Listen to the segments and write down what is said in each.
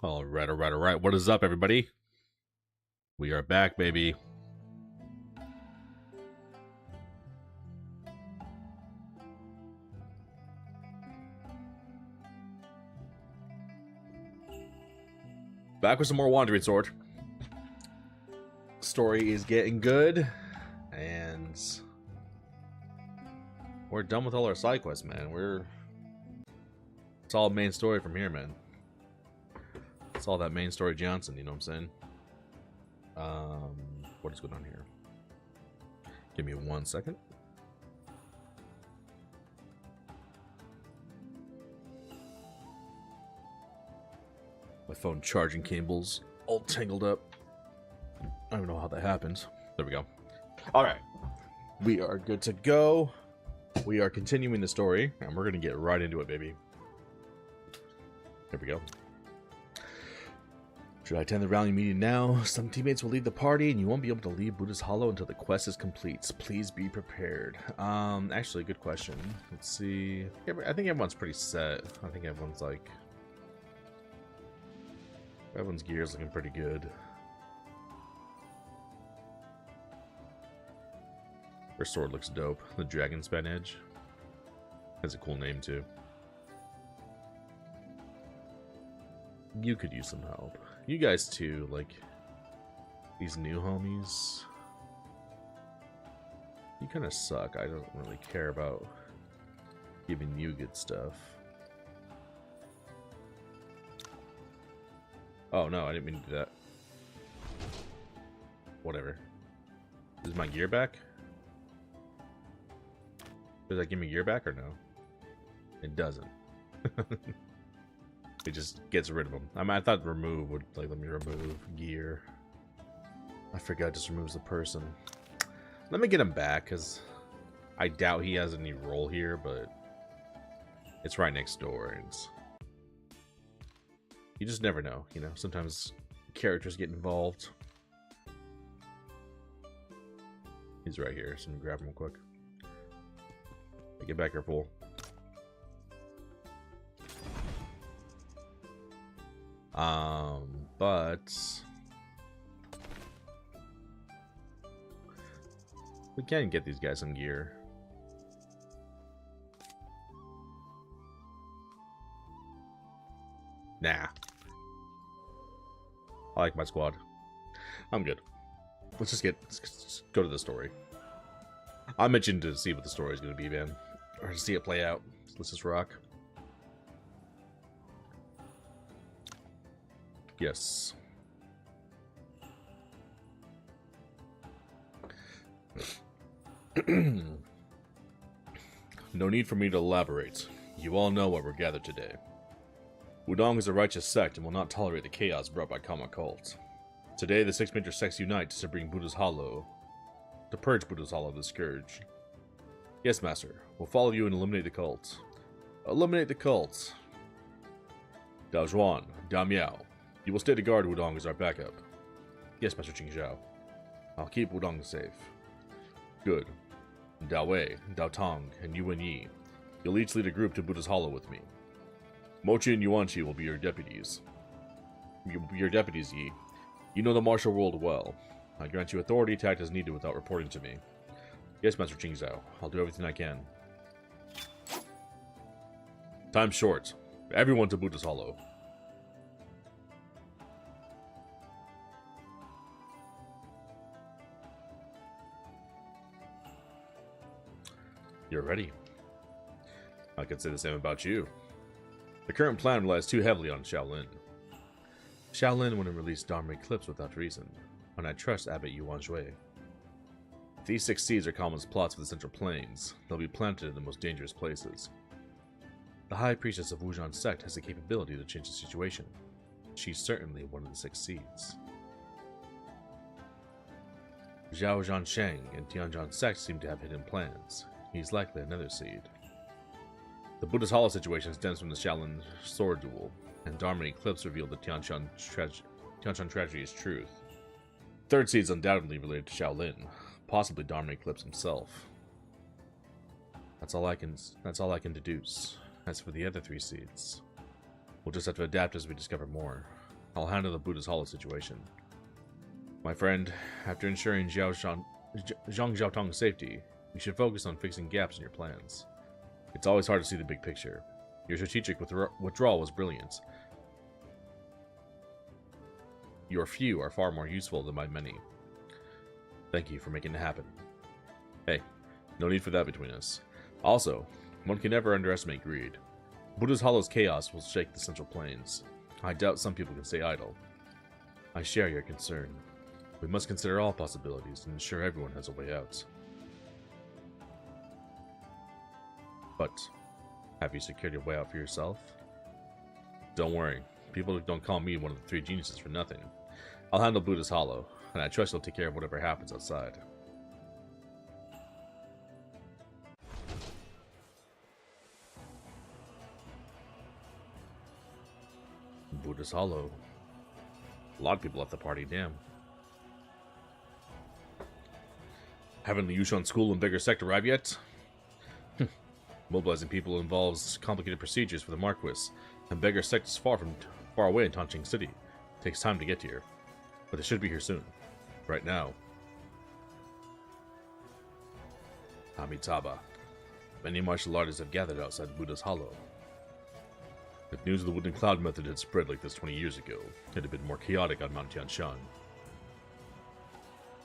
All right, all right, all right. What is up, everybody? We are back, baby. Back with some more Wandering Sword. Story is getting good, and we're done with all our side quests, man. It's all main story from here, man. It's all that main story Johnson, you know what I'm saying? What is going on here? Give me 1 second. My phone charging cables all tangled up. I don't even know how that happened. There we go. All right. We are good to go. We are continuing the story, and we're going to get right into it, baby. Here we go. Should I attend the rally meeting now? Some teammates will leave the party, and you won't be able to leave Buddha's Hollow until the quest is complete. Please be prepared. Actually, good question. Let's see. I think everyone's pretty set. I think everyone's like... Everyone's gear is looking pretty good. Her sword looks dope. The Dragon Span Edge. Has a cool name, too. You could use some help. You guys too, like these new homies. You kind of suck. I don't really care about giving you good stuff. Oh no, I didn't mean to do that. Whatever. Is my gear back? Does that give me gear back or no? It doesn't. It just gets rid of them. I mean, I thought remove would like let me remove gear. I forgot it just removes the person. Let me get him back because I doubt he has any role here, but it's right next door. And you just never know, you know. Sometimes characters get involved. He's right here, so I'm gonna grab him real quick. Get back here, fool. But we can get these guys some gear. Nah. I like my squad. I'm good. Let's go to the story. I mentioned to see what the story is going to be, man. Or to see it play out. Let's just rock. Yes. No need for me to elaborate. You all know why we're gathered today. Wudong is a righteous sect and will not tolerate the chaos brought by common cult. Today, the 6 major sects unite to bring Buddha's Hollow, to purge Buddha's Hollow of the scourge. Yes, Master. We'll follow you and eliminate the cult. Eliminate the cult. Dao Zhuan, Dao Miao. You will stay to guard Wudong as our backup. Yes, Master Qingzhao. I'll keep Wudong safe. Good. Dao Wei, Dao Tong, and Yuan Yi. You'll each lead a group to Buddha's Hollow with me. Mochi and Yuanqi will be your deputies. You will be your deputies, Yi. You know the martial world well. I grant you authority to act as needed without reporting to me. Yes, Master Qingzhao. I'll do everything I can. Time's short. Everyone to Buddha's Hollow. You're ready. I could say the same about you. The current plan relies too heavily on Shaolin. Shaolin wouldn't release Dharma Eclipse without reason, and I trust Abbot Yuan Shui. If these 6 seeds are Kama's plots for the Central Plains, they'll be planted in the most dangerous places. The High Priestess of Wuzhan's sect has the capability to change the situation. She's certainly one of the 6 seeds. Zhao Zhansheng and Tianzhan's sect seem to have hidden plans. He's likely another seed. The Buddha's Hollow situation stems from the Shaolin sword duel, and Dharma Eclipse revealed the Tianshan tragedy's truth. Third seed is undoubtedly related to Shaolin, possibly Dharma Eclipse himself. That's all I can deduce. As for the other 3 seeds, we'll just have to adapt as we discover more. I'll handle the Buddha's Hollow situation. My friend, after ensuring Zhang Xiaotong's safety, you should focus on fixing gaps in your plans. It's always hard to see the big picture. Your strategic withdrawal was brilliant. Your few are far more useful than my many. Thank you for making it happen. Hey, no need for that between us. Also, one can never underestimate greed. Buddha's Hollow's chaos will shake the Central Plains. I doubt some people can stay idle. I share your concern. We must consider all possibilities and ensure everyone has a way out. But, have you secured your way out for yourself? Don't worry, people don't call me one of the three geniuses for nothing. I'll handle Buddha's Hollow, and I trust you'll take care of whatever happens outside. Buddha's Hollow. A lot of people left the party, damn. Haven't the Yushan School and Beggar Sect arrived yet? Mobilizing people involves complicated procedures for the Marquis, and Beggar Sect is far away in Tanqing City. It takes time to get here, but they should be here soon. Right now. Amitabha. Many martial artists have gathered outside Buddha's Hollow. If news of the Wooden Cloud method had spread like this 20 years ago, it had been more chaotic on Mount Tianshan.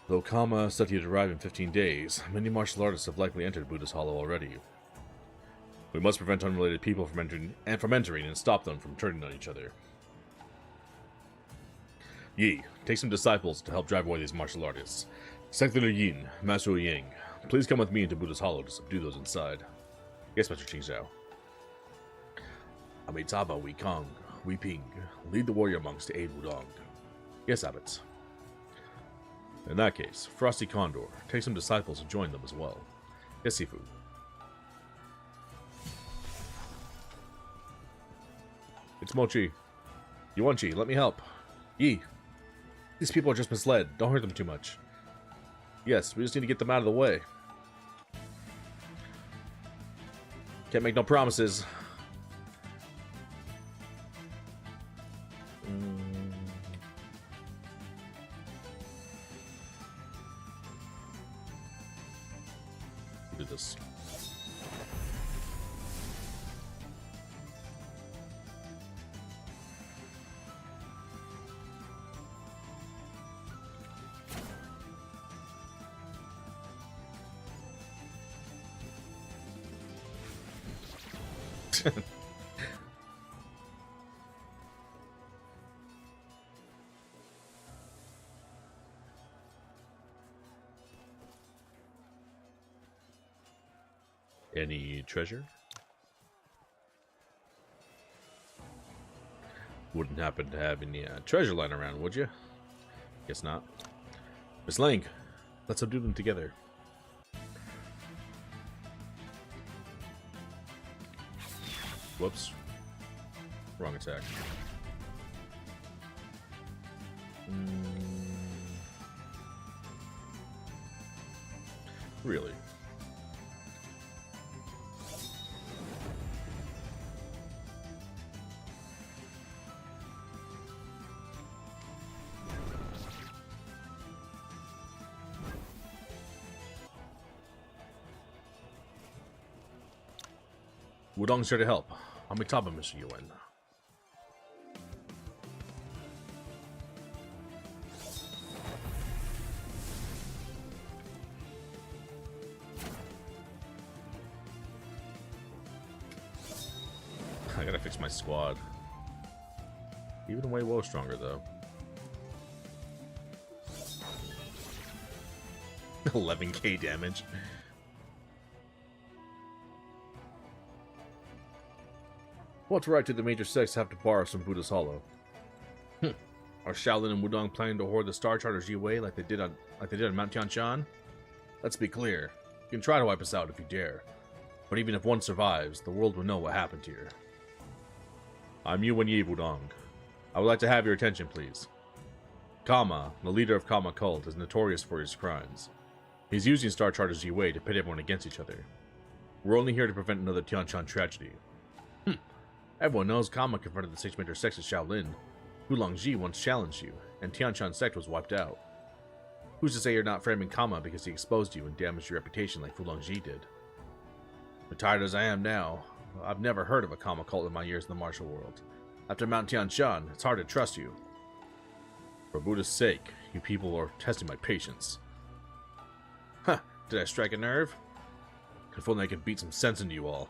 Though Kama said he'd arrive in 15 days, many martial artists have likely entered Buddha's Hollow already. We must prevent unrelated people from entering and stop them from turning on each other. Yi, take some disciples to help drive away these martial artists. Secretary Yin, Master Yang, please come with me into Buddha's Hollow to subdue those inside. Yes, Master Qingzhao. Amitabha, Wukong, Weiping, lead the warrior monks to aid Wudong. Yes, Abbot. In that case, Frosty Condor, take some disciples and join them as well. Yes, Sifu. It's Mochi. Yuanchi, let me help. Yi. These people are just misled. Don't hurt them too much. Yes, we just need to get them out of the way. Can't make no promises. Do this. Any treasure? Wouldn't happen to have any treasure lying around, would you? Guess not. Miss Lang, let's subdue them together. Whoops. Wrong attack. Really? Wudong's here to help. Amitabha, Mr. Yuan. I gotta fix my squad. Even way well stronger though. 11k damage. What right do the major sects have to borrow some Buddha's Hollow? Are Shaolin and Wudong planning to hoard the Star Charter's Yi-Wei like they did on Mount Tianshan? Let's be clear. You can try to wipe us out if you dare. But even if one survives, the world will know what happened here. I'm Yuan Yi Wudong. I would like to have your attention, please. Kama, the leader of Kama cult, is notorious for his crimes. He's using Star Charter's Yi-Wei to pit everyone against each other. We're only here to prevent another Tianshan tragedy. Everyone knows Kama confronted the Six Major Sects at Shaolin. Wulongji once challenged you, and Tianshan sect was wiped out. Who's to say you're not framing Kama because he exposed you and damaged your reputation like Wulongji did? Retired as I am now, I've never heard of a Kama cult in my years in the martial world. After Mount Tianshan, it's hard to trust you. For Buddha's sake, you people are testing my patience. Huh, did I strike a nerve? If only I could beat some sense into you all.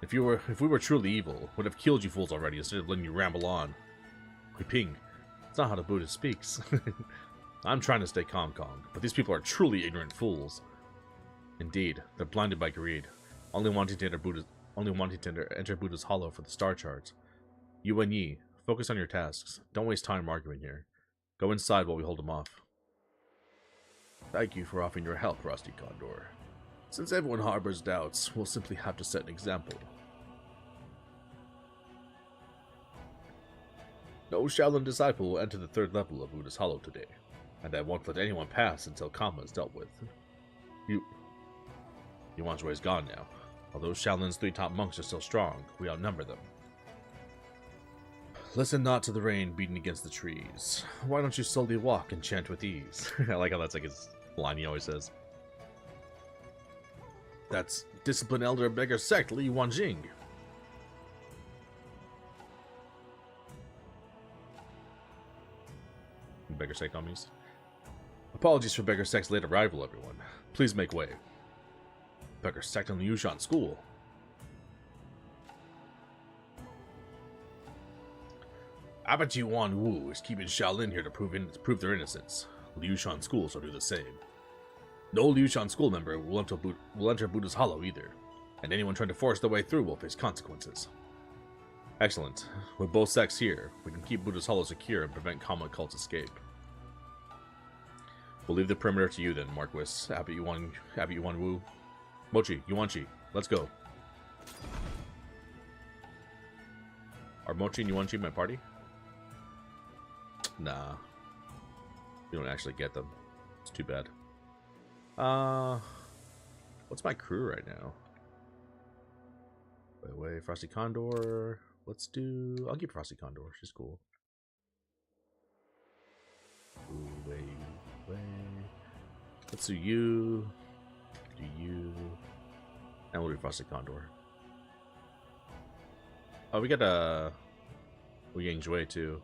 If we were truly evil, would have killed you fools already instead of letting you ramble on. Huiping, that's not how the Buddha speaks. I'm trying to stay calm, Kong, but these people are truly ignorant fools. Indeed, they're blinded by greed, only wanting to enter Buddha's hollow for the star charts. You and Yi, focus on your tasks. Don't waste time arguing here. Go inside while we hold them off. Thank you for offering your help, Rusty Condor. Since everyone harbors doubts, we'll simply have to set an example. No Shaolin disciple will enter the third level of Buddha's Hollow today, and I won't let anyone pass until Kama is dealt with. Yuan Shui is gone now. Although Shaolin's 3 top monks are still strong, we outnumber them. Listen not to the rain beating against the trees. Why don't you slowly walk and chant with ease? I like how that's like his line he always says. That's disciplined elder of Beggar Sect, Li Wanjing. Beggar Sect homies. Apologies for Beggar Sect's late arrival, everyone. Please make way. Beggar Sect and the Yushan School. Abbot Yuan Wu is keeping Shaolin here to prove their innocence. Liushan School shall do the same. No Liushan School member will enter Buddha's Hollow either, and anyone trying to force their way through will face consequences. Excellent. With both sects here, we can keep Buddha's Hollow secure and prevent Kama cult's escape. We'll leave the perimeter to you then, Marquis. Abbot Yuan Wu. Mochi, Yuanchi, let's go. Are Mochi and Yuanchi my party? Nah. You don't actually get them. It's too bad. What's my crew right now? Wait, Frosty Condor. I'll keep Frosty Condor. She's cool. Wait. Let's do you. And we'll do Frosty Condor. Oh, we got Wu Yang Jue too.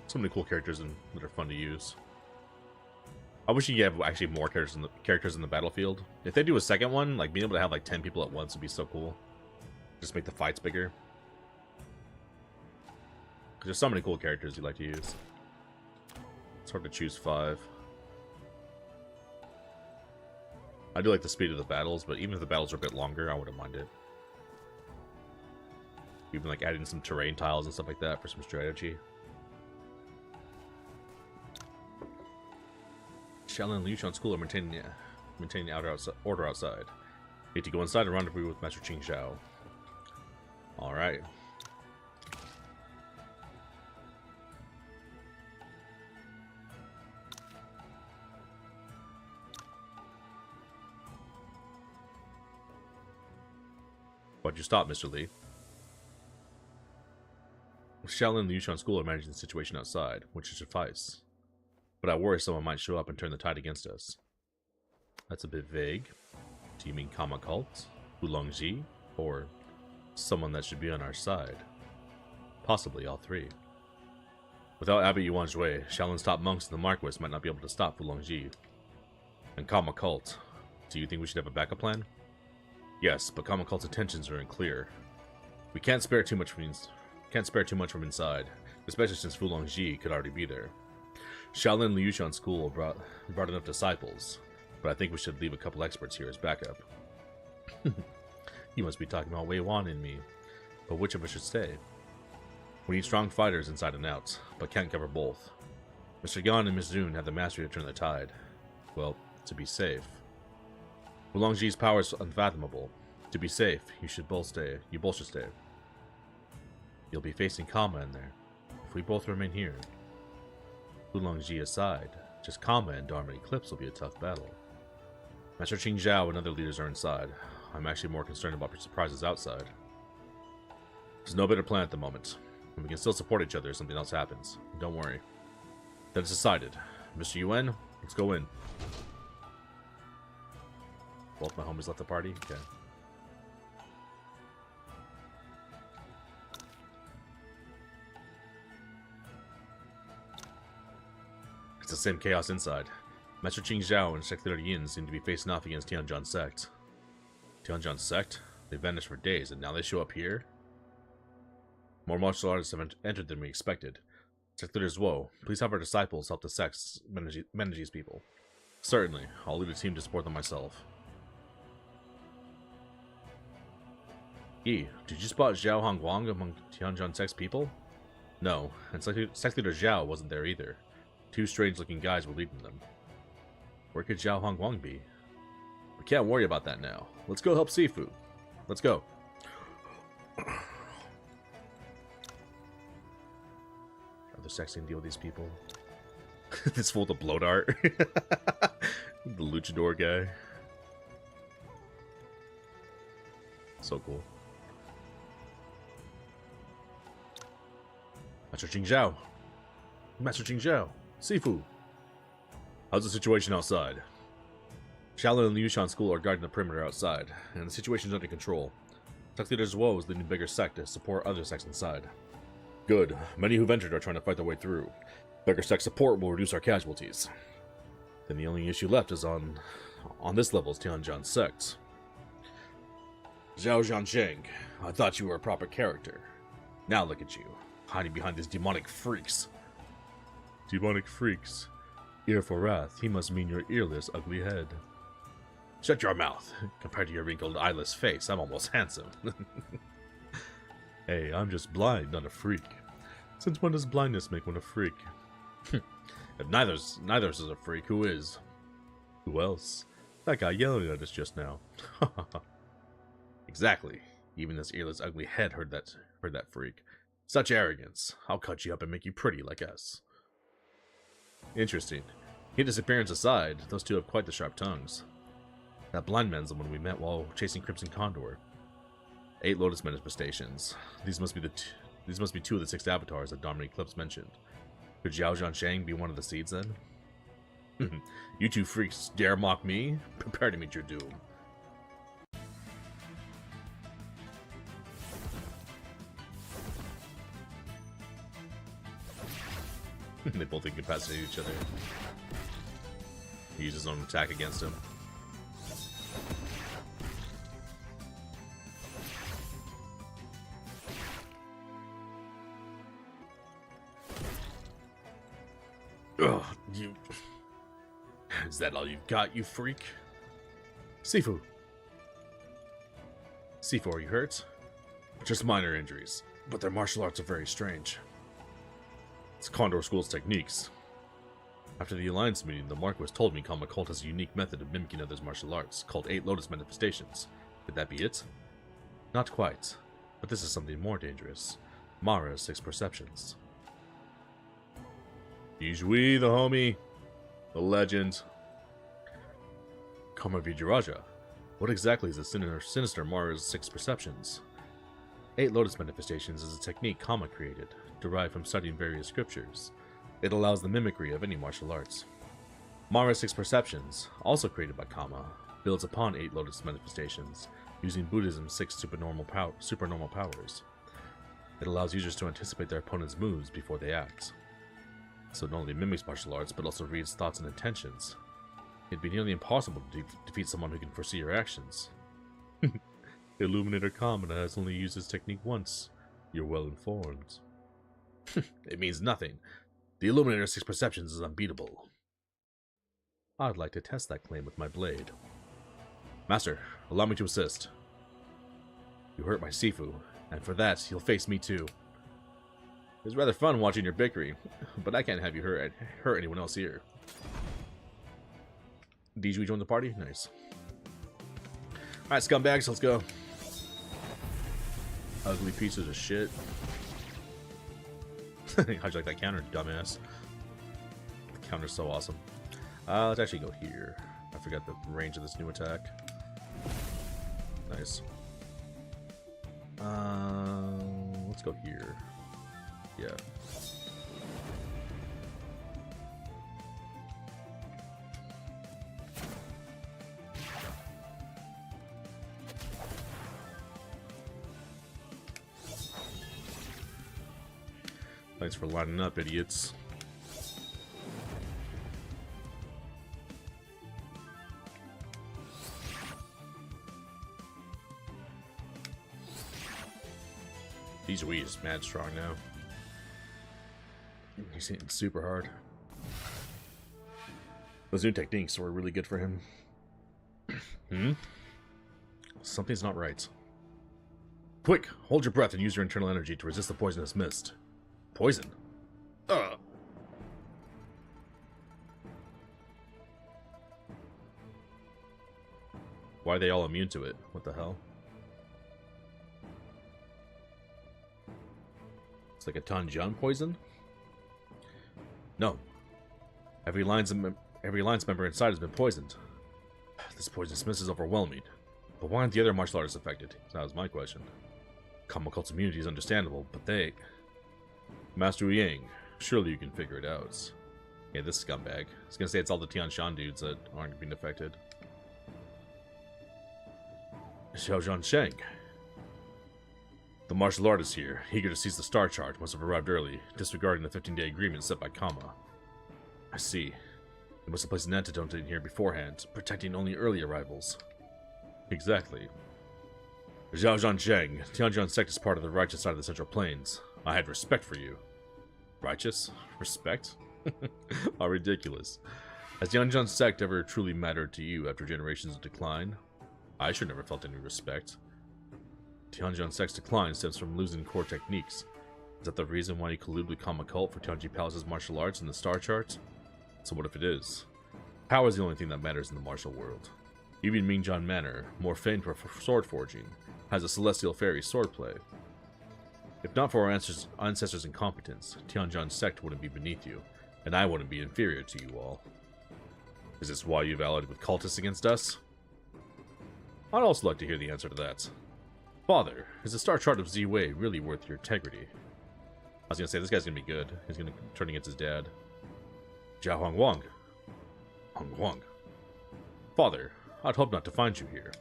So many cool characters that are fun to use. I wish you could have actually more characters in the battlefield. If they do a second one, like being able to have like 10 people at once would be so cool. Just make the fights bigger. Because there's so many cool characters you like to use. It's hard to choose 5. I do like the speed of the battles, but even if the battles are a bit longer, I wouldn't mind it. Even like adding some terrain tiles and stuff like that for some strategy. Shaolin and Liushan School are maintaining the order outside. Need to go inside and rendezvous with Master Qing Xiao. Alright. Why'd you stop, Mr. Li? Shaolin and Liushan School are managing the situation outside, which should suffice. But I worry someone might show up and turn the tide against us. That's a bit vague. Do you mean Kama cult, Wulongji, or someone that should be on our side? Possibly all 3. Without Abbot Yuan Shui, Shaolin's top monks and the Marquis might not be able to stop Wulongji. And Kama cult, do you think we should have a backup plan? Yes, but Kama cult's intentions are unclear. We can't spare too much from inside, especially since Wulongji could already be there. Shaolin and Liushan School brought enough disciples, but I think we should leave a couple experts here as backup. You must be talking about Wei Wan and me, but which of us should stay? We need strong fighters inside and out, but can't cover both. Mr. Yan and Miss Zun have the mastery to turn the tide. Well, to be safe. Wulongji's power is unfathomable. To be safe, you both should stay. You'll be facing Kama in there. If we both remain here, Wulongji aside, just Kama and Dharma Eclipse will be a tough battle. Master Qing Zhao and other leaders are inside. I'm actually more concerned about surprises outside. There's no better plan at the moment. And we can still support each other if something else happens. Don't worry. Then it's decided. Mr. Yuan, let's go in. Both my homies left the party? Okay. It's the same chaos inside. Master Qing Zhao and Sect Leader Yin seem to be facing off against Tianzhan Sect. Tianzhan Sect? They vanished for days, and now they show up here? More martial artists have entered than we expected. Sect Leader Zhuo, please have our disciples help the sects manage these people. Certainly, I'll lead a team to support them myself. Yi, did you spot Zhao Hongguang among Tianzhan Sect's people? No, and Sect Leader Zhao wasn't there either. Two strange-looking guys were leading them. Where could Zhao Hongguang be? We can't worry about that now. Let's go help Sifu. Let's go. Other sects can deal with these people. This fool with the bloat art. The luchador guy. So cool. Master Qing Zhao. Master Qing Zhao. Sifu. How's the situation outside? Shaolin and the Yushan School are guarding the perimeter outside, and the situation's under control. Sect Leader Zhuo is leading a bigger sect to support other sects inside. Good. Many who've entered are trying to fight their way through. Bigger sect support will reduce our casualties. Then the only issue left is on this level is Tianzhan Sect. Zhao Zhansheng, I thought you were a proper character. Now look at you, hiding behind these demonic freaks. Demonic freaks. Ear for wrath, he must mean your earless, ugly head. Shut your mouth. Compared to your wrinkled, eyeless face, I'm almost handsome. Hey, I'm just blind, not a freak. Since when does blindness make one a freak? If neither is a freak, who is? Who else? That guy yelling at us just now. Exactly. Even this earless, ugly head heard that freak. Such arrogance. I'll cut you up and make you pretty like us. Interesting. His disappearance aside, those two have quite the sharp tongues. That blind man's the one we met while chasing Crimson Condor. 8 Lotus manifestations. These must be 2 of the 6 avatars that Dharma Eclipse mentioned. Could Zhao Zhansheng be one of the seeds then? You two freaks dare mock me? Prepare to meet your doom. They both incapacitate each other. He uses his own attack against him. Ugh, you... Is that all you've got, you freak? Sifu! Sifu, are you hurt? Just minor injuries, but their martial arts are very strange. It's Condor School's techniques. After the Alliance meeting, the Marquis told me Kama Cult has a unique method of mimicking others' martial arts, called 8 Lotus manifestations. Could that be it? Not quite, but this is something more dangerous. Mara's 6 perceptions. Yizhui, the homie. The legend. Karma Vijayaraja. What exactly is the sinister Mara's 6 perceptions? 8 Lotus manifestations is a technique Kama created, derived from studying various scriptures. It allows the mimicry of any martial arts. Mara's 6 perceptions, also created by Kama, builds upon 8 Lotus manifestations, using Buddhism's 6 supernormal powers. It allows users to anticipate their opponent's moves before they act. So it not only mimics martial arts, but also reads thoughts and intentions. It'd be nearly impossible to defeat someone who can foresee your actions. Illuminator Kamina has only used this technique once. You're well informed. It means nothing. The Illuminator's 6 perceptions is unbeatable. I'd like to test that claim with my blade. Master, allow me to assist. You hurt my Sifu, and for that, you'll face me too. It was rather fun watching your bickering, but I can't have you hurt anyone else here. Dijui joined the party? Nice. Alright, scumbags, let's go. Ugly pieces of shit. How'd you like that counter, dumbass? The counter's so awesome. Let's actually go here. I forgot the range of this new attack. Nice. Let's go here. Yeah. Thanks for lining up, idiots. He's weak, is mad strong now. He's hitting super hard. Those new techniques were really good for him. Something's not right. Quick, hold your breath and use your internal energy to resist the poisonous mist. Poison? Why are they all immune to it? What the hell? It's like a Tanjian poison? No. Every alliance member inside has been poisoned. This poisonous mist is overwhelming. But why aren't the other martial artists affected? That was my question. Common Cult's immunity is understandable, but they... Master Wu Yang, surely you can figure it out. Yeah, this scumbag. I was gonna say it's all the Tian Shan dudes that aren't being affected. Xiaozhan Sheng. The martial artist here, eager to seize the star chart, must have arrived early, disregarding the 15-day agreement set by Kama. I see. They must have placed an antidote in here beforehand, protecting only early arrivals. Exactly. Xiaozhan Sheng, Tianjian sect is part of the righteous side of the Central Plains. I had respect for you. Righteous? Respect? How ridiculous. Has Tianjian sect ever truly mattered to you after generations of decline? I sure never felt any respect. Tianjian sect's decline stems from losing core techniques. Is that the reason why you colluded with Kama Cult for Tianji Palace's martial arts in the star chart? So what if it is? Power is the only thing that matters in the martial world. Even Mingjian Manor, more famed for sword forging, has a celestial fairy swordplay. If not for our ancestors' incompetence, Tianjian sect wouldn't be beneath you, and I wouldn't be inferior to you all. Is this why you've allied with cultists against us? I'd also like to hear the answer to that. Father, is the star chart of Ziwei really worth your integrity? I was gonna say, this guy's gonna be good. He's gonna turn against his dad. Zhao Hongwang. Hongwang. Father, I'd hope not to find you here.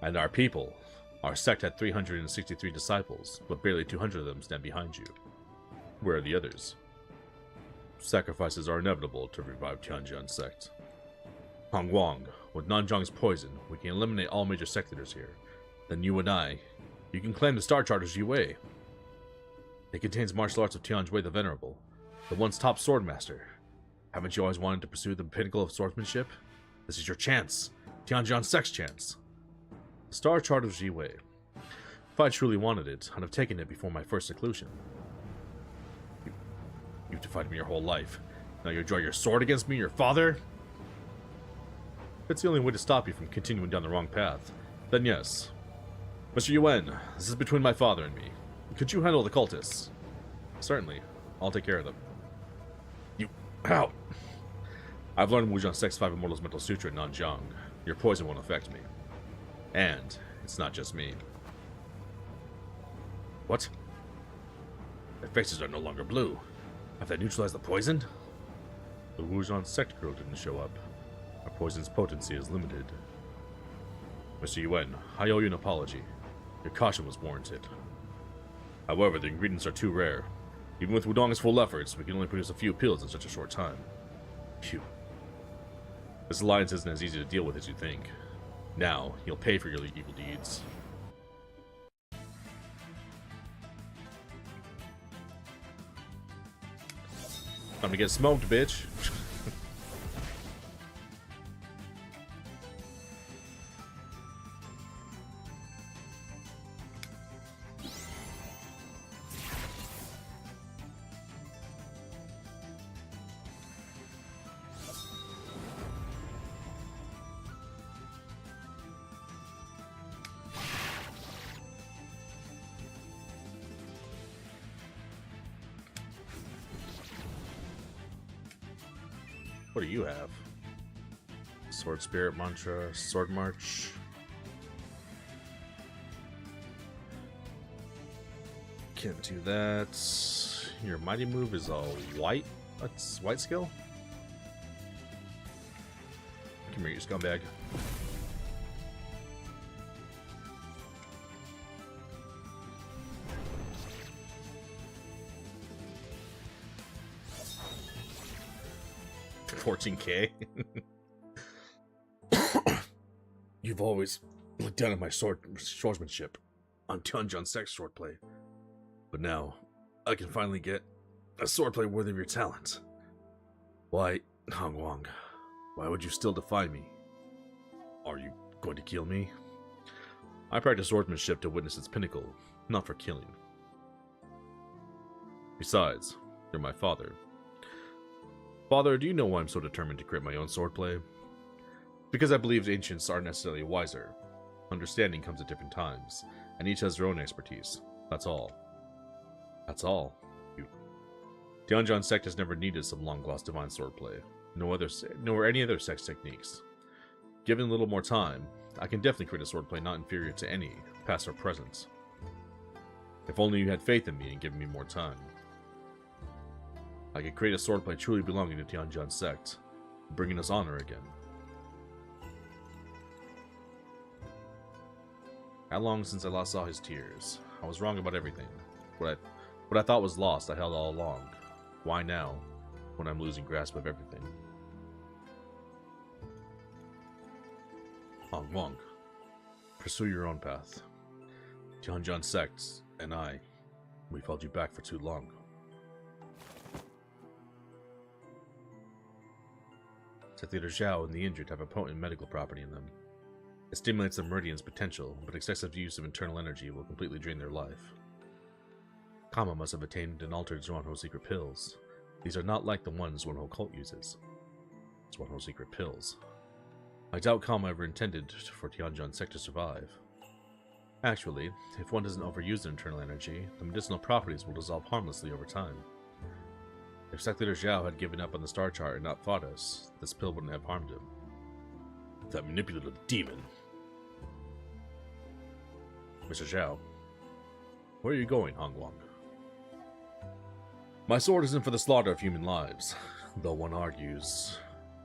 And our people. Our sect had 363 disciples, but barely 200 of them stand behind you. Where are the others? Sacrifices are inevitable to revive Tianjian sect. Hongwang, with Nanzhang's poison, we can eliminate all major sect leaders here. Then you and I, you can claim the star chart of Ziwei. It contains martial arts of Tianjui the Venerable, the once top swordmaster. Haven't you always wanted to pursue the pinnacle of swordsmanship? This is your chance. Tianjian sect's chance. The star chart of Ziwei. If I truly wanted it, I'd have taken it before my first seclusion. You've defied me your whole life. Now you draw your sword against me, your father? It's the only way to stop you from continuing down the wrong path. Then yes. Mr. Yuan, this is between my father and me. Could you handle the cultists? Certainly. I'll take care of them. You... Ow! I've learned Wujian Sect's 5 Immortals Mental Sutra in Nanjiang. Your poison won't affect me. And it's not just me. What? Their faces are no longer blue. Have they neutralized the poison? The Wujian Sect girl didn't show up. Our poison's potency is limited. Mr. Yuan, I owe you an apology. Your caution was warranted. However, the ingredients are too rare. Even with Wudong's full efforts, we can only produce a few pills in such a short time. Phew. This alliance isn't as easy to deal with as you think. Now, you'll pay for your evil deeds. Time to get smoked, bitch. What do you have? Sword Spirit Mantra, Sword March. Can't do that. Your mighty move is a white. That's white skill? Come here, you scumbag. $14K. You've always looked down at my swordsmanship on Tianjin Sect swordplay, but now I can finally get a swordplay worthy of your talent. Why, Hong Wang, why would you still defy me? Are you going to kill me? I practice swordsmanship to witness its pinnacle, not for killing. Besides, you're my father. Father, do you know why I'm so determined to create my own swordplay? Because I believe ancients aren't necessarily wiser. Understanding comes at different times, and each has their own expertise. That's all. That's all. Tianjin Sect has never needed some long-lost divine swordplay, nor any other sect's techniques. Given a little more time, I can definitely create a swordplay not inferior to any, past or present. If only you had faith in me and given me more time. I could create a swordplay truly belonging to Tianjin Sect, bringing us honor again. How long since I last saw his tears? I was wrong about everything. What I thought was lost, I held all along. Why now, when I'm losing grasp of everything? Hong Wang, pursue your own path. Tianjin Sect and we've held you back for too long. Sect Leader Zhao and the injured have a potent medical property in them. It stimulates the Meridian's potential, but excessive use of internal energy will completely drain their life. Kama must have attained and altered Zhuanhou's secret pills. These are not like the ones Zhuanhou cult uses. Zhuanhou's secret pills. I doubt Kama ever intended for Tianjin Sect to survive. Actually, if one doesn't overuse the internal energy, the medicinal properties will dissolve harmlessly over time. If Sect Leader Zhao had given up on the star chart and not fought us, this pill wouldn't have harmed him. That manipulative demon. Mr. Zhao, where are you going, Hong Wang? My sword isn't for the slaughter of human lives, though one argues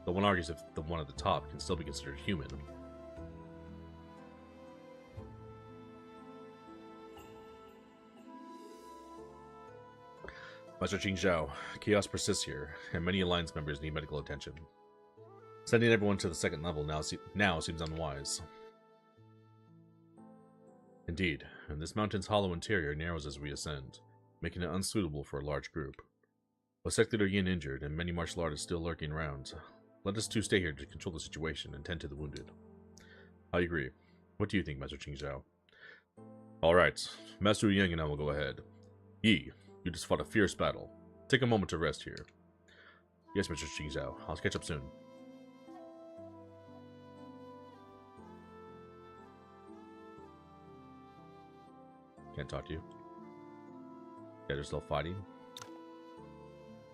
if the one at the top can still be considered human. Master Qing Zhao, chaos persists here, and many Alliance members need medical attention. Sending everyone to the second level now seems unwise. Indeed, and this mountain's hollow interior narrows as we ascend, making it unsuitable for a large group. With Sect Leader Yin injured and many martial artists still lurking around, let us two stay here to control the situation and tend to the wounded. I agree. What do you think, Master Qing Zhao? Alright, Master Yang and I will go ahead. Yi, you just fought a fierce battle. Take a moment to rest here. Yes, Mr. Qing Zhao. I'll catch up soon. Can't talk to you. Yeah, they're still fighting.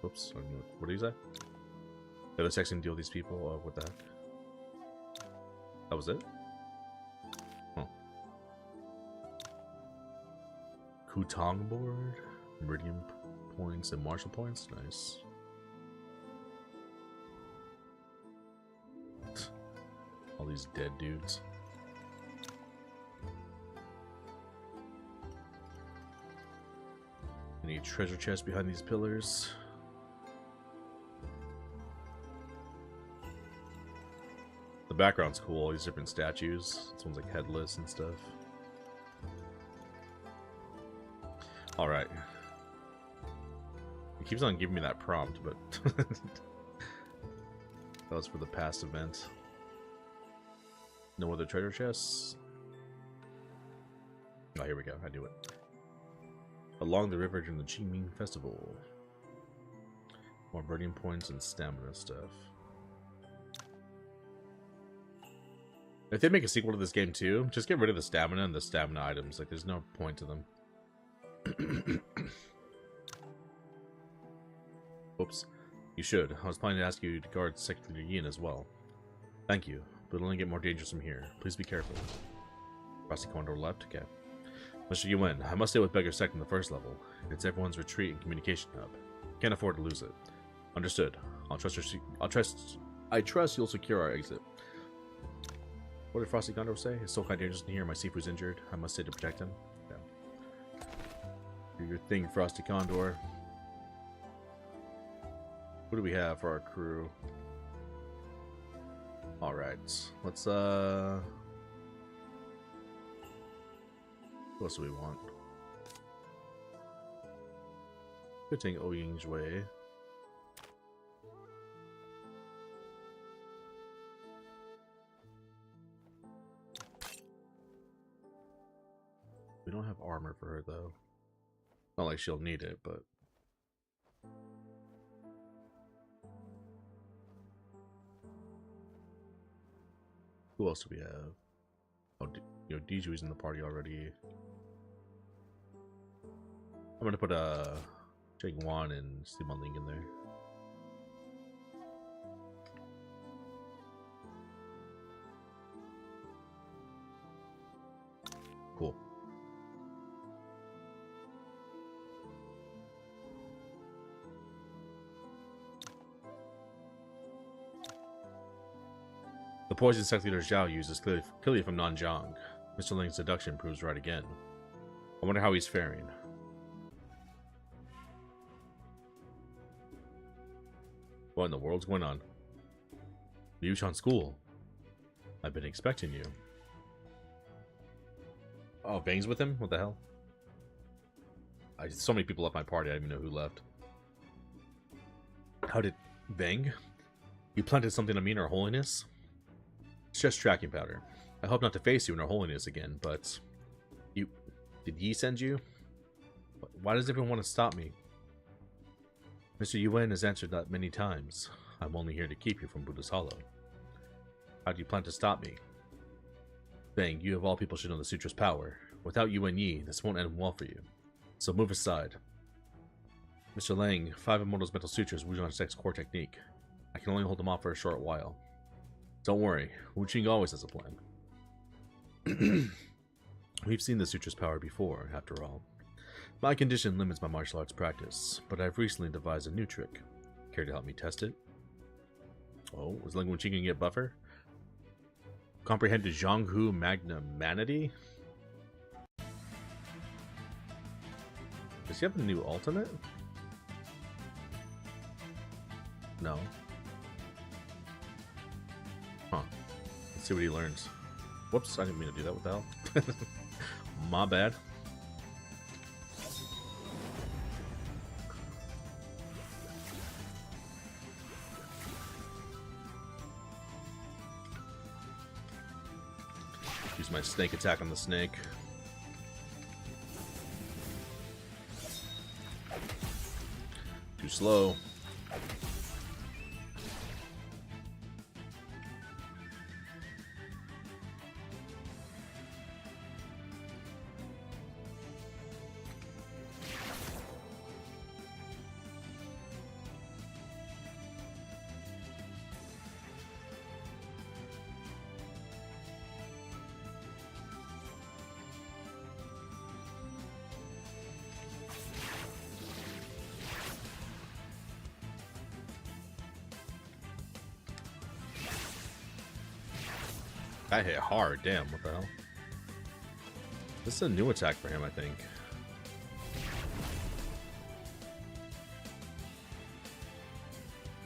Oops, what did he say? The other section deal with these people? What the heck? That was it? Huh. Kutong board? Meridian points and martial points? Nice. All these dead dudes. Any treasure chests behind these pillars? The background's cool, all these different statues. This one's like headless and stuff. Alright. It keeps on giving me that prompt, but that was for the past event. No other treasure chests? Oh, here we go. I knew it. Along the river during the Qingming Festival. More burning points and stamina stuff. If they make a sequel to this game too, just get rid of the stamina and the stamina items. Like, there's no point to them. Oops. You should. I was planning to ask you to guard Second Leader Yin as well. Thank you, but it'll only get more dangerous from here. Please be careful. Frosty Condor left? Okay. Mr. Yuan, I must stay with Beggar Sect in the first level. It's everyone's retreat and communication hub. Can't afford to lose it. Understood. I trust you'll secure our exit. What did Frosty Condor say? It's so kind of dangerous in here. My Sifu's injured. I must stay to protect him. Yeah. Do your thing, Frosty Condor. What do we have for our crew? Alright. Let's, What else do we want? Could take Oying's way. We don't have armor for her, though. Not like she'll need it, but... Who else do we have? Oh, Dijui's in the party already. I'm gonna put Jake Wan and Simon Ling in there. Cool. The poison sect leader Zhao uses clearly from Nanjiang. Mr. Ling's seduction proves right again. I wonder how he's faring. What in the world's going on? Yushan School. I've been expecting you. Oh, Bang's with him? What the hell? So many people left my party, I didn't even know who left. How did... Bang? You planted something on me in Her Holiness? It's just tracking powder. I hope not to face you in Her Holiness again, but... Did Yi send you? Why does everyone want to stop me? Mr. Yuan has answered that many times. I'm only here to keep you from Buddha's Hollow. How do you plan to stop me? Bang, you of all people should know the Sutra's power. Without Yuan Yi, this won't end well for you. So move aside. Mr. Lang, 5 Immortals Mental Sutras Wujian Sect's core technique. I can only hold them off for a short while. Don't worry, Wu Qing always has a plan. We've seen the Sutra's power before, after all. My condition limits my martial arts practice, but I've recently devised a new trick. Care to help me test it? Oh, is Ling Wu Qing gonna get buffer? Comprehend the Zhonghu Magnanimity? Does he have a new ultimate? No. Huh. Let's see what he learns. Whoops, I didn't mean to do that. What the hell? My bad. Use my snake attack on the snake. Too slow. That hit hard, damn, what the hell? This is a new attack for him, I think.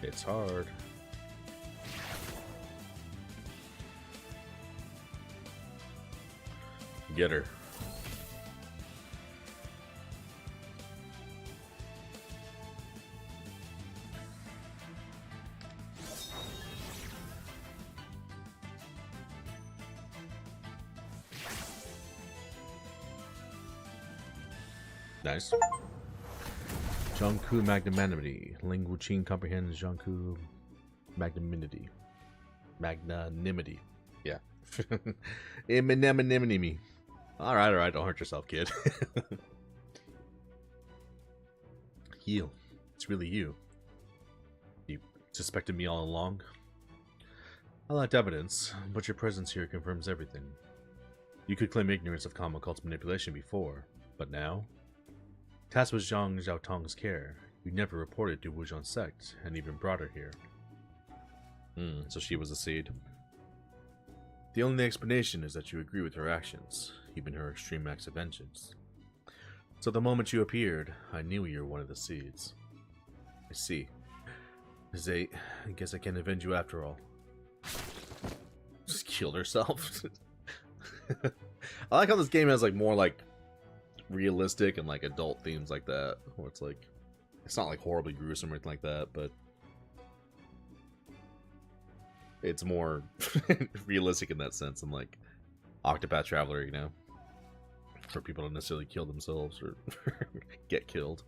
It's hard. Get her. Nice. Zhongku Magnanimity. Ling Wu Qing comprehends Zhongku Magnanimity. Magnanimity. Yeah. Magnanimity. Alright, don't hurt yourself, kid. Heal. It's really you. Suspected me all along? I lacked evidence, but your presence here confirms everything. You could claim ignorance of Kama cult's manipulation before, but now? Tasked with Zhang Xiaotong's care, you never reported to Wuzhong sect, and even brought her here. So she was a seed. The only explanation is that you agree with her actions, even her extreme acts of vengeance. So the moment you appeared, I knew you were one of the seeds. I see. Zate, I guess I can avenge you after all. Just killed herself. I like how this game has like more like realistic and like adult themes like that, where it's like it's not like horribly gruesome or anything like that, but it's more realistic in that sense than like Octopath Traveler, you know, for people to necessarily kill themselves or get killed.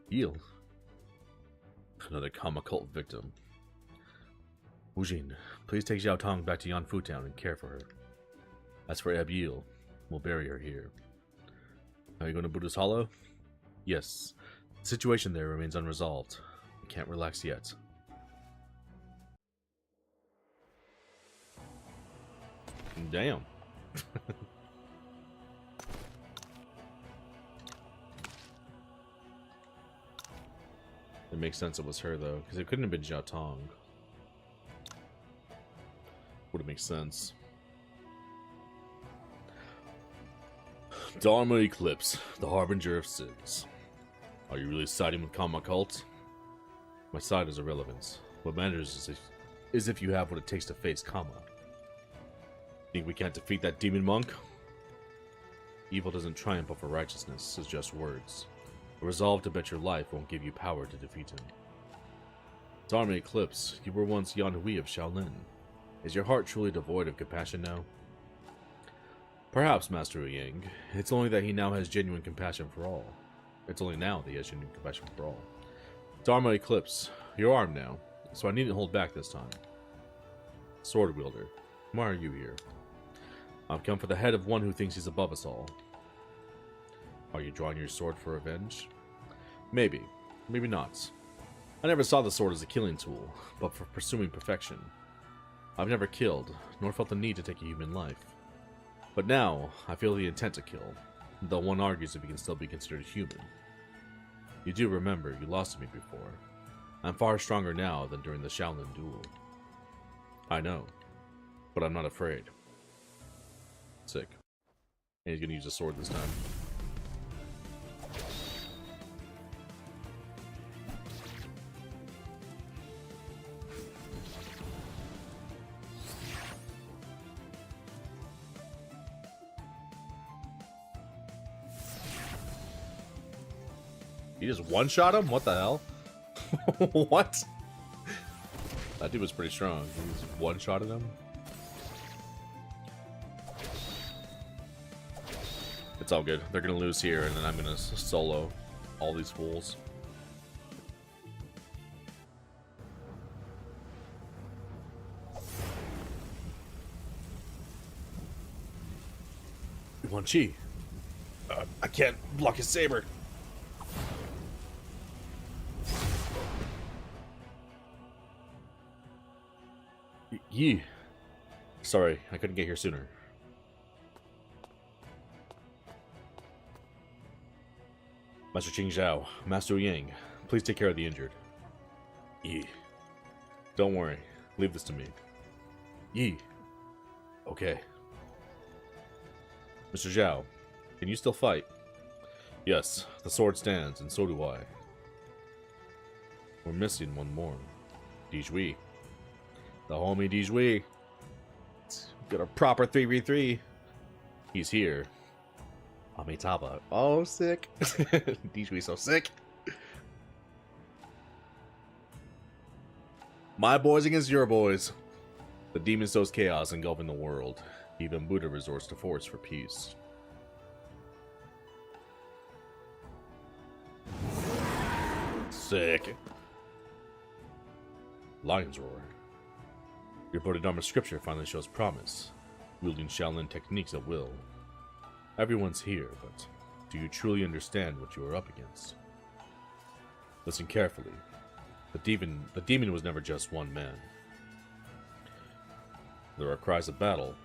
Heal. Another Kama cult victim. Wujin, please take Xiao Tong back to Yanfu Town and care for her. As for Abiel, we'll bury her here. Are you going to Buddha's Hollow? Yes. The situation there remains unresolved. We can't relax yet. Damn. It makes sense it was her, though, because it couldn't have been Xiao Tong. Would have made sense. Dharma Eclipse, the Harbinger of Sins. Are you really siding with Kama Cult? My side is irrelevant. What matters is if you have what it takes to face Kama. Think we can't defeat that demon monk? Evil doesn't triumph over righteousness, it's just words. A resolve to bet your life won't give you power to defeat him. Dharma Eclipse, you were once Yan Hui of Shaolin. Is your heart truly devoid of compassion now? Perhaps, Master Yang. It's only that he now has genuine compassion for all. It's only now that he has genuine compassion for all. Dharma Eclipse, you're armed now, so I needn't hold back this time. Sword wielder, why are you here? I've come for the head of one who thinks he's above us all. Are you drawing your sword for revenge? Maybe. Maybe not. I never saw the sword as a killing tool, but for pursuing perfection. I've never killed, nor felt the need to take a human life. But now, I feel the intent to kill, though one argues if he can still be considered human. You do remember, you lost to me before. I'm far stronger now than during the Shaolin duel. I know, but I'm not afraid. Sick. And he's gonna use a sword this time. He just one-shot him? What the hell? What? That dude was pretty strong. He just one-shotted him? It's all good. They're gonna lose here, and then I'm gonna solo all these fools. Yuan Chi. I can't block his saber. Yi. Sorry, I couldn't get here sooner. Master Qing Zhao, Master Yang, please take care of the injured. Yi. Don't worry, leave this to me. Yi. Okay. Mr. Zhao, can you still fight? Yes, the sword stands, and so do I. We're missing one more. Dijui. The homie Dijui. Got a proper 3v3. He's here. Amitabha. Oh, sick. Dijui's so sick. My boys against your boys. The demon sows chaos engulfing the world. Even Buddha resorts to force for peace. Sick. Lion's Roar. Your Bodhidharma scripture finally shows promise, wielding Shaolin techniques at will. Everyone's here, but do you truly understand what you are up against? Listen carefully. The demon was never just one man. There are cries of battle,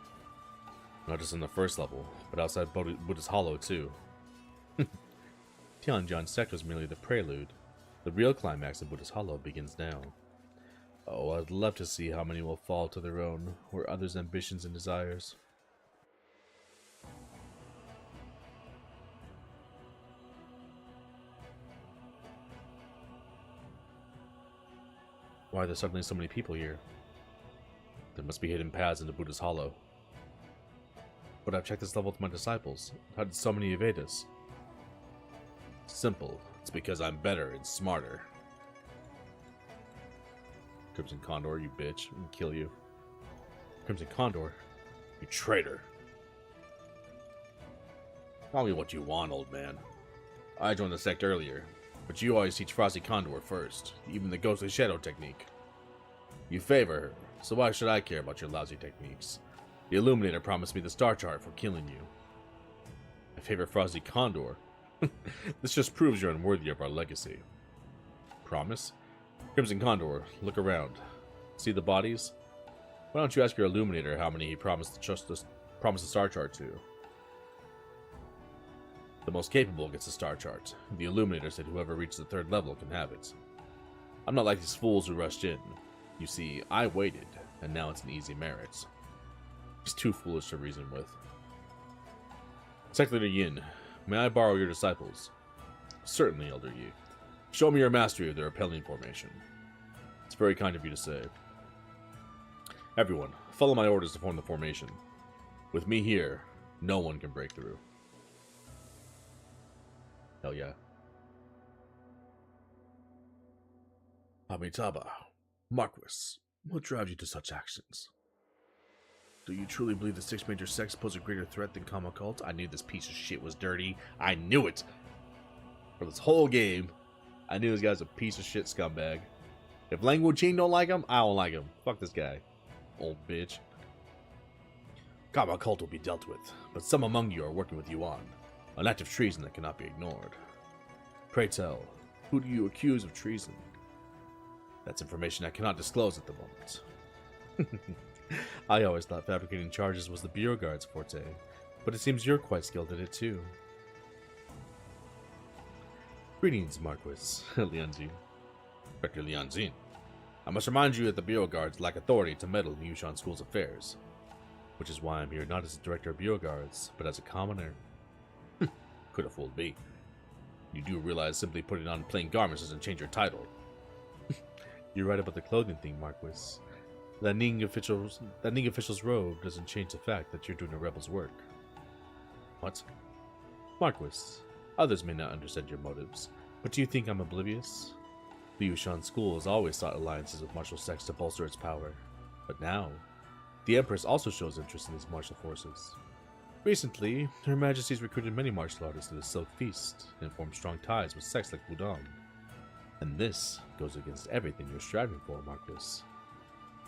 not just in the first level, but outside Buddha's Hollow too. Tianjian sect was merely the prelude. The real climax of Buddha's Hollow begins now. Oh, I'd love to see how many will fall to their own, or others' ambitions and desires. Why are there suddenly so many people here? There must be hidden paths into Buddha's Hollow. But I've checked this level with my disciples. How did so many evade us? Simple. It's because I'm better and smarter. Crimson Condor, you bitch. I'm gonna kill you. Crimson Condor? You traitor. Call me what you want, old man. I joined the sect earlier, but you always teach Frosty Condor first, even the ghostly shadow technique. You favor her, so why should I care about your lousy techniques? The Illuminator promised me the star chart for killing you. I favor Frosty Condor? This just proves you're unworthy of our legacy. Promise? Crimson Condor, look around. See the bodies? Why don't you ask your Illuminator how many he promised the star chart to? The most capable gets the star chart. The Illuminator said whoever reaches the 3rd level can have it. I'm not like these fools who rushed in. You see, I waited, and now it's an easy merit. He's too foolish to reason with. Sect Leader Yin, may I borrow your disciples? Certainly, Elder Yi. Show me your mastery of the repelling formation. It's very kind of you to say. Everyone, follow my orders to form the formation. With me here, no one can break through. Hell yeah. Amitabha, Marquis, what drives you to such actions? Do you truly believe the 6 major sects pose a greater threat than Kama Cult? I knew this piece of shit was dirty. I knew it! For this whole game, I knew this guy's a piece of shit scumbag. If Lang Wuqing don't like him, I don't like him. Fuck this guy. Old bitch. Kama Cult will be dealt with, but some among you are working with Yuan. An act of treason that cannot be ignored. Pray tell, who do you accuse of treason? That's information I cannot disclose at the moment. I always thought fabricating charges was the Bureau Guard's forte, but it seems you're quite skilled at it too. Greetings, Marquis Lianjin. Inspector Lianjin. I must remind you that the Bureau Guards lack authority to meddle in Yushan School's affairs, which is why I'm here not as a director of Bureau Guards, but as a commoner. Could have fooled me. You do realize simply putting on plain garments doesn't change your title. You're right about the clothing thing, Marquis. That Ning official's robe doesn't change the fact that you're doing a rebel's work. What? Marquis, others may not understand your motives, but do you think I'm oblivious? The Yushan School has always sought alliances with martial sects to bolster its power, but now, the Empress also shows interest in these martial forces. Recently, Her Majesty's recruited many martial artists to the Silk Feast and formed strong ties with sects like Wudong. And this goes against everything you're striving for, Marquis.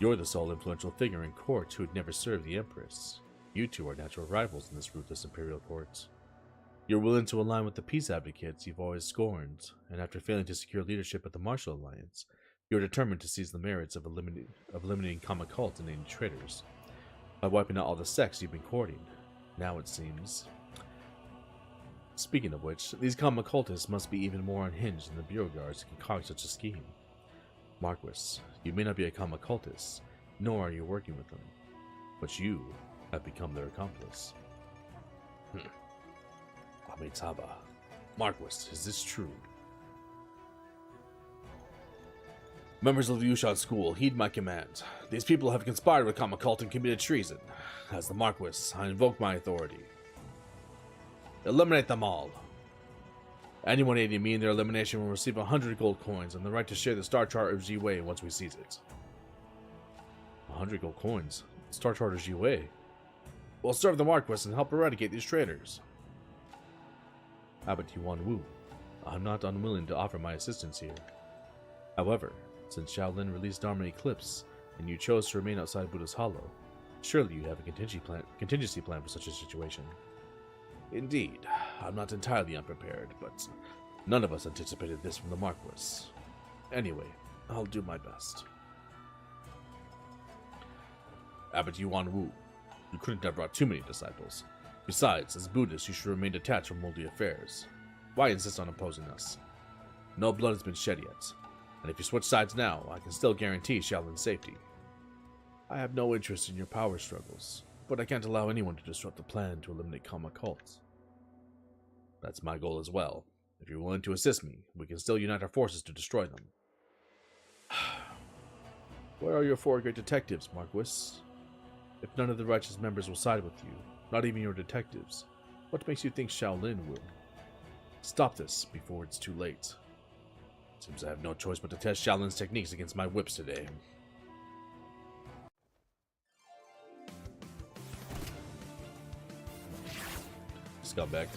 You're the sole influential figure in court who would never serve the Empress. You two are natural rivals in this ruthless imperial court. You're willing to align with the peace advocates you've always scorned, and after failing to secure leadership at the Martial Alliance, you're determined to seize the merits of eliminating Kama Cult and any traitors. By wiping out all the sects you've been courting. Now it seems. Speaking of which, these Kama Cultists must be even more unhinged than the Bureau Guards to concoct such a scheme. Marquis, you may not be a Kama Cultist, nor are you working with them, but you have become their accomplice. Amitabha. Marquis, is this true? Members of the Yushan School, heed my command. These people have conspired with Kama Cult and committed treason. As the Marquis, I invoke my authority. Eliminate them all. Anyone aiding me in their elimination will receive 100 gold coins and the right to share the Star Chart of Jiwei once we seize it. 100 gold coins? Star Chart of Jiwei? We'll serve the Marquis and help eradicate these traitors. Abbot Yuan Wu, I'm not unwilling to offer my assistance here. However, since Shaolin released Dharma Eclipse, and you chose to remain outside Buddha's Hollow, surely you have a contingency plan for such a situation. Indeed, I'm not entirely unprepared, but none of us anticipated this from the Marquis. Anyway, I'll do my best. Abbot Yuan Wu, you couldn't have brought too many disciples. Besides, as Buddhists, you should remain detached from worldly affairs. Why insist on opposing us? No blood has been shed yet, and if you switch sides now, I can still guarantee Shaolin's safety. I have no interest in your power struggles, but I can't allow anyone to disrupt the plan to eliminate Karma cults. That's my goal as well. If you're willing to assist me, we can still unite our forces to destroy them. Where are your 4 great detectives, Marquis? If none of the righteous members will side with you, not even your detectives, what makes you think Shaolin will? Stop this before it's too late. Seems I have no choice but to test Shaolin's techniques against my whips today. Scumbag.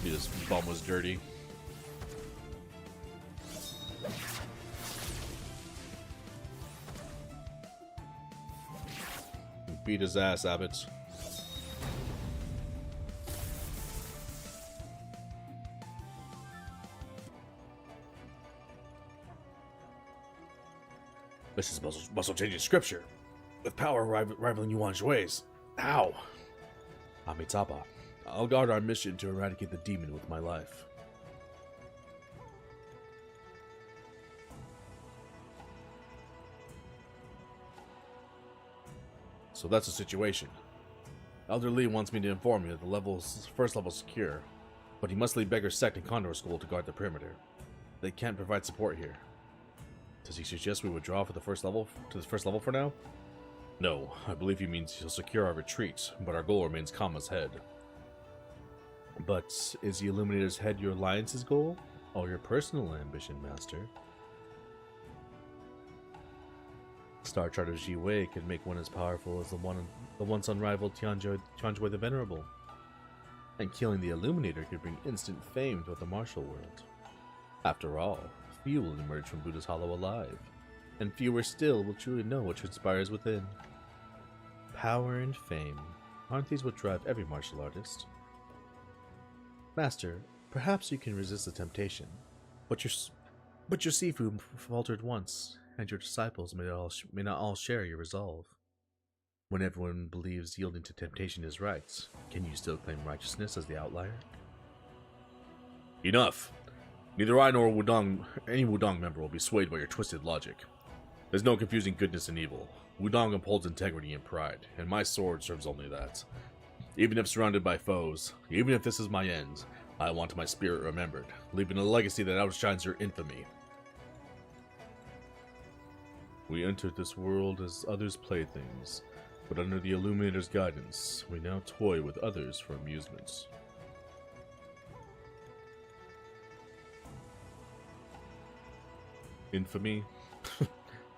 This bum was dirty. Beat his ass, Abbott. This is muscle changing scripture, with power rivaling Yuan Shui's. How? Amitabha, I'll guard our mission to eradicate the demon with my life. So that's the situation. Elder Lee wants me to inform you that the first level is secure, but he must leave Beggar's Sect and Condor School to guard the perimeter. They can't provide support here. Does he suggest we withdraw for the first level for now? No, I believe he means he'll secure our retreat, but our goal remains Kama's head. But is the Illuminator's head your alliance's goal, or your personal ambition, Master? Star Charter Ji Wei could make one as powerful as the once unrivaled Tianjui the Venerable. And killing the Illuminator could bring instant fame throughout the martial world. After all, few will emerge from Buddha's Hollow alive, and fewer still will truly know what transpires within. Power and fame, aren't these what drive every martial artist? Master, perhaps you can resist the temptation, but your Sifu faltered once, and your disciples may not all share your resolve. When everyone believes yielding to temptation is right, can you still claim righteousness as the outlier? Enough! Neither I nor any Wudong member will be swayed by your twisted logic. There's no confusing goodness and evil. Wudong upholds integrity and pride, and my sword serves only that. Even if surrounded by foes, even if this is my end, I want my spirit remembered, leaving a legacy that outshines your infamy. We entered this world as others' playthings, but under the Illuminator's guidance, we now toy with others for amusements. Infamy?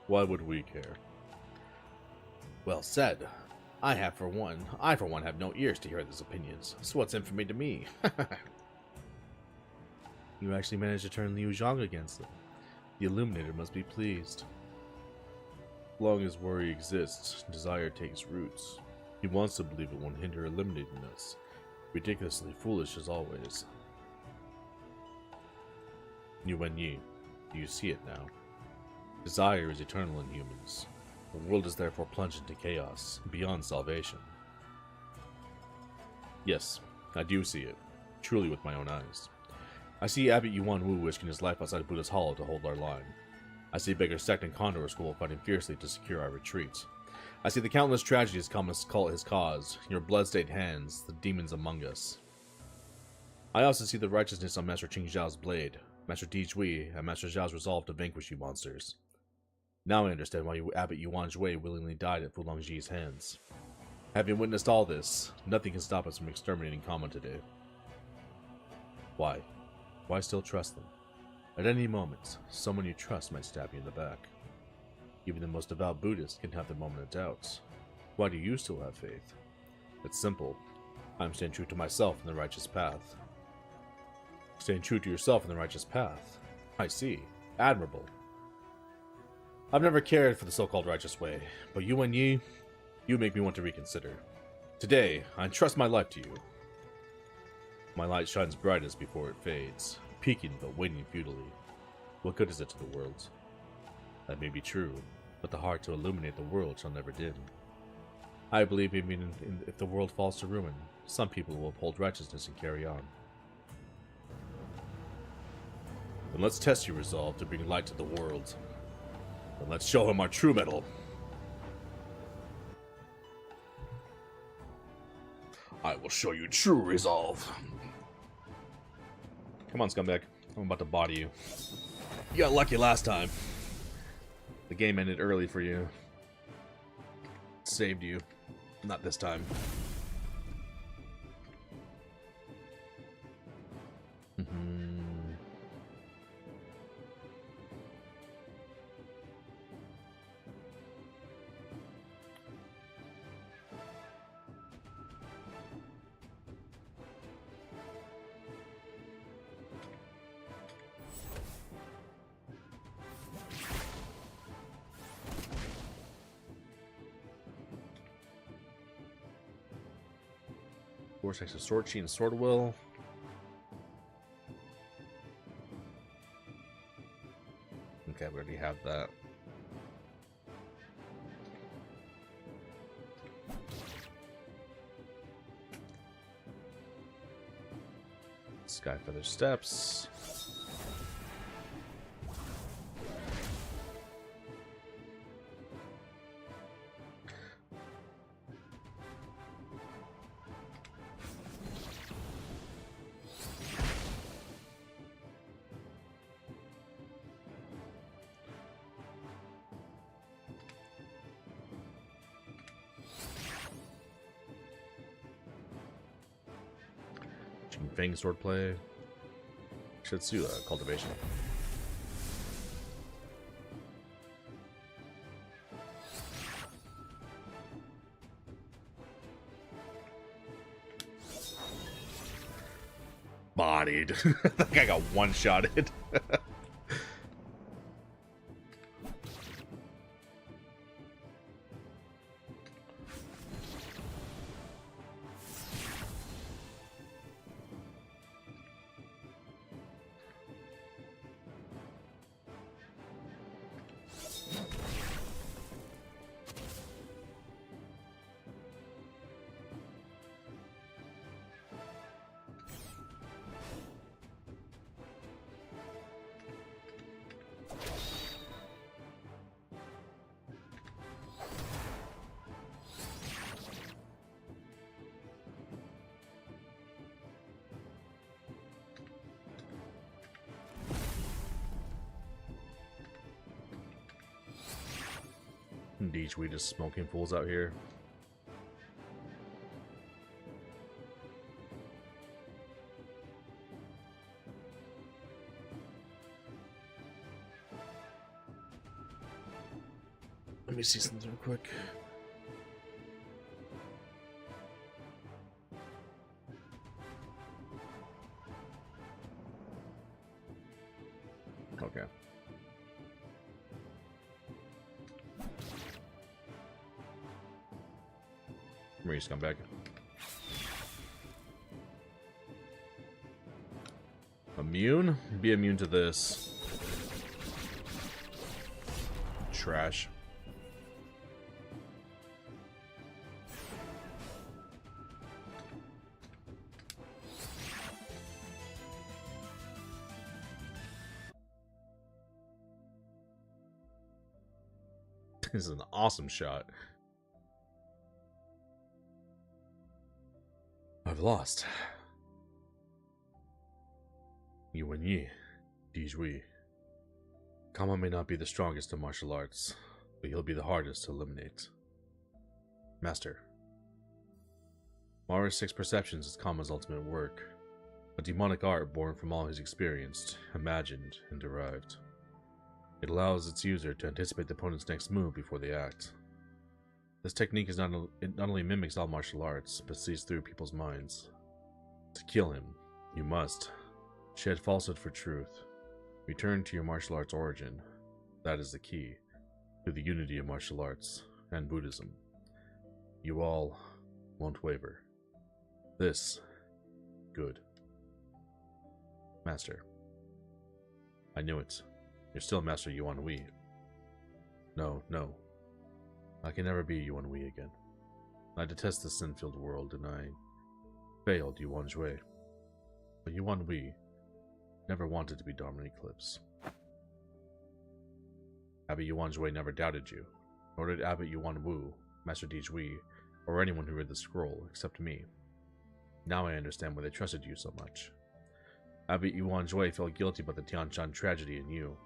Why would we care? Well said. I for one have no ears to hear these opinions, so what's infamy to me? You actually managed to turn Liu Zhang against them. The Illuminator must be pleased. As long as worry exists, desire takes roots. He wants to believe it won't hinder eliminating us. Ridiculously foolish as always. Yuan Yi, do you see it now? Desire is eternal in humans. The world is therefore plunged into chaos, beyond salvation. Yes, I do see it, truly with my own eyes. I see Abbot Yuan Wu risking his life outside Buddha's Hollow to hold our line. I see Beggar's Sect and Condor School fighting fiercely to secure our retreat. I see the countless tragedies Kama's cult has caused, your blood-stained hands, the demons among us. I also see the righteousness on Master Qing Zhao's blade, Master Di Jui, and Master Zhao's resolve to vanquish you monsters. Now I understand why Abbot Yuan Shui willingly died at Fulongji's hands. Having witnessed all this, nothing can stop us from exterminating Kama today. Why? Why still trust them? At any moment, someone you trust might stab you in the back. Even the most devout Buddhist can have their moment of doubt. Why do you still have faith? It's simple. I'm staying true to myself in the righteous path. Staying true to yourself in the righteous path. I see. Admirable. I've never cared for the so-called righteous way, but Yuan Yi, you make me want to reconsider. Today, I entrust my life to you. My light shines brightest before it fades, peaking but waning futilely. What good is it to the world? That may be true, but the heart to illuminate the world shall never dim. I believe even if the world falls to ruin, some people will uphold righteousness and carry on. Then let's test your resolve to bring light to the world. Then let's show him our true mettle. I will show you true resolve. Come on, scumbag. I'm about to body you. You got lucky last time. The game ended early for you. It saved you. Not this time. Vortex of Sword Chi and Sword Will. Okay, we already have that. Skyfeather Steps. Fang Swordplay. Shitsu Cultivation. Bodied. I think I got one-shotted. Indeed, we just smoking fools out here. Let me see something real quick. Okay. Where you scumbag? Immune? Be immune to this. Trash. This is an awesome shot. I've lost. Yuan Yi, Dijui. Kama may not be the strongest in martial arts, but he'll be the hardest to eliminate. Master. Mara's six perceptions is Kama's ultimate work, a demonic art born from all he's experienced, imagined, and derived. It allows its user to anticipate the opponent's next move before they act. This technique is not only mimics all martial arts, but sees through people's minds. To kill him, you must shed falsehood for truth. Return to your martial arts origin. That is the key to the unity of martial arts and Buddhism. You all won't waver. This, good. Master. I knew it. You're still Master Yuan Wei. No, no. I can never be Yuan Wei again. I detest this sin-filled world, and I failed Yuan Shui. But Yuan Wei never wanted to be Dharma Eclipse. Abbot Yuan Shui never doubted you, nor did Abbot Yuan Wu, Master Di Zhui, or anyone who read the scroll, except me. Now I understand why they trusted you so much. Abbot Yuan Shui felt guilty about the Tianshan tragedy in you.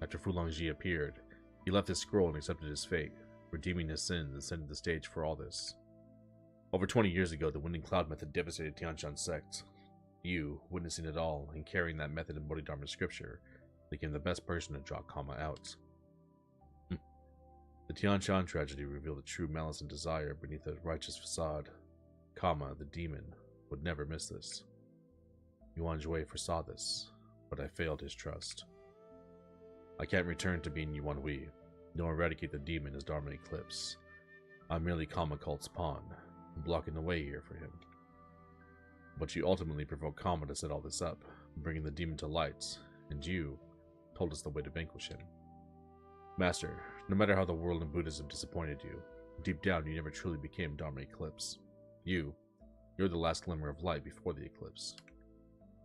After Fu Longji appeared, he left his scroll and accepted his fate, redeeming his sins and setting the stage for all this. Over 20 years ago, the Winding Cloud method devastated Tianshan sect. You, witnessing it all and carrying that method in Bodhidharma scripture, became the best person to draw Kama out. The Tianshan tragedy revealed the true malice and desire beneath a righteous facade. Kama, the demon, would never miss this. Yuan Shui foresaw this, but I failed his trust. I can't return to being Yuan Wei, nor eradicate the demon as Dharma Eclipse. I'm merely Kama Cult's pawn, blocking the way here for him. But you ultimately provoked Kama to set all this up, bringing the demon to light, and you told us the way to vanquish him. Master, no matter how the world and Buddhism disappointed you, deep down you never truly became Dharma Eclipse. You're the last glimmer of light before the eclipse.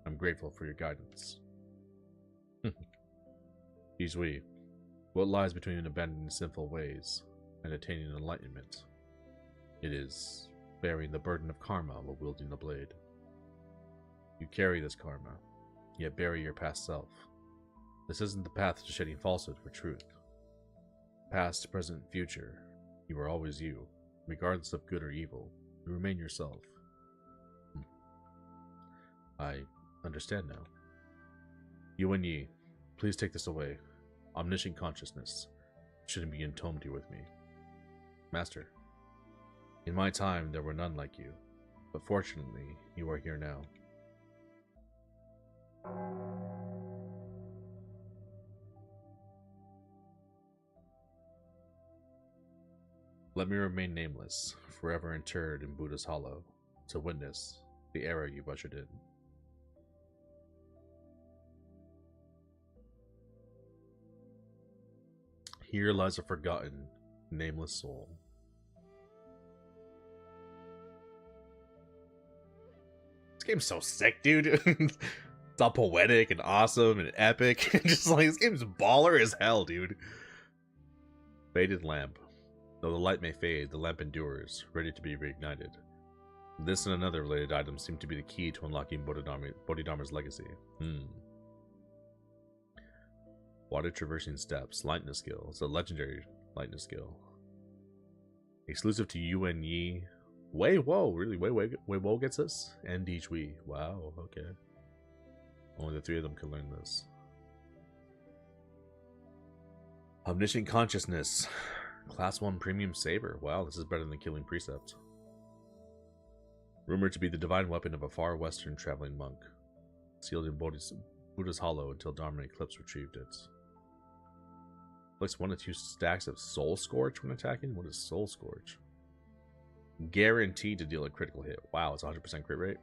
I'm grateful for your guidance. Di Zhui, what lies between abandoning sinful ways and attaining enlightenment? It is bearing the burden of karma while wielding the blade. You carry this karma, yet bury your past self. This isn't the path to shedding falsehood for truth. Past, present, future, you are always you, regardless of good or evil. You remain yourself. I understand now. Yuan Yi, please take this away. Omniscient consciousness shouldn't be entombed here with me. Master, in my time there were none like you, but fortunately you are here now. Let me remain nameless, forever interred in Buddha's hollow, to witness the era you've ushered in. Here lies a forgotten, nameless soul. This game's so sick, dude. It's all poetic and awesome and epic. Just like, this game's baller as hell, dude. Faded lamp. Though the light may fade, the lamp endures, ready to be reignited. This and another related items seem to be the key to unlocking Bodhidharma's legacy. Water traversing steps, lightness skill. It's a legendary lightness skill. Exclusive to Yuan Yi. Wei Wo, really? Wei Wo gets this? And Di Zhui. Wow, okay. Only the three of them can learn this. Omniscient Consciousness. Class 1 Premium Saber. Wow, this is better than Killing Precept. Rumored to be the divine weapon of a far western traveling monk. Sealed in Buddha's hollow until Dharma Eclipse retrieved it. Looks 1 to 2 stacks of Soul Scorch when attacking. What is Soul Scorch? Guaranteed to deal a critical hit. Wow, it's 100% crit rate.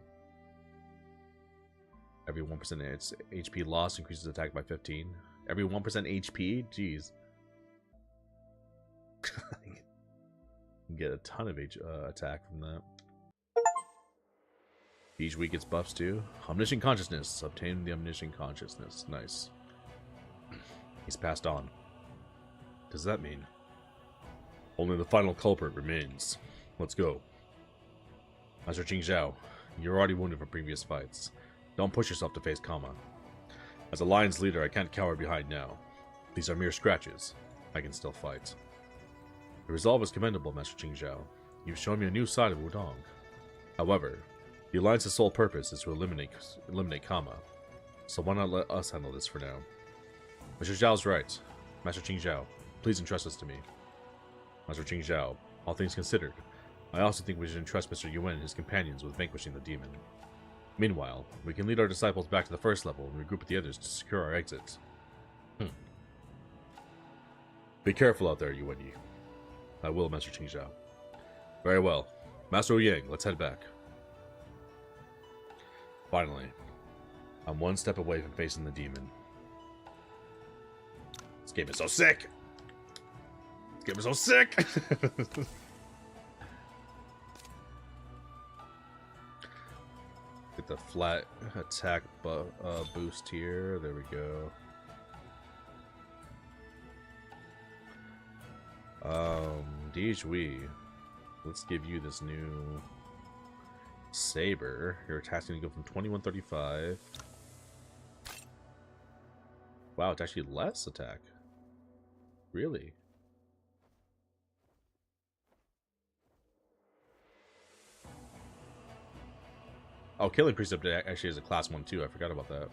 Every 1% its HP loss increases attack by 15. Every 1% HP? Jeez. Get a ton of attack from that. Each week gets buffs too. Omniscient Consciousness. Obtain the Omniscient Consciousness. Nice. He's passed on. What does that mean? Only the final culprit remains. Let's go. Master Qing Zhao, you're already wounded from previous fights. Don't push yourself to face Kama. As a lion's leader, I can't cower behind now. These are mere scratches. I can still fight. Your resolve is commendable, Master Qing Zhao. You've shown me a new side of Wudong. However, the Alliance's sole purpose is to eliminate Kama, so why not let us handle this for now? Master Zhao's right. Master Qing Zhao, please entrust this to me. Master Qing Zhao, all things considered, I also think we should entrust Mr. Yuan and his companions with vanquishing the demon. Meanwhile, we can lead our disciples back to the first level and regroup with the others to secure our exit. Be careful out there, Yuan Yi. I will, Master Qing Zhao. Very well. Master Yang, let's head back. Finally, I'm one step away from facing the demon. This game is so sick! Get me so sick! Get the flat attack boost here. There we go. Dijui. Let's give you this new saber. Your attack's gonna go from 2135. Wow, it's actually less attack. Really? Oh, Killing Precept actually is a class 1 too. I forgot about that.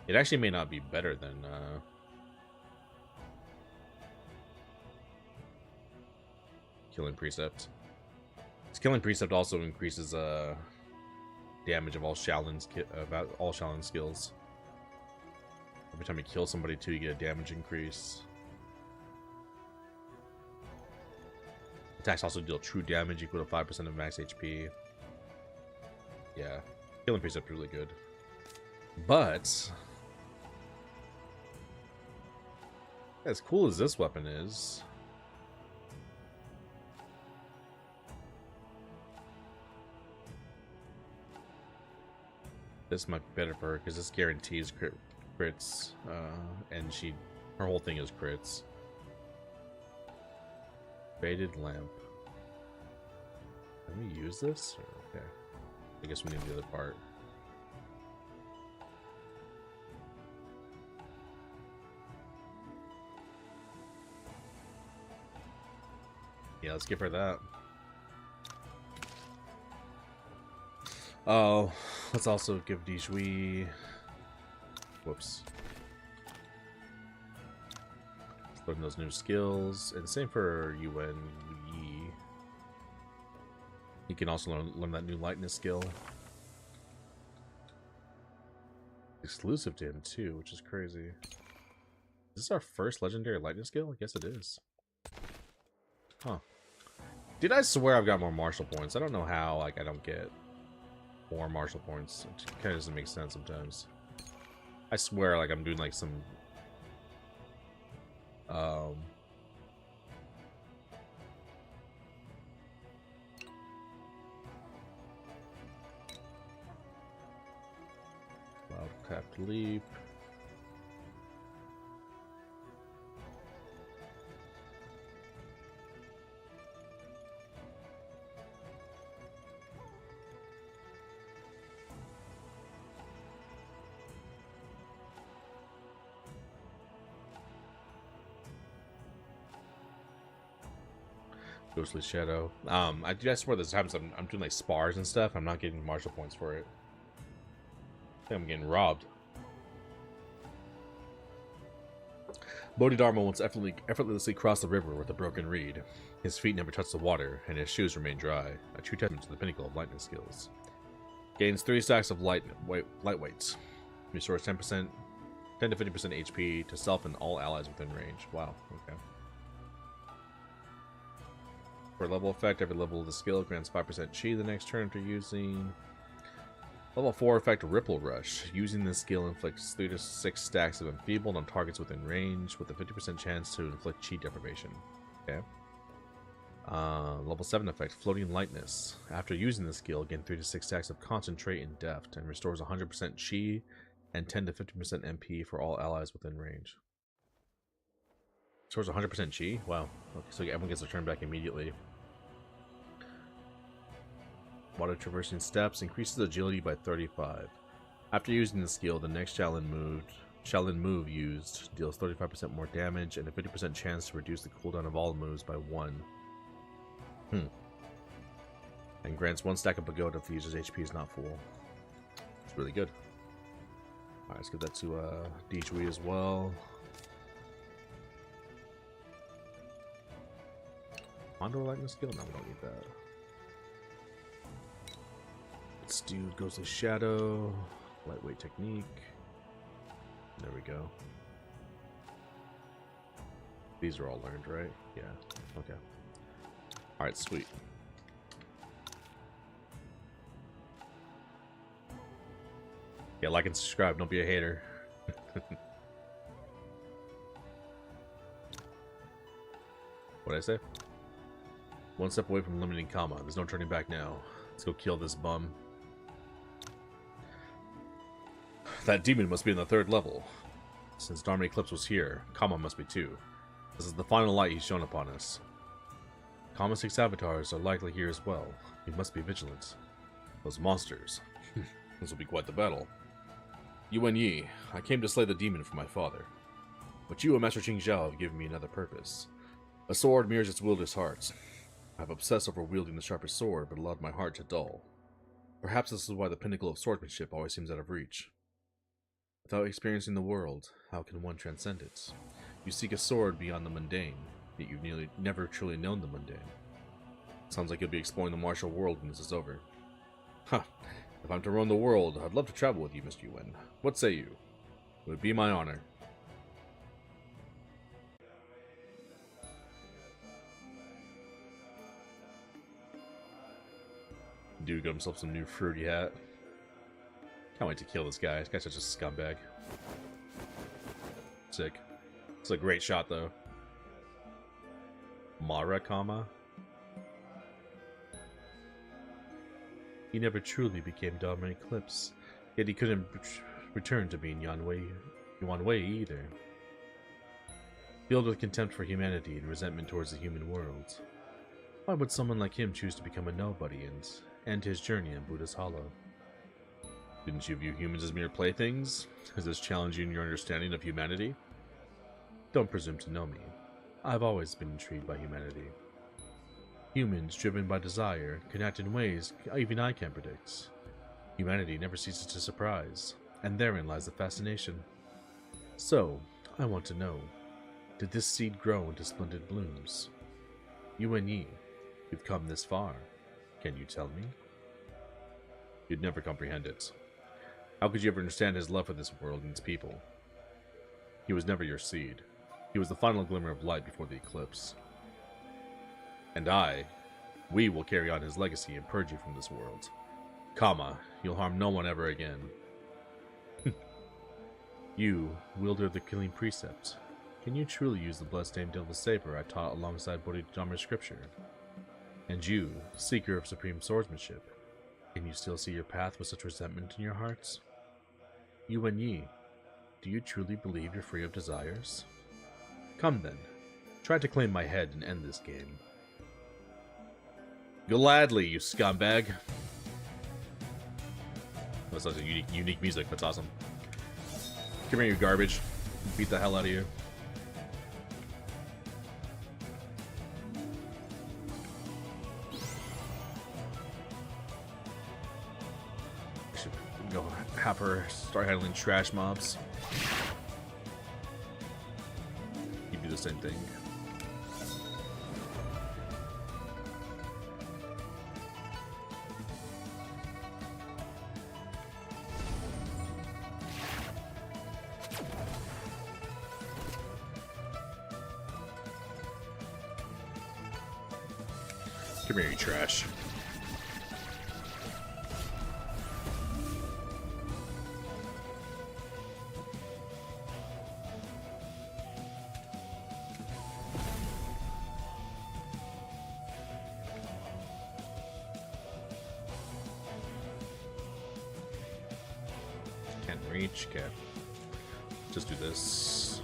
It actually may not be better than Killing Precept. Killing Precept also increases damage of all Shaolin skills. Every time you kill somebody too, you get a damage increase. Attacks also deal true damage equal to 5% of max HP. Yeah, Killing Precept is really good. But as cool as this weapon is, this might be better for her because this guarantees crits, and her whole thing is crits. Faded lamp. Can we use this? Okay. I guess we need the other part. Yeah, let's give her that. Oh, let's also give Dijui. Whoops. Learn those new skills, and same for Yuan Yi. He can also learn that new lightness skill. Exclusive to him too, which is crazy. Is this our first legendary lightning skill? I guess it is. Huh. Did I swear I've got more martial points? I don't know how, like, I don't get more martial points. It kind of doesn't make sense sometimes. I swear, like, I'm doing, like, some... Loud capped leap. Ghostly Shadow. I swear there's times I'm doing like spars and stuff. I'm not getting martial points for it. I think I'm getting robbed. Bodhidharma once effortlessly crossed the river with a broken reed. His feet never touched the water, and his shoes remained dry. A true testament to the pinnacle of lightning skills. Gains 3 stacks of light weights. Restores 10 to 50% HP to self and all allies within range. Wow. Okay. For level effect, every level of the skill grants 5% chi the next turn after using. Level 4 effect, Ripple Rush. Using this skill inflicts 3 to 6 stacks of enfeebled on targets within range, with a 50% chance to inflict chi deprivation. Okay. Level 7 effect, Floating Lightness. After using this skill, gain 3 to 6 stacks of Concentrate and Deft, and restores 100% chi and 10 to 50% MP for all allies within range. Restores 100% chi? Wow. Okay, so everyone gets a turn back immediately. Water Traversing Steps increases agility by 35. After using the skill, the next Shaolin move used deals 35% more damage and a 50% chance to reduce the cooldown of all moves by 1. And grants 1 stack of Pagoda if the user's HP is not full. It's really good. Alright, let's give that to Dijui as well. Condor Lightning skill? No, we don't need that. Let's do Ghostly Shadow, Lightweight Technique. There we go. These are all learned, right? Yeah. Okay. Alright, sweet. Yeah, like and subscribe. Don't be a hater. What'd I say? One step away from limiting Kama. There's no turning back now. Let's go kill this bum. That demon must be in the 3rd level. Since Dharma Eclipse was here, Kama must be too. This is the final light he's shown upon us. Kama's 6 avatars are likely here as well. We must be vigilant. Those monsters. This will be quite the battle. Yuan Yi, I came to slay the demon for my father. But you and Master Qing Zhao have given me another purpose. A sword mirrors its wielder's heart. I've obsessed over wielding the sharpest sword, but allowed my heart to dull. Perhaps this is why the pinnacle of swordsmanship always seems out of reach. Without experiencing the world, how can one transcend it? You seek a sword beyond the mundane, yet you've nearly never truly known the mundane. Sounds like you'll be exploring the martial world when this is over. Huh. If I'm to roam the world, I'd love to travel with you, Mr. Yuan. What say you? It would be my honor. Dude got himself some new fruity hat. Can't wait to kill this guy. This guy's such a scumbag. Sick. It's a great shot, though. Mara Kama? He never truly became Dharma Eclipse, yet he couldn't return to being Yuan Wei either. Filled with contempt for humanity and resentment towards the human world, why would someone like him choose to become a nobody and end his journey in Buddha's Hollow? Didn't you view humans as mere playthings? Is this challenging your understanding of humanity? Don't presume to know me. I've always been intrigued by humanity. Humans, driven by desire, can act in ways even I can't predict. Humanity never ceases to surprise, and therein lies the fascination. So, I want to know, did this seed grow into splendid blooms? Yuan Yi, you've come this far. Can you tell me? You'd never comprehend it. How could you ever understand his love for this world and its people? He was never your seed. He was the final glimmer of light before the eclipse. And we will carry on his legacy and purge you from this world. Kama, you'll harm no one ever again. You, wielder of the killing precept, can you truly use the bloodstained Devil Saber I taught alongside Bodhidharma scripture? And you, seeker of supreme swordsmanship, can you still see your path with such resentment in your hearts? Yuan Yi, do you truly believe you're free of desires? Come then, try to claim my head and end this game. Gladly, you scumbag. That's such a unique music. That's awesome. Come here, you garbage. Beat the hell out of you. Should go have her start handling trash mobs. You do the same thing. Come here, you trash. Can't reach, okay. Just do this.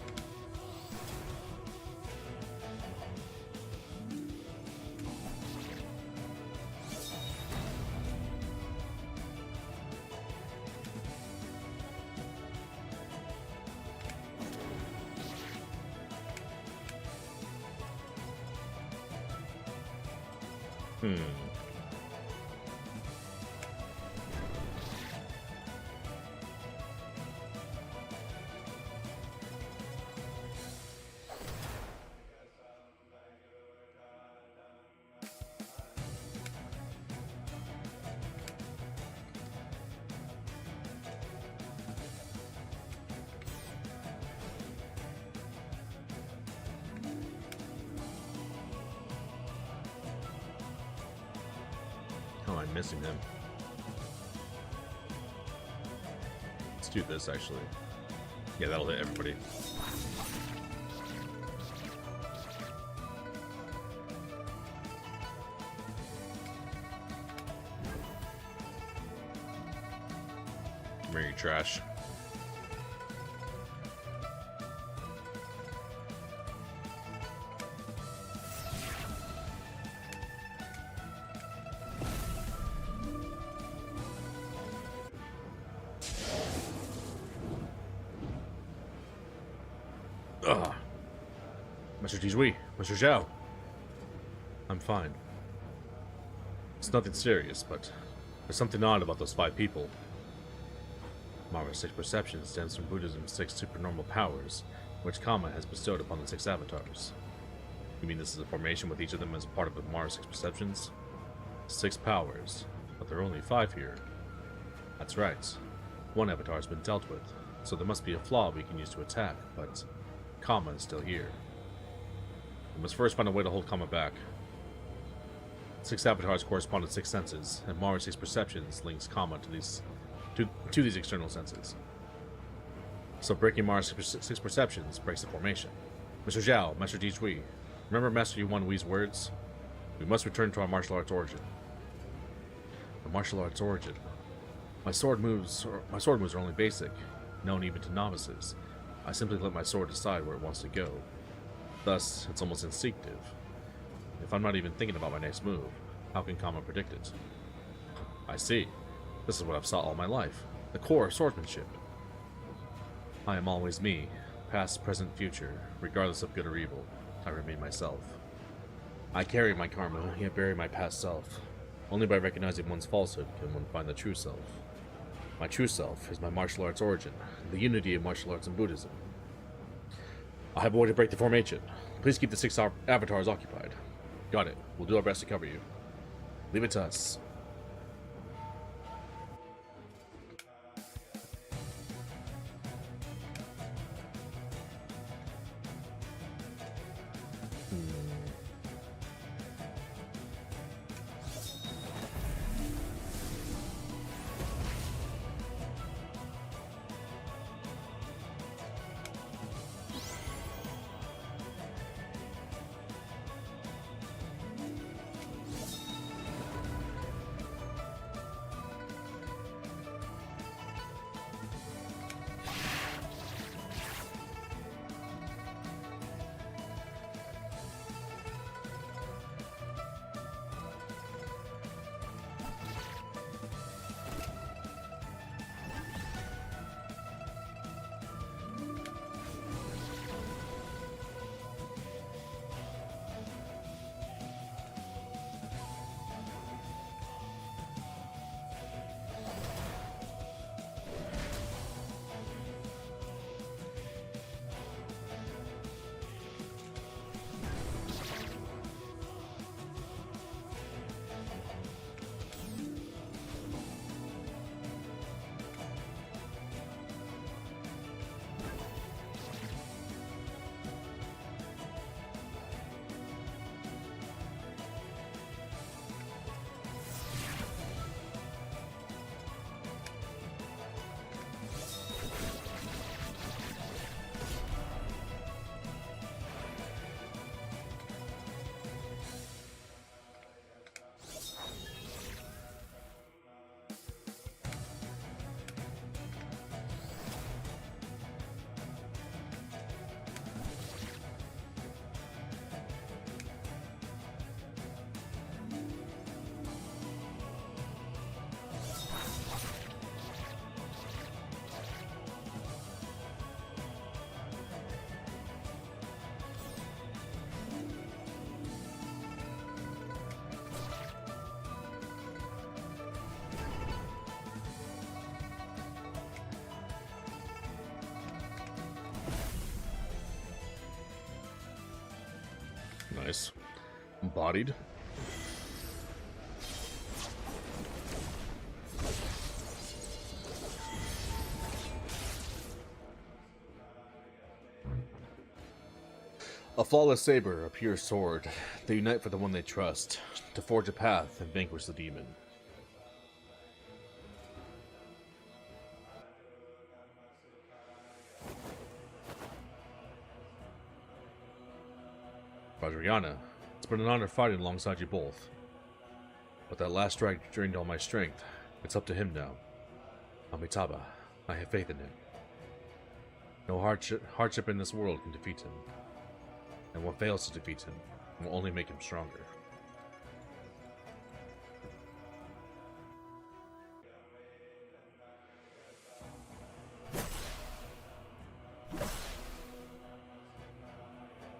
Oh, I'm missing him. Let's do this, actually. Yeah, that'll hit everybody. trash. Ugh. Mr. Tizui, Mr. Zhao. I'm fine. It's nothing serious, but there's something odd about those 5 people. Mara's 6 perception stems from Buddhism's 6 supernormal powers, which Kama has bestowed upon the 6 avatars. You mean this is a formation with each of them as part of Mara's 6 perceptions? 6 powers, but there are only 5 here. That's right. 1 avatar has been dealt with, so there must be a flaw we can use to attack, but Kama is still here. We must first find a way to hold Kama back. 6 avatars correspond to 6 senses, and Mara's 6 perceptions links Kama to these external senses. So breaking Mara's 6 perceptions breaks the formation. Mr. Zhao, Master Tizui, remember Master Yuan Wui's words? We must return to our martial arts origin. The martial arts origin. My sword moves are only basic, known even to novices. I simply let my sword decide where it wants to go. Thus, it's almost instinctive. If I'm not even thinking about my next move, how can Kama predict it? I see. This is what I've sought all my life. The core of swordsmanship. I am always me. Past, present, future. Regardless of good or evil, I remain myself. I carry my karma, yet bury my past self. Only by recognizing one's falsehood can one find the true self. My true self is my martial arts origin, the unity of martial arts and Buddhism. I have a way to break the formation. Please keep the 6 avatars occupied. Got it. We'll do our best to cover you. Leave it to us. Nice. Embodied. A flawless saber, a pure sword. They unite for the one they trust, to forge a path and vanquish the demon. Vajrayana, it's been an honor fighting alongside you both. But that last strike drained all my strength. It's up to him now. Amitabha, I have faith in him. No hardship in this world can defeat him. And what fails to defeat him will only make him stronger.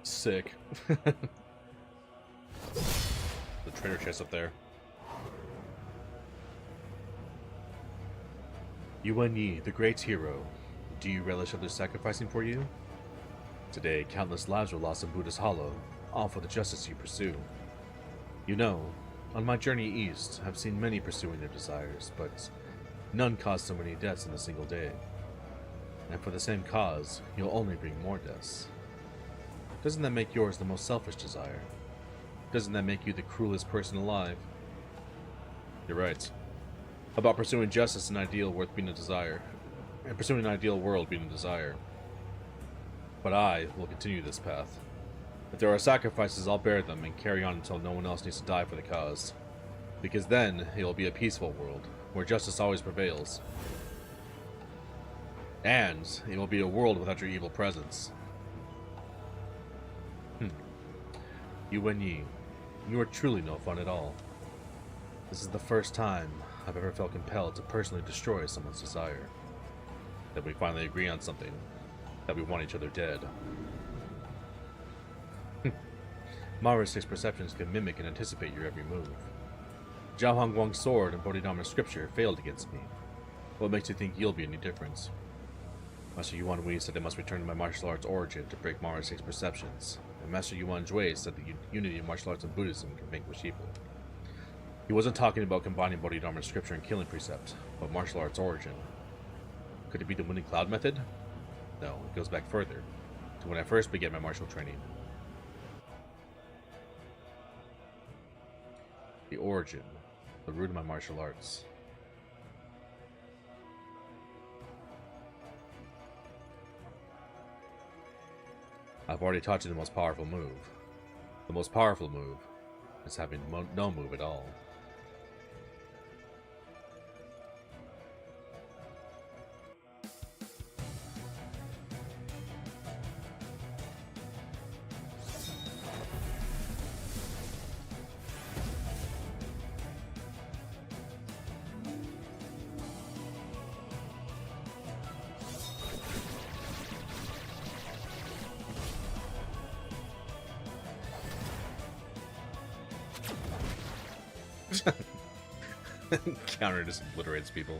Sick. The treasure chest up there. Yuan Yi, the great hero, do you relish others sacrificing for you? Today, countless lives were lost in Buddha's Hollow, all for the justice you pursue. You know, on my journey east, I've seen many pursuing their desires, but none caused so many deaths in a single day. And for the same cause, you'll only bring more deaths. Doesn't that make yours the most selfish desire? Doesn't that make you the cruelest person alive? You're right. About pursuing justice, an ideal worth being a desire, and pursuing an ideal world being a desire. But I will continue this path. If there are sacrifices, I'll bear them and carry on until no one else needs to die for the cause. Because then, it will be a peaceful world, where justice always prevails. And it will be a world without your evil presence. Yuan Yi, you are truly no fun at all. This is the first time I've ever felt compelled to personally destroy someone's desire. That we finally agree on something. That we want each other dead. Mara's 6 perceptions can mimic and anticipate your every move. Zhao Hongguang's sword and Bodhidharma's scripture failed against me. What makes you think you'll be any different? Master Yuan Wei said I must return to my martial arts origin to break Mara's 6 perceptions, and Master Yuan Jue said the unity of martial arts and Buddhism can vanquish evil. He wasn't talking about combining Bodhidharma's scripture and killing precept, but martial arts origin. Could it be the winning cloud method? No, it goes back further, to when I first began my martial training. The origin, the root of my martial arts. I've already taught you the most powerful move. The most powerful move is having no move at all. Counter just obliterates people.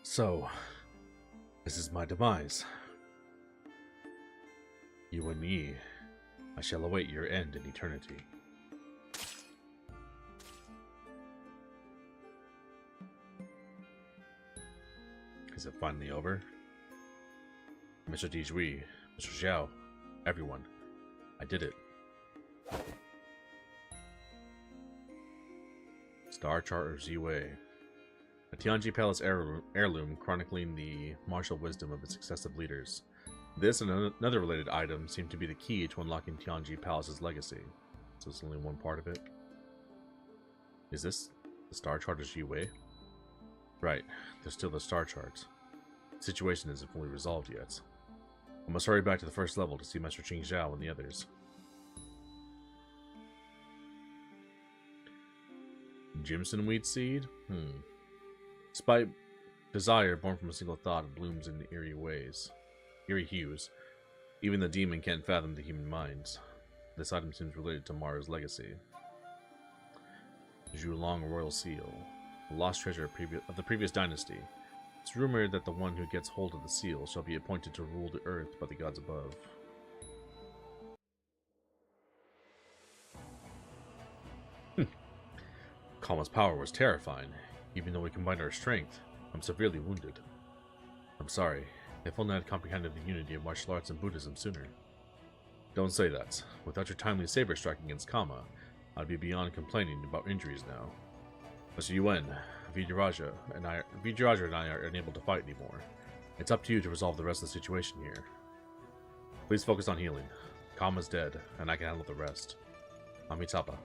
So, this is my demise. Yuan Yi, I shall await your end in eternity. Is it finally over? Mr. Dijui, Mr. Xiao, everyone, I did it. Star Chart of Ziwei. A Tianji Palace heirloom chronicling the martial wisdom of its successive leaders. This and another related item seem to be the key to unlocking Tianji Palace's legacy. So it's only one part of it. Is this the Star Chart of Ziwei? Right, there's still the Star Chart. The situation isn't fully resolved yet. I must hurry back to the first level to see Master Qing Zhao and the others. Jimson Wheat Seed? Despite desire born from a single thought, it blooms in eerie hues. Even the demon can't fathom the human mind. This item seems related to Mara's legacy. Zhulong Royal Seal. The lost treasure of the previous dynasty. It's rumored that the one who gets hold of the seal shall be appointed to rule the earth by the gods above. Kama's power was terrifying. Even though we combined our strength, I'm severely wounded. I'm sorry. If only I'd comprehended the unity of martial arts and Buddhism sooner. Don't say that. Without your timely saber strike against Kama, I'd be beyond complaining about injuries now. Mr. Yuan, Vijayaraja and I are unable to fight anymore. It's up to you to resolve the rest of the situation here. Please focus on healing. Kama's dead, and I can handle the rest. Amitabha.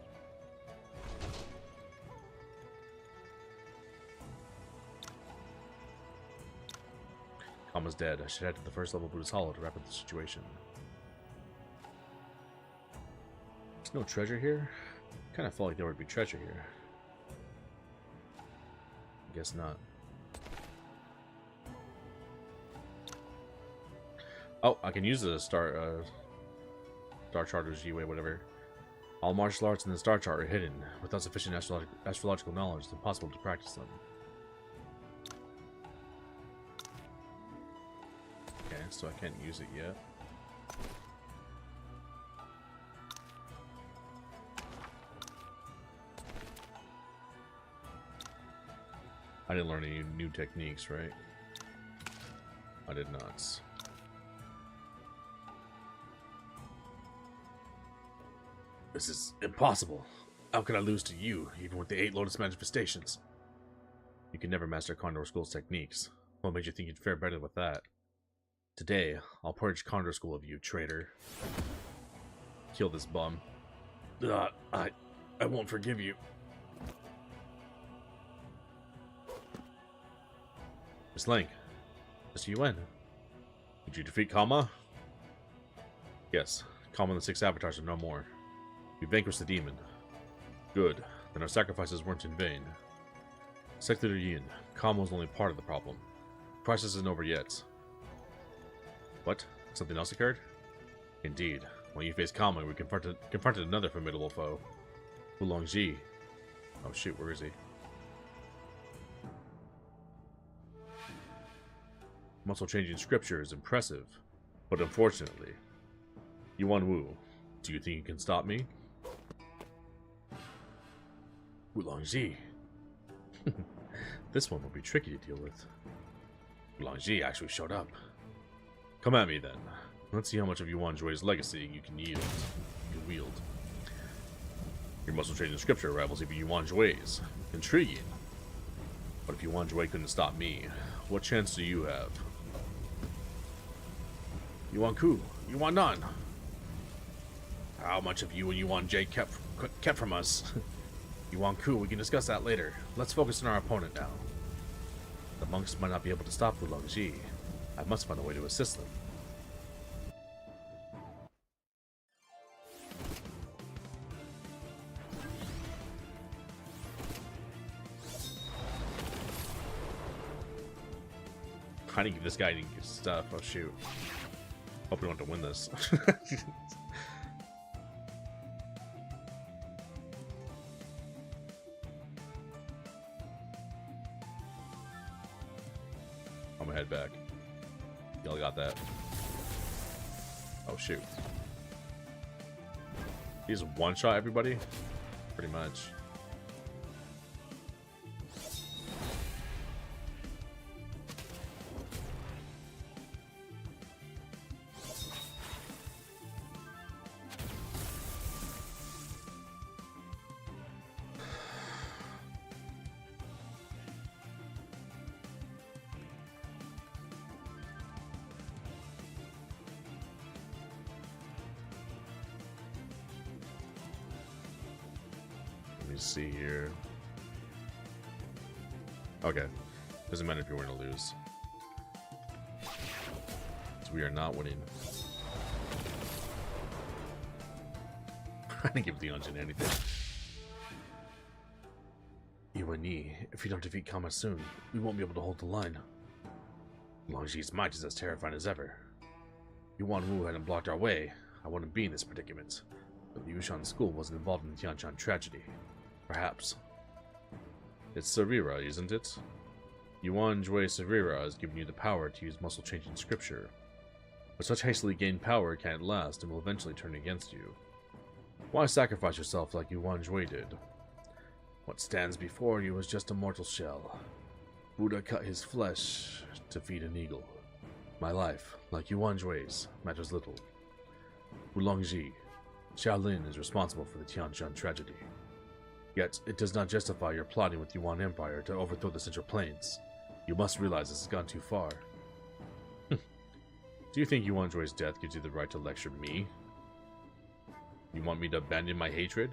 Kama's dead. I should head to the first level of Buddha's Hollow to wrap up the situation. There's no treasure here? Kind of felt like there would be treasure here. I guess not. Oh, I can use the Star Charter's G-Way, whatever. All martial arts in the Star Chart are hidden. Without sufficient astrological knowledge, it's impossible to practice them. Okay, so I can't use it yet. I didn't learn any new techniques, right? I did not. This is impossible. How could I lose to you, even with the 8 Lotus manifestations? You can never master Condor School's techniques. What made you think you'd fare better with that? Today, I'll purge Condor School of you, traitor. Kill this bum. I won't forgive you. Miss Link, Mr. Yuen, did you defeat Kama? Yes, Kama and the 6 avatars are no more. We vanquished the demon. Good, then our sacrifices weren't in vain. Sect Leader Yin, Kama was only part of the problem. The process isn't over yet. What? Something else occurred? Indeed. When you faced Kama, we confronted another formidable foe. Wulongji. Oh shoot, where is he? Muscle changing scripture is impressive, but unfortunately. Yuan Wu, do you think you can stop me? Wulongji. This one will be tricky to deal with. Wulongji actually showed up. Come at me then. Let's see how much of Yuan Jui's legacy you can wield. Your muscle training scripture rivals even Yuan Jui's. Intriguing. But if Yuan Jui couldn't stop me, what chance do you have? Yuan Ku, Yuan Nan. How much of you and Yuan Jie kept from us? Yuan Ku, we can discuss that later. Let's focus on our opponent now. The monks might not be able to stop Wulongji. I must find a way to assist them. I didn't give this guy any good stuff. Oh shoot. Hope we want to win this. I'm gonna head back. Y'all got that. Oh shoot. He's one-shot everybody? Pretty much. See here. Okay. Doesn't matter if you win or lose. So we are not winning. I didn't give the engine anything. Yuan Yi, if you don't defeat Kama soon, we won't be able to hold the line. Longji's might is as terrifying as ever. Yuan Wu hadn't blocked our way, I wouldn't be in this predicament. But the Yushan school wasn't involved in the Tianshan tragedy. Perhaps. It's Sarira, isn't it? Yuan Jue Sarira has given you the power to use muscle-changing scripture. But such hastily gained power can't last and will eventually turn against you. Why sacrifice yourself like Yuan Jue did? What stands before you is just a mortal shell. Buddha cut his flesh to feed an eagle. My life, like Yuan Jue's, matters little. Wulongji, Shaolin is responsible for the Tianshan tragedy. Yet, it does not justify your plotting with Yuan Empire to overthrow the Central Plains. You must realize this has gone too far. Do you think Yuan Jue's death gives you the right to lecture me? You want me to abandon my hatred?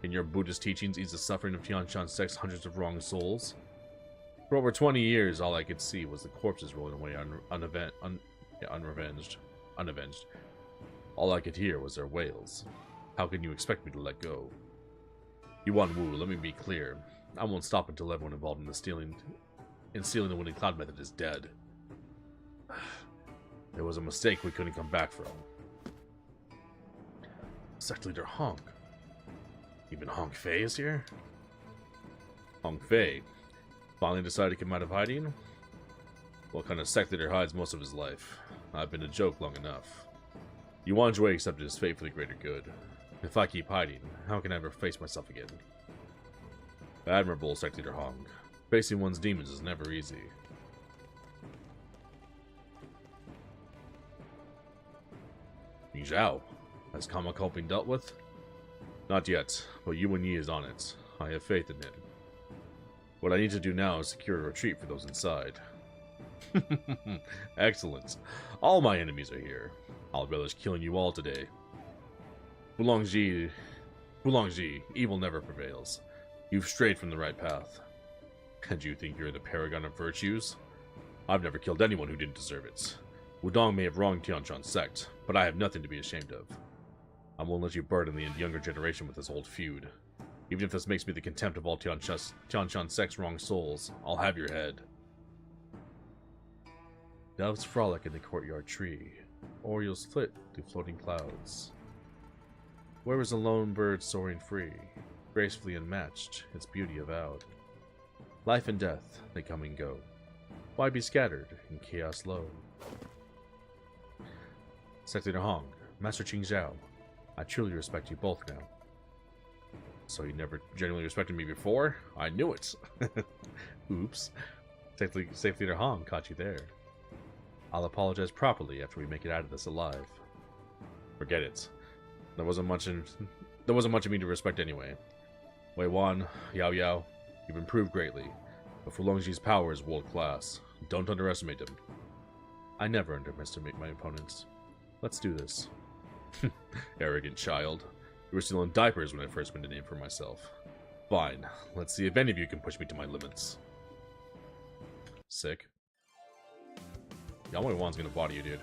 Can your Buddhist teachings ease the suffering of Tianshan sect's hundreds of wronged souls? For over 20 years, all I could see was the corpses rolling away unavenged. All I could hear was their wails. How can you expect me to let go? Yuan Wu, let me be clear. I won't stop until everyone involved in stealing the Winning Cloud method is dead. There was a mistake we couldn't come back from. Sect Leader Honk. Even Honk Fei is here? Honk Fei finally decided to come out of hiding? What kind of sect leader hides most of his life? I've been a joke long enough. Yuan Jue accepted his fate for the greater good. If I keep hiding, how can I ever face myself again? Admirable, Sect Leader Hong. Facing one's demons is never easy. Ning Zhao. Has Kama Cult been dealt with? Not yet, but Yuan Yi is on it. I have faith in him. What I need to do now is secure a retreat for those inside. Excellent. All my enemies are here. I'll relish killing you all today. Fulongji, evil never prevails. You've strayed from the right path. And you think you're the paragon of virtues? I've never killed anyone who didn't deserve it. Wudong may have wronged Tianshan's sect, but I have nothing to be ashamed of. I won't let you burden the younger generation with this old feud. Even if this makes me the contempt of all Tianshan sect's wrong souls, I'll have your head. Doves frolic in the courtyard tree. Orioles flit through floating clouds. Where is a lone bird soaring free, gracefully unmatched, its beauty avowed? Life and death, they come and go. Why be scattered in chaos low? Sect Leader Hong, Master Qing Zhao, I truly respect you both now. So you never genuinely respected me before? I knew it! Oops. Sect Leader Hong caught you there. I'll apologize properly after we make it out of this alive. Forget it. There wasn't much in me to respect anyway. Wei Wan, Yao Yao, you've improved greatly, but Fulongji's power is world-class. Don't underestimate him. I never underestimate my opponents. Let's do this. Arrogant child. You were still in diapers when I first made a name for myself. Fine, let's see if any of you can push me to my limits. Sick. Yao Wei Wan's gonna body you, dude.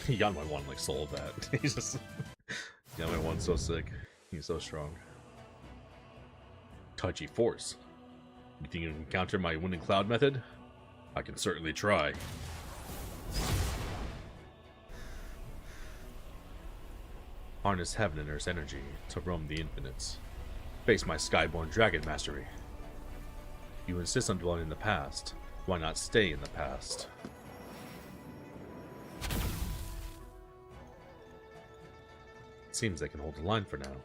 Yan Wei Wan like sold that. He's just Yan Wei Wan's so sick. He's so strong. Touchy force. You think you can counter my Winning Cloud method? I can certainly try. Harness heaven and earth's energy to roam the infinites. Face my skyborn dragon mastery. You insist on dwelling in the past. Why not stay in the past? Seems they can hold the line for now.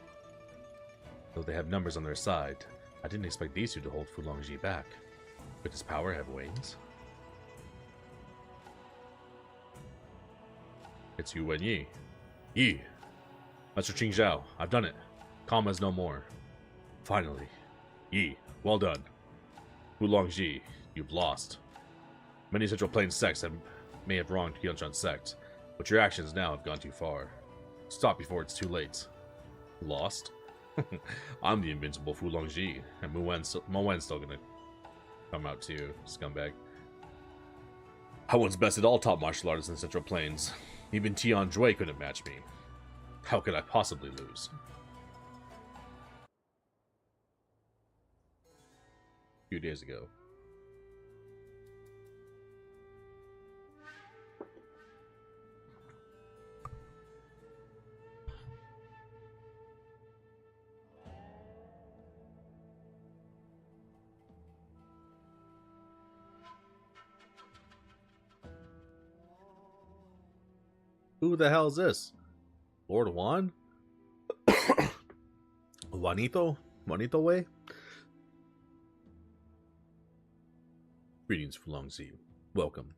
Though they have numbers on their side, I didn't expect these two to hold Fulongji back. Could his power have wings? It's Yuan Yi. Yi! Master Qing Zhao, I've done it. Kama's no more. Finally. Yi, well done. Fulongji, you've lost. Many Central Plains sects may have wronged Tianshan sect, but your actions now have gone too far. Stop before it's too late. Lost? I'm the invincible Fulongji, and Mo Wen's still gonna come out too, scumbag. I once bested all top martial artists in Central Plains. Even Tian Jue couldn't match me. How could I possibly lose? A few days ago. Who the hell is this? Lord Juan? Juanito? Juanito Way? Greetings, Fulongzi. Welcome.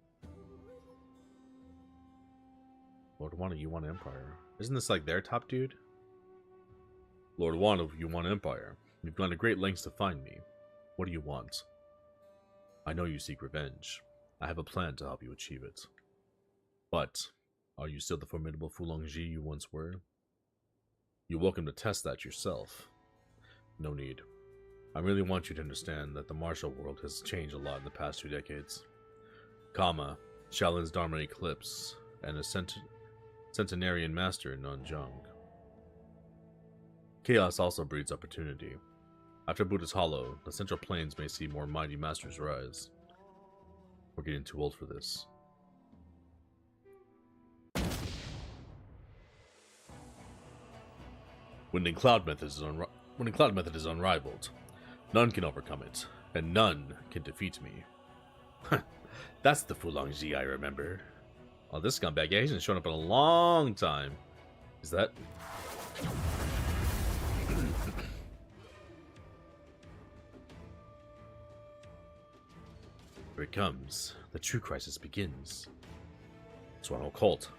Lord Juan of Yuan Empire. Isn't this like their top dude? Lord Juan of Yuan Empire. You've gone to great lengths to find me. What do you want? I know you seek revenge. I have a plan to help you achieve it. But, are you still the formidable Fulongji you once were? You're welcome to test that yourself. No need. I really want you to understand that the martial world has changed a lot in the past 2 decades. Kama, Shaolin's Dharma Eclipse, and a centenarian master in Nanjang. Chaos also breeds opportunity. After Buddha's Hollow, the Central Plains may see more mighty masters rise. We're getting too old for this. Wind Cloud method is unrivaled. None can overcome it, and none can defeat me. That's the Fulongji I remember. Oh, this scumbag, yeah, he hasn't shown up in a long time. Is that... Here it comes. The true crisis begins. Swan cult.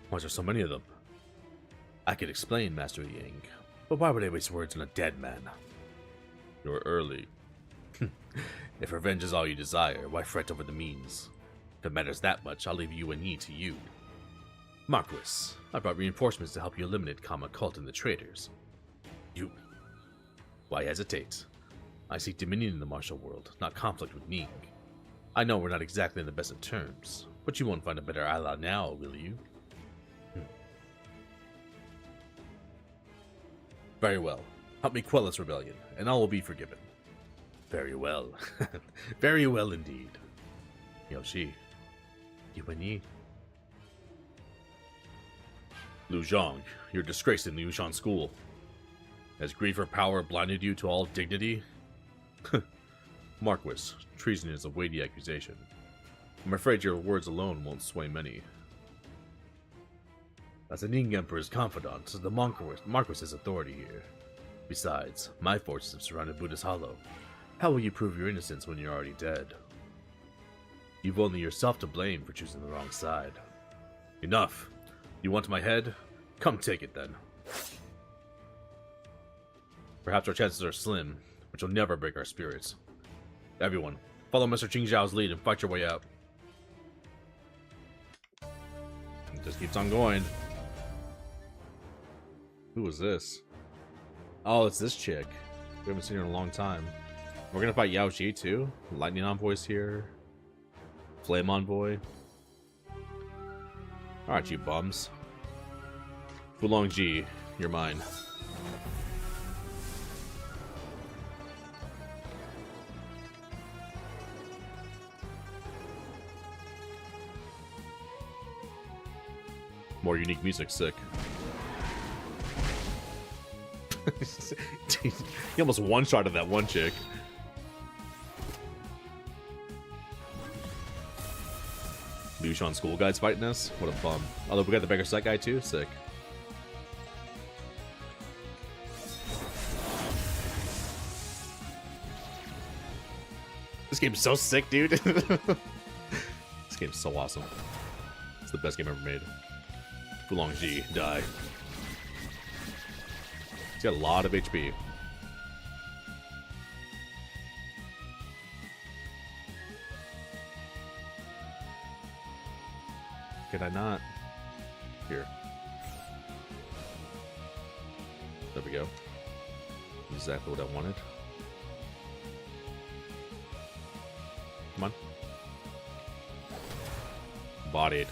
Why are there so many of them? I could explain, Master Yang, but why would I waste words on a dead man? You're early. If revenge is all you desire, why fret over the means? If it matters that much, I'll leave Yuan to you. Marquis, I brought reinforcements to help you eliminate Kama Cult and the traitors. You... Why hesitate? I seek dominion in the martial world, not conflict with Ning. I know we're not exactly in the best of terms, but you won't find a better ally now, will you? Very well. Help me quell this rebellion, and all will be forgiven. Very well. Very well indeed. Yoshi. Yuan. Liu Zhang, you're disgraced in the Yushan school. Has greed for power blinded you to all dignity? Marquis, treason is a weighty accusation. I'm afraid your words alone won't sway many. As the Ning Emperor's confidant, the Marquis has authority here. Besides, my forces have surrounded Buddha's Hollow. How will you prove your innocence when you're already dead? You've only yourself to blame for choosing the wrong side. Enough! You want my head? Come take it then. Perhaps our chances are slim, but you'll never break our spirits. Everyone, follow Mr. Qingzhao's lead and fight your way out. It just keeps on going. Who is this? Oh, it's this chick. We haven't seen her in a long time. We're gonna fight Yao Ji too. Lightning Envoy's here. Flame Envoy. Alright, you bums. Fulongji, you're mine. More unique music, sick. He almost one-shotted that one chick. Yushan school guys fighting us? What a bum. Although we got the beggar set guy too? Sick. This game's so sick, dude. This game's so awesome. It's the best game ever made. Fulongji, die. He's got a lot of HP. Could I not? Here. There we go. Exactly what I wanted. Come on. Bodied.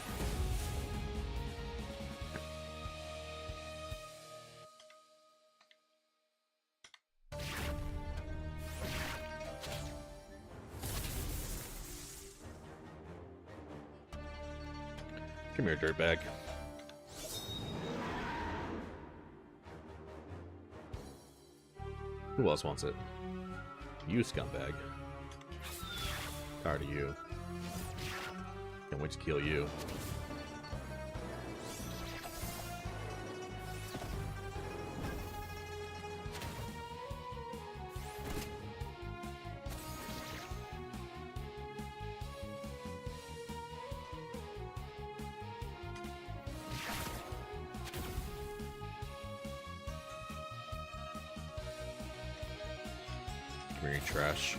Come here, dirtbag. Who else wants it? You, scumbag. Tired of you. Can't wait to kill you. Very trash.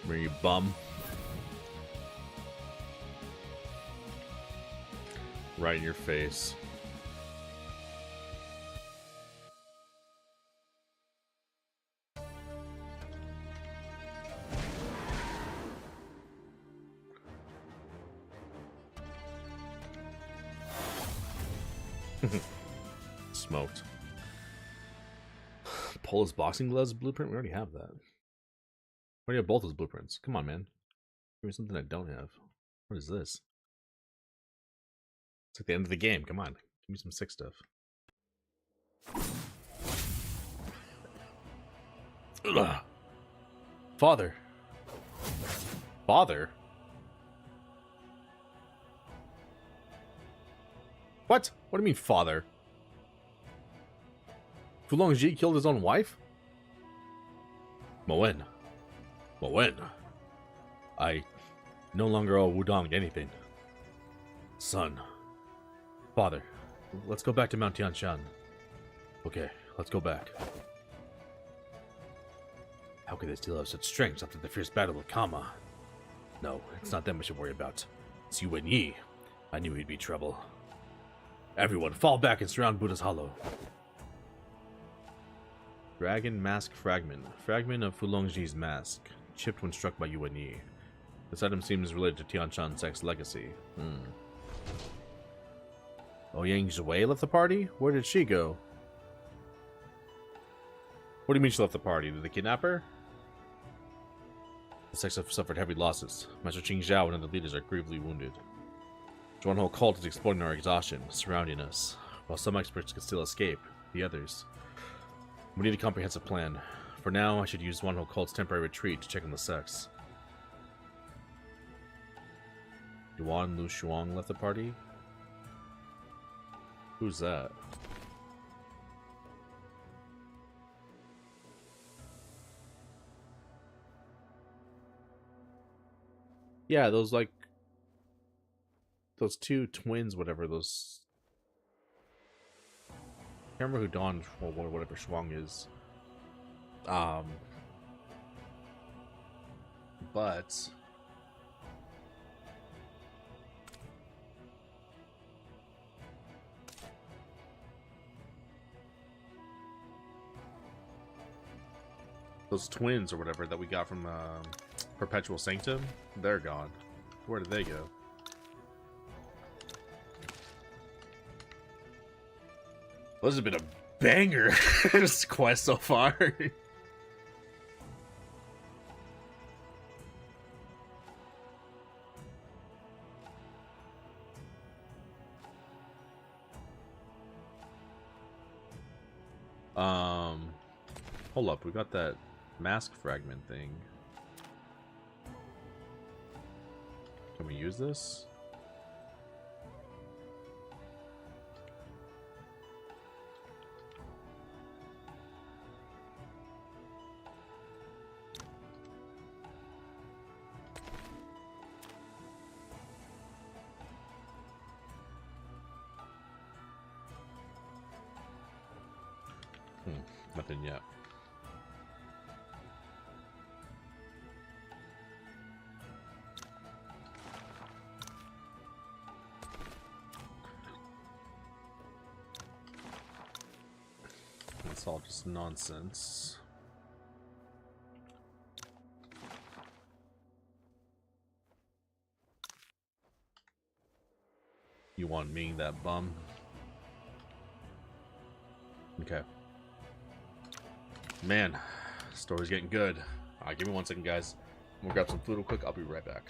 Where you bum. Right in your face. Smoked. Pull his boxing gloves blueprint? We already have that. We already have both those blueprints. Come on, man. Give me something I don't have. What is this? It's like the end of the game. Come on. Give me some sick stuff. Ugh. Father. Father? What? What do you mean, father? Fulong Ji killed his own wife? Moen. Moen. I no longer owe Wudong anything. Son. Father. Let's go back to Mount Tianshan. Okay, let's go back. How could they still have such strength after the fierce battle with Kama? No, it's not them we should worry about. It's you and Yi. I knew he'd be trouble. Everyone, fall back and surround Buddha's Hollow. Dragon Mask Fragment. Fragment of Fulongji's mask. Chipped when struck by Yuan Yi. This item seems related to Tianshan's ex-legacy. Ouyang Zhui left the party? Where did she go? What do you mean she left the party? Did they kidnap her? The sects have suffered heavy losses. Master Qing Zhao and other leaders are gravely wounded. Zhuanhou cult is exploiting our exhaustion, surrounding us. While some experts can still escape, the others... We need a comprehensive plan. For now, I should use Zhuanhou cult's temporary retreat to check on the sects. Yuan Lu Shuang left the party? Who's that? Yeah, those like... Those two twins, whatever, those... I can't remember who Don, or whatever Shuang is. But... Those twins or whatever that we got from Perpetual Sanctum, they're gone. Where did they go? Well, this has been a banger this quest so far. Hold up, we got that mask fragment thing. Can we use this? Nothing yet. It's all just nonsense. You want me, that bum? Okay. Man, story's getting good. Alright, give me 1 second, guys. I'm gonna grab some food real quick. I'll be right back.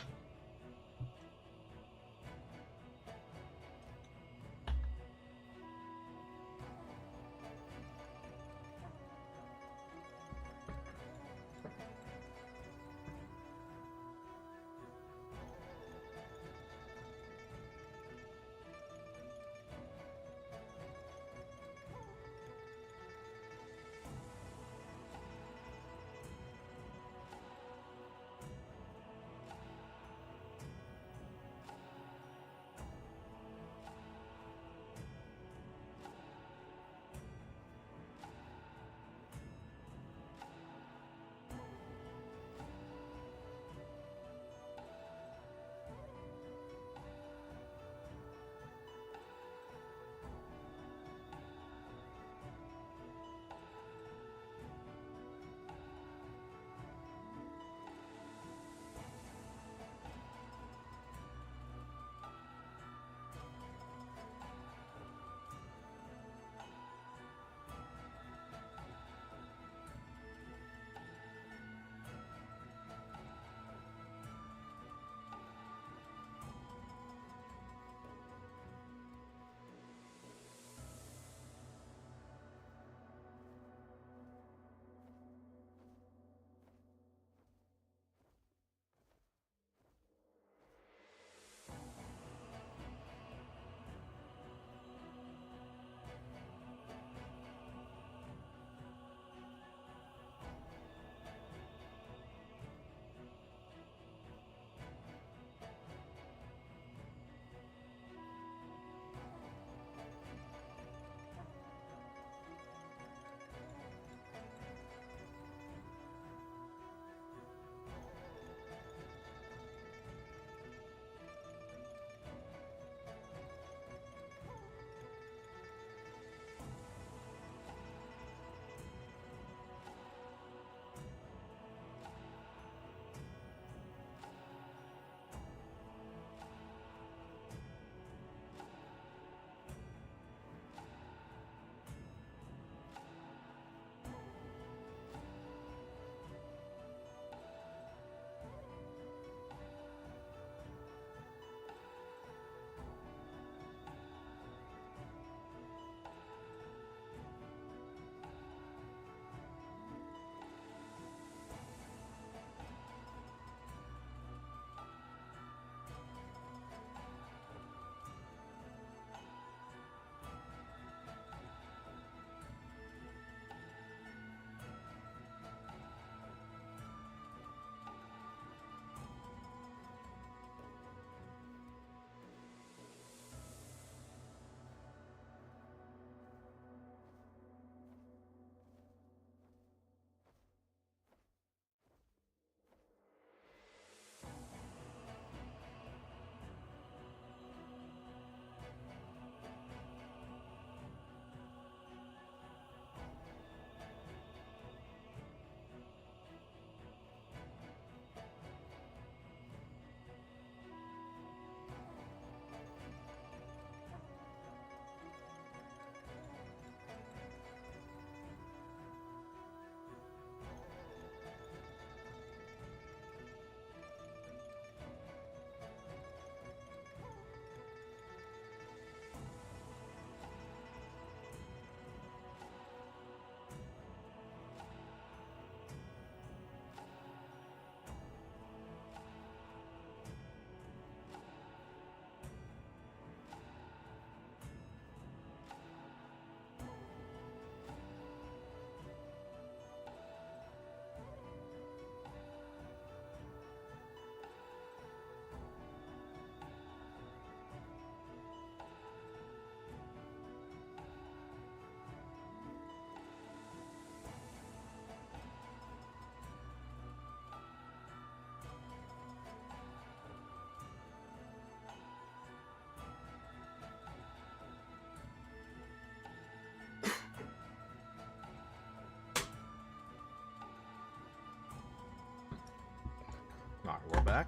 Alright, we're back.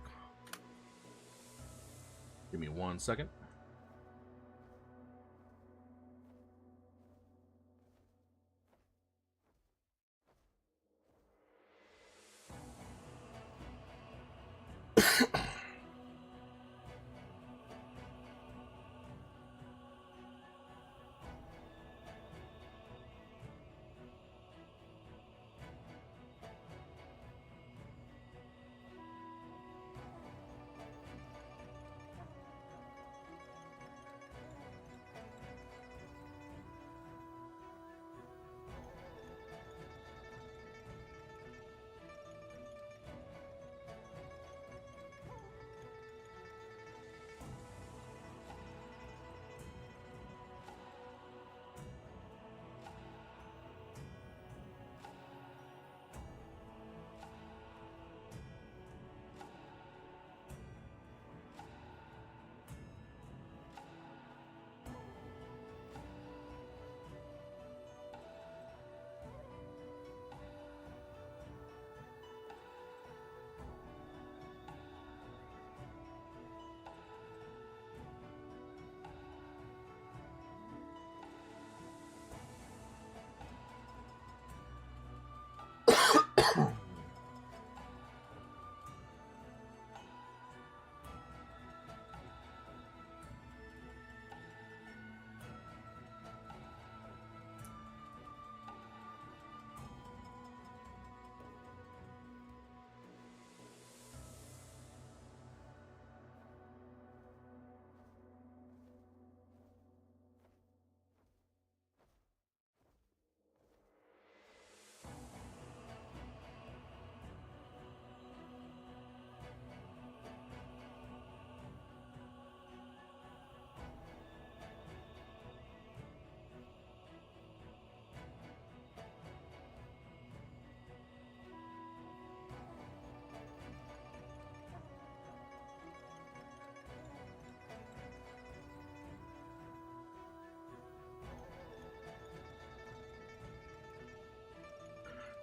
Give me 1 second.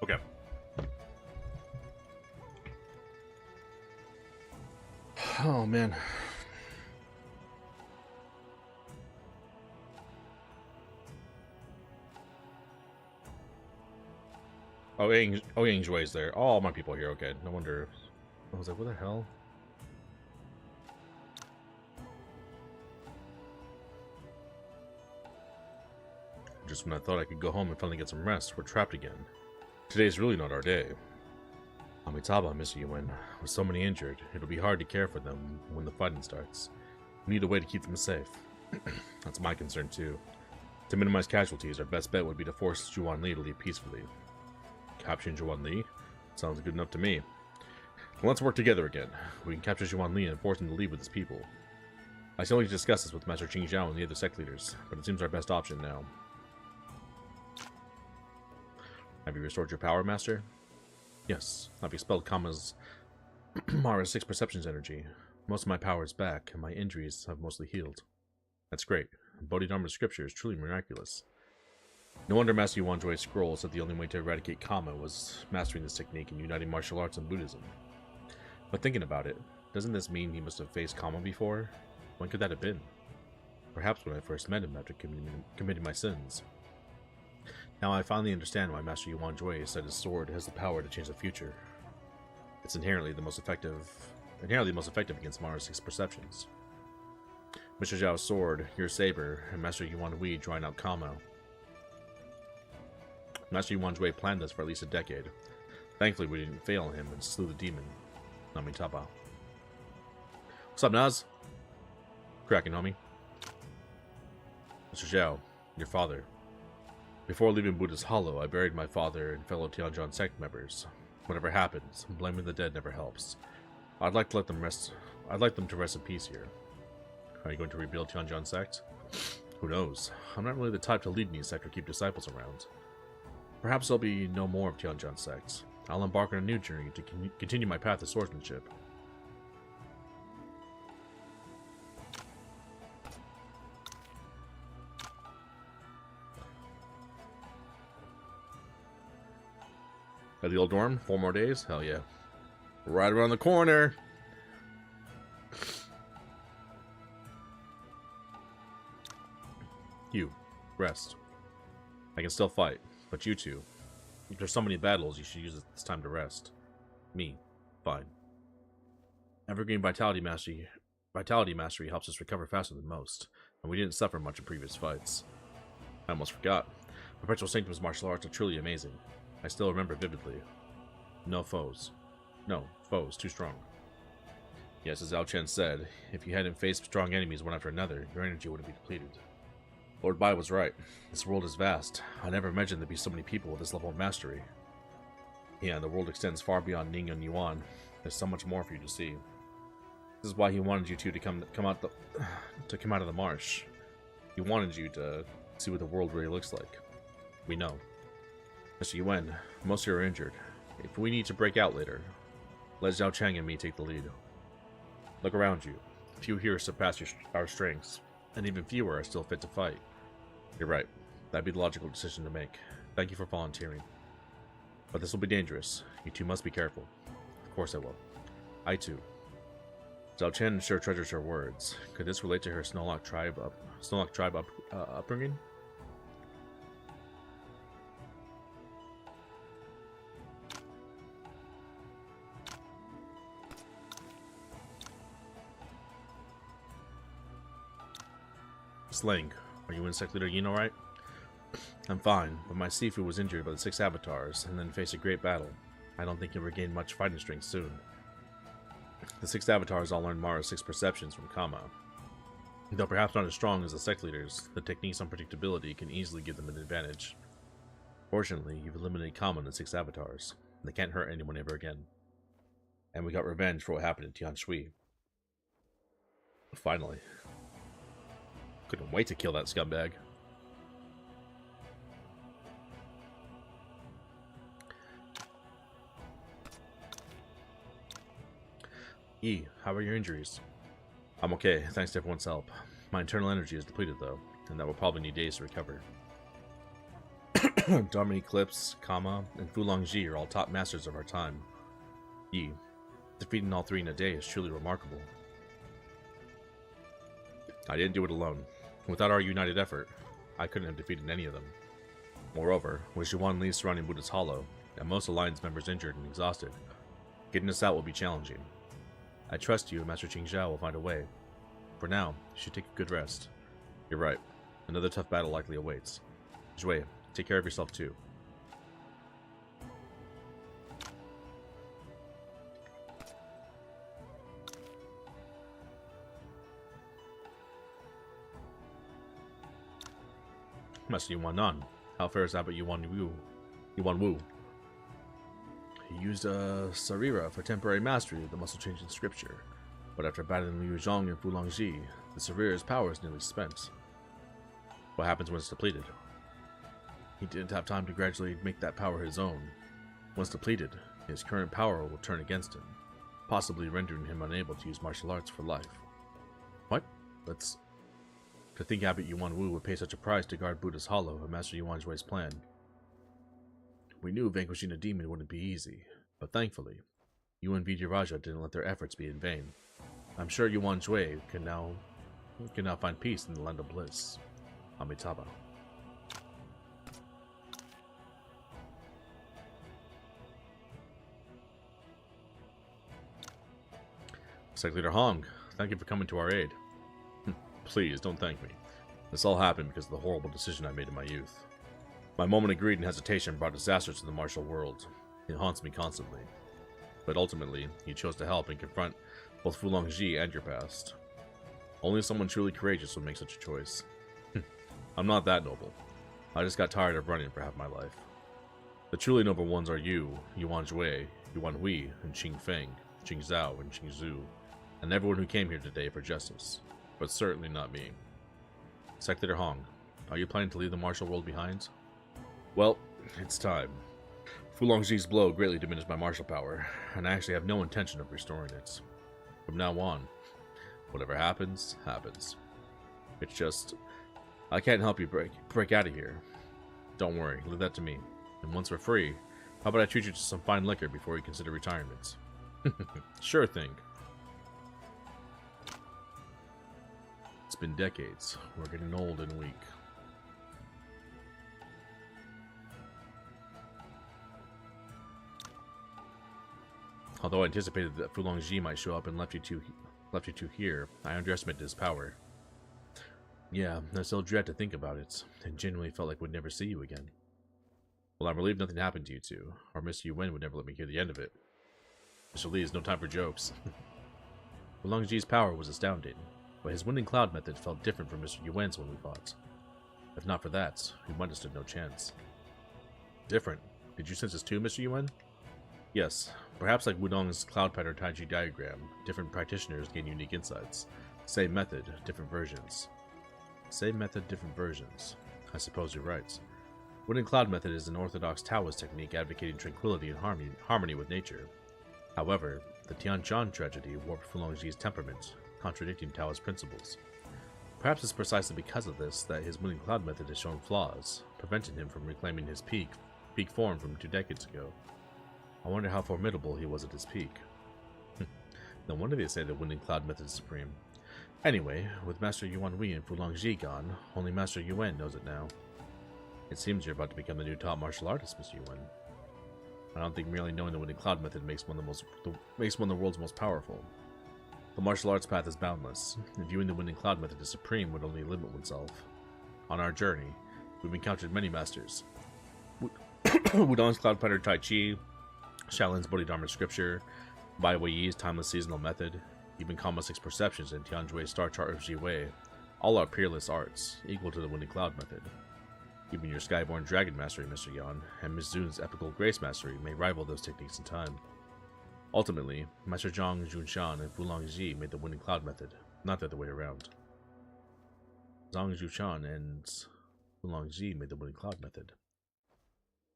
Okay. Oh, man. Oh, Yangjue's there. All my people here. Okay, no wonder. I was like, what the hell? Just when I thought I could go home and finally get some rest, we're trapped again. Today's really not our day. Amitabha, Mr. Yuan, with so many injured, it'll be hard to care for them when the fighting starts. We need a way to keep them safe. That's my concern too. To minimize casualties, our best bet would be to force Zhuan Li to leave peacefully. Capturing Zhuan Li? Sounds good enough to me. Well, let's work together again. We can capture Zhuan Li and force him to leave with his people. I still need to discuss this with Master Qing Zhao and the other sect leaders, but it seems our best option now. Have you restored your power, Master? Yes, I've expelled Mara's 6 perceptions energy. Most of my power is back, and my injuries have mostly healed. That's great. Bodhidharma's scripture is truly miraculous. No wonder Master Yuan Jue's scroll said the only way to eradicate Kama was mastering this technique and uniting martial arts and Buddhism. But thinking about it, doesn't this mean he must have faced Kama before? When could that have been? Perhaps when I first met him after committing my sins. Now I finally understand why Master Yuan Jue said his sword has the power to change the future. It's inherently the most effective against Mara's 6 perceptions. Mr. Zhao's sword, your saber, and Master Yuan Wei drawing out Kama. Master Yuan Jue planned this for at least a decade. Thankfully, we didn't fail him and slew the demon, Amitabha. What's up, Naz? Cracking, homie. Mr. Zhao, your father. Before leaving Buddha's Hollow, I buried my father and fellow Tianzhan sect members. Whatever happens, blaming the dead never helps. I'd like to let them rest. I'd like them to rest in peace here. Are you going to rebuild Tianzhan sect? Who knows? I'm not really the type to lead any sect or keep disciples around. Perhaps there'll be no more of Tianzhan sects. I'll embark on a new journey to continue my path of swordsmanship. At the old dorm? 4 more days? Hell yeah. Right around the corner. You, rest. I can still fight, but you two, if there's so many battles, you should use this time to rest. Me, fine. Evergreen Vitality Mastery helps us recover faster than most, and we didn't suffer much in previous fights. I almost forgot. Perpetual Sanctum's martial arts are truly amazing. I still remember vividly. No foes. No, foes, too strong. Yes, as Zhao Chen said, if you hadn't faced strong enemies one after another, your energy wouldn't be depleted. Lord Bai was right. This world is vast. I never imagined there'd be so many people with this level of mastery. Yeah, the world extends far beyond Ning and Yuan. There's so much more for you to see. This is why he wanted you two to come out of the marsh. He wanted you to see what the world really looks like. We know. Mr. Yuan, most of you are injured. If we need to break out later, let Zhao Chang and me take the lead. Look around you. Few here surpass our strengths, and even fewer are still fit to fight. You're right. That'd be the logical decision to make. Thank you for volunteering. But this will be dangerous. You two must be careful. Of course I will. I too. Zhao Chen sure treasures her words. Could this relate to her Snorlax tribe upbringing? Slang, are you Insect Leader Yin alright? I'm fine, but my Sifu was injured by the 6 avatars and then faced a great battle. I don't think he'll regain much fighting strength soon. The 6 avatars all learned Mara's 6 perceptions from Kama. Though perhaps not as strong as the sect leaders, the technique's unpredictability can easily give them an advantage. Fortunately, you've eliminated Kama and the 6 avatars. They can't hurt anyone ever again. And we got revenge for what happened in Tian Shui. Finally. Couldn't wait to kill that scumbag. E, how are your injuries? I'm okay, thanks to everyone's help. My internal energy is depleted though, and that will probably need days to recover. Darmany Eclipse, Kama, and Fulongji are all top masters of our time. E, defeating all 3 in a day is truly remarkable. I didn't do it alone. Without our united effort, I couldn't have defeated any of them. Moreover, with Yuan Li surrounding Buddha's Hollow, and most Alliance members injured and exhausted, getting us out will be challenging. I trust you and Master Qingzhao will find a way. For now, you should take a good rest. You're right, another tough battle likely awaits. Zhui, take care of yourself too. Master Yuan Nan, how fares Abbot Yuan Wu? He used Sarira for temporary mastery of the muscle changing scripture, but after battling Liu Zhong and Fulongji, the Sarira's power is nearly spent. What happens when it's depleted? He didn't have time to gradually make that power his own. Once depleted, his current power will turn against him, possibly rendering him unable to use martial arts for life. What? To think Abbot Yuan Wu would pay such a price to guard Buddha's Hollow and Master Yuan Zhui's plan. We knew vanquishing a demon wouldn't be easy, but thankfully, Yuan Vidyaraja didn't let their efforts be in vain. I'm sure Yuan Zhui can now find peace in the land of bliss. Amitabha. Sect Leader Hong, thank you for coming to our aid. Please, don't thank me. This all happened because of the horrible decision I made in my youth. My moment of greed and hesitation brought disaster to the martial world. It haunts me constantly. But ultimately, you chose to help and confront both Fulongji and your past. Only someone truly courageous would make such a choice. I'm not that noble. I just got tired of running for half my life. The truly noble ones are you, Yuan Zhui, Yuan Hui, and Qing Feng, Qing Zhao, and Qing Zhu, and everyone who came here today for justice. But certainly not me. Sect Leader Hong, are you planning to leave the martial world behind? Well, it's time. Fulongji's blow greatly diminished my martial power, and I actually have no intention of restoring it. From now on, whatever happens, happens. It's just, I can't help you break out of here. Don't worry, leave that to me. And once we're free, how about I treat you to some fine liquor before you consider retirement? Sure thing. It's been decades. We're getting old and weak. Although I anticipated that Fulongji might show up and left you two here, I underestimated his power. Yeah, I still dread to think about it, and genuinely felt like we'd never see you again. Well, I'm relieved nothing happened to you two, or Mr. Yuan would never let me hear the end of it. Mr. Lee has no time for jokes. Fulongji's power was astounding, but his winning cloud method felt different from Mr. Yuan's when we fought. If not for that, we might have stood no chance. Different? Did you sense this too, Mr. Yuan? Yes, perhaps like Wudong's cloud pattern Taiji diagram, different practitioners gain unique insights. Same method, different versions. Same method, different versions. I suppose you're right. Winning cloud method is an orthodox Taoist technique advocating tranquility and harmony with nature. However, the Tianshan tragedy warped Fulongji's temperament, contradicting Taoist principles. Perhaps it's precisely because of this that his winning cloud method has shown flaws, preventing him from reclaiming his peak form from 2 decades ago. I wonder how formidable he was at his peak. No wonder they say the winning cloud method is supreme. Anyway, with Master Yuan Wei and Fulongji gone, only Master Yuan knows it now. It seems you're about to become the new top martial artist, Mr. Yuan. I don't think merely knowing the winning cloud method makes one of the world's most powerful. The martial arts path is boundless, and viewing the winning cloud method as supreme would only limit oneself. On our journey, we've encountered many masters. Wudong's cloud pattern Tai Chi, Shaolin's Bodhidharma scripture, Bai Wei's timeless seasonal method, even Kama 6 perceptions and Tianjui's star chart of Jiwei, all are peerless arts, equal to the winning cloud method. Even your Skyborn Dragon Mastery, Mr. Yan, and Miss Zun's Epical Grace Mastery may rival those techniques in time. Ultimately, Master Zhang Junshan and Fulongji made the winning cloud method, not the other way around. Zhang Junshan and Fulongji made the winning cloud method.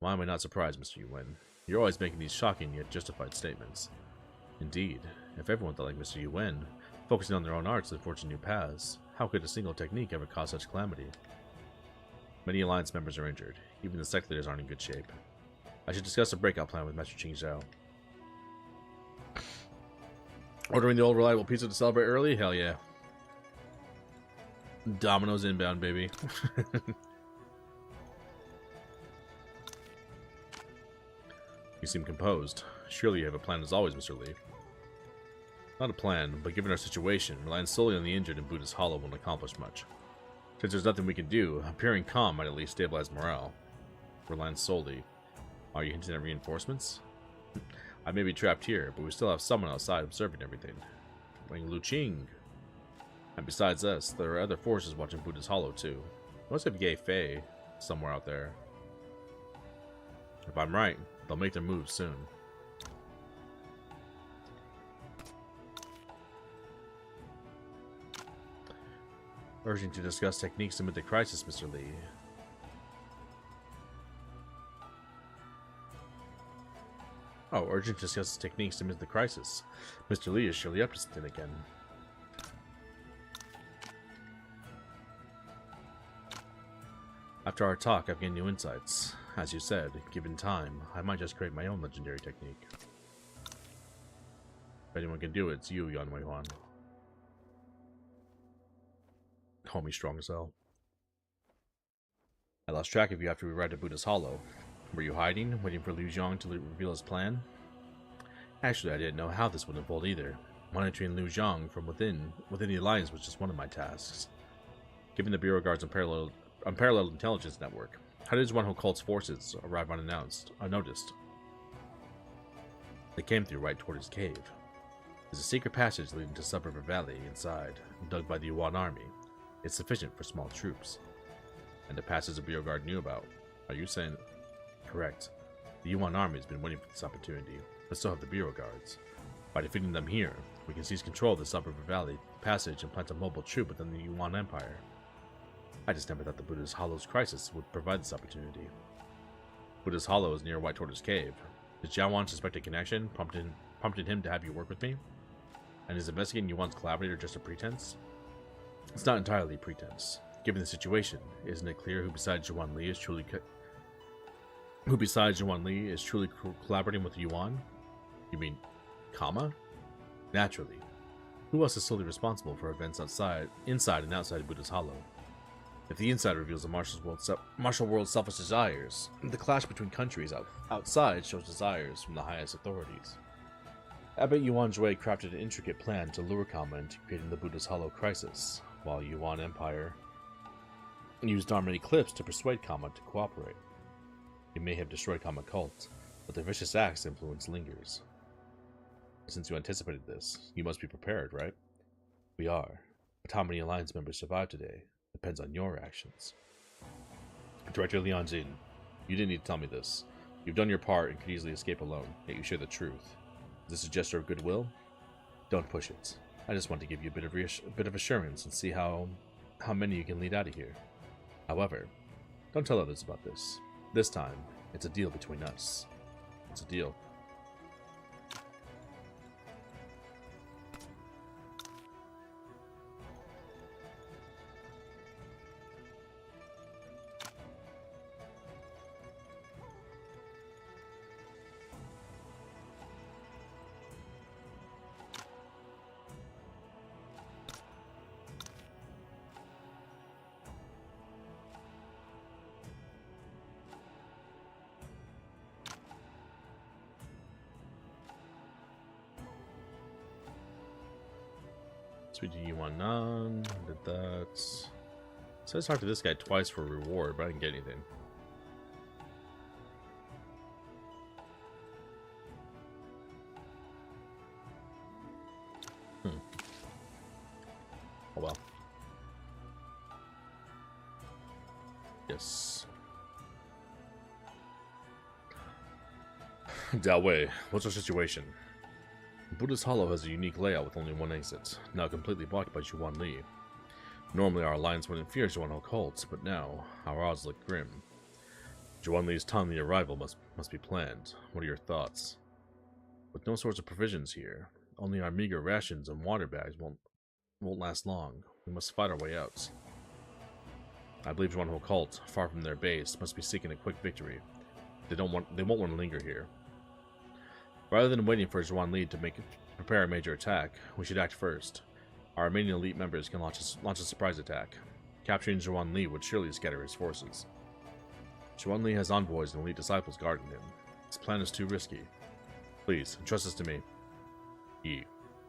Why am I not surprised, Mr. Yuan? You're always making these shocking yet justified statements. Indeed, if everyone thought like Mr. Yuan, focusing on their own arts and forging new paths, how could a single technique ever cause such calamity? Many Alliance members are injured. Even the sect leaders aren't in good shape. I should discuss a breakout plan with Master Qing Zhao. Ordering the old reliable pizza to celebrate early? Hell yeah. Domino's inbound, baby. You seem composed. Surely you have a plan as always, Mr. Lee. Not a plan, but given our situation, relying solely on the injured in Buddha's Hollow won't accomplish much. Since there's nothing we can do, appearing calm might at least stabilize morale. Relying solely. Are you hinting at reinforcements? I may be trapped here, but we still have someone outside observing everything. Wang Luqing. And besides us, there are other forces watching Buddha's Hollow too. We must have Ye Fei somewhere out there. If I'm right, they'll make their moves soon. Urging to discuss techniques amid the crisis, Mr. Lee. Oh, urgent to discuss techniques amid the crisis. Mr. Lee is surely up to something again. After our talk, I've gained new insights. As you said, given time, I might just create my own legendary technique. If anyone can do it, it's you, Yan Weihuan. Call me strong as hell. I lost track of you after we arrived at Buddha's Hollow. Were you hiding, waiting for Liu Zhang to reveal his plan? Actually, I didn't know how this would unfold either. Monitoring Liu Zhang from within the Alliance was just one of my tasks. Given the Bureau Guard's unparalleled intelligence network, how did Zhuan Cult's forces arrive unnoticed? They came through right toward his cave. There's a secret passage leading to Suburban Valley inside, dug by the Yuan army. It's sufficient for small troops. And the passage the Bureau Guard knew about. Are you saying... Correct. The Yuan army has been waiting for this opportunity, but so have the Bureau Guards. By defeating them here, we can seize control of the Suburban Valley passage and plant a mobile troop within the Yuan Empire. I just never thought the Buddha's Hollow's crisis would provide this opportunity. Buddha's Hollow is near White Tortoise Cave. Did Jiawan suspect a connection, prompted him to have you work with me? And is investigating Yuan's collaborator just a pretense? It's not entirely a pretense. Given the situation, isn't it clear who besides Yuan Li is truly collaborating with Yuan? You mean Kama? Naturally. Who else is solely responsible for events inside and outside Buddha's Hollow? If the inside reveals the martial world's selfish desires, the clash between countries outside shows desires from the highest authorities. I bet Yuan Jue crafted an intricate plan to lure Kama into creating the Buddha's Hollow crisis, while Yuan Empire used armored eclipse to persuade Kama to cooperate. He may have destroyed Kama cult, but the vicious axe influence lingers. Since you anticipated this, you must be prepared, right? We are, but how many Alliance members survive today depends on your actions. Director Lian Jin, you didn't need to tell me this. You've done your part and could easily escape alone, yet you share the truth. Is this a gesture of goodwill? Don't push it. I just want to give you a bit of assurance and see how many you can lead out of here. However, don't tell others about this. This time, it's a deal between us. It's a deal. Speak to Yuan Nan, did that. So I talked to this guy twice for a reward, but I didn't get anything. Oh well. Yes. Dao Wei, what's our situation? Buddha's Hollow has a unique layout with only one exit, now completely blocked by Zhuan Li. Normally our alliance wouldn't fear Zhuan Ho cults, but now our odds look grim. Zhuan Li's timely arrival must be planned. What are your thoughts? With no source of provisions here, only our meager rations and water bags won't last long. We must fight our way out. I believe Zhuan Ho cult, far from their base, must be seeking a quick victory. They won't want to linger here. Rather than waiting for Zhuan Li to prepare a major attack, we should act first. Our remaining elite members can launch a surprise attack. Capturing Zhuan Li would surely scatter his forces. Zhuan Li has envoys and elite disciples guarding him. His plan is too risky. Please, entrust this to me. Yi,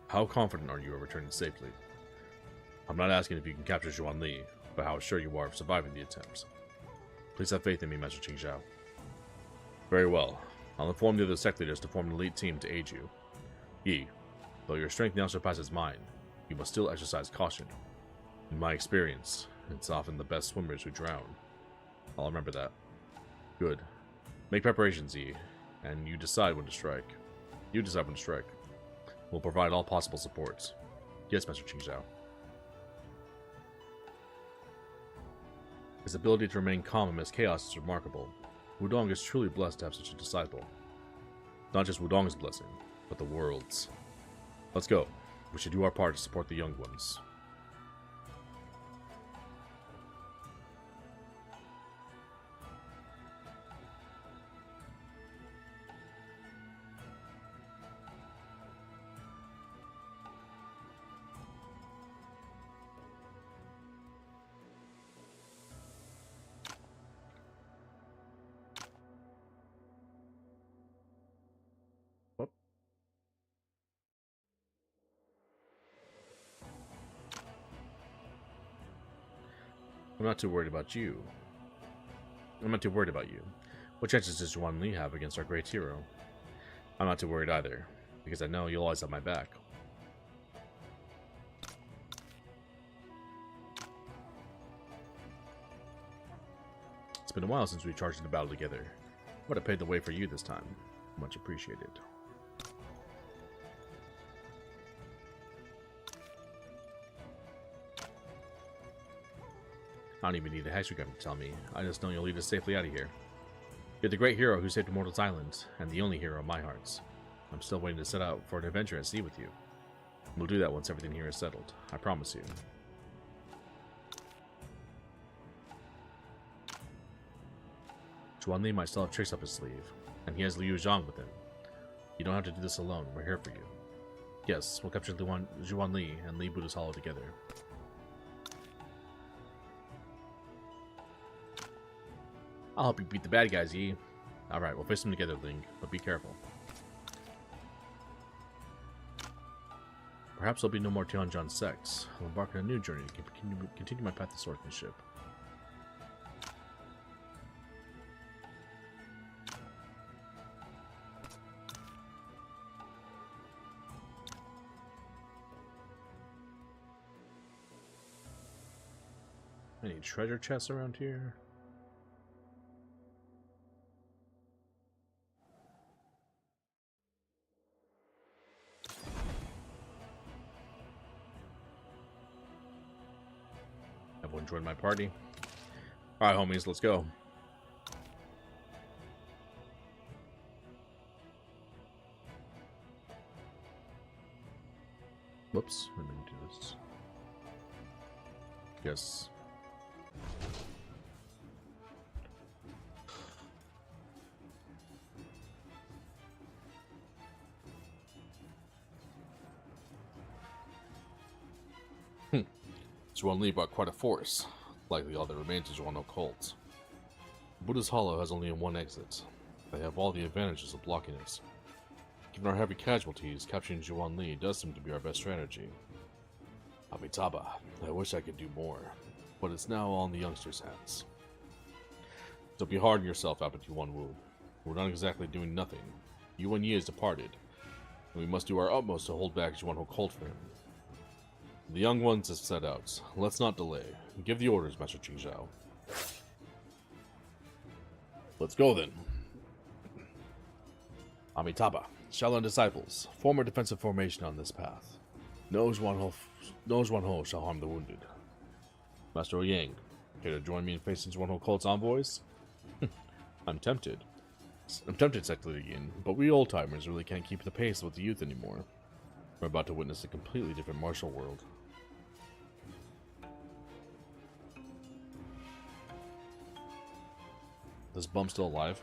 how confident are you of returning safely? I'm not asking if you can capture Zhuan Li, but how sure you are of surviving the attempt. Please have faith in me, Master Qingzhao. Very well. I'll inform the other sect leaders to form an elite team to aid you. Yi, though your strength now surpasses mine, you must still exercise caution. In my experience, it's often the best swimmers who drown. I'll remember that. Good. Make preparations, Yi, and you decide when to strike. We'll provide all possible support. Yes, Master Qingzhao. His ability to remain calm amidst chaos is remarkable. Wudong is truly blessed to have such a disciple. Not just Wudong's blessing, but the world's. Let's go. We should do our part to support the young ones. I'm not too worried about you. What chances does Zhuan Li have against our great hero? I'm not too worried either, because I know you'll always have my back. It's been a while since we charged into battle together. I would have paved the way for you this time. Much appreciated. I don't even need a hexagram to tell me. I just know you'll lead us safely out of here. You're the great hero who saved Immortals Island, and the only hero in my hearts. I'm still waiting to set out for an adventure at sea with you. We'll do that once everything here is settled. I promise you. Zhuan Li might still have tricks up his sleeve, and he has Liu Zhang with him. You don't have to do this alone. We're here for you. Yes, we'll capture Zhuan Li and lead Buddha's Hollow together. I'll help you beat the bad guys, Yi. Alright, we'll face them together, Ling, but be careful. Perhaps there'll be no more Tianjin sects. I'll embark on a new journey to continue my path to swordsmanship. Any treasure chests around here? Everyone join my party. Alright, homies, let's go. Whoops, I didn't do this. Yes. Zhuan Li brought quite a force, likely all that remains of Zhuan cult. Buddha's Hollow has only one exit. They have all the advantages of blocking it. Given our heavy casualties, capturing Zhuan Li does seem to be our best strategy. Amitabha, I wish I could do more, but it's now all in the youngsters' hands. Don't be hard on yourself, Abbot Yuanwu. We're not exactly doing nothing. Yuan Yi has departed, and we must do our utmost to hold back Zhuan cult for him. The young ones have set out. Let's not delay. Give the orders, Master Qingzhao. Let's go then. Amitabha, Shaolin disciples, form a defensive formation on this path. No Zhuan Ho shall harm the wounded. Master Yang, care to join me in facing Zhuan Ho cult's envoys? I'm tempted. Sector Yin, but we old-timers really can't keep the pace with the youth anymore. We're about to witness a completely different martial world. This bum still alive?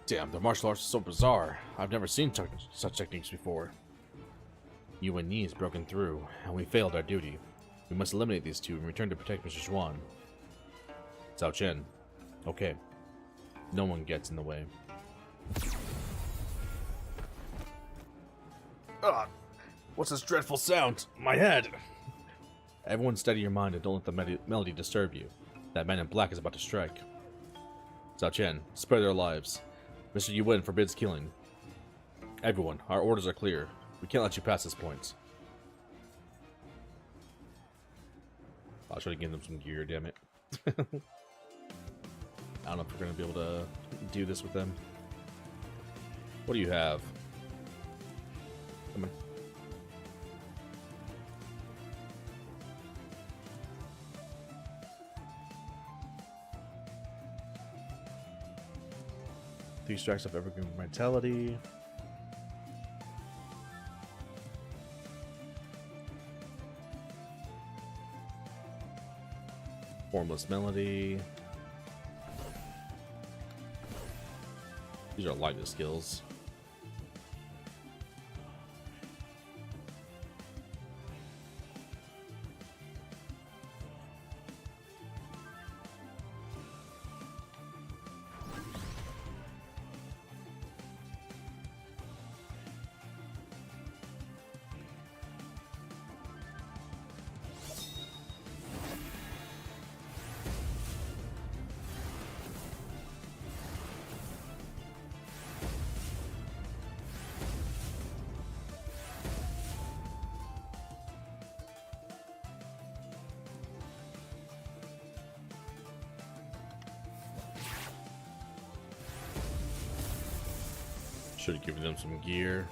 Damn, the martial arts is so bizarre. I've never seen such techniques before. Yuan Yi has broken through, and we failed our duty. We must eliminate these two and return to protect Mr. Zhuan. Cao Chen. Okay. No one gets in the way. Ugh! What's this dreadful sound? My head! Everyone steady your mind and don't let the melody disturb you. That man in black is about to strike. Cao Chen, spare their lives. Mr. Yuan forbids killing. Everyone, our orders are clear. We can't let you pass this point. I'll try to give them some gear, damn it. I don't know if we're going to be able to do this with them. What do you have? Come on. Three strikes of evergreen vitality. Formless melody. These are lightness skills. Should have given them some gear.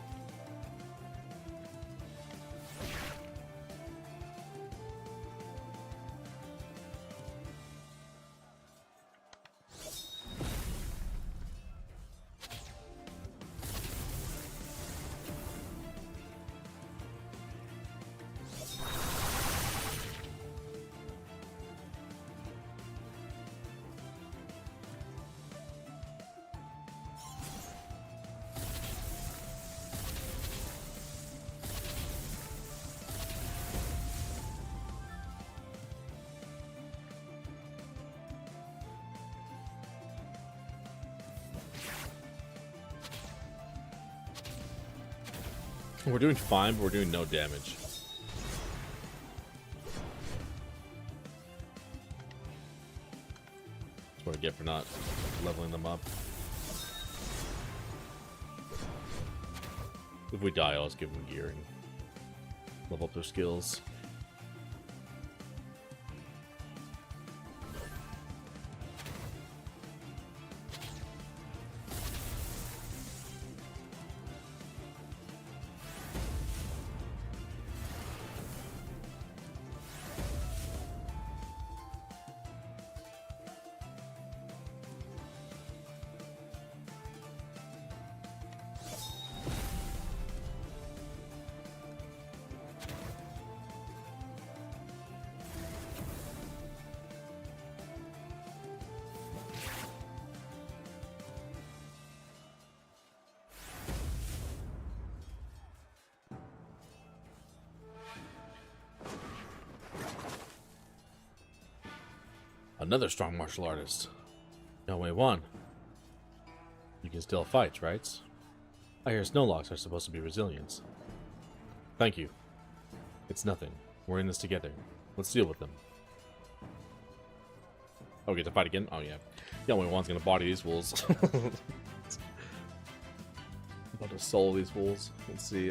We're doing fine, but we're doing no damage. That's what I get for not leveling them up. If we die, I'll just give them gear and level up their skills. Another strong martial artist. No way, one. You can still fight, right? I hear snowlocks are supposed to be resilient. Thank you. It's nothing. We're in this together. Let's deal with them. Oh, we get to fight again? Oh, yeah. Yonwei Wan's gonna body these wolves. About to solo these wolves. Let's see,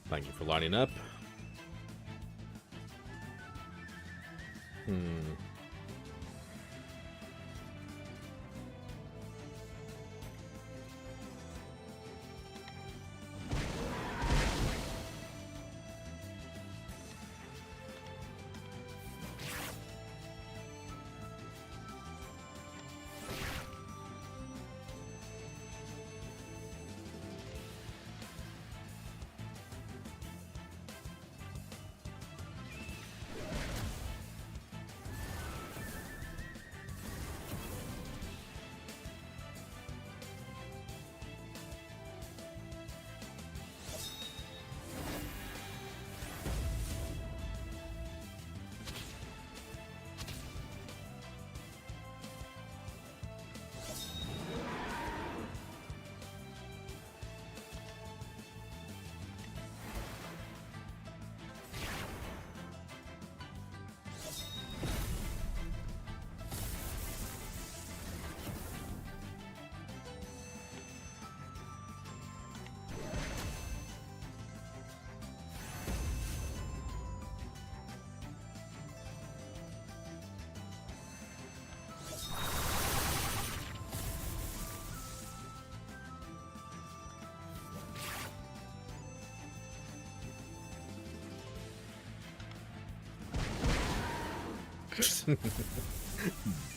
thank you for lining up.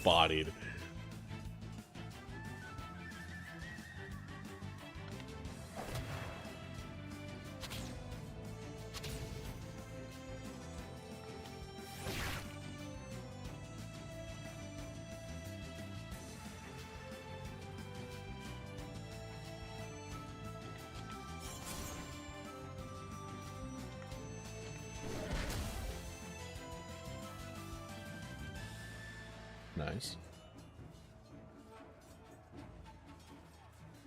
Bodied. Nice.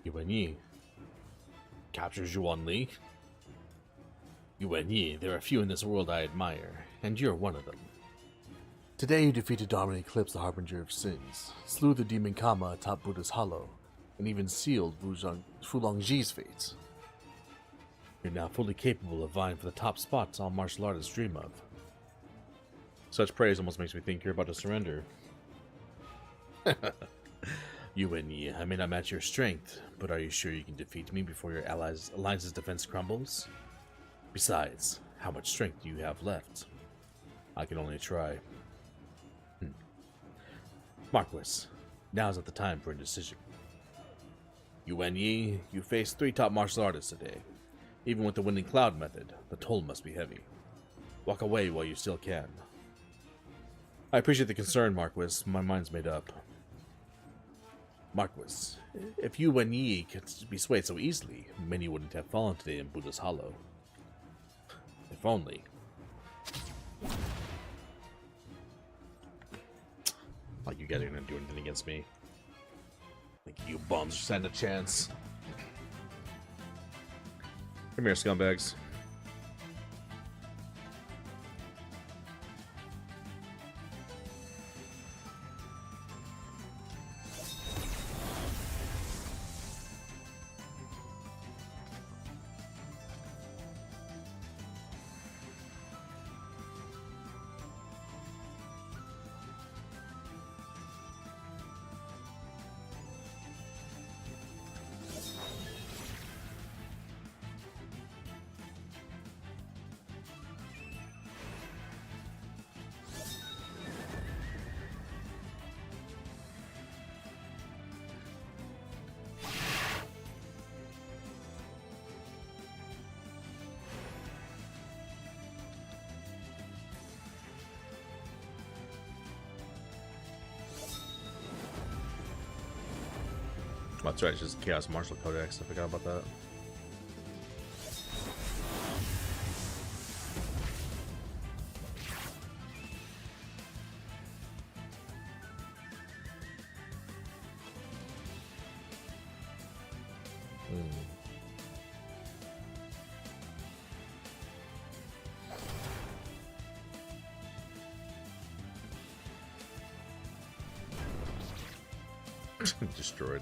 Yuan Yi captures Yuan Li. Yuan Yi, there are few in this world I admire, and you're one of them. Today you defeated Dominant Eclipse, the Harbinger of Sins, slew the demon Kama atop Buddha's Hollow, and even sealed Fu Longji's fate. You're now fully capable of vying for the top spots all martial artists dream of. Such praise almost makes me think you're about to surrender. Yuan Yi, I may not match your strength, but are you sure you can defeat me before your alliance's defense crumbles? Besides, how much strength do you have left? I can only try. Marquis, now's not the time for a decision. Yuan Yi, you face 3 top martial artists today. Even with the winning cloud method, the toll must be heavy. Walk away while you still can. I appreciate the concern, Marquis. My mind's made up. Marquis, if you and Yi could be swayed so easily, many wouldn't have fallen today in Buddha's Hollow. If only. Like you guys are gonna do anything against me. Think you bums stand a chance. Come here, scumbags. That's right, it's just Chaos Martial Codex. I forgot about that. Destroyed.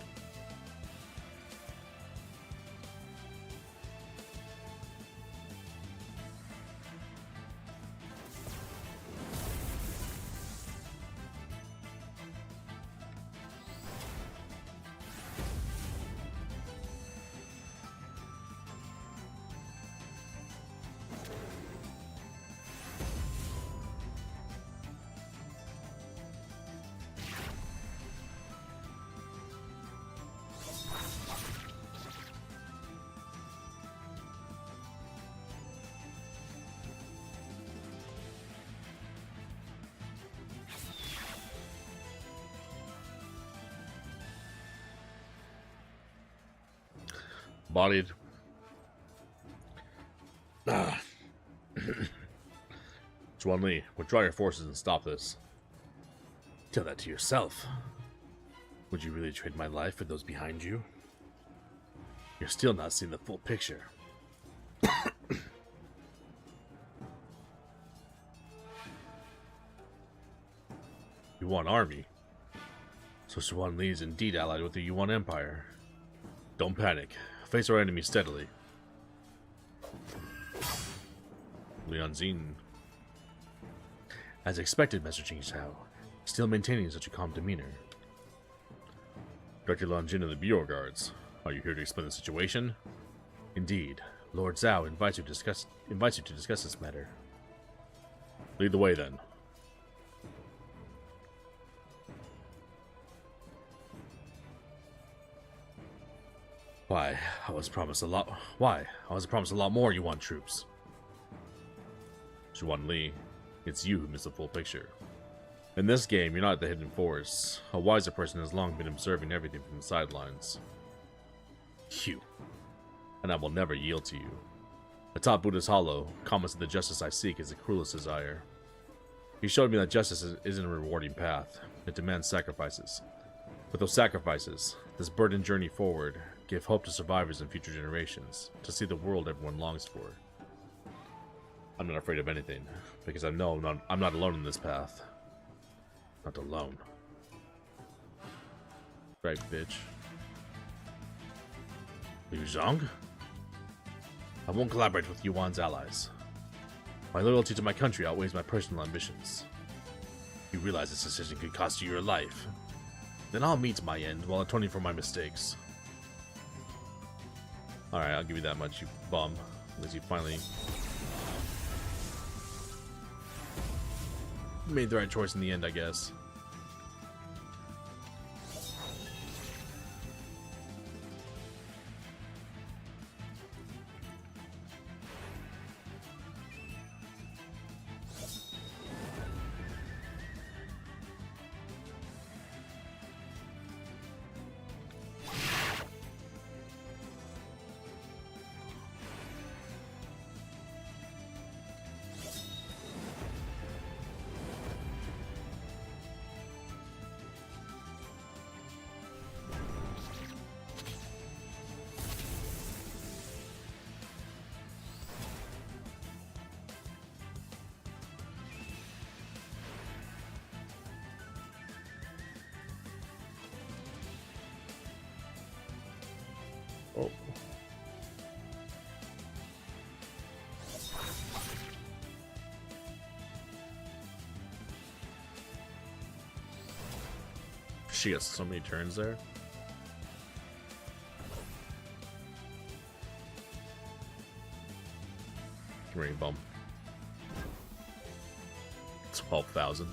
Bodied. Zhuan Li, withdraw your forces and stop this. Tell that to yourself. Would you really trade my life for those behind you? You're still not seeing the full picture. Yuan army. So Zhuan Li is indeed allied with the Yuan Empire. Don't panic. Face our enemy steadily. Lian Xin. As expected, Master Ching Shao, still maintaining such a calm demeanor. Director Lian Jin of the Bureau Guards, are you here to explain the situation? Indeed. Lord Zhao invites you to discuss this matter. Lead the way, then. Why? I was promised a lot more Yuan troops. Zhuan Li, it's you who missed the full picture. In this game, you're not the hidden force. A wiser person has long been observing everything from the sidelines. You. And I will never yield to you. Atop Buddha's Hollow, comments that the justice I seek is the cruelest desire. He showed me that justice isn't a rewarding path. It demands sacrifices. With those sacrifices, this burdened journey forward, give hope to survivors and future generations, to see the world everyone longs for. I'm not afraid of anything, because I know I'm not alone in this path. Not alone. Right, bitch. Liu Zhang? I won't collaborate with Yuan's allies. My loyalty to my country outweighs my personal ambitions. You realize this decision could cost you your life. Then I'll meet my end while atoning for my mistakes. Alright, I'll give you that much, you bum. Because you finally made the right choice in the end, I guess. Oh. She gets so many turns there. Ring bump. 12,000.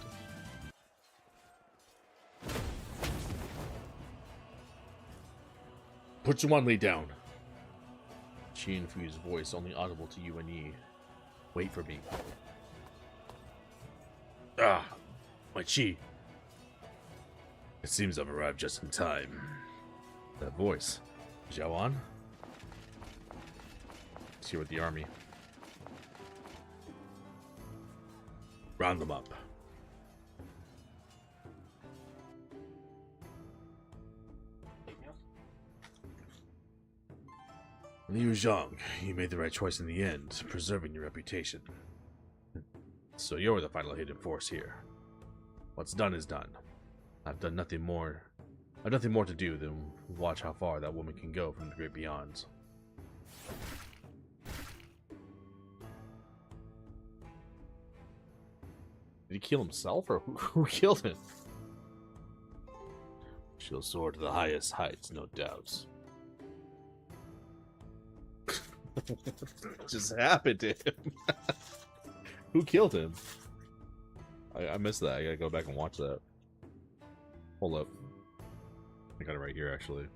Put Zhuan down. Qi infused voice only audible to you and Yi. Wait for me. Ah, my Qi. It seems I've arrived just in time. That voice. Zhao. He's here with the army. Round them up. Liu Zhang, you made the right choice in the end, preserving your reputation. So you're the final hidden force here. What's done is done. I've nothing more to do than watch how far that woman can go from the great beyond. Did he kill himself, or who killed him? She'll soar to the highest heights, no doubt. What just happened to him? Who killed him? I missed that. I gotta go back and watch that. Hold up. I got it right here, actually.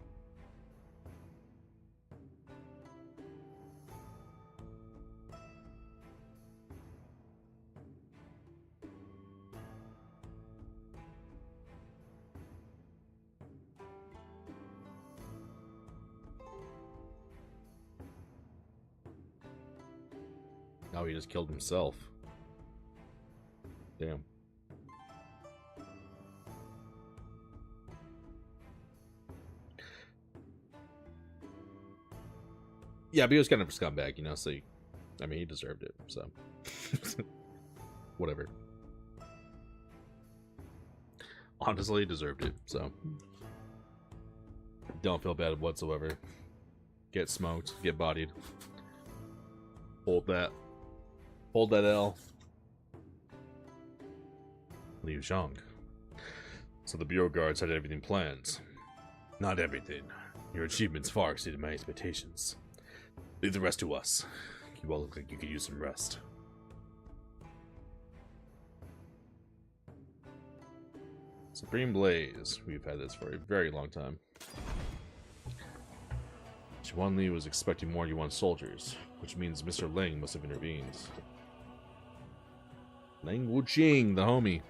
Now he just killed himself. Damn. Yeah, but he was kind of a scumbag, you know, so I mean, he deserved it, so. Whatever. Honestly, he deserved it, so. Don't feel bad whatsoever. Get smoked, get bodied. Hold that. Hold that L. Liu Zhang. So the Bureau Guards had everything planned. Not everything. Your achievements far exceeded my expectations. Leave the rest to us. You all look like you could use some rest. Supreme Blaze. We've had this for a very long time. Zhuan Li was expecting more Yuan soldiers, which means Mr. Ling must have intervened. Ling Wuqing, the homie.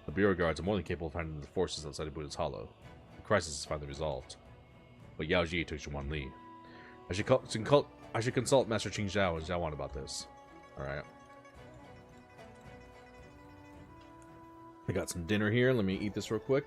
The Bureau Guards are more than capable of finding the forces outside of Buddha's Hollow. The crisis is finally resolved. But Yao Ji took Zhuan Li. I should consult Master Qing Zhao and Zhao about this. Alright. I got some dinner here. Let me eat this real quick.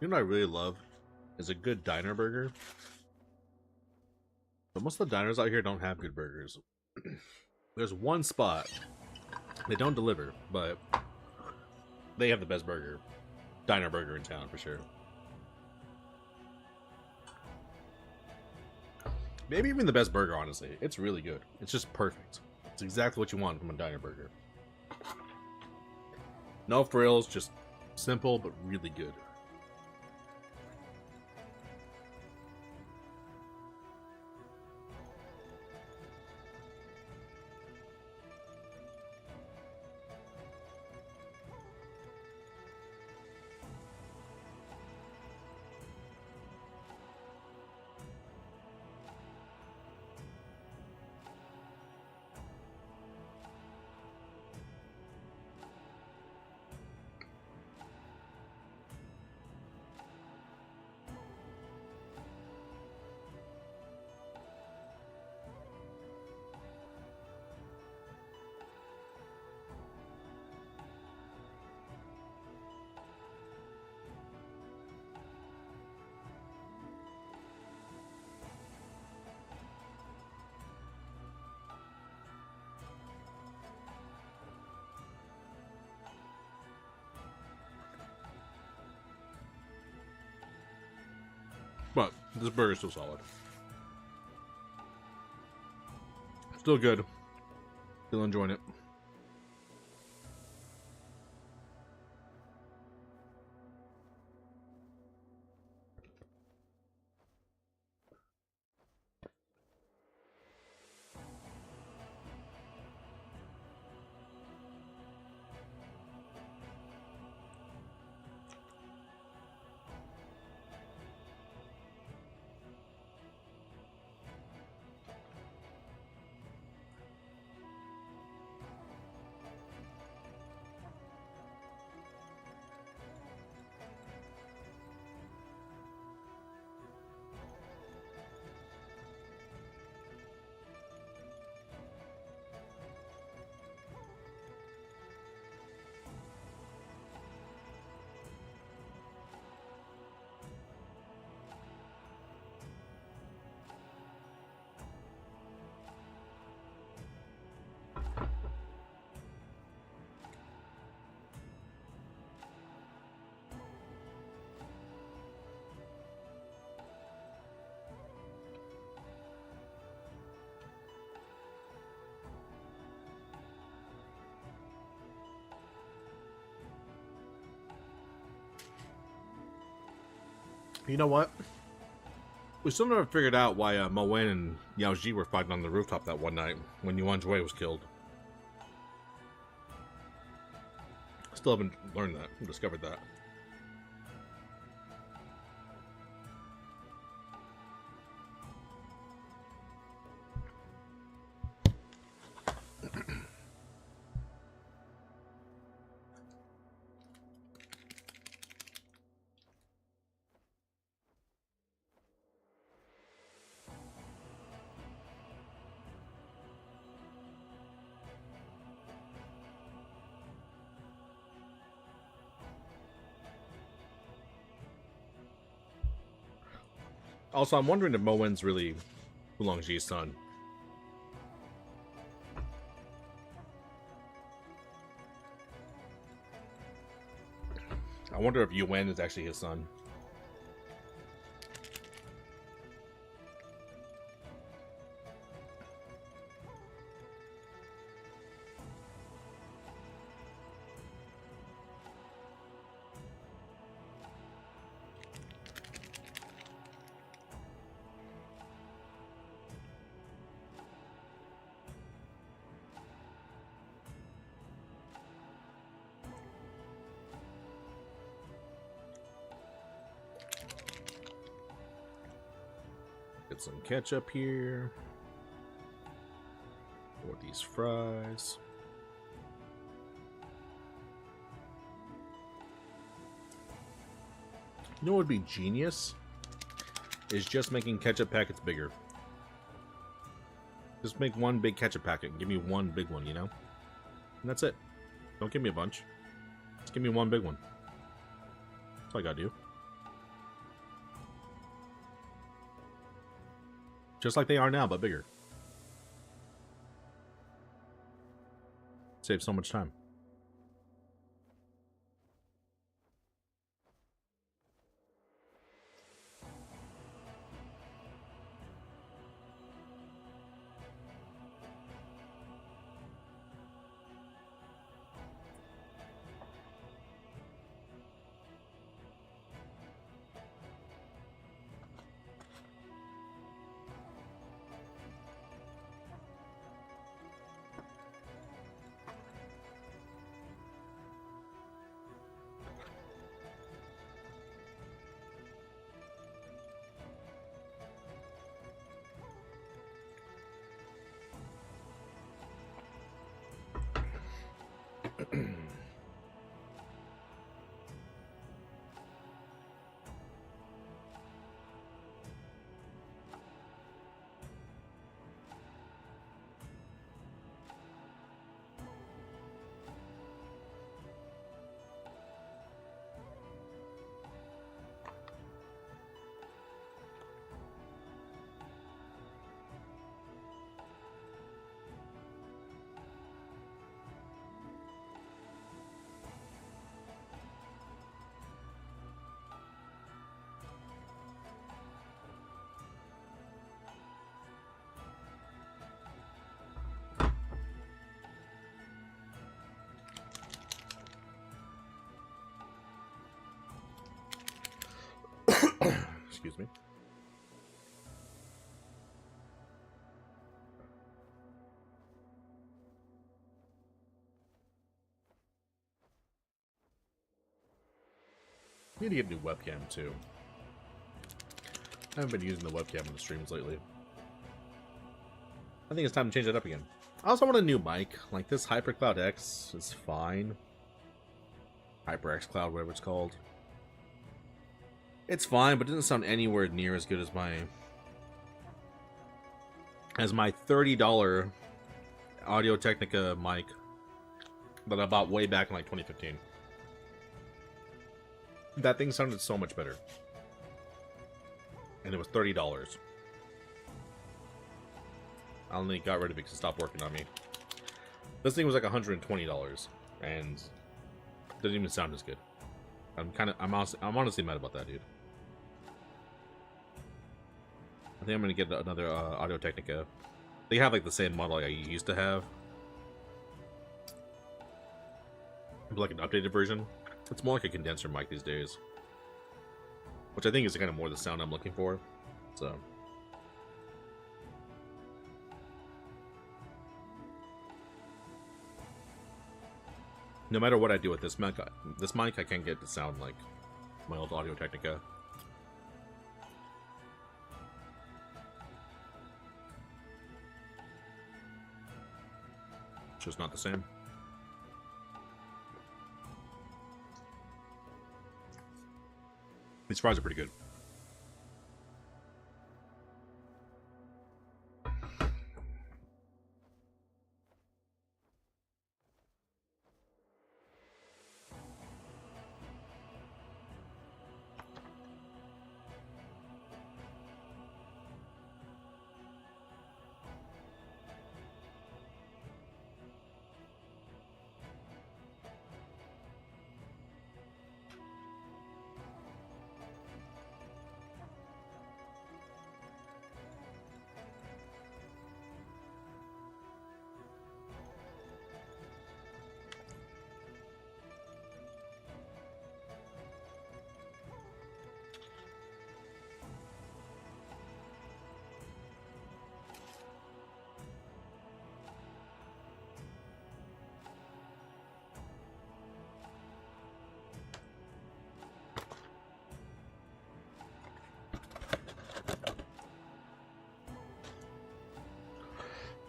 You know what I really love is a good diner burger. But most of the diners out here don't have good burgers. There's one spot. They don't deliver, but they have the best burger. Diner burger in town, for sure. Maybe even the best burger, honestly. It's really good. It's just perfect. It's exactly what you want from a diner burger. No frills, just simple but really good. But this burger's still solid. Still good. Still enjoying it. You know what? We still never figured out why Mo Wen and Yao Ji were fighting on the rooftop that one night when Yuan Jue was killed. Still haven't learned that, discovered that. Also, I'm wondering if Mo Wen's really Oolong Ji's son. I wonder if Yuan is actually his son. Get some ketchup here for these fries. You know what would be genius? Is just making ketchup packets bigger. Just make one big ketchup packet and give me one big one, you know? And that's it. Don't give me a bunch. Just give me one big one. That's all I gotta do. Just like they are now, but bigger. Saves so much time. Excuse me. Need to get a new webcam too. I haven't been using the webcam in the streams lately. I think it's time to change that up again. I also want a new mic. Like this HyperCloud X is fine. HyperX Cloud, whatever it's called. It's fine, but it doesn't sound anywhere near as good as my $30 Audio Technica mic that I bought way back in like 2015. That thing sounded so much better. And it was $30. I only got rid of it because it stopped working on me. This thing was like $120 and doesn't even sound as good. I'm honestly mad about that, dude. I think I'm gonna get another Audio Technica. They have like the same model I used to have, but like an updated version. It's more like a condenser mic these days, which I think is kind of more the sound I'm looking for. So, no matter what I do with this mic, I can't get it to sound like my old Audio Technica. It's just not the same. These fries are pretty good.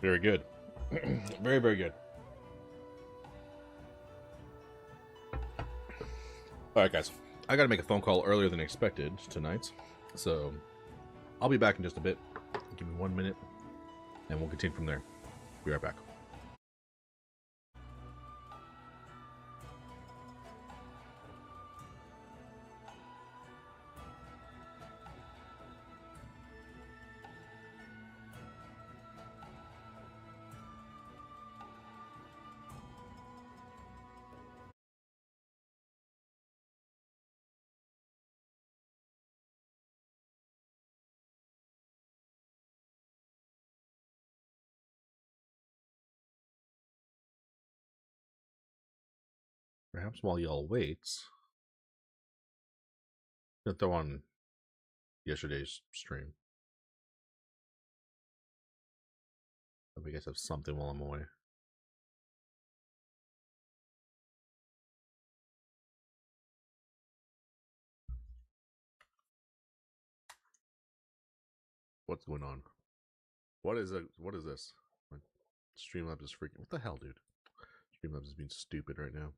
Very good. Very, very good. Alright, guys. I gotta make a phone call earlier than expected tonight. So, I'll be back in just a bit. Give me 1 minute, and we'll continue from there. Be right back. Perhaps while y'all wait, I'm gonna throw on yesterday's stream. Hope you guys have something while I'm away. What's going on? What is it? What is this? Streamlabs is freaking. What the hell, dude? Streamlabs is being stupid right now.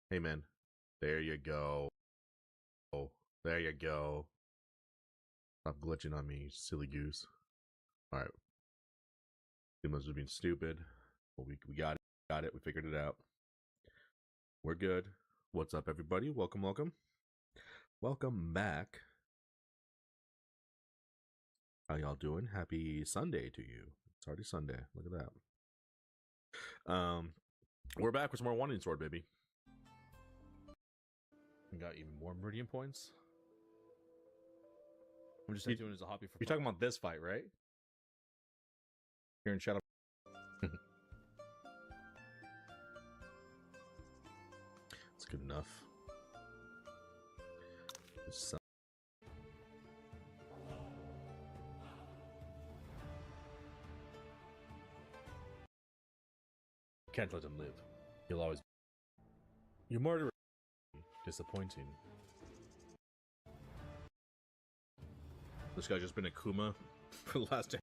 Hey, man. There you go. Oh, there you go. Stop glitching on me, you silly goose. Alright. Streamlabs is being stupid. Well, we got it. Got it. We figured it out. We're good. What's up, everybody? Welcome, welcome. Welcome back. How y'all doing? Happy Sunday to you. It's already Sunday. Look at that. We're back with some more Wanting Sword, baby. We got even more Meridian points. I'm just doing it as a hobby for. You're talking about this fight, right? Here in Shadow. It's good enough. Can't let him live. He'll always. Your murderer. Disappointing. This guy's just been a Kuma for the last day.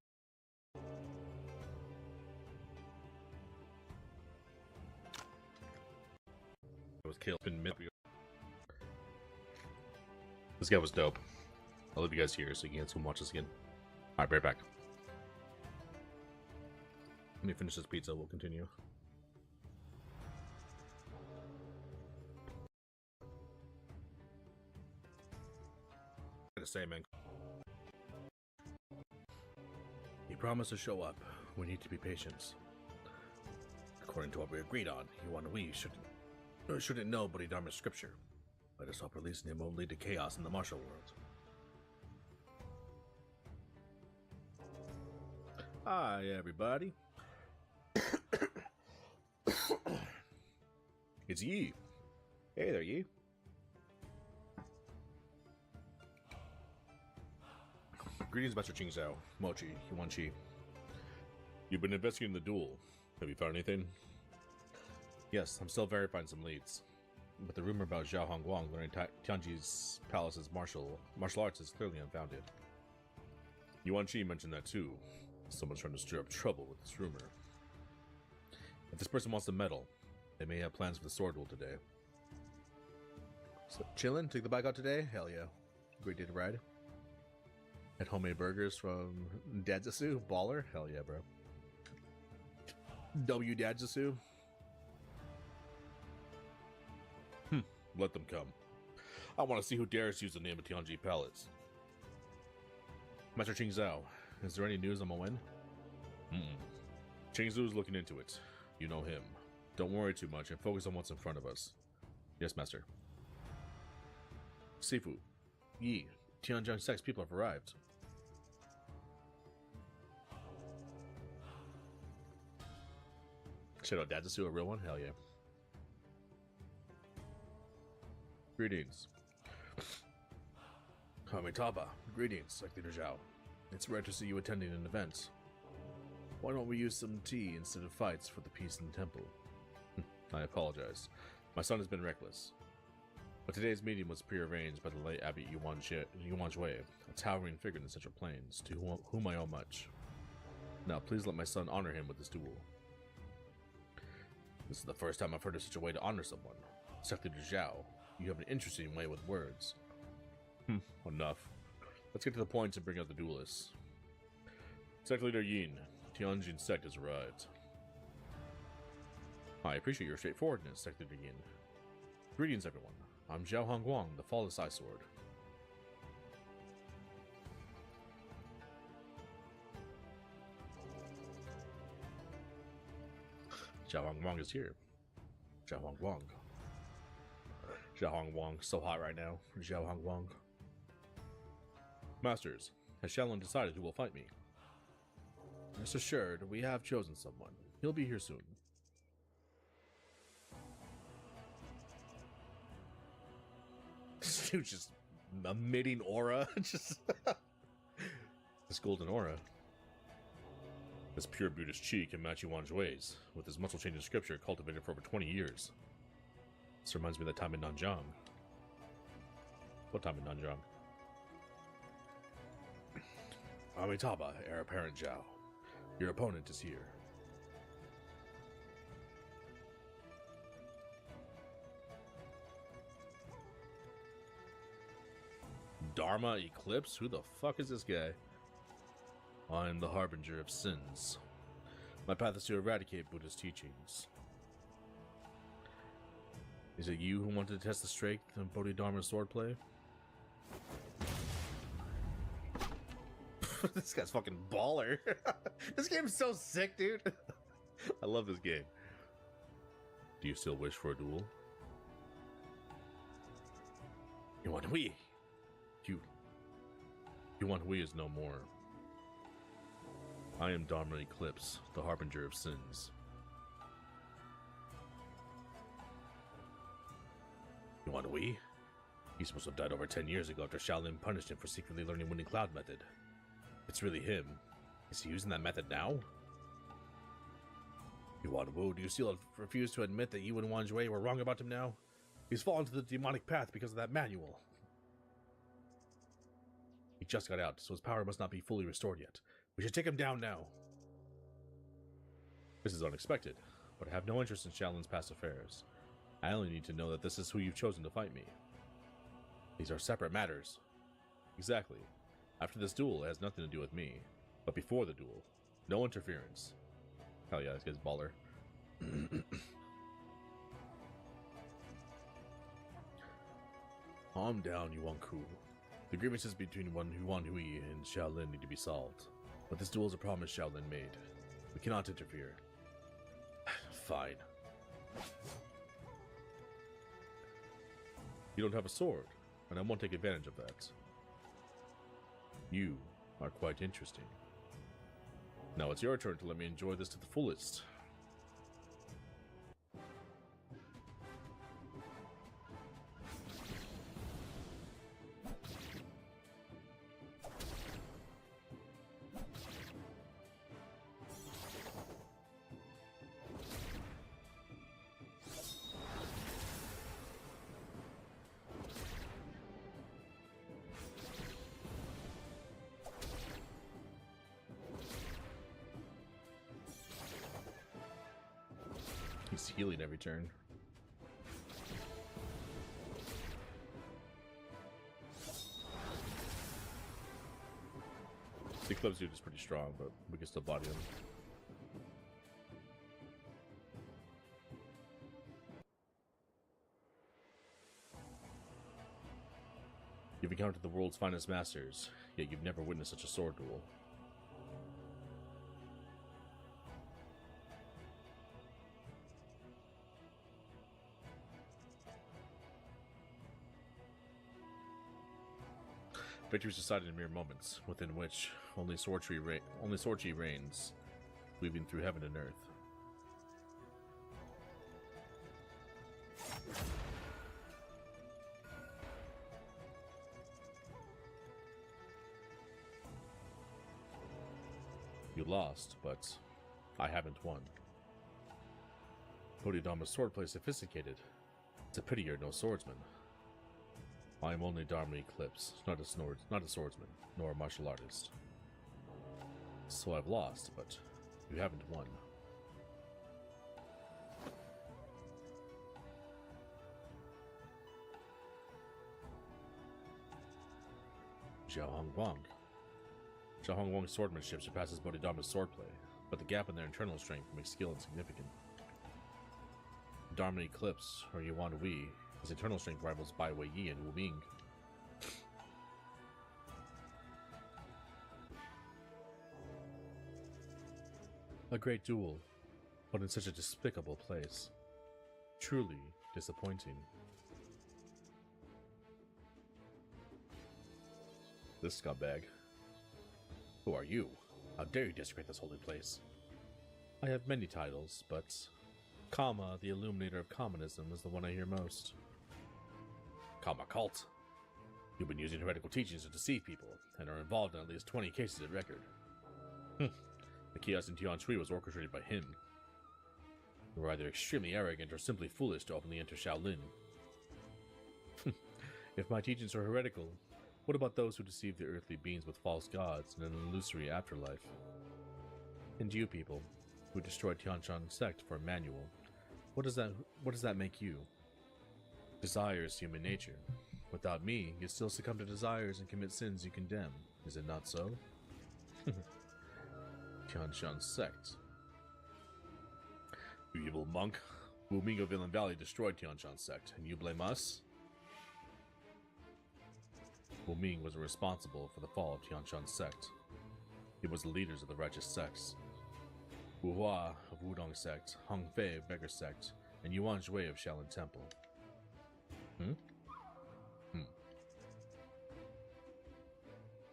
I was killed. This guy was dope. I'll leave you guys here so you can come watch this again. Alright, be right back. Let me finish this pizza, we'll continue. I gotta say, man. He promised to show up. We need to be patient. According to what we agreed on, we shouldn't know Bodhidharma's scripture. Let us hope releasing him won't lead to chaos in the martial world. Hi, everybody. It's Yi. Hey there, Yi. Greetings, Master Qing Zhao, Mochi, Yuan Chi. You've been investigating the duel. Have you found anything? Yes, I'm still verifying some leads. But the rumor about Zhao Hongguang learning Tianji's palace's martial arts is clearly unfounded. Yuan Chi mentioned that too. Someone's trying to stir up trouble with this rumor. If this person wants to meddle, they may have plans for the sword duel today. So, chillin'? Took the bike out today? Hell yeah. Great day to ride. Had homemade burgers from Dadzasu? Baller? Hell yeah, bro. W Dadzasu? Let them come. I want to see who dares use the name of Tianji Palace. Master Qing Zhao, is there any news on my win? Qing Zhu is looking into it. You know him. Don't worry too much and focus on what's in front of us. Yes, Master. Sifu, Yi, Tianjin Sect's people have arrived. Shadow Dadzasu, a real one? Hell yeah. Greetings. Amitabha, greetings, Secretary Zhao. It's rare to see you attending an event. Why don't we use some tea instead of fights for the peace in the temple? I apologize. My son has been reckless. But today's meeting was prearranged by the late Abbot Yuan Shui, a towering figure in the Central Plains, to whom I owe much. Now, please let my son honor him with this duel. This is the first time I've heard of such a way to honor someone. Secretary Zhao, you have an interesting way with words. Enough. Let's get to the point and bring out the duelists. Sect Leader Yin, Tianjin Sect has arrived. I appreciate your straightforwardness, Sect Leader Yin. Greetings, everyone. I'm Zhao Hongguang, the Flawless Eye Sword. Zhao Hongguang is here. Zhao Hongguang. Zhao Hongguang, so hot right now. Zhao Hongguang. Masters, has Shanlong decided who will fight me? Rest assured, we have chosen someone. He'll be here soon. This dude's just emitting aura. Just this golden aura. This pure Buddhist chi can match Yuan's ways, with his muscle-changing scripture cultivated for over 20 years. This reminds me of that time in Nanjiang. What time in Nanjiang? Amitabha, heir apparent Zhao. Your opponent is here. Dharma Eclipse? Who the fuck is this guy? I'm the harbinger of sins. My path is to eradicate Buddha's teachings. Is it you who wanted to test the strength of Bodhidharma's swordplay? This guy's fucking baller. This game is so sick, dude. I love this game. Do you still wish for a duel? Yuan Hui! Yuan Hui is no more. I am Dharma Eclipse, the harbinger of sins. Yuan Hui? He's supposed to have died over 10 years ago after Shaolin punished him for secretly learning Winning Cloud method. It's really him. Is he using that method now? Yuan Wu, do you still refuse to admit that you and Wan Jue were wrong about him now? He's fallen to the demonic path because of that manual. He just got out, so his power must not be fully restored yet. We should take him down now. This is unexpected, but I have no interest in Shaolin's past affairs. I only need to know that this is who you've chosen to fight me. These are separate matters. Exactly. After this duel, it has nothing to do with me. But before the duel, no interference. Hell yeah, this guy's baller. Calm down, Yuan Ku. The grievances between Yuan Hui and Shaolin need to be solved. But this duel is a promise Shaolin made. We cannot interfere. Fine. You don't have a sword, and I won't take advantage of that. You are quite interesting. Now it's your turn to let me enjoy this to the fullest. He's healing every turn. The Eclipse dude is pretty strong, but we can still body him. You've encountered the world's finest masters, yet you've never witnessed such a sword duel. Victory is decided in mere moments, within which only Sorchi reigns, weaving through heaven and earth. You lost, but I haven't won. Bodhidharma's swordplay is sophisticated. It's a pity you're no swordsman. I am only Dharma Eclipse, not a swordsman, nor a martial artist. So I've lost, but you haven't won. Zhao Hongguang. Zhao Hongguang's swordsmanship surpasses Bodhidharma's swordplay, but the gap in their internal strength makes skill insignificant. Dharma Eclipse, or Yuan Hui, his internal strength rivals Bai Wei Yi and Wu Ming. A great duel, but in such a despicable place. Truly disappointing. This scumbag. Who are you? How dare you desecrate this holy place? I have many titles, but Kama, the illuminator of communism, is the one I hear most. Kama cult? You've been using heretical teachings to deceive people, and are involved in at least 20 cases of record. The chaos in Tian Shui was orchestrated by him. You were either extremely arrogant or simply foolish to openly enter Shaolin. If my teachings are heretical, what about those who deceive the earthly beings with false gods in an illusory afterlife? And you people, who destroyed Tianshan sect for a manual, what does that make you? Desire is human nature. Without me, you still succumb to desires and commit sins you condemn. Is it not so? Tianshan sect. You evil monk. Wu Ming of Villain Valley destroyed Tianshan sect, and you blame us? Wu Ming was responsible for the fall of Tianshan sect. He was the leaders of the righteous sects. Wu Hua of Wudong sect, Hong Fei of Beggar sect, and Yuan Shui of Shaolin Temple.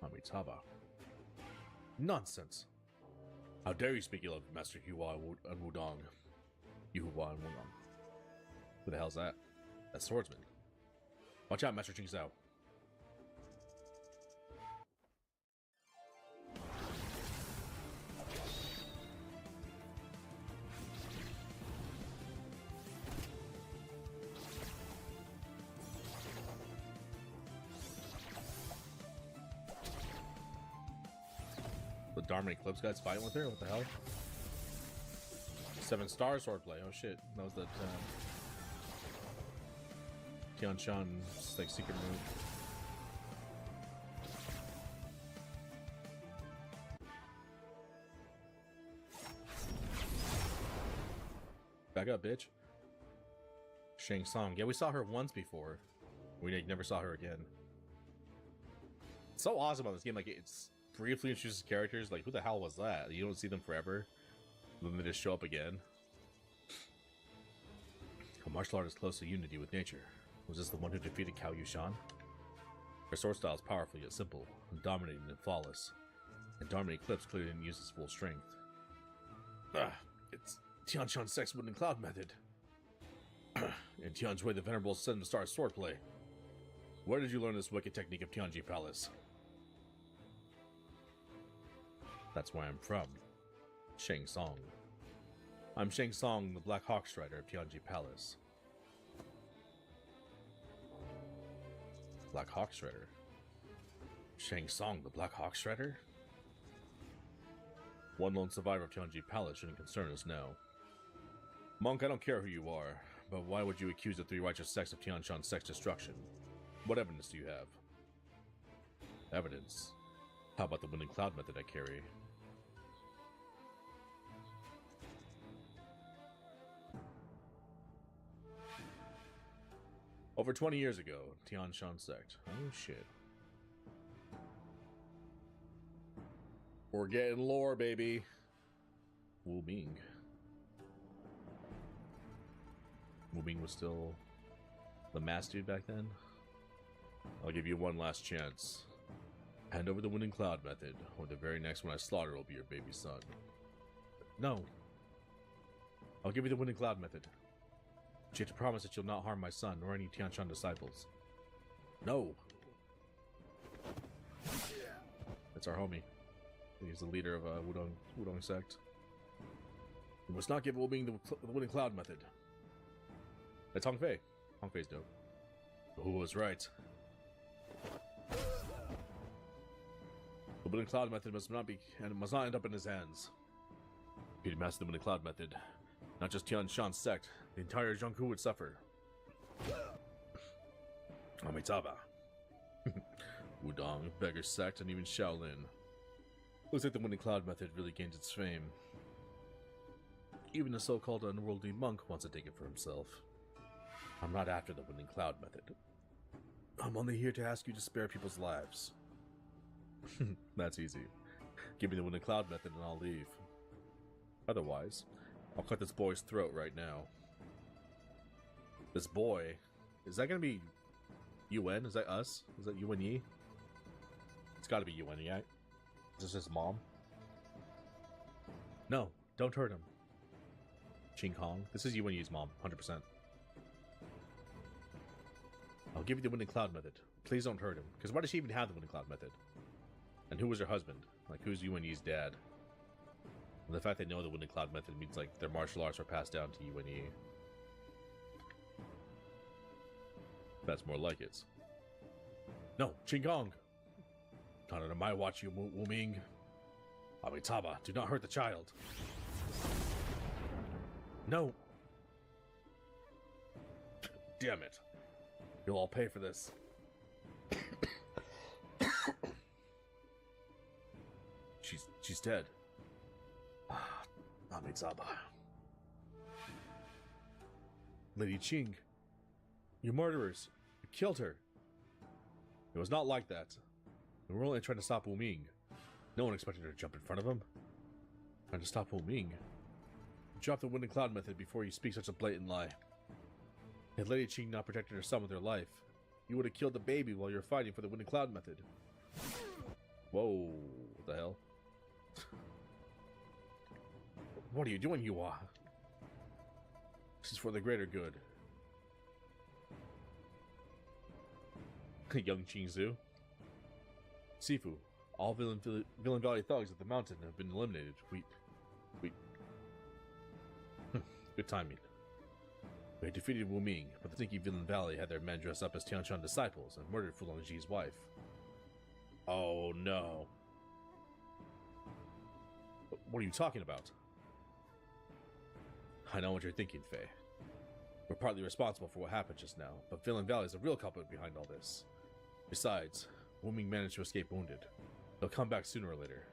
Amitabha. Nonsense! How dare you speak ill of Master Hua and Wudong? Hua and Wudong. Who the hell's that? That swordsman. Watch out, Master Ching Zhao. The Dharma Eclipse guy's fighting with her? What the hell? 7-star swordplay. Oh shit. That was the Tianshan's like secret move. Back up, bitch. Shang Tsung. Yeah, we saw her once before. We never saw her again. It's so awesome about this game. Like, it's briefly introduces characters. Like, who the hell was that? You don't see them forever. Then they just show up again. A martial art is close to unity with nature. Was this the one who defeated Cao Yushan? Her sword style is powerful yet simple, dominating and flawless. And Dharma Eclipse clearly didn't use its full strength. It's Tianshan Sect's Wooden Cloud method. And Tian Shui the Venerable 7-star swordplay. Where did you learn this wicked technique of Tianji Palace? That's where I'm from. Shang Tsung. I'm Shang Tsung, the Black Hawk Strider of Tianji Palace. Black Hawk Strider? Shang Tsung, the Black Hawk Strider? One lone survivor of Tianji Palace shouldn't concern us now. Monk, I don't care who you are, but why would you accuse the 3 righteous sects of Tianshan sect's destruction? What evidence do you have? Evidence? How about the Wooden Cloud method I carry? Over 20 years ago, Tianshan sect. Oh shit. We're getting lore, baby. Wu Ming. Wu Ming was still the mass dude back then. I'll give you one last chance. Hand over the Wooden Cloud method, or the very next one I slaughter will be your baby son. No. I'll give you the Wooden Cloud method. But you have to promise that you'll not harm my son or any Tianshan disciples. No. That's our homie. He's the leader of Wudong sect. You must not give Wu Ming the Wooden Cloud method. That's Hong Fei. Hong Fei's dope. Who was right? The Wooden Cloud method must not end up in his hands. If he'd mastered the Wooden Cloud method, not just Tianshan's sect, the entire Zhongku would suffer. Amitabha. Wudong, Beggar sect, and even Shaolin. Looks like the Wooden Cloud method really gained its fame. Even a so-called unworldly monk wants to take it for himself. I'm not after the Wooden Cloud method. I'm only here to ask you to spare people's lives. That's easy. Give me the Wooden Cloud method and I'll leave. Otherwise, I'll cut this boy's throat right now. This boy? Is that gonna be Yuan? Is that us? Is that Yuan Yi? It's gotta be Yuan Yi, right? Is this his mom? No, don't hurt him. Ching Kong. This is Yuan Yi's mom, 100%. I'll give you the Wooden Cloud method. Please don't hurt him. Because why does she even have the Wooden Cloud method? And who was her husband? Like, who's Yuan Yi's dad? And the fact they know the Wooden Cloud method means, like, their martial arts are passed down to Yuan Yi. That's more like it. No, Ching Kong! Not under my watch, you Wu Ming. Amitabha, do not hurt the child. No! Damn it. You'll all pay for this. She's dead. Amitabha. Lady Qing, you murderers. You killed her. It was not like that. We were only trying to stop Wu Ming. No one expected her to jump in front of him. Trying to stop Wu Ming. Drop the wind and cloud method before you speak such a blatant lie. Had Lady Qing not protected her son with her life, you would have killed the baby while you were fighting for the wind and cloud method. Whoa, what the hell? What are you doing, Yuhua? This is for the greater good. Young Qingzu. Sifu, all Villain Valley thugs at the mountain have been eliminated. We... Good timing. We had defeated Wu Ming, but the sneaky Villain Valley had their men dressed up as Tianshan disciples and murdered Fu Longji's wife. Oh no. What are you talking about? I know what you're thinking, Fei. We're partly responsible for what happened just now, but Villain Valley is the real culprit behind all this. Besides, Wu Ming managed to escape wounded. He'll come back sooner or later.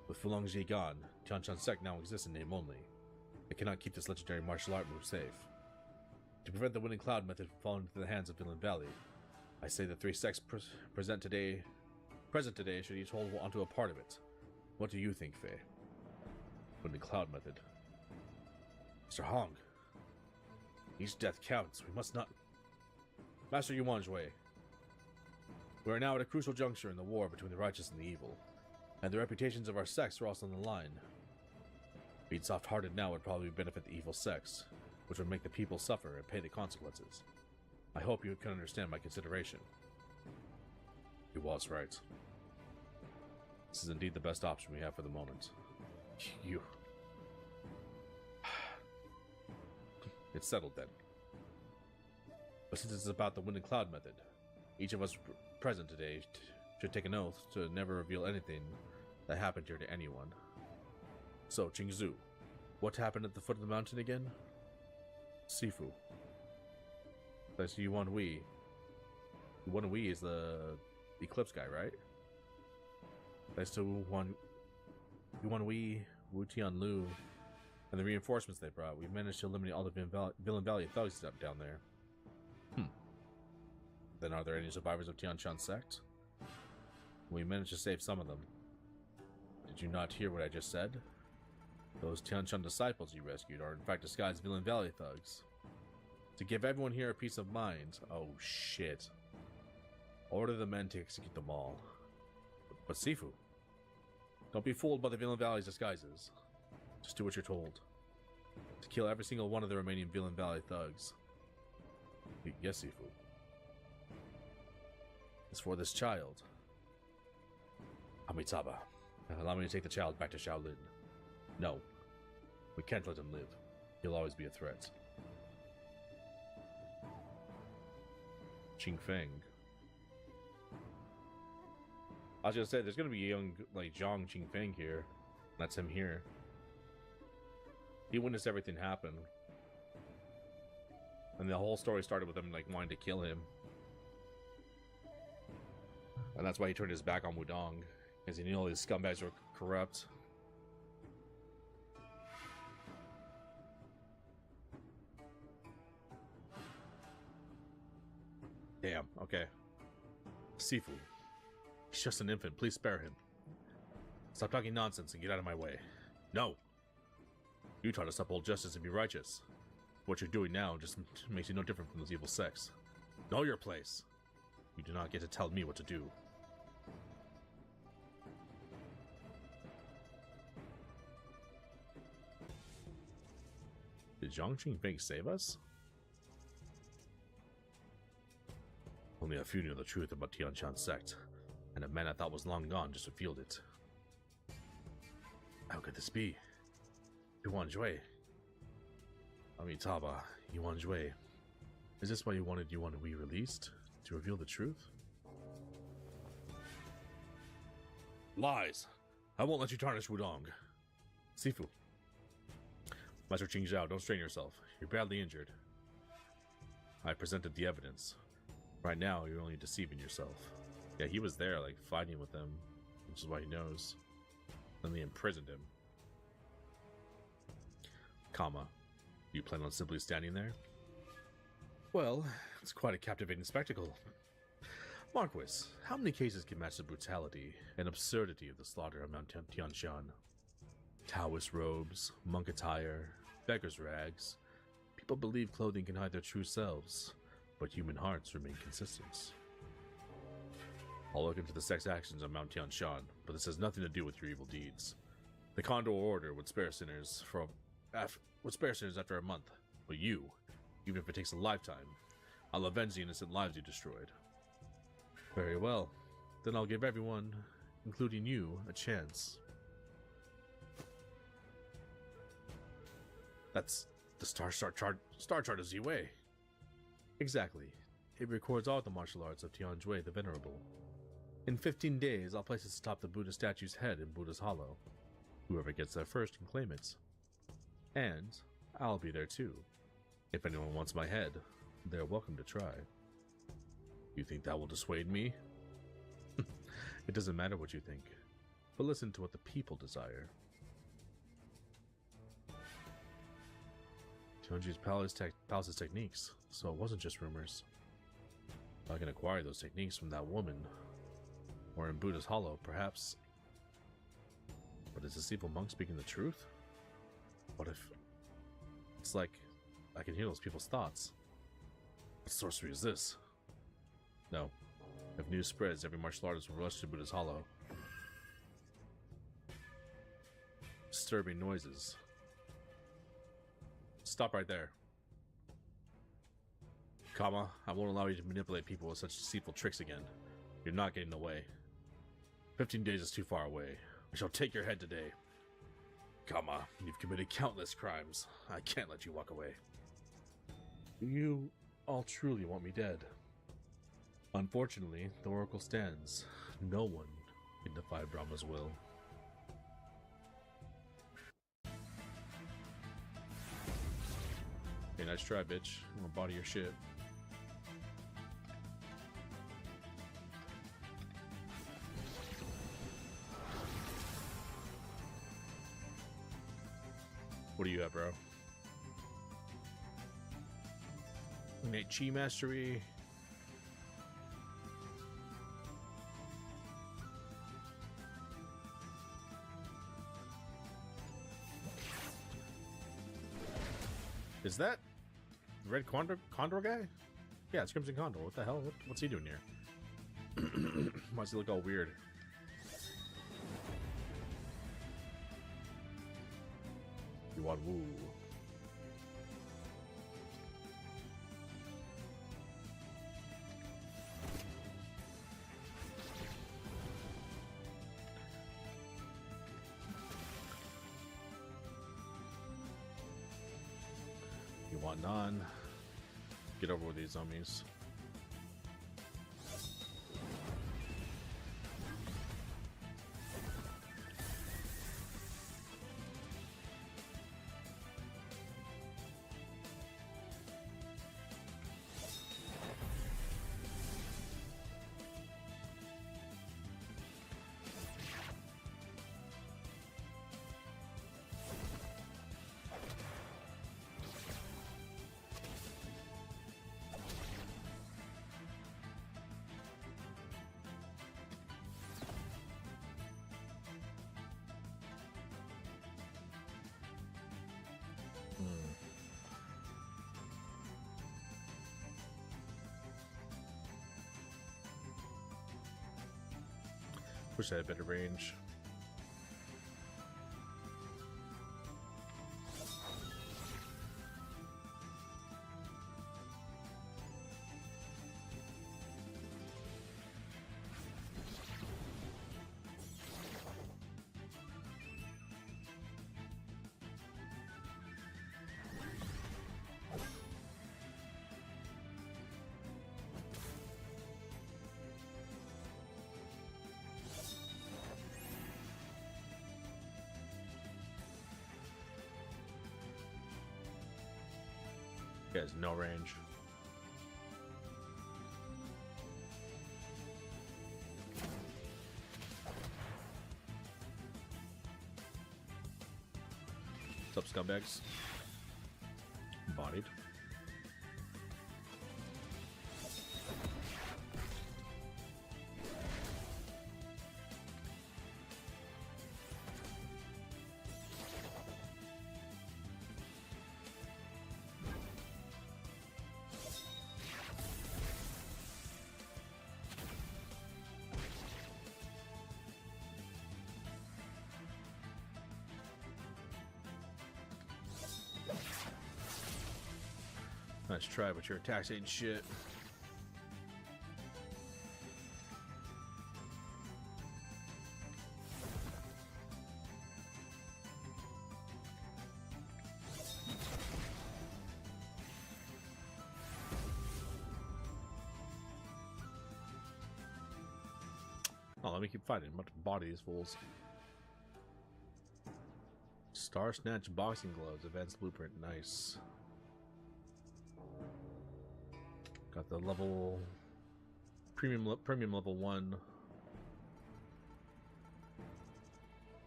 With Fu Longji gone, Tianshan sect now exists in name only. They cannot keep this legendary martial art move safe. To prevent the wind and cloud method from falling into the hands of Villain Valley, I say the three sects present today should each hold onto a part of it. What do you think, Fei? Wind and cloud method. Mr. Hong, each death counts. We must not... Master Yuan Jue, we are now at a crucial juncture in the war between the righteous and the evil, and the reputations of our sects are also on the line. Being soft-hearted now would probably benefit the evil sects, which would make the people suffer and pay the consequences. I hope you can understand my consideration. He was right. This is indeed the best option we have for the moment. You... It's settled then. But since it's about the wind and cloud method, each of us present today should take an oath to never reveal anything that happened here to anyone. So, Qingzu, what happened at the foot of the mountain again? Sifu. That's Yuan Wei. Yuan Wei is the Eclipse guy, right? Thanks to Yuan Wei, Wu Tianlu, and the reinforcements they brought, we managed to eliminate all the Villain Valley thugs down there. Then are there any survivors of Tianshan sect? We managed to save some of them. Did you not hear what I just said? Those Tianshan disciples you rescued are in fact disguised Villain Valley thugs. To give everyone here a peace of mind... Oh shit. Order the men to execute them all. But Sifu, don't be fooled by the Villain Valley's disguises. Just do what you're told. To kill every single one of the remaining Villain Valley thugs. Yes, Sifu. It's for this child. Amitabha, allow me to take the child back to Shaolin. No, we can't let him live. He'll always be a threat. Qing Feng. I was gonna say, there's gonna be a young, like, Zhang Qing Feng here. That's him here. He witnessed everything happen. And the whole story started with him, like, wanting to kill him. And that's why he turned his back on Wudong. Because he knew all these scumbags were corrupt. Damn, okay. Sifu. He's just an infant. Please spare him. Stop talking nonsense and get out of my way. No! You try to uphold justice and be righteous. What you're doing now just makes you no different from those evil sects. Know your place. You do not get to tell me what to do. Did Zhang Qingfeng save us? Only a few knew the truth about Tianshan sect, and a man I thought was long gone just revealed it. How could this be? Yuan Jue. Amitabha, Yuan Jue. Is this why you wanted Yuan Wei released? To reveal the truth? Lies! I won't let you tarnish Wudong. Sifu. Master Qing Zhao, don't strain yourself. You're badly injured. I presented the evidence. Right now, you're only deceiving yourself. Yeah, he was there, like, fighting with them, which is why he knows. Then they imprisoned him. Comma. You plan on simply standing there? Well, it's quite a captivating spectacle. Marquis, how many cases can match the brutality and absurdity of the slaughter of Mount Tianshan? Taoist robes, monk attire, beggar's rags. People believe clothing can hide their true selves, but human hearts remain consistent. I'll look into the sex actions on Mount Tianshan, but this has nothing to do with your evil deeds. The Condor Order would spare sinners after a month, but you, even if it takes a lifetime, I'll avenge the innocent lives you destroyed. Very well. Then I'll give everyone, including you, a chance. That's the star chart of Ziwei. Exactly. It records all the martial arts of Tianjui the Venerable. In 15 days, I'll place it atop the Buddha statue's head in Buddha's Hollow. Whoever gets there first can claim it. And I'll be there too. If anyone wants my head, they're welcome to try. You think that will dissuade me? It doesn't matter what you think, but listen to what the people desire. Tianju's palace's techniques, so it wasn't just rumors. I can acquire those techniques from that woman, or in Buddha's Hollow, perhaps. But is this evil monk speaking the truth? What if... It's like I can hear those people's thoughts. What sorcery is this? No. If news spreads, every martial artist will rush to Buddha's Hollow. Disturbing noises. Stop right there. Kama, I won't allow you to manipulate people with such deceitful tricks again. You're not getting away. 15 days is too far away. I shall take your head today. Kama, you've committed countless crimes. I can't let you walk away. You all truly want me dead. Unfortunately, the Oracle stands. No one can defy Brahma's will. Hey, nice try, bitch. I'm gonna body your shit. What do you have, bro? Innate Chi Mastery. Is that the Red Condor guy? Yeah, it's Crimson Condor. What the hell? What's he doing here? Why does he look all weird? Yuan Wu. You want none? Get over with these zombies. Wish I had better range. He has no range. What's up, scumbags? Bodied. Nice try, but your attacks ain't shit. Oh, let me keep fighting. I'm about to body these fools. Star Snatch Boxing Gloves, Advanced Blueprint, nice. Got the level premium level 1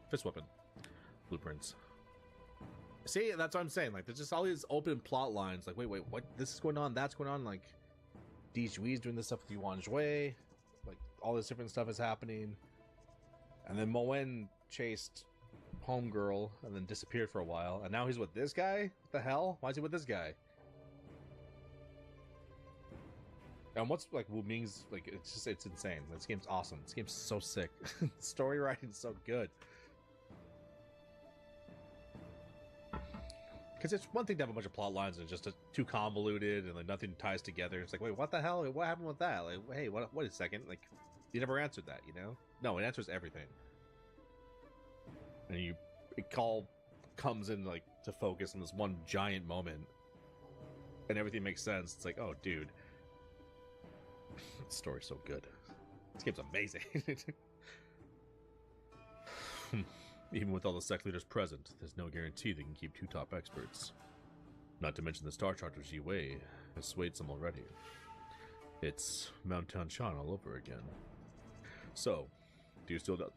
fist weapon blueprints. See, that's what I'm saying. Like, there's just all these open plot lines. Like, wait, what? This is going on. That's going on. Like, Di Jui's doing this stuff with Yuan Shui. Like, all this different stuff is happening. And then Moen chased Homegirl and then disappeared for a while. And now he's with this guy? What the hell? Why is he with this guy? And what's like Wu Ming's like? It's insane. This game's awesome. This game's so sick. Story writing's so good. Because it's one thing to have a bunch of plot lines and just too convoluted and like nothing ties together. It's like, wait, what the hell? What happened with that? Like, hey, wait a second. Like, you never answered that, you know? No, it answers everything. And it all comes in like to focus on this one giant moment, and everything makes sense. It's like, oh, dude. This story's so good. This game's amazing. Even with all the sect leaders present, there's no guarantee they can keep 2 top experts. Not to mention the Star Charger Yi Wei has swayed some already. It's Mount Tanshan all over again. So, do you still doubt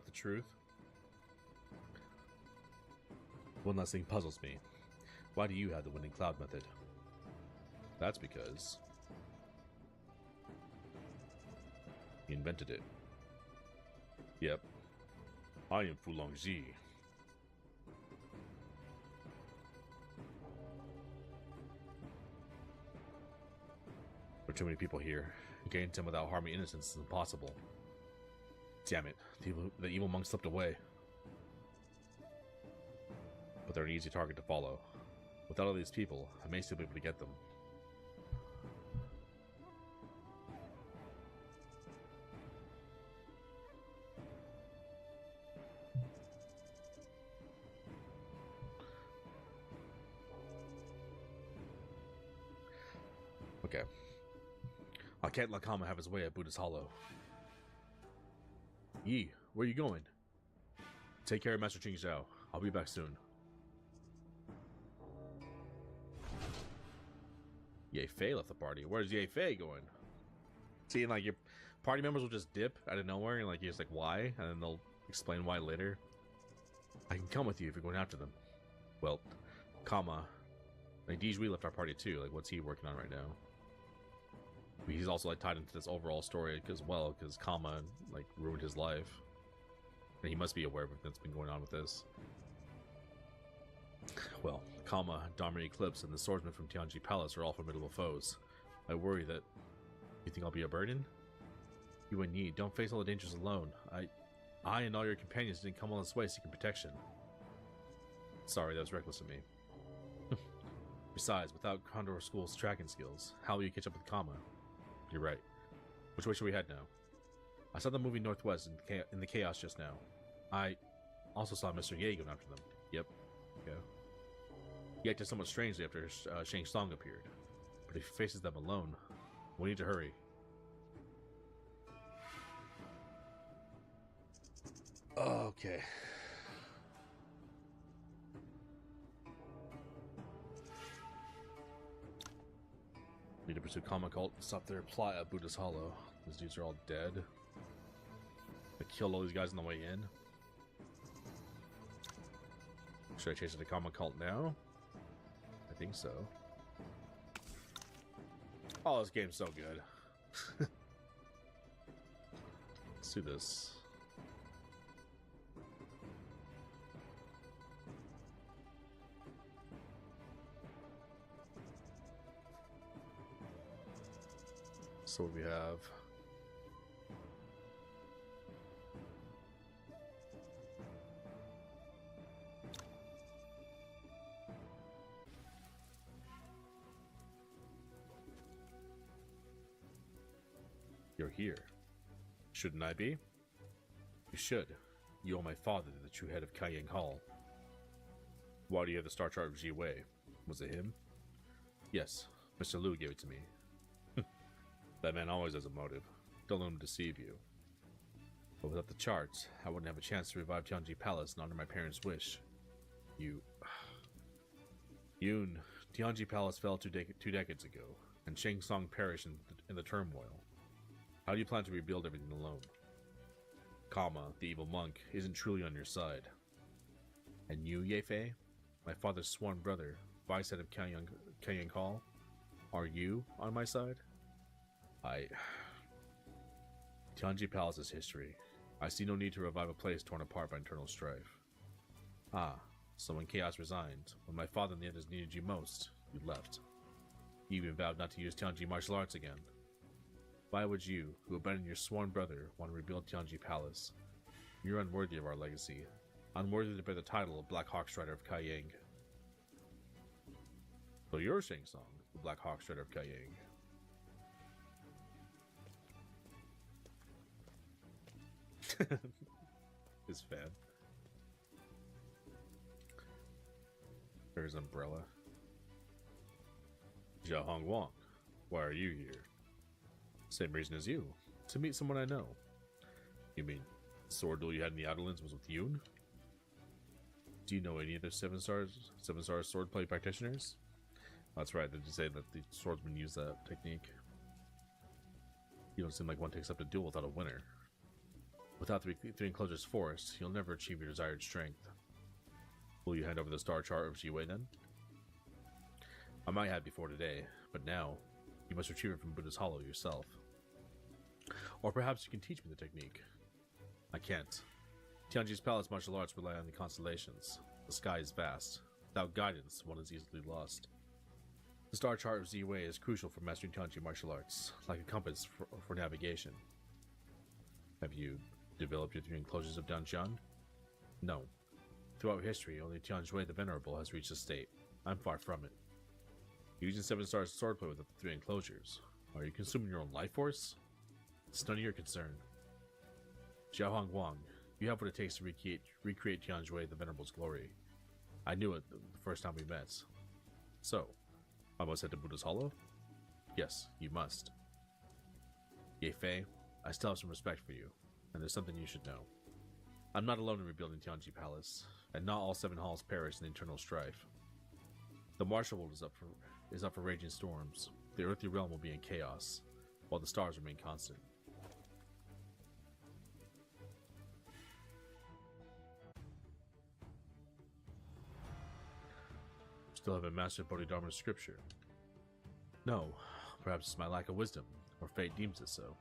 the truth? One last thing puzzles me. Why do you have the winning cloud method? That's because he invented it. Yep. I am Fulong Zhi. There are too many people here. Getting to him without harming innocents is impossible. Damn it. The evil monk slipped away. But they're an easy target to follow. Without all these people, I may still be able to get them. Okay. I can't let Kama have his way at Buddha's Hollow. Yi, where are you going? Take care of Master Ching Zhao. I'll be back soon. Ye Fei left the party. Where's Ye Fei going? See, like, your party members will just dip out of nowhere, and like you're just like, why? And then they'll explain why later. I can come with you if you're going after them. Well, Kama. Like, Di Jui left our party too. Like, what's he working on right now? He's also like tied into this overall story as well, because Kama like ruined his life, and he must be aware of everything that's been going on with this. Well, Kama, Dharma Eclipse, and the swordsman from Tianji Palace are all formidable foes. I worry that... You think I'll be a burden? You and Yi, don't face all the dangers alone. I and all your companions didn't come all this way seeking protection. Sorry, that was reckless of me. Besides, without Condor School's tracking skills, how will you catch up with Kama? You're right. Which way should we head now? I saw them moving northwest in the chaos just now. I also saw Mr. Ye going after them. Yep. Okay. He acted somewhat strangely after Shang Tsung appeared. But if he faces them alone, we need to hurry. Okay. Need to pursue Kama Cult and stop their plot at Buddha's Hollow. These dudes are all dead. I killed all these guys on the way in. Should I chase the Kama cult now? I think so. Oh, this game's so good. Let's do this. So what we have. You're here. Shouldn't I be? You should. You owe my father, the true head of Kaiying Hall. Why do you have the star chart of Ji Wei? Was it him? Yes, Mr. Liu gave it to me. That man always has a motive. Don't let him deceive you. But without the charts, I wouldn't have a chance to revive Tianji Palace and honor my parents' wish. You... Yoon, Tianji Palace fell two decades ago, and Shang Tsung perished in the turmoil. How do you plan to rebuild everything alone? Kama, the evil monk, isn't truly on your side. And you, Ye Fei, my father's sworn brother, vice head of Kaiying Hall, are you on my side? Tianji Palace's history. I see no need to revive a place torn apart by internal strife. Ah, so when Chaos resigned, when my father and the others needed you most, you left. You even vowed not to use Tianji martial arts again. Why would you, who abandoned your sworn brother, want to rebuild Tianji Palace? You're unworthy of our legacy. Unworthy to bear the title of Black Hawk Strider of Kaiying. So you're Shang Tsung, the Black Hawk Strider of Kaiying. His fan. There's Umbrella. Xiaohong Wang, why are you here? Same reason as you, to meet someone I know. You mean the sword duel you had in the Outerlands was with Yoon? Do you know any other 7-star swordplay practitioners? That's right, they just say that the swordsmen use that technique. You don't seem like one takes up a duel without a winner. Without three enclosures forced, you'll never achieve your desired strength. Will you hand over the star chart of Ji Wei then? I might have before today, but now, you must retrieve it from Buddha's Hollow yourself. Or perhaps you can teach me the technique. I can't. Tianji's palace martial arts rely on the constellations. The sky is vast. Without guidance, one is easily lost. The star chart of Ji Wei is crucial for mastering Tianji martial arts, like a compass for navigation. Have you developed your 3 enclosures of Danjian? No. Throughout history, only Tianjui the Venerable has reached this state. I'm far from it. Using 7-star swordplay with the 3 enclosures. Are you consuming your own life force? It's none of your concern. Xiaohong Wang, you have what it takes to recreate Tianjui the Venerable's glory. I knew it the first time we met. So, I must head to Buddha's Hollow? Yes, you must. Ye Fei, I still have some respect for you, and there's something you should know. I'm not alone in rebuilding Tianji Palace, and not all 7 halls perish in the internal strife. The martial world is up for raging storms. The earthly realm will be in chaos, while the stars remain constant. Still haven't mastered Bodhidharma's scripture. No, perhaps it's my lack of wisdom, or fate deems it so.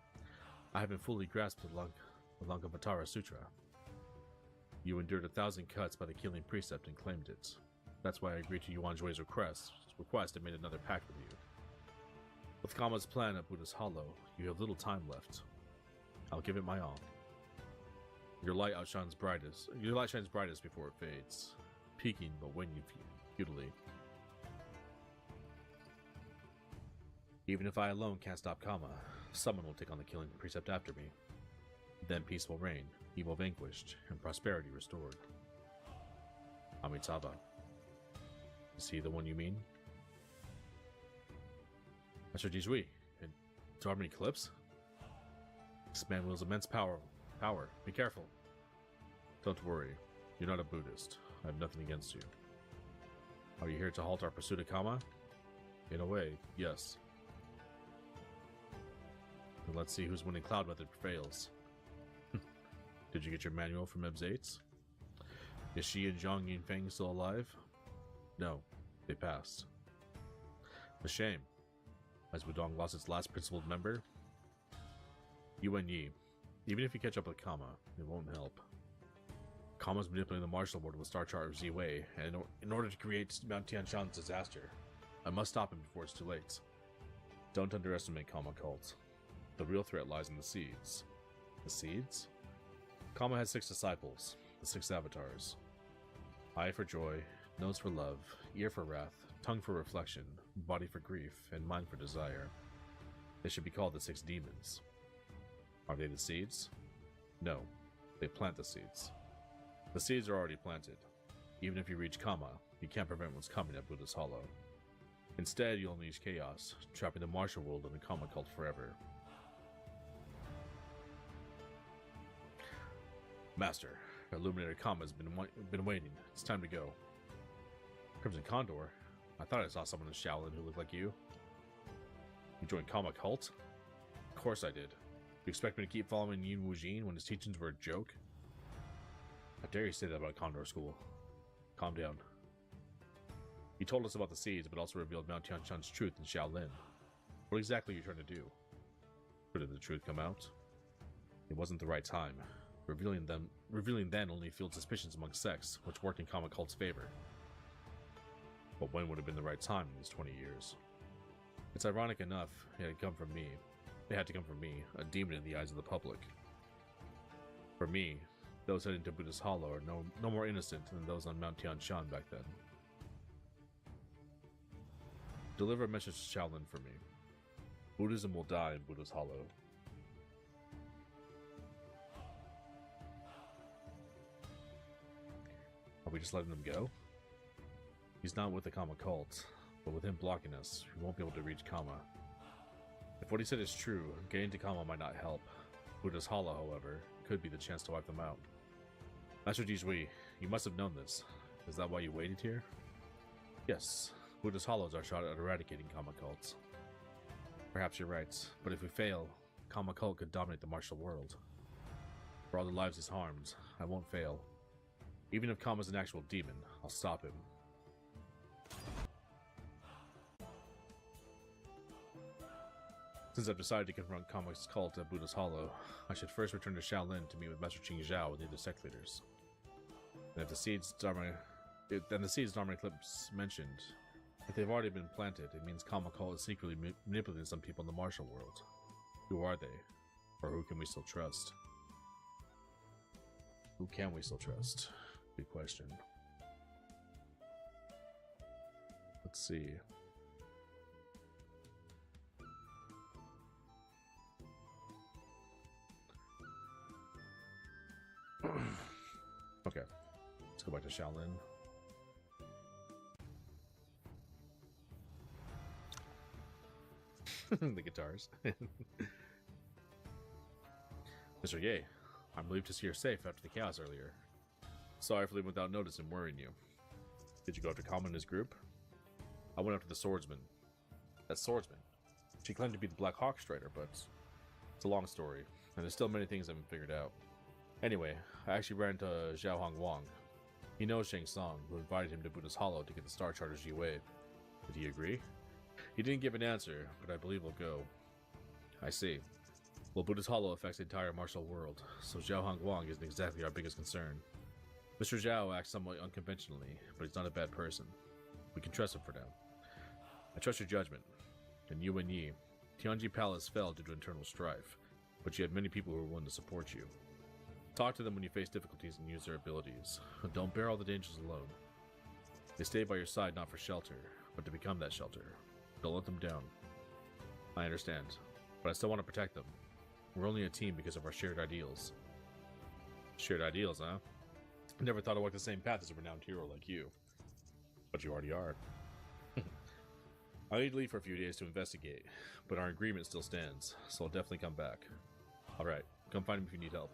I haven't fully grasped the Lankavatara Sutra. You endured 1,000 cuts by the killing precept and claimed it. That's why I agreed to Yuan Jui's request and made another pact with you. With Kama's plan at Buddha's Hollow, you have little time left. I'll give it my all. Your light shines brightest before it fades, peaking but waning futilely. Even if I alone can't stop Kama, someone will take on the killing precept after me. Then peace will reign, evil vanquished, and prosperity restored. Amitabha. Is he the one you mean? Master Jizui, and Dharma Eclipse? This man wields immense power. Be careful. Don't worry. You're not a Buddhist. I have nothing against you. Are you here to halt our pursuit of Kama? In a way, yes. Then let's see whose winning cloud method prevails. Did you get your manual from Ebs 8's? Is she and Zhang Yunfeng still alive? No, they passed. A shame. Has Wudong lost its last principled member? Yuan Yi. Even if you catch up with Kama, it won't help. Kama's manipulating the martial world with Star Charter Z-Wei, and in order to create Mount Tianshan's disaster, I must stop him before it's too late. Don't underestimate Kama Cult. The real threat lies in the seeds. The seeds? Kama has 6 disciples, the 6 avatars. Eye for joy, nose for love, ear for wrath, tongue for reflection, body for grief, and mind for desire. They should be called the 6 demons. Are they the seeds? No, they plant the seeds. The seeds are already planted. Even if you reach Kama, you can't prevent what's coming at Buddha's Hollow. Instead, you'll unleash chaos, trapping the martial world in the Kama Cult forever. Master, Illuminator Kama has been waiting. It's time to go. Crimson Condor? I thought I saw someone in Shaolin who looked like you. You joined Kama Cult? Of course I did. You expect me to keep following Yin Wujin when his teachings were a joke? How dare you say that about Condor School? Calm down. You told us about the seeds, but also revealed Mount Tianshan's truth in Shaolin. What exactly are you trying to do? Couldn't the truth come out? It wasn't the right time. Revealing then only fueled suspicions among sects, which worked in Kama Cult's favor. But when would have been the right time in these 20 years? It's ironic enough, it had to come from me, a demon in the eyes of the public. For me, those heading to Buddha's Hollow are no more innocent than those on Mount Tianshan back then. Deliver a message to Shaolin for me. Buddhism will die in Buddha's Hollow. Are we just letting them go? He's not with the Kama Cult, but with him blocking us, we won't be able to reach Kama. If what he said is true, getting to Kama might not help. Buddha's Hollow, however, could be the chance to wipe them out. Master Jizui, you must have known this. Is that why you waited here? Yes, Buddha's Hollow is our shot at eradicating Kama Cults. Perhaps you're right, but if we fail, Kama Cult could dominate the martial world. For all the lives he's harmed, I won't fail. Even if Kama's an actual demon, I'll stop him. Since I've decided to confront Kama's cult at Buddha's Hollow, I should first return to Shaolin to meet with Master Qing Zhao and the other sect leaders. And if the seeds Dharma Eclipse mentioned, if they've already been planted, it means Kama Cult is secretly manipulating some people in the martial world. Who are they? Or who can we still trust? Who can we still trust? Good question. Let's see. Okay, let's go back to Shaolin. The guitars. Mr. Ye, I'm relieved to see you're safe after the chaos earlier. Sorry for leaving without notice and worrying you. Did you go after Kama and his group? I went after the swordsman. That swordsman? She claimed to be the Black Hawk Strider, but it's a long story, and there's still many things I haven't figured out. Anyway, I actually ran into Zhao Hong Wang. He knows Shang Tsung, who invited him to Buddha's Hollow to get the Star Charter Z-Wei. Did he agree? He didn't give an answer, but I believe he'll go. I see. Well, Buddha's Hollow affects the entire martial world, so Zhao Hong Wang isn't exactly our biggest concern. Mr. Zhao acts somewhat unconventionally, but he's not a bad person. We can trust him for now. I trust your judgment. And Yuan Yi, Tianji Palace fell due to internal strife, but you had many people who were willing to support you. Talk to them when you face difficulties and use their abilities. Don't bear all the dangers alone. They stay by your side not for shelter, but to become that shelter. Don't let them down. I understand, but I still want to protect them. We're only a team because of our shared ideals. Shared ideals, huh? I never thought I'd walk the same path as a renowned hero like you. But you already are. I need to leave for a few days to investigate, but our agreement still stands, so I'll definitely come back. Alright, come find me if you need help.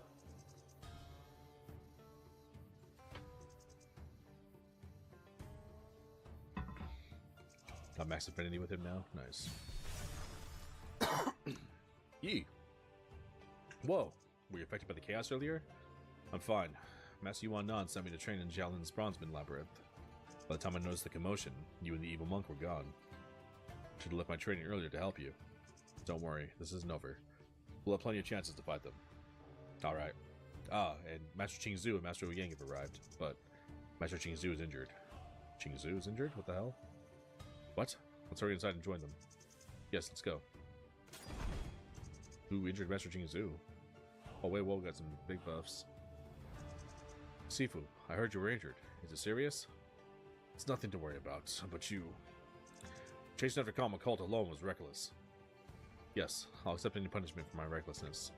Got max affinity with him now? Nice. Yee! Whoa! Were you affected by the chaos earlier? I'm fine, Master Yuan Nan sent me to train in Xiaolin's Bronzeman Labyrinth. By the time I noticed the commotion, you and the evil monk were gone. Should have left my training earlier to help you. Don't worry, this isn't over. We'll have plenty of chances to fight them. Alright. And Master Qingzu and Master Wu Yang have arrived, but Master Qingzu is injured. Qingzu is injured? What the hell? What? Let's hurry inside and join them. Yes, let's go. Who injured Master Qingzu? Oh, Wei Wo got some big buffs. Sifu, I heard you were injured. Is it serious? It's nothing to worry about, but you... Chasing after Kama Cult alone was reckless. Yes, I'll accept any punishment for my recklessness.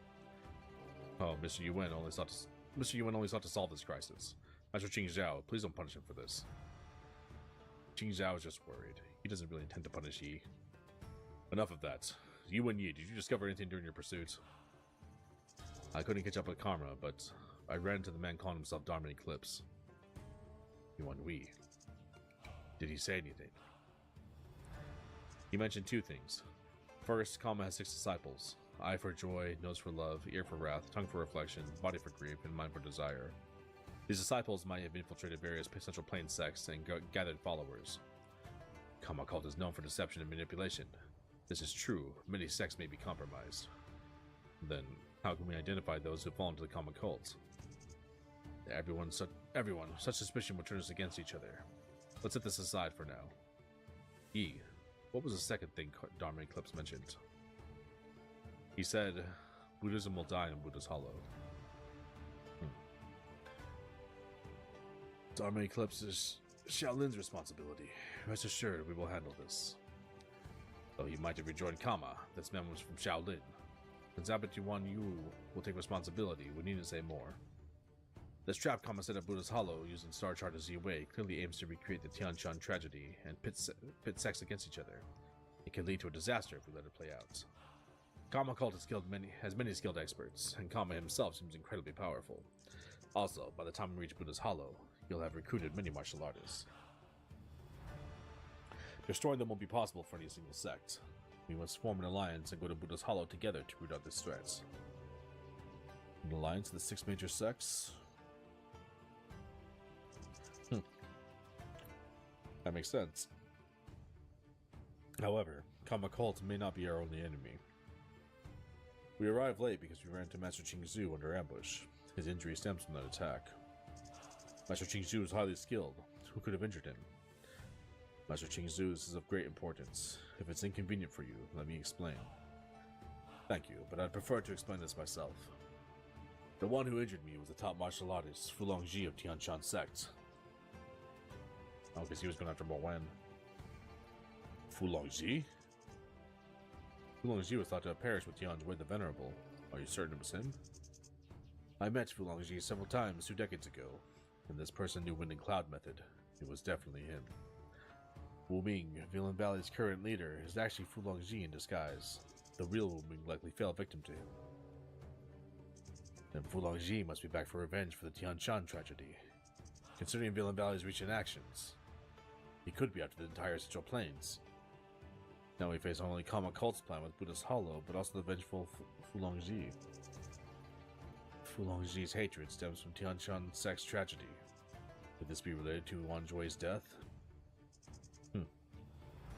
Oh, Mr. Yuan only sought to solve this crisis. Master Qing Zhao, please don't punish him for this. Qing Zhao is just worried. He doesn't really intend to punish Yi. Enough of that. Yuan Yi, did you discover anything during your pursuit? I couldn't catch up with Karma, but I ran into the man calling himself Dharma Eclipse. Yuan Yi. Did he say anything? He mentioned two things. First, Kama has 6 disciples. Eye for joy, nose for love, ear for wrath, tongue for reflection, body for grief, and mind for desire. These disciples might have infiltrated various Central Plain sects and gathered followers. Kama Cult is known for deception and manipulation. This is true, many sects may be compromised. Then, how can we identify those who fall into the Kama Cult? Everyone, such suspicion will turn us against each other. Let's set this aside for now. Yi, what was the second thing Dharma Eclipse mentioned? He said, Buddhism will die in Buddha's Hollow. Dharma Eclipse is Shaolin's responsibility. Rest assured, we will handle this. Though he might have rejoined Kama, this man was from Shaolin. Since Abbot Yuan Yu will take responsibility, we needn't say more. This trap Kama set at Buddha's Hollow using Star Chart as Ziwei clearly aims to recreate the Tianshan tragedy and pit sects against each other. It can lead to a disaster if we let it play out. Kama Cult has many skilled experts, and Kama himself seems incredibly powerful. Also, by the time we reach Buddha's Hollow, you'll have recruited many martial artists. Destroying them won't be possible for any single sect. We must form an alliance and go to Buddha's Hollow together to root out this threat. An alliance of the 6 major sects? That makes sense. However, Kama Cult may not be our only enemy. We arrived late because we ran into Master Qingzu under ambush. His injury stems from that attack. Master Qingzu is highly skilled. Who could have injured him? Master Qingzu, this is of great importance. If it's inconvenient for you, let me explain. Thank you, but I'd prefer to explain this myself. The one who injured me was the top martial artist, Fu Longji of Tianshan Sect. Oh, because he was going after Mo Wen. Fu Longji? Fu Longji was thought to have perished with Tianjui the Venerable. Are you certain it was him? I met Fu Longji several times 2 decades ago, and this person knew Wind and Cloud method. It was definitely him. Wu Ming, Villain Valley's current leader, is actually Fu Longji in disguise. The real Wu Ming likely fell victim to him. Then Fu Longji must be back for revenge for the Tianshan tragedy. Considering Villain Valley's recent actions, he could be after the entire Central Plains. Now we face not only Kama Cult's plan with Buddha's Hollow, but also the vengeful Fu Longji. Fu Longji's hatred stems from Tianshan Sect's tragedy. Could this be related to Wan Jui's death?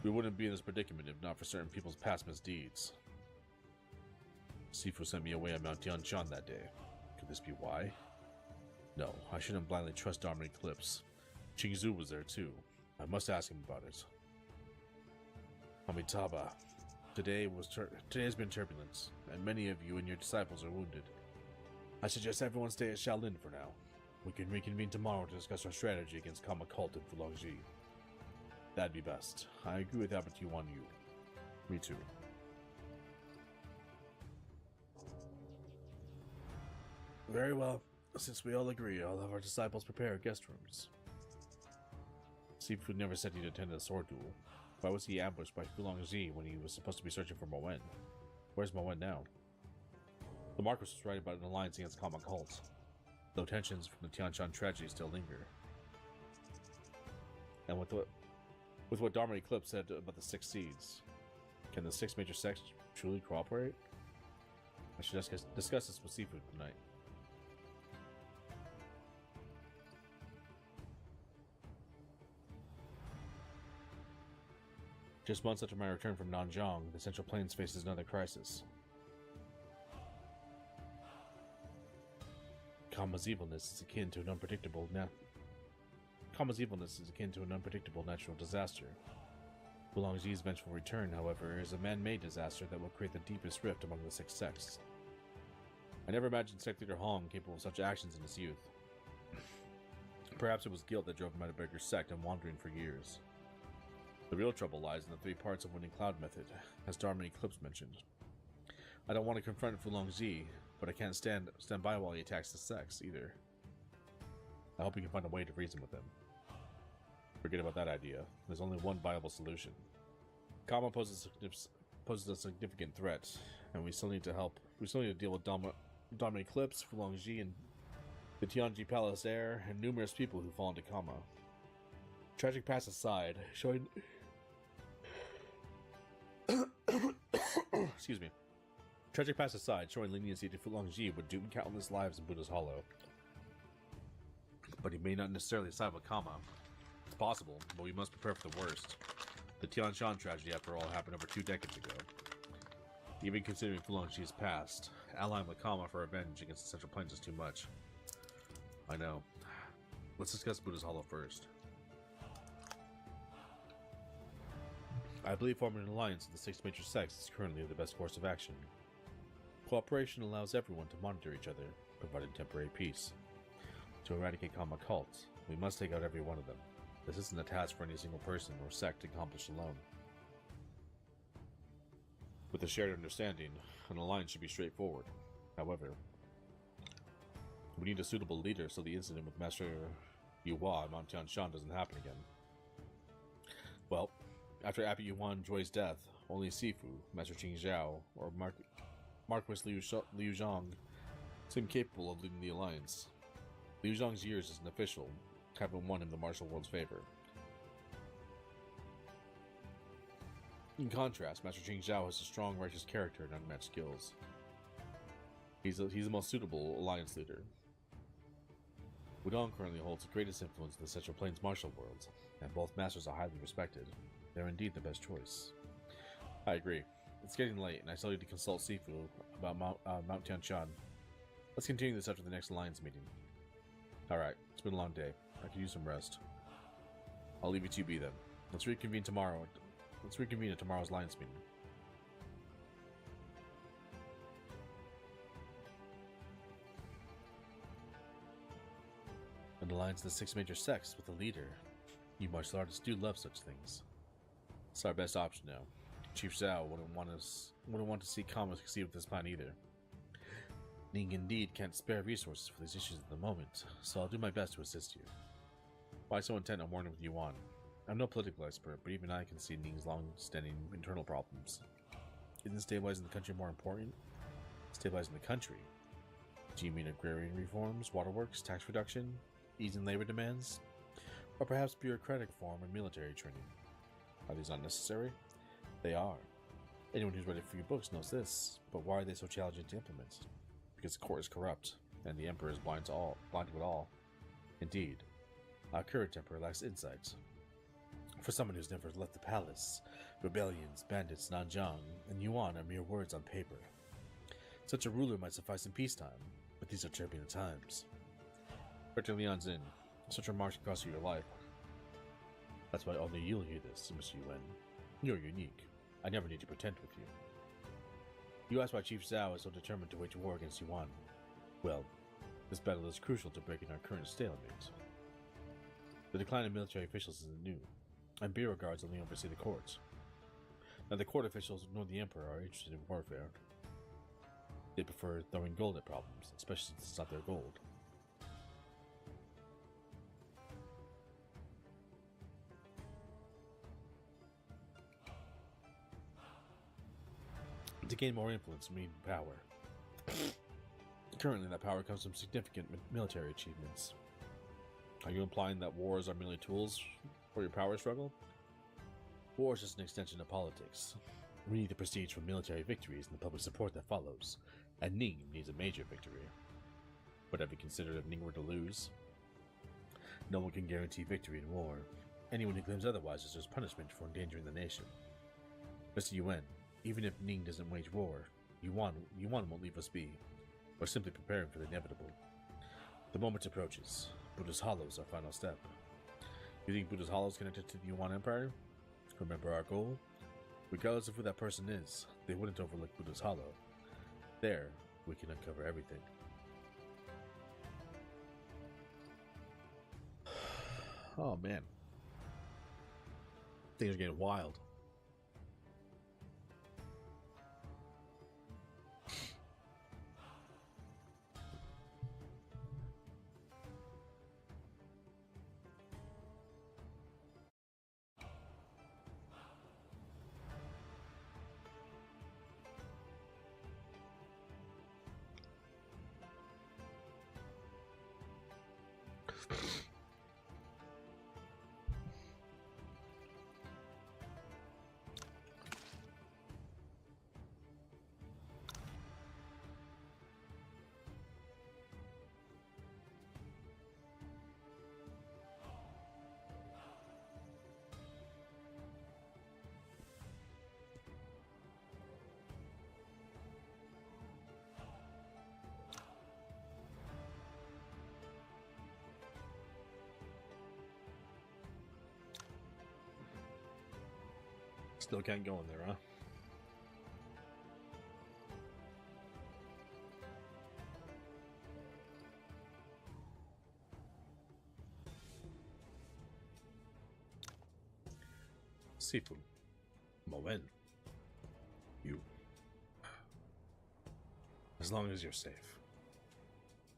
We wouldn't be in this predicament if not for certain people's past misdeeds. Sifu sent me away on Mount Tianshan that day. Could this be why? No, I shouldn't blindly trust Dharma Eclipse. Qingzu was there too. I must ask him about it. Amitabha, today has been turbulence, and many of you and your disciples are wounded. I suggest everyone stay at Shaolin for now. We can reconvene tomorrow to discuss our strategy against Kama Cult and Fu Longji. That'd be best. I agree with Abbot Yuan Yu. Me too. Very well. Since we all agree, I'll have our disciples prepare guest rooms. Sifu never said he'd attend a sword duel. Why was he ambushed by Fu Longji when he was supposed to be searching for Mo Wen? Where's Mo Wen now? The Marquis was right about an alliance against Kama Cult, though tensions from the Tianshan tragedy still linger. And with what Dharma Eclipse said about the 6 seeds, can the 6 major sects truly cooperate? I should discuss this with Sifu tonight. Just months after my return from Nanjing, the Central Plains faces another crisis. Kama's evilness is akin to an unpredictable natural disaster. Wulongji's eventual return, however, is a man-made disaster that will create the deepest rift among the six sects. I never imagined Sect Leader Hong capable of such actions in his youth. Perhaps it was guilt that drove him out of Beggar's sect and wandering for years. The real trouble lies in the 3 parts of Winning Cloud method, as Dharma Eclipse mentioned. I don't want to confront Wulongji, but I can't stand by while he attacks the sects, either. I hope we can find a way to reason with him. Forget about that idea. There's only one viable solution. Kama poses a significant threat, and we still need to deal with Dharma Eclipse, Wulongji, and the Tianji Palace heir, and numerous people who fall into Kama. Tragic past aside, showing... Excuse me. Tragic past aside, showing leniency to Wulongji would doom countless lives in Buddha's Hollow. But he may not necessarily side with Kama. It's possible, but we must prepare for the worst. The Tianshan tragedy, after all, happened over 2 decades ago. Even considering Wulongji's past, allying with Kama for revenge against the Central Plains is too much. I know. Let's discuss Buddha's Hollow first. I believe forming an alliance with the 6 major sects is currently the best course of action. Cooperation allows everyone to monitor each other, providing temporary peace. To eradicate Kama cults, we must take out every one of them. This isn't a task for any single person or sect to accomplish alone. With a shared understanding, an alliance should be straightforward. However, we need a suitable leader so the incident with Master Yuhua and Mount Tianshan doesn't happen again. Well, after Abbot Yuan Joy's death, only Sifu, Master Qingzhao, or Marquis Liu Zhang seem capable of leading the alliance. Liu Zhang's years as an official haven't won him the martial world's favor. In contrast, Master Qingzhao has a strong, righteous character and unmatched skills. He's the most suitable alliance leader. Wudong currently holds the greatest influence in the Central Plains martial world, and both masters are highly respected. They're indeed the best choice. I agree. It's getting late, and I still need to consult Sifu about Mount Tianshan. Let's continue this after the next alliance meeting. Alright, it's been a long day. I could use some rest. I'll leave you to be then. Let's reconvene tomorrow. Let's reconvene at tomorrow's alliance meeting. An alliance of the 6 major sects with a leader. You martial artists do love such things. It's our best option now. Chief Zhao wouldn't want to see Kama succeed with this plan either. Ning indeed can't spare resources for these issues at the moment, so I'll do my best to assist you. Why so intent on working with Yuan? I'm no political expert, but even I can see Ning's long-standing internal problems. Isn't stabilizing the country more important? Stabilizing the country? Do you mean agrarian reforms, waterworks, tax reduction, easing labor demands? Or perhaps bureaucratic reform and military training? Are these unnecessary? They are. Anyone who's read a few books knows this, but why are they so challenging to implement? Because the court is corrupt, and the Emperor is blind to it all. Indeed, our current Emperor lacks insight. For someone who's never left the palace, rebellions, bandits, Nanjing, and Yuan are mere words on paper. Such a ruler might suffice in peacetime, but these are turbulent times. Dr. Lian's Inn, such remarks across your life. That's why only you'll hear this, Mr. Yuan. You're unique. I never need to pretend with you. You asked why Chief Zhao is so determined to wage war against Yuan. Well, this battle is crucial to breaking our current stalemate. The decline of military officials isn't new, and bureau guards only oversee the courts. Neither court officials nor the Emperor are interested in warfare. They prefer throwing gold at problems, especially since it's not their gold. To gain more influence, we need power. Currently, that power comes from significant military achievements. Are you implying that wars are merely tools for your power struggle? War is just an extension of politics. We need the prestige from military victories and the public support that follows, and Ning needs a major victory. But have you considered if Ning were to lose? No one can guarantee victory in war. Anyone who claims otherwise deserves punishment for endangering the nation. Mr. Yuan, even if Ning doesn't wage war, Yuan won't leave us be. We're simply preparing for the inevitable. The moment approaches. Buddha's Hollow is our final step. You think Buddha's Hollow is connected to the Yuan Empire? Remember our goal? Regardless of who that person is, they wouldn't overlook Buddha's Hollow. There, we can uncover everything. Oh man. Things are getting wild. Still can't go in there, huh? Sifu. Moen. You. As long as you're safe.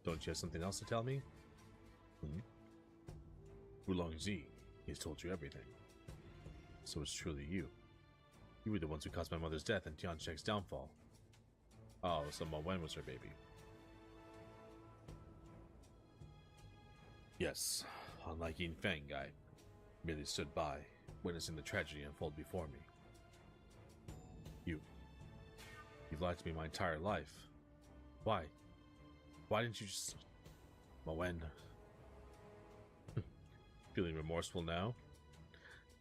Don't you have something else to tell me? Wulongji, he's told you everything. So it's truly you. You were the ones who caused my mother's death and Tiansheng's downfall. Oh, so Moen was her baby. Yes, unlike Yin Feng, I merely stood by, witnessing the tragedy unfold before me. You've lied to me my entire life. Why? Why didn't you just... Moen. Feeling remorseful now?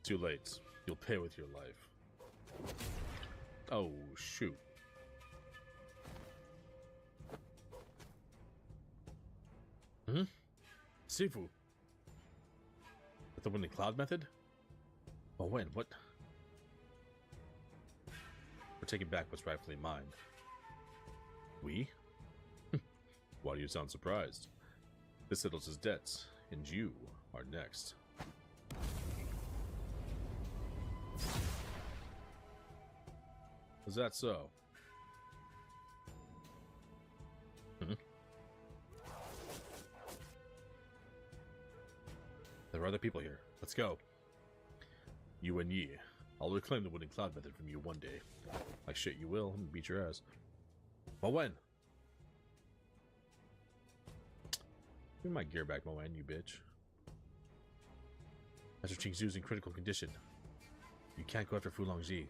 Too late. You'll pay with your life. Oh, shoot. Sifu. With the winning cloud method? Moen, what? We're taking back what's rightfully mine. We? Why do you sound surprised? This settles his debts, and you are next. Is that so? There are other people here. Let's go. You and Yi. I'll reclaim the winning cloud method from you one day. Like shit you will, and beat your ass. But when? Give me my gear back, Moen, you bitch. Master Qingzu's in critical condition. You can't go after Wulongji.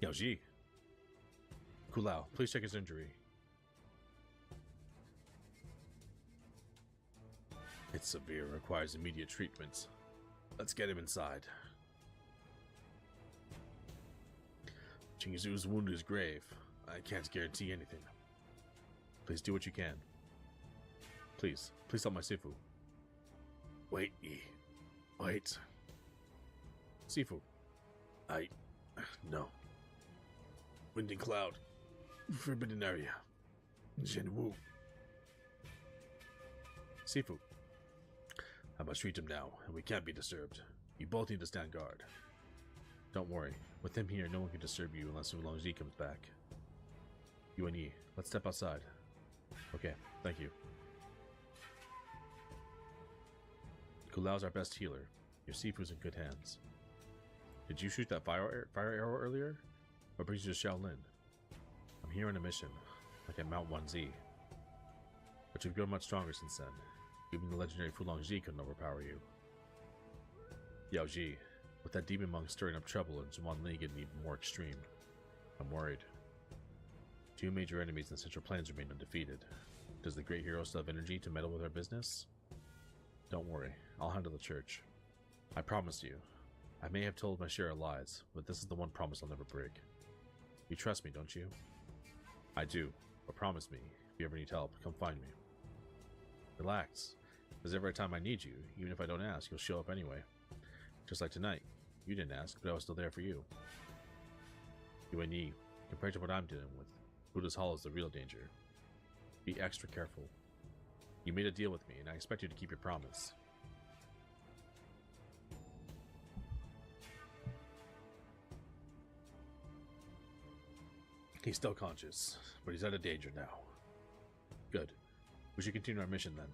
Yao Ji. Kulao, please check his injury. It's severe, requires immediate treatment. Let's get him inside. Qingzu's wound is grave. I can't guarantee anything. Please do what you can. Please help my Sifu. Wait, Yi. Wait. Sifu. No. Winding Cloud. Forbidden area. Zhenwu. Sifu. I must treat him now, and we can't be disturbed. You both need to stand guard. Don't worry. With him here, no one can disturb you unless Wulongji comes back. You and Yi, let's step outside. Okay, thank you. Kulao's our best healer. Your Sifu's in good hands. Did you shoot that fire arrow earlier? What brings you to Shaolin? I'm here on a mission, like at Mount 1Z. But you've grown much stronger since then. Even the legendary Wulongji couldn't overpower you. Yao Ji, with that demon monk stirring up trouble and Zhuan Li getting even more extreme, I'm worried. Two major enemies in the Central Plains remain undefeated. Does the great hero still have energy to meddle with our business? Don't worry, I'll handle the church. I promise you. I may have told my share of lies, but this is the one promise I'll never break. You trust me, don't you? I do, but promise me, if you ever need help, come find me. Relax, because every time I need you, even if I don't ask, you'll show up anyway. Just like tonight. You didn't ask, but I was still there for you. You and Yi, compared to what I'm dealing with, Buddha's Hollow is the real danger. Be extra careful. You made a deal with me, and I expect you to keep your promise. He's still conscious, but he's out of danger now. Good. We should continue our mission then.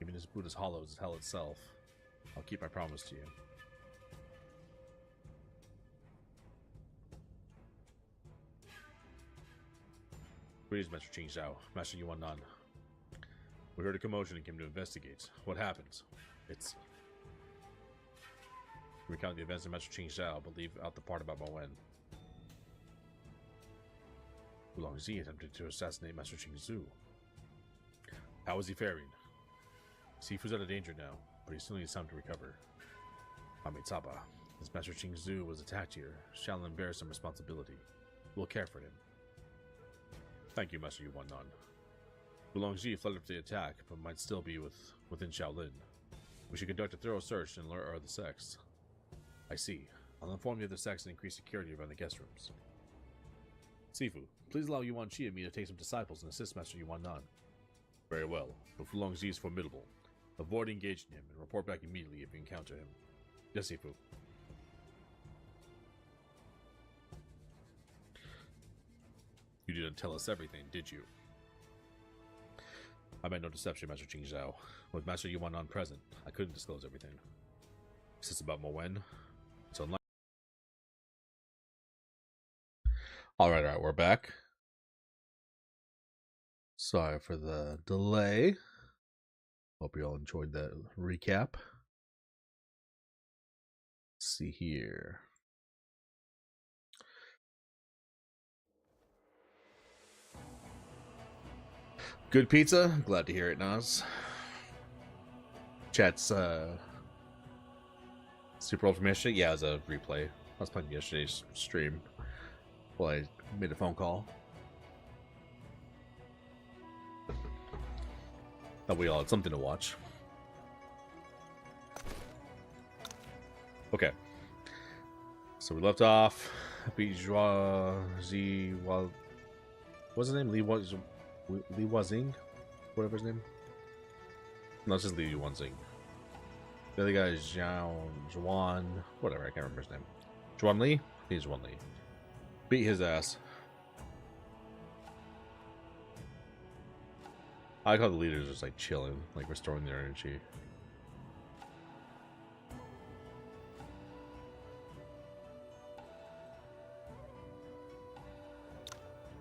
Even as Buddha's Hollow is hell itself, I'll keep my promise to you. Greetings, Master Qing Zhao. Master Yuan Nan. We heard a commotion and came to investigate. What happened? It's... Recount the events of Master Qing Zhao, but leave out the part about Mo Wen. Wulong Zi attempted to assassinate Master Qing Zhu. How is he faring? Sifu's out of danger now, but he still needs time to recover. Amitabha, as Master Qing Zhu was attacked here, Shaolin bears some responsibility. We'll care for him. Thank you, Master Yuan Nan. Wulong Zi fled after the attack, but might still be within Shaolin. We should conduct a thorough search and alert our other sects. I see. I'll inform the other sects and increase security around the guest rooms. Sifu, please allow Yuan Qi and me to take some disciples and assist Master Yuan Nan. Very well, but Wulong Zi is formidable. Avoid engaging him and report back immediately if you encounter him. Yes, Sifu. You didn't tell us everything, did you? I made no deception, Master Qing Zhao. With Master Yuan Nan present, I couldn't disclose everything. Is this about Mo Wen? It's unlikely. Alright, we're back. Sorry for the delay. Hope you all enjoyed that recap. Let's see here. Good pizza. Glad to hear it, Nas. Chat's super old from yesterday. Yeah, it was a replay. I was playing yesterday's stream while I made a phone call. Thought we all had something to watch. Okay. So we left off. Zi. What's his name? Li Wazing? Whatever his name. No, it's just Li Yuanxing. The other guy is Zhuan. Whatever, I can't remember his name. Zhuan Li? He's Zhuan Li. Beat his ass. I like how the leaders are just like chilling, like restoring their energy.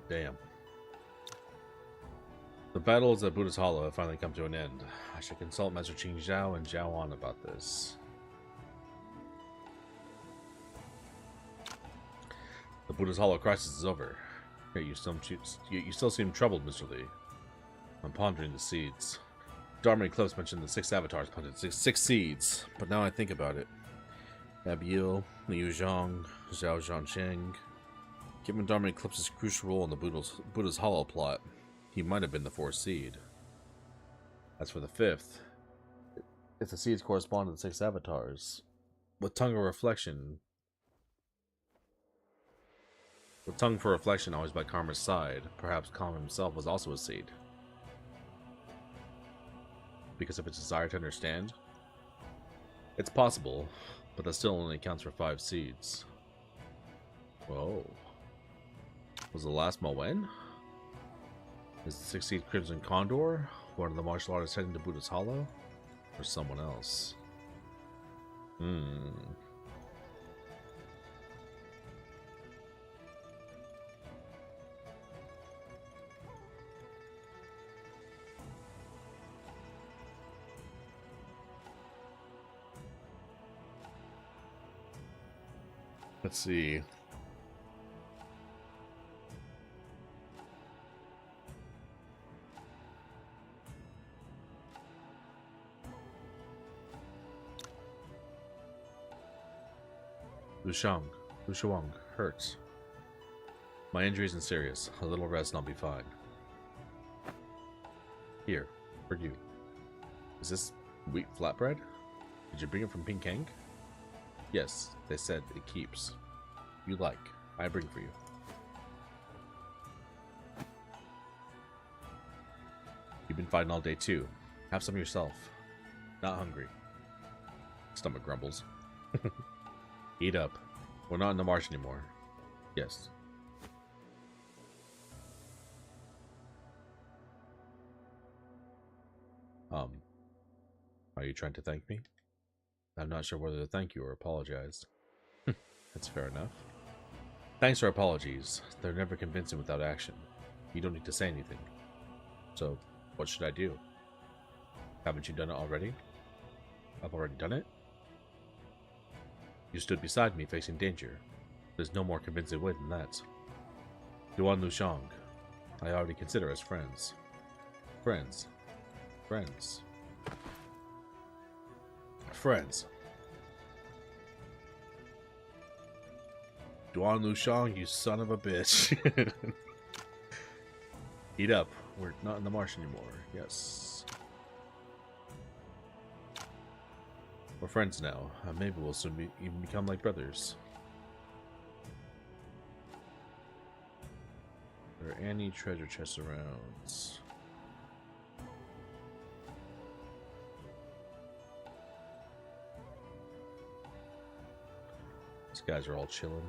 Damn. The battles at Buddha's Hollow have finally come to an end. I should consult Master Qing Zhao and Zhao An about this. The Buddha's Hollow crisis is over. Yet you still seem troubled, Mr. Li. I'm pondering the seeds. Dharma Eclipse mentioned the 6 avatars planted six seeds, but now I think about it. Abiel, Liu Zhang, Zhao Zhansheng. Given Dharma Eclipse's crucial role in the Buddha's Hollow plot, he might have been the 4th seed. As for the 5th, if the seeds correspond to the 6 avatars, with Tongue for Reflection always by Karma's side, perhaps Karma himself was also a seed. Because of its desire to understand? It's possible, but that still only accounts for 5 seeds. Whoa. Was the last Mo Wen? Is the 6th seed Crimson Condor? One of the martial artists heading to Buddha's Hollow? Or someone else? Let's see. Lu Shuang, hurts. My injury isn't serious. A little rest and I'll be fine. Here, for you. Is this wheat flatbread? Did you bring it from Peking? Yes, they said it keeps. You like. I bring for you. You've been fighting all day too. Have some yourself. Not hungry. Stomach grumbles. Eat up. We're not in the marsh anymore. Yes. Are you trying to thank me? I'm not sure whether to thank you or apologize. That's fair enough. Thanks or apologies. They're never convincing without action. You don't need to say anything. So, what should I do? Haven't you done it already? I've already done it? You stood beside me facing danger. There's no more convincing way than that. Yuan Lushang, I already consider us friends. Friends. Friends. Friends. Yuan Lushang, you son of a bitch. Eat up. We're not in the marsh anymore. Yes. We're friends now. Maybe we'll soon even become like brothers. Are there any treasure chests around? These guys are all chilling.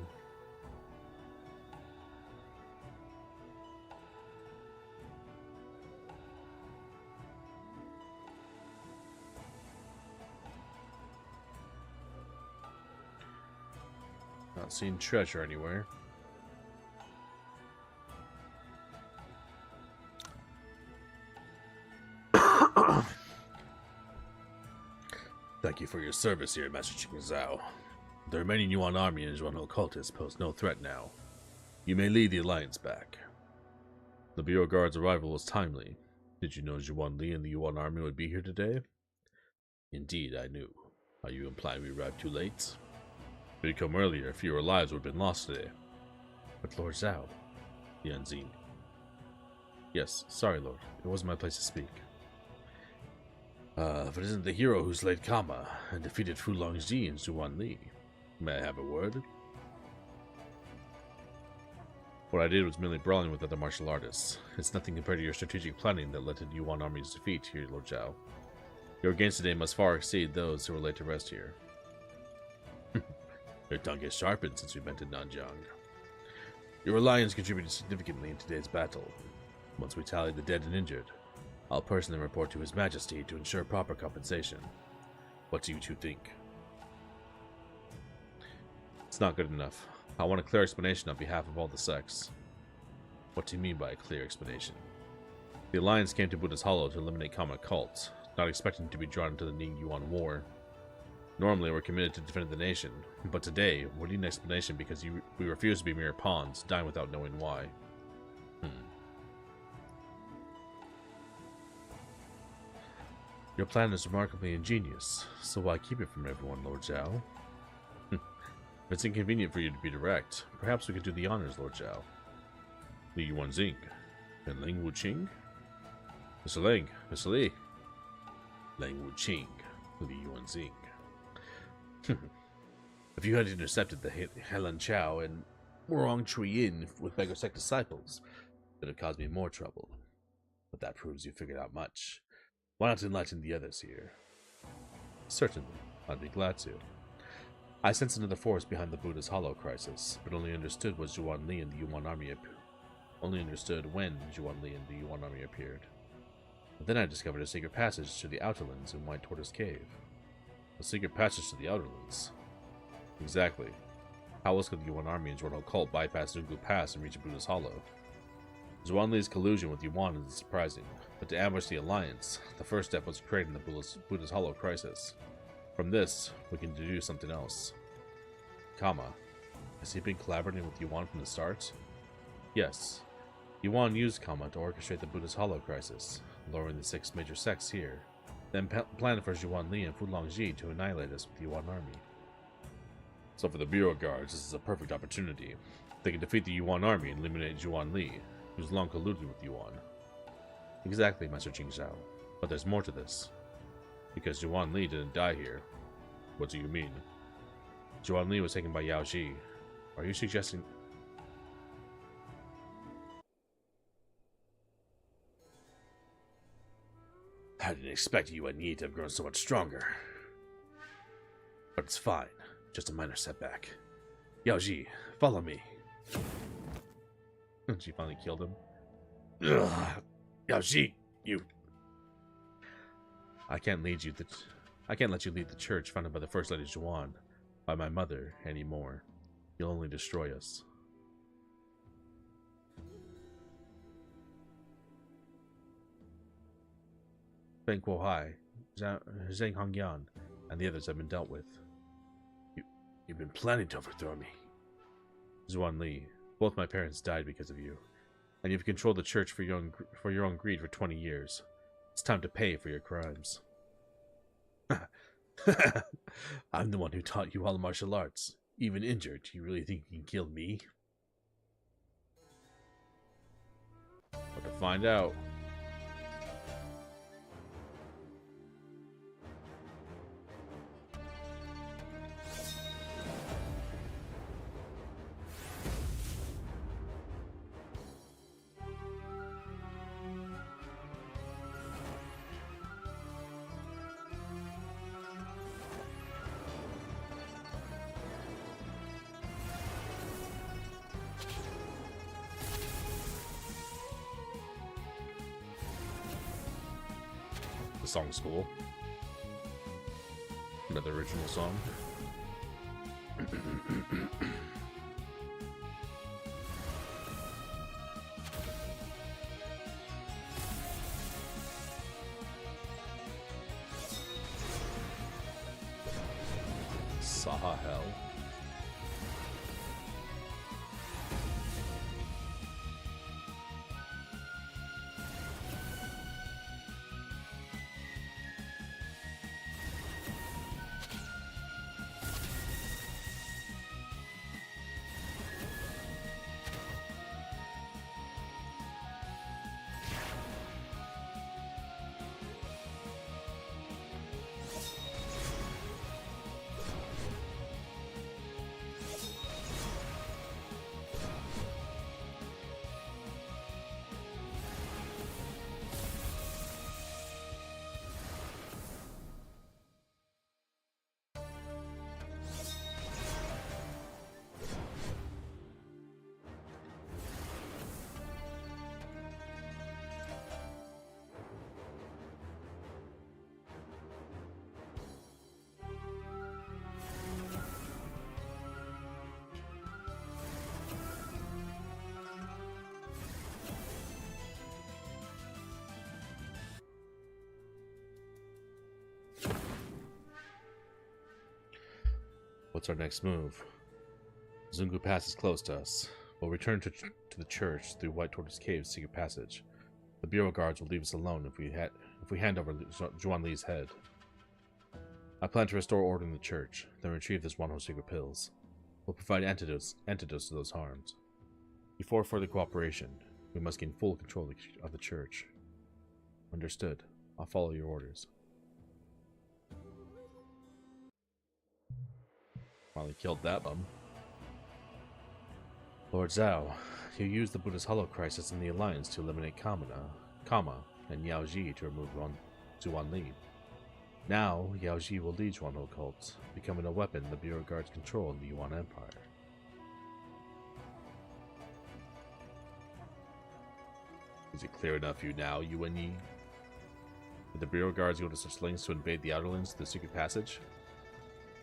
Not seeing treasure anywhere. Thank you for your service here, Master Chicken Zhao. The remaining Yuan army and Zhuan cultists pose no threat now. You may lead the alliance back. The Bureau Guard's arrival was timely. Did you know Zhuan Li and the Yuan army would be here today? Indeed, I knew. Are you implying we arrived too late? If we'd come earlier, fewer lives would have been lost today. But Lord Zhao, Yan Xin. Yes, sorry, Lord. It wasn't my place to speak. If it isn't the hero who slayed Kama and defeated Fu Longji and Zhuan Li, may I have a word? What I did was merely brawling with other martial artists. It's nothing compared to your strategic planning that led to the Yuan army's defeat here, Lord Zhao. Your gains today must far exceed those who were laid to rest here. Your tongue has sharpened since we met in Nanjiang. Your alliance contributed significantly in today's battle. Once we tally the dead and injured, I'll personally report to His Majesty to ensure proper compensation. What do you two think? It's not good enough. I want a clear explanation on behalf of all the sects. What do you mean by a clear explanation? The Alliance came to Buddha's Hollow to eliminate common cults, not expecting to be drawn into the Ning-Yuan War. Normally, we're committed to defend the nation, but today, we need an explanation because we refuse to be mere pawns, dying without knowing why. Your plan is remarkably ingenious, so why keep it from everyone, Lord Zhao? If it's inconvenient for you to be direct, perhaps we could do the honors, Lord Zhao. Li Yuanxing and Ling Wuqing? Mr. Ling, Mr. Li. Ling Wuqing, Li Yuanxing. If you had intercepted the Helan Chao and Wurong Chuyin with Beggar Sect disciples, it would have caused me more trouble. But that proves you figured out much. Why not enlighten the others here? Certainly, I'd be glad to. I sensed another force behind the Buddha's Hollow crisis, but only understood was Zhuan Li and the Yuan army only understood when Zhuan Li and the Yuan army appeared. But then I discovered a secret passage to the Outerlands in White Tortoise Cave. A secret passage to the Outerlands? Exactly. How else could the Yuan army and Zhuan cult bypass Zungu Pass and reach Buddha's Hollow? Zhuan Li's collusion with Yuan is surprising, but to ambush the Alliance, the first step was creating the Buddha's Hollow crisis. From this, we can deduce something else. Kama. Has he been collaborating with Yuan from the start? Yes. Yuan used Kama to orchestrate the Buddha's Hollow crisis, lowering the 6 major sects here, then planned for Zhuan Li and Fu Longji to annihilate us with the Yuan army. So for the Bureau Guards, this is a perfect opportunity. They can defeat the Yuan army and eliminate Zhuan Li, who's long colluded with Yuan. Exactly, Master Jingzhao. But there's more to this. Because Zhuan Li didn't die here. What do you mean? Zhuan Li was taken by Yao Ji. Are you suggesting... I didn't expect Yuan Yi to have grown so much stronger. But it's fine. Just a minor setback. Yao Ji, follow me. She finally killed him. Ugh. Yao Ji, you... I can't let you lead the church founded by the First Lady Zhuan, by my mother, anymore. You'll only destroy us. Feng Kuo-hai, Zhang Hongyan, and the others have been dealt with. You've been planning to overthrow me. Zhuan Li, both my parents died because of you, and you've controlled the church for your own greed for 20 years. It's time to pay for your crimes. I'm the one who taught you all martial arts. Even injured, you really think you can kill me? But to find out. The song's cool. Another original song. Sahel. What's our next move? Zungu Pass is close to us. We'll return to the church through White Tortoise Cave's secret passage. The Bureau Guards will leave us alone if we hand over Zhuan Li's head. I plan to restore order in the church, then retrieve this Wanho secret pills. We'll provide antidotes to those harms. Before further cooperation, we must gain full control of the church. Understood. I'll follow your orders. Finally killed that bum. Lord Zhao, you used the Buddha's Hollow Crisis in the Alliance to eliminate Kama and Yao Ji to remove Zhuan Li. Now, Yao Ji will lead Zhuanho cult, becoming a weapon the Bureau Guards control in the Yuan Empire. Is it clear enough for you now, Yuan Yi? Did the Bureau Guards go to such lengths to invade the Outer Lands through the secret passage?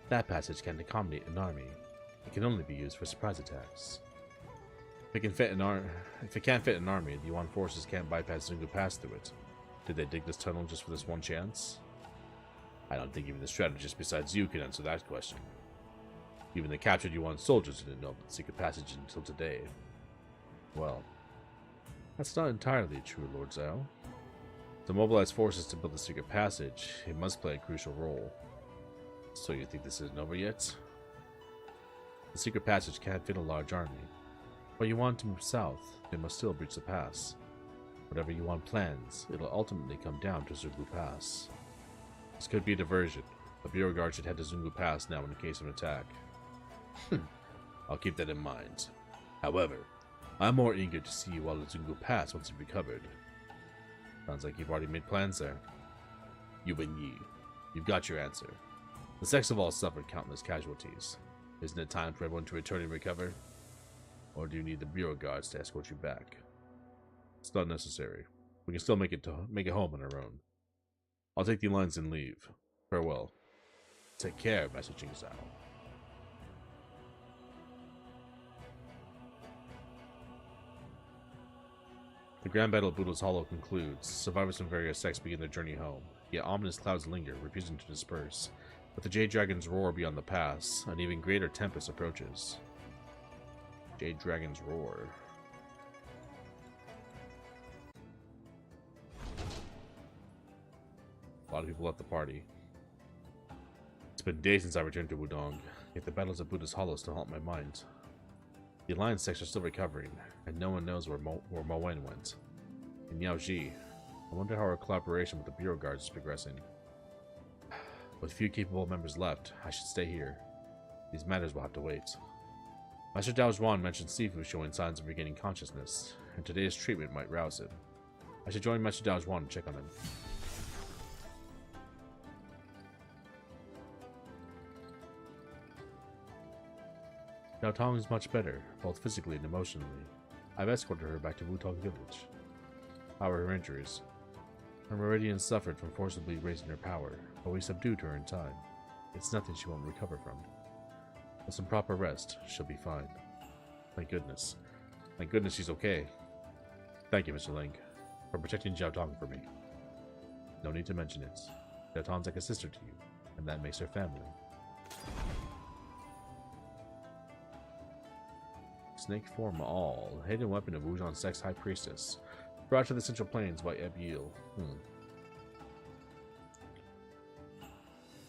That passage can't accommodate an army. It can only be used for surprise attacks. If it can't fit an army, the Yuan forces can't bypass Zungu Pass through it. Did they dig this tunnel just for this one chance? I don't think even the strategist besides you can answer that question. Even the captured Yuan soldiers didn't know about the secret passage until today. Well, that's not entirely true, Lord Zhao. To mobilize forces to build the secret passage, it must play a crucial role. So you think this isn't over yet? The secret passage can't fit a large army. But you want to move south, they must still breach the pass. Whatever you want plans, it'll ultimately come down to Zungu Pass. This could be a diversion. The Bureau Guard should head to Zungu Pass now in case of an attack. I'll keep that in mind. However, I'm more eager to see you all at Zungu Pass once you've recovered. Sounds like you've already made plans there. You and Yi. You've got your answer. The Sex have all suffered countless casualties. Isn't it time for everyone to return and recover? Or do you need the Bureau Guards to escort you back? It's not necessary. We can still make it home on our own. I'll take the lines and leave. Farewell. Take care, Master Jingzhao. The Grand Battle of Budo's Hollow concludes. Survivors from various sects begin their journey home. Yet ominous clouds linger, refusing to disperse. With the Jade Dragon's roar beyond the pass, an even greater tempest approaches. Jade Dragon's roar. A lot of people left the party. It's been days since I returned to Wudong, yet the battles of Budo's Hollow still haunt my mind. The Alliance sects are still recovering, and no one knows where Mo Wen went. And Yao Ji, I wonder how our collaboration with the Bureau Guards is progressing. With few capable members left, I should stay here. These matters will have to wait. Master Dao Zhuan mentioned Sifu showing signs of regaining consciousness, and today's treatment might rouse him. I should join Master Dao Zhuan and check on him. Dao Tong is much better, both physically and emotionally. I've escorted her back to Wutong Village. How are her injuries? Her Meridian suffered from forcibly raising her power, but we subdued her in time. It's nothing she won't recover from. With some proper rest, she'll be fine. Thank goodness. Thank goodness she's okay. Thank you, Mr. Ling, for protecting Jiao Tong for me. No need to mention it. Jiao Tong's like a sister to you, and that makes her family. Snake Form All, hidden weapon of Wujian Sect's High Priestess. Brought to the Central Plains by Eb Yil.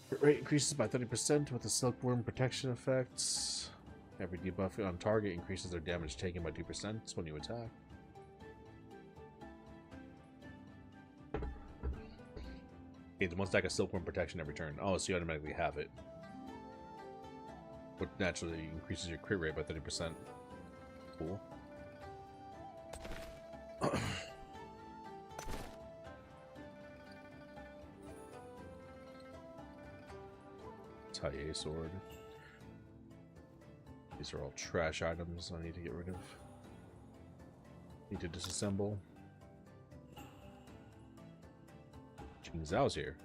Hit rate increases by 30% with the Silkworm protection effects. Every debuff on target increases their damage taken by 2% when you attack. Okay, the one stack of Silkworm protection every turn. Oh, so you automatically have it. Which naturally increases your crit rate by 30%. Cool. Taille sword. These are all trash items I need to get rid of. Need to disassemble. Jingzhao's here.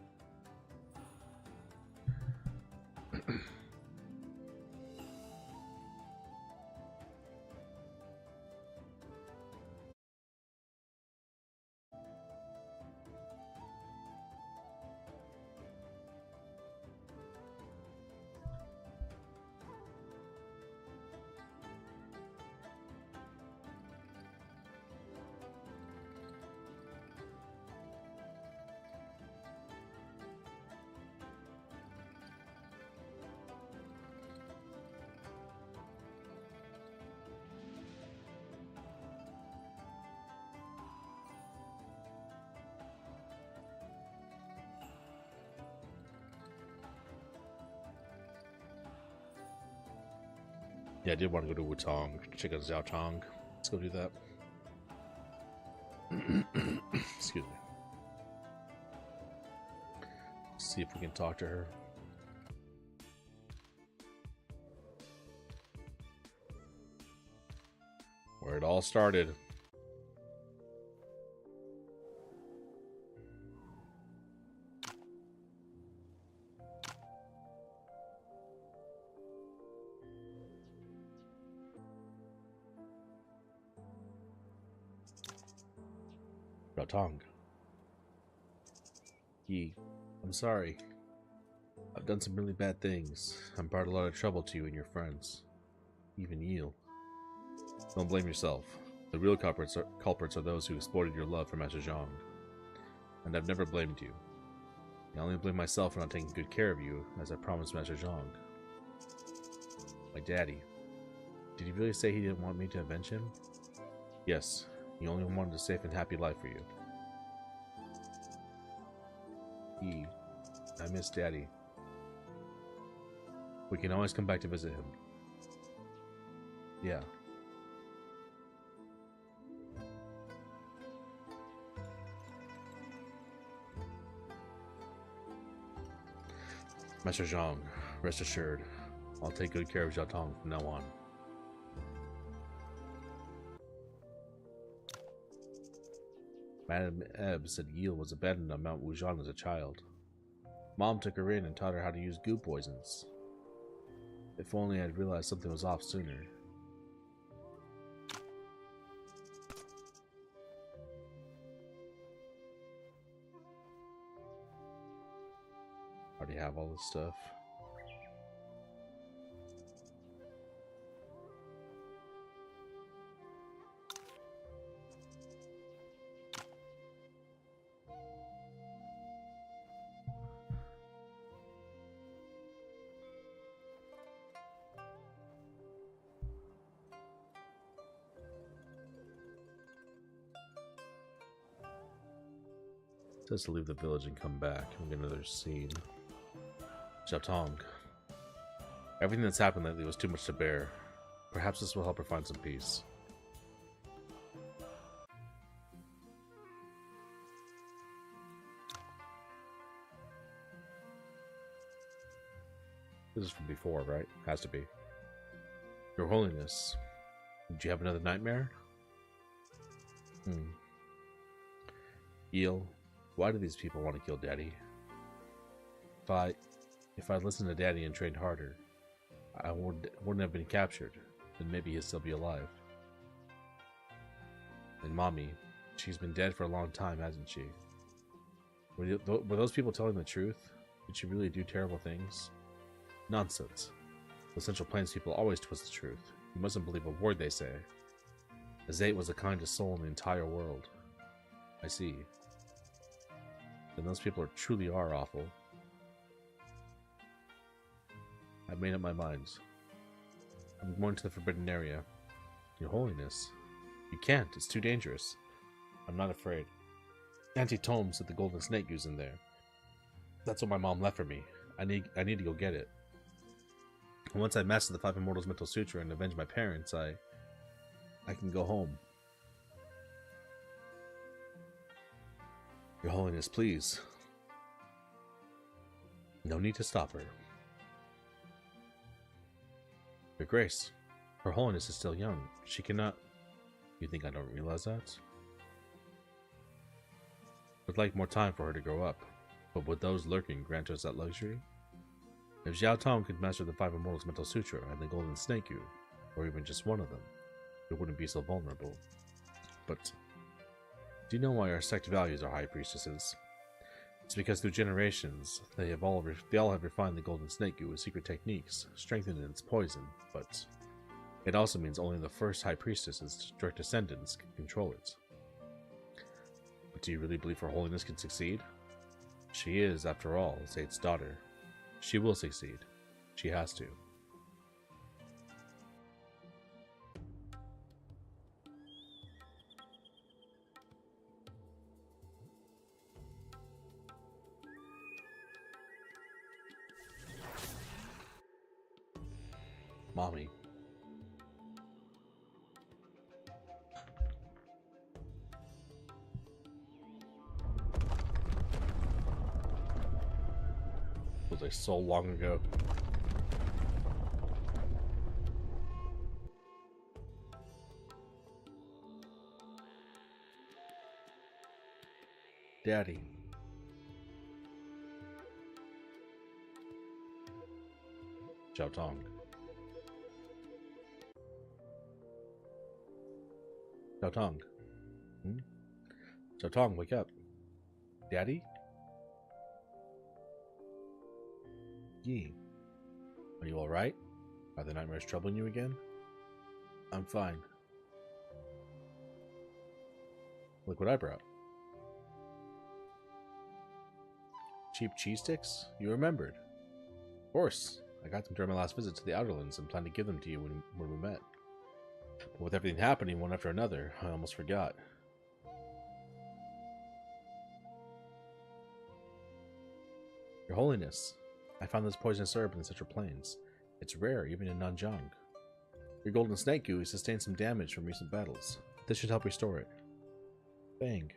Yeah, I did want to go to Wutong, check out Jiao Tong. Let's go do that. Excuse me. See if we can talk to her. Where it all started. Jiao Tong. Yi, I'm sorry. I've done some really bad things. I've brought a lot of trouble to you and your friends. Even Yil. Don't blame yourself. The real culprits are those who exploited your love for Master Zhang. And I've never blamed you. I only blame myself for not taking good care of you, as I promised Master Zhang. My daddy. Did he really say he didn't want me to avenge him? Yes, he only wanted a safe and happy life for you. I miss Daddy. We can always come back to visit him. Yeah. Master Zhang, rest assured, I'll take good care of Xiao Tong from now on. Madame Ebb said Yil was abandoned on Mount Wujian as a child. Mom took her in and taught her how to use goo poisons. If only I'd realized something was off sooner. Already have all this stuff. It says to leave the village and come back. I'm get another scene. Xiao Tong. Everything that's happened lately was too much to bear. Perhaps this will help her find some peace. This is from before, right? Has to be. Your Holiness, did you have another nightmare? Yil, why do these people want to kill Daddy? If I'd listened to Daddy and trained harder, I wouldn't have been captured. Then maybe he'd still be alive. And Mommy, she's been dead for a long time, hasn't she? Were those people telling the truth? Did she really do terrible things? Nonsense. The Central Plains people always twist the truth. You mustn't believe a word they say. Azate was the kindest soul in the entire world. I see. Then those people truly are awful. I've made up my mind. I'm going to the Forbidden Area. Your Holiness. You can't. It's too dangerous. I'm not afraid. Auntie Tome said the Golden Snake is in there. That's what my mom left for me. I need to go get it. And once I master the Five Immortals Mental Sutra and avenge my parents, I can go home. Your Holiness, please. No need to stop her. Your Grace, Her Holiness is still young. She cannot... You think I don't realize that? I'd like more time for her to grow up, but would those lurking grant us that luxury? If Xiao Tong could master the Five Immortals Mental Sutra and the Golden Snake, or even just one of them, it wouldn't be so vulnerable. But do you know why our sect values our high priestesses? It's because through generations, they all have refined the Golden Snake with secret techniques, strengthened its poison, but it also means only the first high priestess's direct descendants can control it. But do you really believe Her Holiness can succeed? She is, after all, Zate's daughter. She will succeed. She has to. Mommy. It was like so long ago. Daddy. Xiao Tong. Xiao Tong. Xiao Tong, wake up. Daddy? Yi. Are you alright? Are the nightmares troubling you again? I'm fine. Look what I brought. Cheap cheese sticks? You remembered. Of course. I got them during my last visit to the Outerlands and planned to give them to you when we met. But with everything happening one after another, I almost forgot. Your Holiness, I found this poisonous herb in the Central Plains. It's rare, even in Nanjang. Your golden snake goo has sustained some damage from recent battles. This should help restore it. Bang.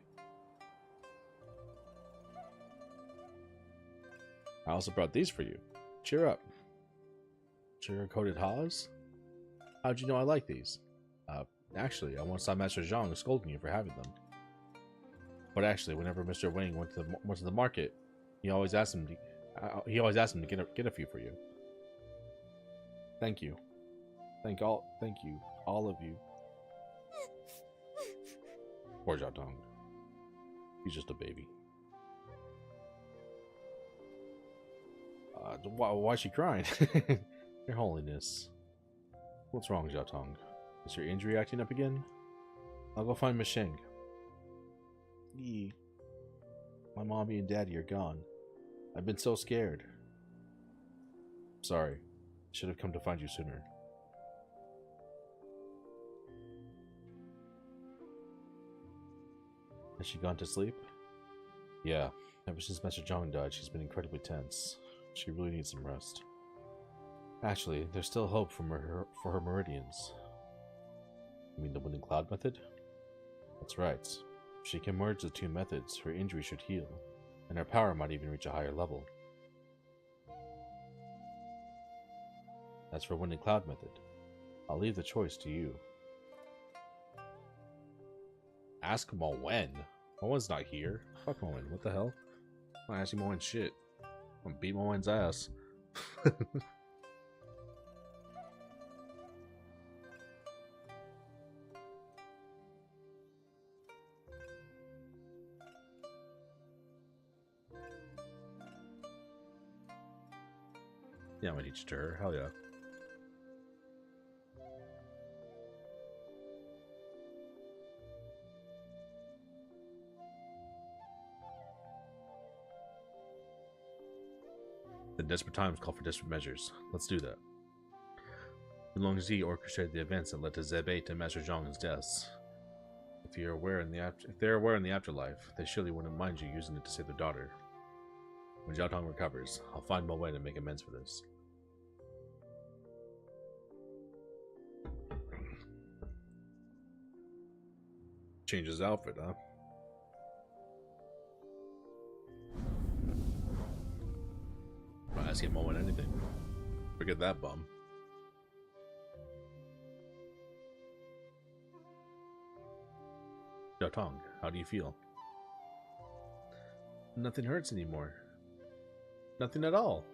I also brought these for you. Cheer up. Sugar-coated hollows? How'd you know I like these? Actually, I once saw Master Zhang scolding you for having them. But actually, whenever Mr. Wang went to the market, he always asked him to get a few for you. Thank you. Thank you, all of you. Poor Jiaotong. He's just a baby. Why is she crying? Your Holiness. What's wrong, Jiaotong? Is your injury acting up again? I'll go find Miss Sheng. Yee. My mommy and daddy are gone. I've been so scared. Sorry. I should have come to find you sooner. Has she gone to sleep? Yeah. Ever since Master Zhang died, she's been incredibly tense. She really needs some rest. Actually, there's still hope for her meridians. You mean the Wind and Cloud method? That's right. If she can merge the two methods, her injury should heal, and her power might even reach a higher level. As for Wind and Cloud method, I'll leave the choice to you. Ask Moen. Moen's not here. Fuck Moen. What the hell? I'm not asking Moen shit. I'm gonna beat Moen's ass. Yeah, I'm gonna teach it to her. Hell yeah. The desperate times call for desperate measures. Let's do that. Long Zi orchestrated the events that led to Zebate and Master Zhang's deaths. If they're aware in the afterlife, they surely wouldn't mind you using it to save their daughter. When Jiaotong recovers, I'll find Moen to make amends for this. Change his outfit, huh? I'm not asking Moen anything. Forget that bum. Jiaotong, how do you feel? Nothing hurts anymore. Nothing at all.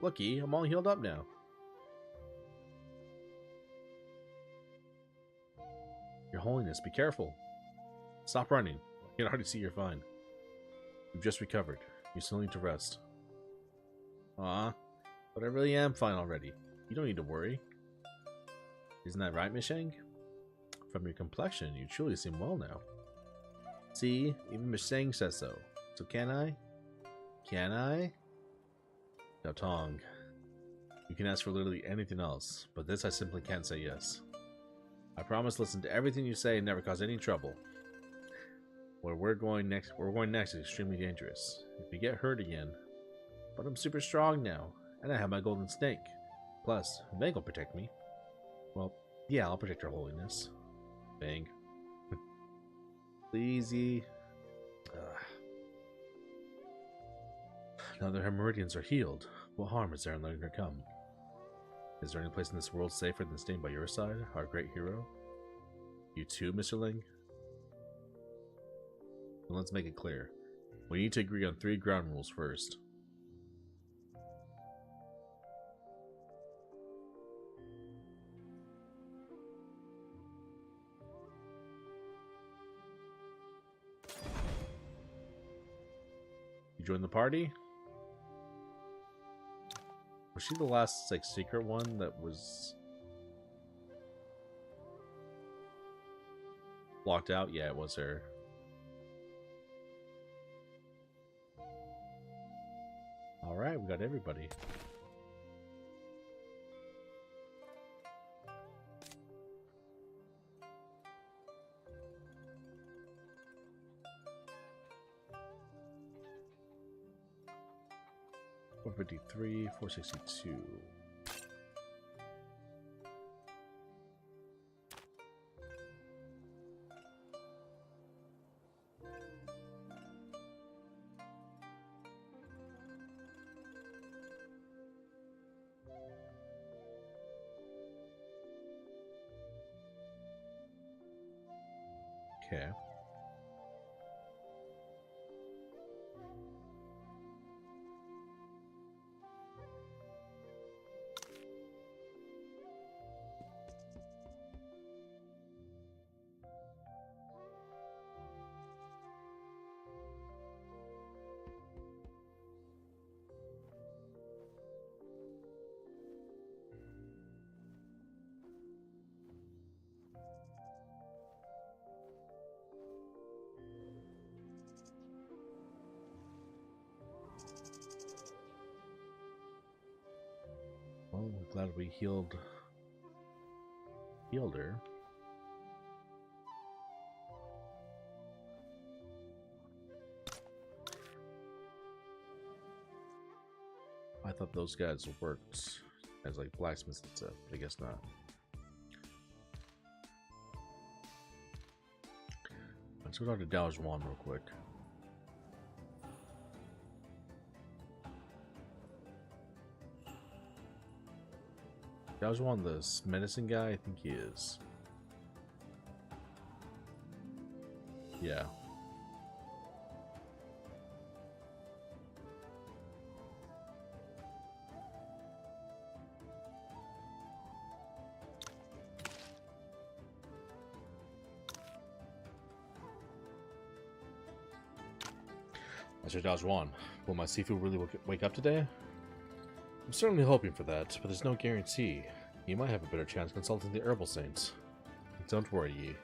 Looky, I'm all healed up now. Your Holiness, be careful. Stop running. I can already see you're fine. You've just recovered. You still need to rest. But I really am fine already. You don't need to worry. Isn't that right, Miss Sheng? From your complexion, you truly seem well now. See, even Miss Sheng says so. So can I? Can I? Jiaotong, you can ask for literally anything else, but this I simply can't say yes. I promise to listen to everything you say and never cause any trouble. Where we're going next is extremely dangerous. If you get hurt again, but I'm super strong now, and I have my golden snake. Plus, Meg will protect me. Well, yeah, I'll protect Her Holiness. Bang. Easy. Now that her meridians are healed, what harm is there in letting her come? Is there any place in this world safer than staying by your side, our great hero? You too, Mr. Ling? Then let's make it clear. We need to agree on 3 ground rules first. You join the party? Was she the last, like, secret one that was blocked out? Yeah, it was her. Alright, we got everybody. 453, 462. Okay. Well, we're glad we healed her. I thought those guys worked as like blacksmiths and stuff, but I guess not. Let's go talk to Dao Zhuan real quick. Dao Zhuan, the medicine guy? I think he is. Yeah. Mr. Dao Zhuan, will my Sifu really wake up today? I'm certainly hoping for that, but there's no guarantee. You might have a better chance consulting the herbal saints. Don't worry, Yi.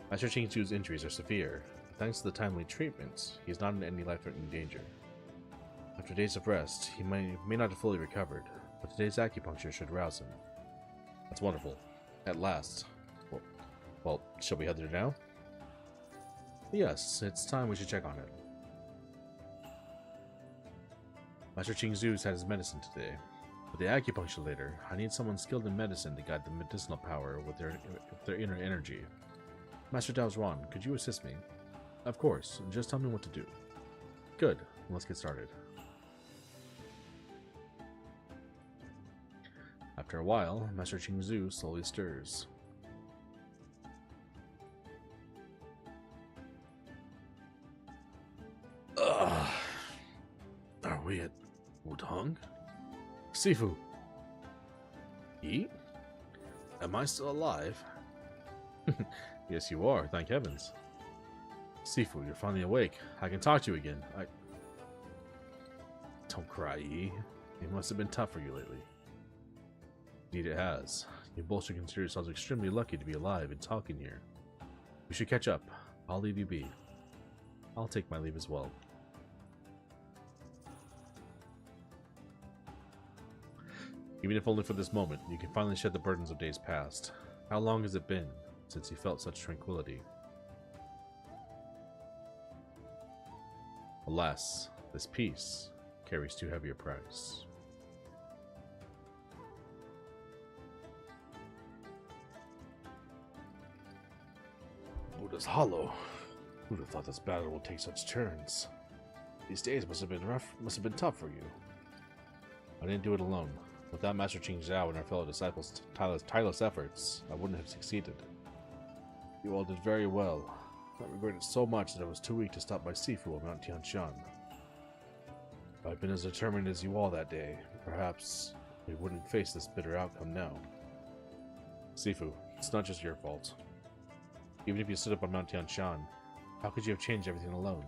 Master Qingzu's injuries are severe. Thanks to the timely treatment, he is not in any life-threatening danger. After days of rest, he may not have fully recovered, but today's acupuncture should rouse him. That's wonderful. At last. Well, shall we head there now? Yes, it's time we should check on it. Master Qingzu's had his medicine today. For the acupuncture later, I need someone skilled in medicine to guide the medicinal power with their inner energy. Master Dao Zhuan, could you assist me? Of course, just tell me what to do. Good, let's get started. After a while, Master Qingzu slowly stirs. Ugh. Are we at Wudong? Sifu! Yi? Am I still alive? Yes, you are, thank heavens. Sifu, you're finally awake. I can talk to you again. Don't cry, Yi. It must have been tough for you lately. Indeed it has. You both should consider yourselves extremely lucky to be alive and talking here. We should catch up. I'll leave you be. I'll take my leave as well. Even if only for this moment, you can finally shed the burdens of days past. How long has it been since you felt such tranquility? Alas, this peace carries too heavy a price. Buddha's Hollow. Who'd have thought this battle would take such turns? These days must have been rough, must have been tough for you. I didn't do it alone. Without Master Qing Zhao and our fellow disciples' tireless efforts, I wouldn't have succeeded. You all did very well. I regretted so much that I was too weak to stop my Sifu on Mount Tianshan. If I'd been as determined as you all that day, perhaps we wouldn't face this bitter outcome now. Sifu, it's not just your fault. Even if you stood up on Mount Tianshan, how could you have changed everything alone?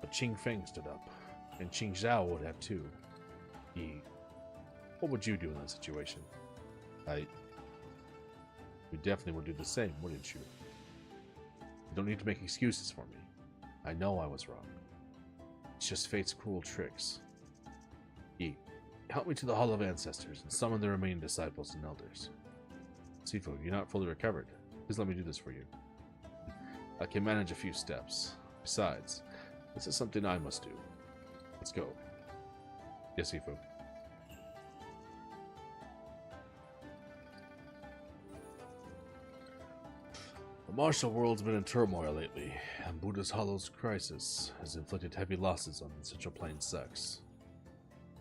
But Qing Feng stood up, and Qing Zhao would have too. What would you do in that situation? You definitely would do the same, wouldn't you? You don't need to make excuses for me. I know I was wrong. It's just fate's cruel tricks. Yi, help me to the Hall of Ancestors and summon the remaining disciples and elders. Sifu, you're not fully recovered. Please let me do this for you. I can manage a few steps. Besides, this is something I must do. Let's go. Yes, Sifu. The martial world's been in turmoil lately, and Buddha's Hollow's crisis has inflicted heavy losses on the Central Plains sects.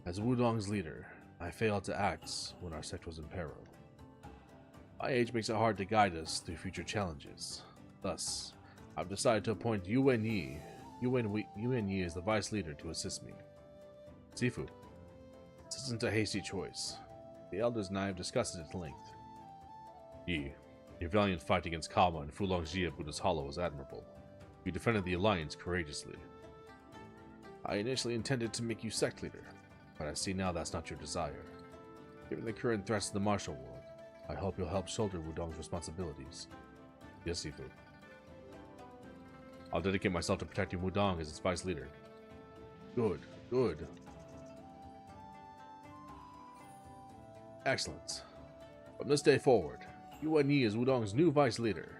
As Wudong's leader, I failed to act when our sect was in peril. My age makes it hard to guide us through future challenges. Thus, I've decided to appoint Yuan Yi as the vice leader to assist me. Sifu, this isn't a hasty choice. The elders and I have discussed it at length. Yi, your valiant fight against Kama and Fulongji at Buddha's Hollow was admirable. You defended the Alliance courageously. I initially intended to make you sect leader, but I see now that's not your desire. Given the current threats to the martial world, I hope you'll help shoulder Wudong's responsibilities. Yes, Sifu. I'll dedicate myself to protecting Wudong as its vice leader. Good, good. Excellent. From this day forward, Yuan Yi is Wudong's new vice leader.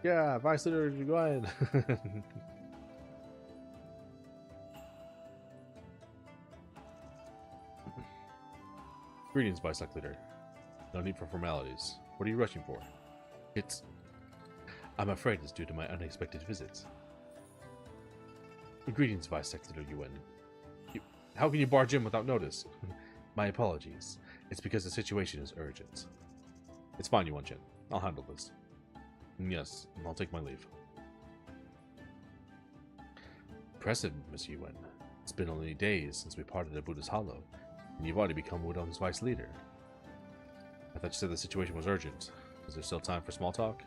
Yeah, vice leader Yuan. Greetings, vice leader. No need for formalities. What are you rushing for? I'm afraid it's due to my unexpected visit. Greetings, Vice Secretary Yuan. How can you barge in without notice? My apologies. It's because the situation is urgent. It's fine, Yuan-chan. I'll handle this. Yes, I'll take my leave. Impressive, Miss Yuan. It's been only days since we parted at Buddha's Hollow, and you've already become Wudong's vice leader. I thought you said the situation was urgent. Is there still time for small talk?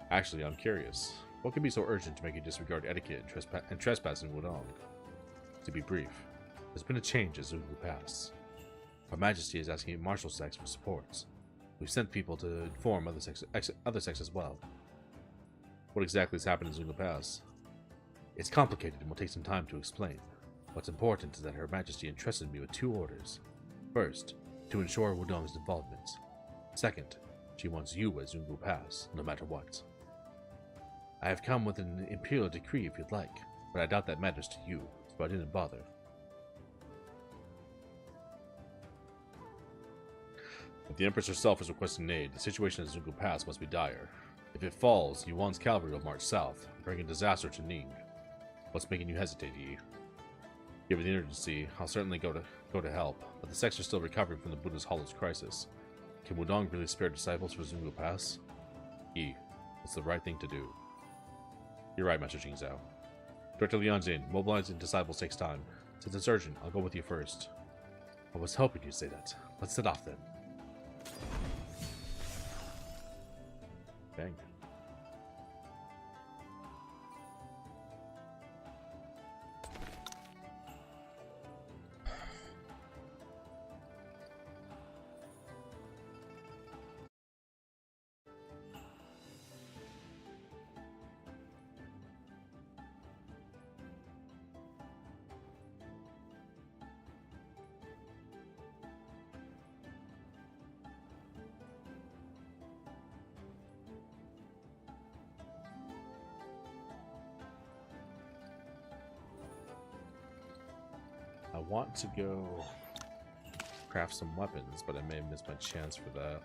Actually, I'm curious. What could be so urgent to make you disregard etiquette and trespass in Wudong? To be brief, there's been a change at Zungu Pass. Her Majesty is asking martial sects for support. We've sent people to inform other sects as well. What exactly has happened in Zungu Pass? It's complicated and will take some time to explain. What's important is that Her Majesty entrusted me with 2 orders. First, to ensure Wudong's involvement. Second, she wants you at Zungu Pass, no matter what. I have come with an imperial decree if you'd like, but I doubt that matters to you, so I didn't bother. If the Empress herself is requesting aid, the situation at Zungu Pass must be dire. If it falls, Yuan's cavalry will march south, bringing disaster to Ning. What's making you hesitate, Yi? Given the urgency, I'll certainly go to help, but the sects are still recovering from the Buddha's Hollow's crisis. Can Wudong really spare disciples for Zungu Pass? Yi, it's the right thing to do. You're right, Master Jingzhou. Director Lianjin, mobilizing disciples takes time. Since it's urgent, I'll go with you first. I was hoping you'd say that. Let's set off then. Bang. I want to go craft some weapons, but I may have missed my chance for that.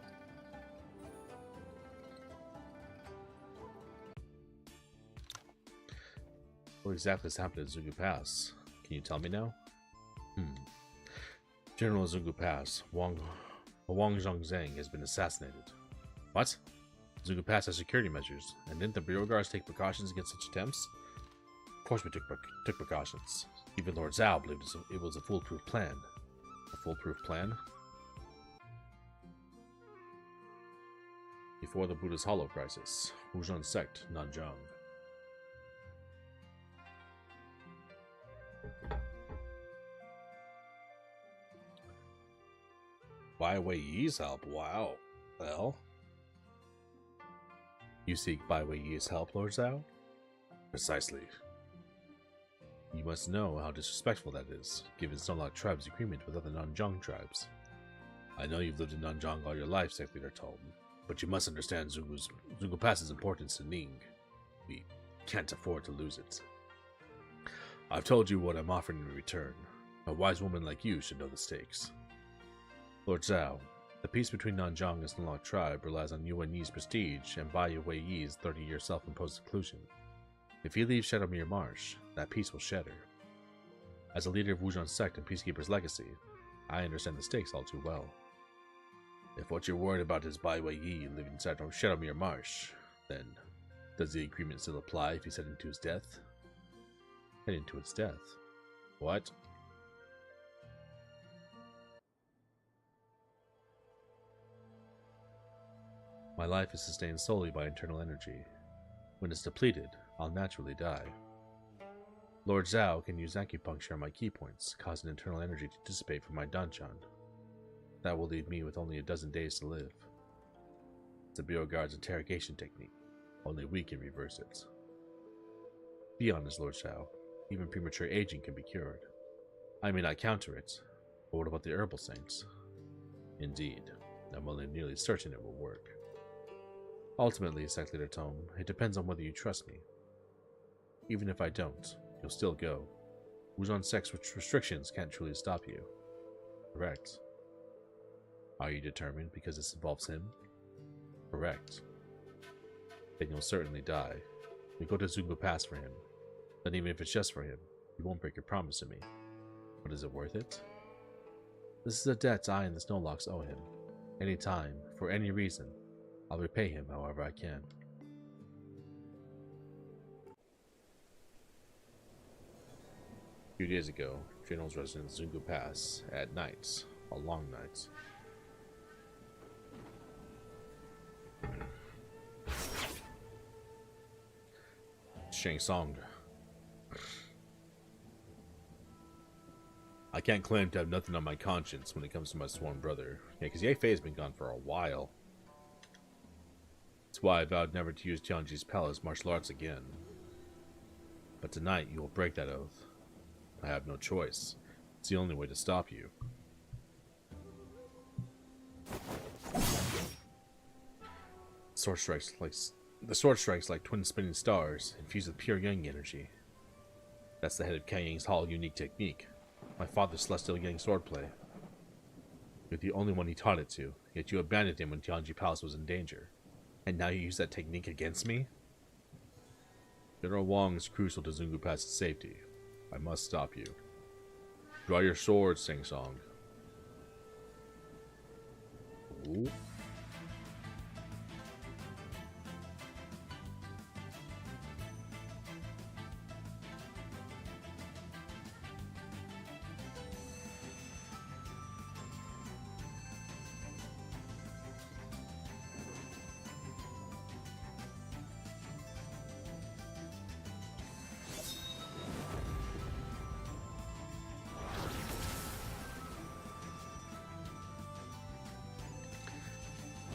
What exactly has happened at Zungu Pass? Can you tell me now? General Zungu Pass, Wang Zhongzheng has been assassinated. What? Zungu Pass has security measures, and didn't the Bureau Guards take precautions against such attempts? Of course we took precautions. Even Lord Zhao believed it was a foolproof plan. A foolproof plan? Before the Buddha's Hollow crisis, Wuzhen sect, Nanzhang. Bai Weiyi's help? Wow. Well? You seek Bai Weiyi's help, Lord Zhao? Precisely. You must know how disrespectful that is, given Sunlock Tribe's agreement with other Nanzhang tribes. I know you've lived in Nanzhang all your life, Sect Leader told me, but you must understand Zungu Pass's importance to Ning. We can't afford to lose it. I've told you what I'm offering in return. A wise woman like you should know the stakes. Lord Zhao, the peace between Nanzhang and the Snunlock tribe relies on Yuan Yi's prestige and Bai Wei Yi's 30-year self-imposed seclusion. If he leaves Shadowmere Marsh, that peace will shatter. As a leader of Wuzhan's sect and Peacekeeper's legacy, I understand the stakes all too well. If what you're worried about is Bai Wei Yi living inside Shadowmere Marsh, then does the agreement still apply if he's heading to his death? Heading to its death? What? My life is sustained solely by internal energy. When it's depleted, I'll naturally die. Lord Zhao can use acupuncture on my key points, causing internal energy to dissipate from my danchan. That will leave me with only a dozen days to live. It's a Bureau Guard's interrogation technique. Only we can reverse it. Be honest, Lord Zhao. Even premature aging can be cured. I may not counter it, but what about the herbal saints? Indeed, I'm only nearly certain it will work. Ultimately, Sect Leader Tome, it depends on whether you trust me. Even if I don't, you'll still go. Wuzhan Sect's restrictions can't truly stop you. Correct. Are you determined because this involves him? Correct. Then you'll certainly die. We go to Zungu Pass for him. Then even if it's just for him, you won't break your promise to me. But is it worth it? This is a debt I and the Snowlocks owe him. Any time, for any reason, I'll repay him however I can. A few days ago, General's residence Zungu Pass at night, a long night. Shang Tsung. I can't claim to have nothing on my conscience when it comes to my sworn brother. Yeah, because Ye Fei has been gone for a while. That's why I vowed never to use Tianji's palace martial arts again. But tonight you will break that oath. I have no choice. It's the only way to stop you. The sword strikes like twin spinning stars, infused with pure yang energy. That's the head of Kang Ying's Hall unique technique. My father's celestial yang swordplay. You're the only one he taught it to, yet you abandoned him when Tianji Palace was in danger. And now you use that technique against me? General Wong is crucial to Zungu Pass's safety. I must stop you. Draw your sword, Shang Tsung. Ooh.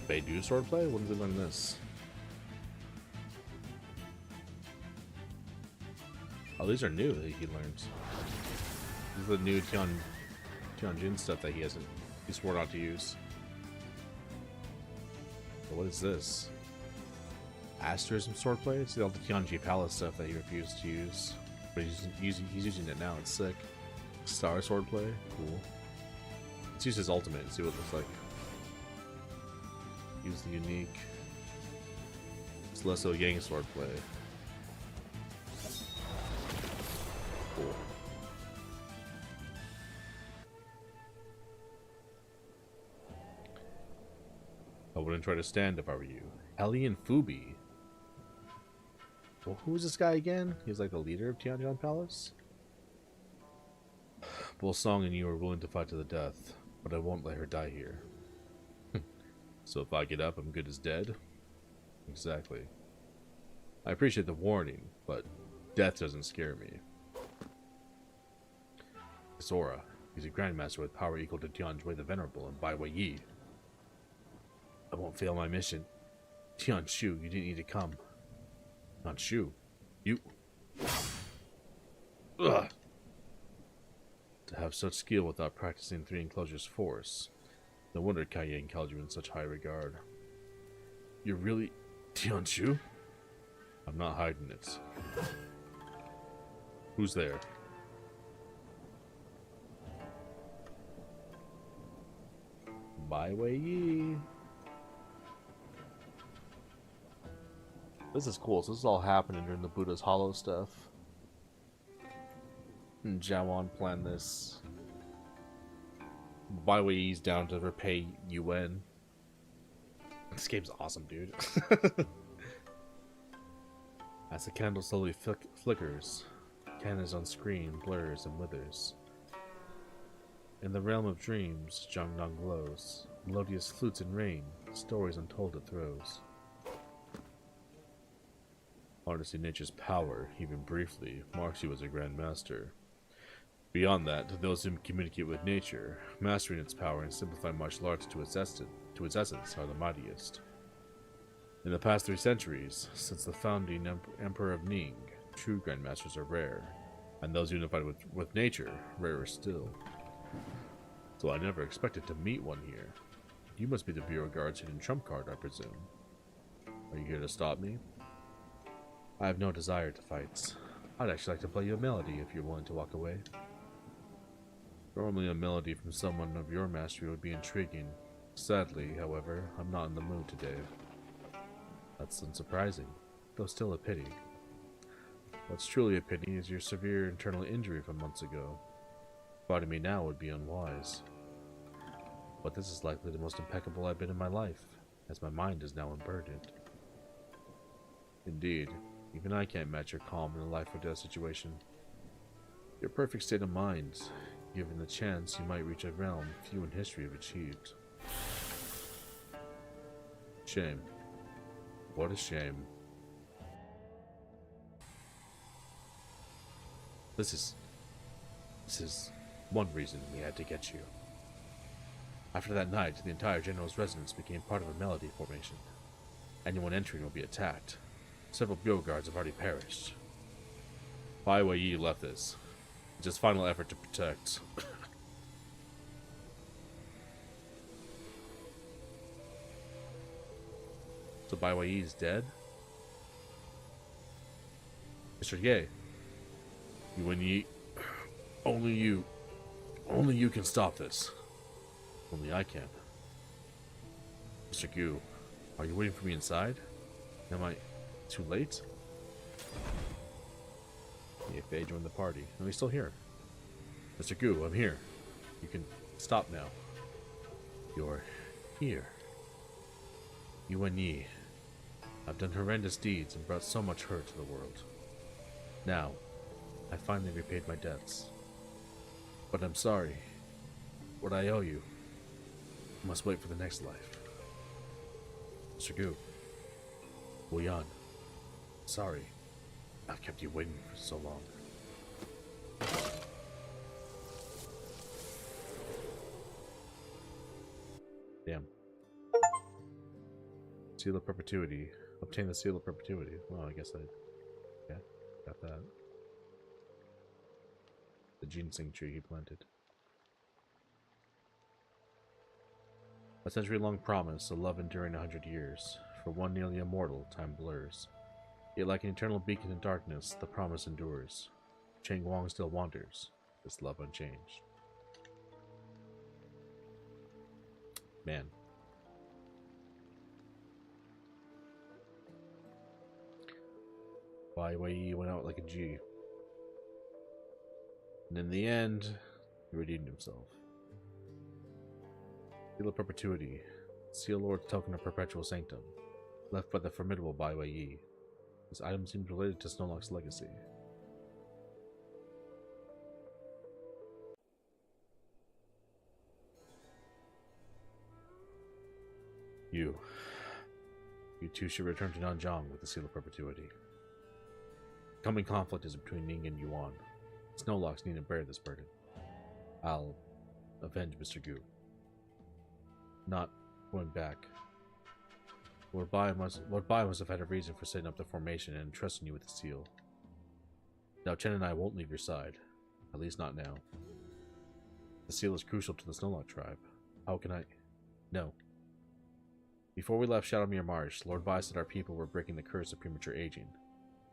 They do swordplay? When did they learn this? Oh, these are new that he learns. This is the new Tianjin stuff that he swore not to use. But what is this? Asterism swordplay? It's all the Tianji Palace stuff that he refused to use. But he's using it now, it's sick. Star swordplay? Cool. Let's use his ultimate and see what it looks like. Use the unique Celestial Yang swordplay. Cool. I wouldn't try to stand if I were you. Hellion Fubi. Well, who's this guy again? He's like the leader of Tianjin Palace? Both Song and you are willing to fight to the death, but I won't let her die here. So if I get up, I'm good as dead? Exactly. I appreciate the warning, but death doesn't scare me. Sora. He's a grandmaster with power equal to Tianjui the Venerable and Bai Wei Yi. I won't fail my mission. Tianshu, you didn't need to come. Tianshu, you... Ugh. To have such skill without practicing Three Enclosures Force. No wonder Kai Yang held you in such high regard. You're really Tianshu? I'm not hiding it. Bai Wei. This is cool. So this is all happening during the Buddha's Hollow stuff. And Jawan planned this. Bai Wei's down to repay Yuan. This game's awesome, dude. As the candle slowly flickers, candles on screen blurs and withers. In the realm of dreams, Jiangnan glows. Melodious flutes and rain, stories untold it throws. Harnessing nature's power, even briefly, marks you as a grand master. Beyond that, to those who communicate with nature, mastering its power and simplifying martial arts to its essence are the mightiest. In the past 3 centuries, since the founding Emperor of Ning, true grandmasters are rare, and those unified with nature, rarer still. So I never expected to meet one here. You must be the Bureau Guard's hidden trump card, I presume. Are you here to stop me? I have no desire to fight. I'd actually like to play you a melody if you're willing to walk away. Normally a melody from someone of your mastery would be intriguing. Sadly, however, I'm not in the mood today. That's unsurprising, though still a pity. What's truly a pity is your severe internal injury from months ago. Fighting me now would be unwise. But this is likely the most impeccable I've been in my life, as my mind is now unburdened. Indeed, even I can't match your calm in a life or death situation. Your perfect state of mind, given the chance you might reach a realm few in history have achieved. Shame. What a shame. This is one reason we had to get you. After that night, the entire General's residence became part of a melody formation. Anyone entering will be attacked. Several Bureau Guards have already perished. Bai Wei left this. It's his final effort to protect. So Bai Wei is dead? Mr. Ye. Yuan Yi. Only you can stop this. Only I can. Mr. Gu, are you waiting for me inside? Am I too late? Ye Fei joined the party. No, he's still here. Mr. Gu, I'm here. You can stop now. You're here. Yuan Yi. I've done horrendous deeds and brought so much hurt to the world. Now, I finally repaid my debts. But I'm sorry. What I owe you must wait for the next life. Mr. Gu. Wu Yan. Sorry. I've kept you waiting for so long. Damn. Seal of Perpetuity. Obtain the Seal of Perpetuity. Well, I guess yeah, got that. The ginseng tree he planted. A century-long promise, a love enduring 100 years. For one nearly immortal, time blurs. Yet like an eternal beacon in darkness, the promise endures. Cheng Wang still wanders, this love unchanged. Man. Bai Wei went out like a G. And in the end, he redeemed himself. Seal of Perpetuity. Seal Lord's token of perpetual sanctum. Left by the formidable Bai Wei. This item seems related to Snorlax's legacy. You too should return to Nanjiang with the Seal of Perpetuity. The coming conflict is between Ning and Yuan. Snorlax need to bear this burden. I'll avenge Mr. Gu. Not going back. Lord Bai must have had a reason for setting up the formation and entrusting you with the seal. Now Chen and I won't leave your side. At least not now. The seal is crucial to the Snorlax tribe. How can I... No. Before we left Shadowmere Marsh, Lord Bai said our people were breaking the curse of premature aging.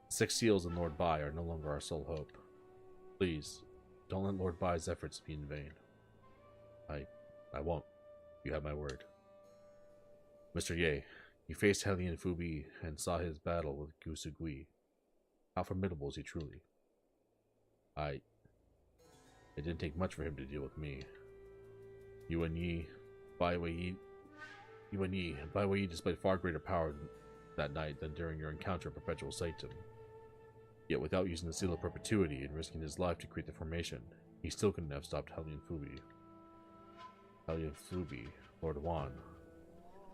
6 seals in Lord Bai are no longer our sole hope. Please, don't let Lord Bai's efforts be in vain. I won't. You have my word. Mr. Ye, you faced Hellion Fubi and saw his battle with Gusugui. How formidable is he truly? It didn't take much for him to deal with me. Yuan Yi, Bai Wei Yi displayed far greater power that night than during your encounter at Perpetual Sanctum. Yet without using the Seal of Perpetuity and risking his life to create the formation, he still couldn't have stopped Hellion Fubi. Hellion Fubi, Lord Wan.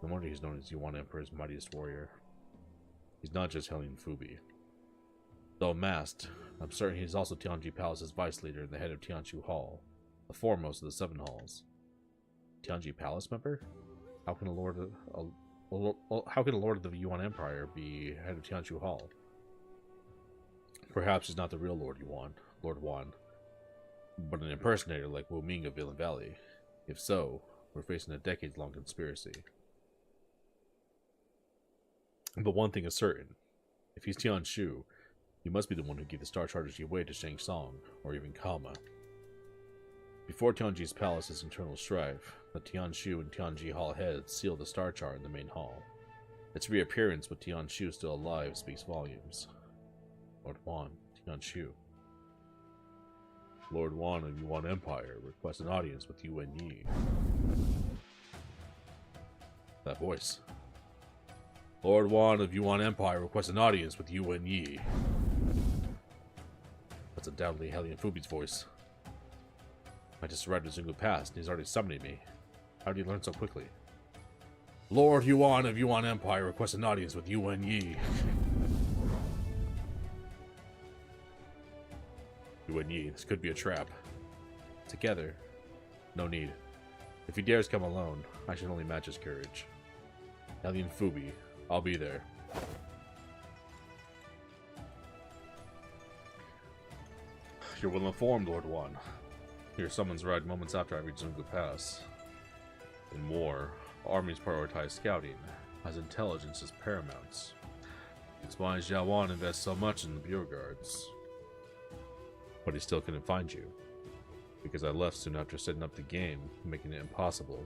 No wonder he's known as Yuan Emperor's mightiest warrior. He's not just Hellion Fubi. Though masked, I'm certain he's also Tianji Palace's vice leader and the head of Tianshu Hall, the foremost of the 7 halls. Tianji Palace member? How can a lord of the Yuan Empire be head of Tianshu Hall? Perhaps he's not the real Lord Wan, but an impersonator like Wu Ming of Villain Valley. If so, we're facing a decades-long conspiracy. But one thing is certain. If he's Tianshu, he must be the one who gave the Star Charters Yue to Shang Tsung, or even Kama. Before Tianji's palace's internal strife, the Tianshu and Tianji Hall heads sealed the Star Chart in the main hall. Its reappearance with Tianshu still alive speaks volumes. Lord Wan, Tianshu. Lord Wan of Yuan Empire requests an audience with Yuan Yi. That voice. Lord Wan of Yuan Empire requests an audience with Yuan Yi. That's undoubtedly Hellion Fubi's voice. I just arrived at Zungu Pass, and he's already summoning me. How did he learn so quickly? Lord Yuan of Yuan Empire requests an audience with Yuan Yi. Yuan Yi, this could be a trap. Together. No need. If he dares come alone, I should only match his courage. Hellion Fubi, I'll be there. You're well informed, Lord Wan. Your summons arrived moments after I reached Zungu Pass. In war, armies prioritize scouting, as intelligence is paramount. It's why Xiao Wan invests so much in the Bureau Guards. But he still couldn't find you, because I left soon after setting up the game, making it impossible.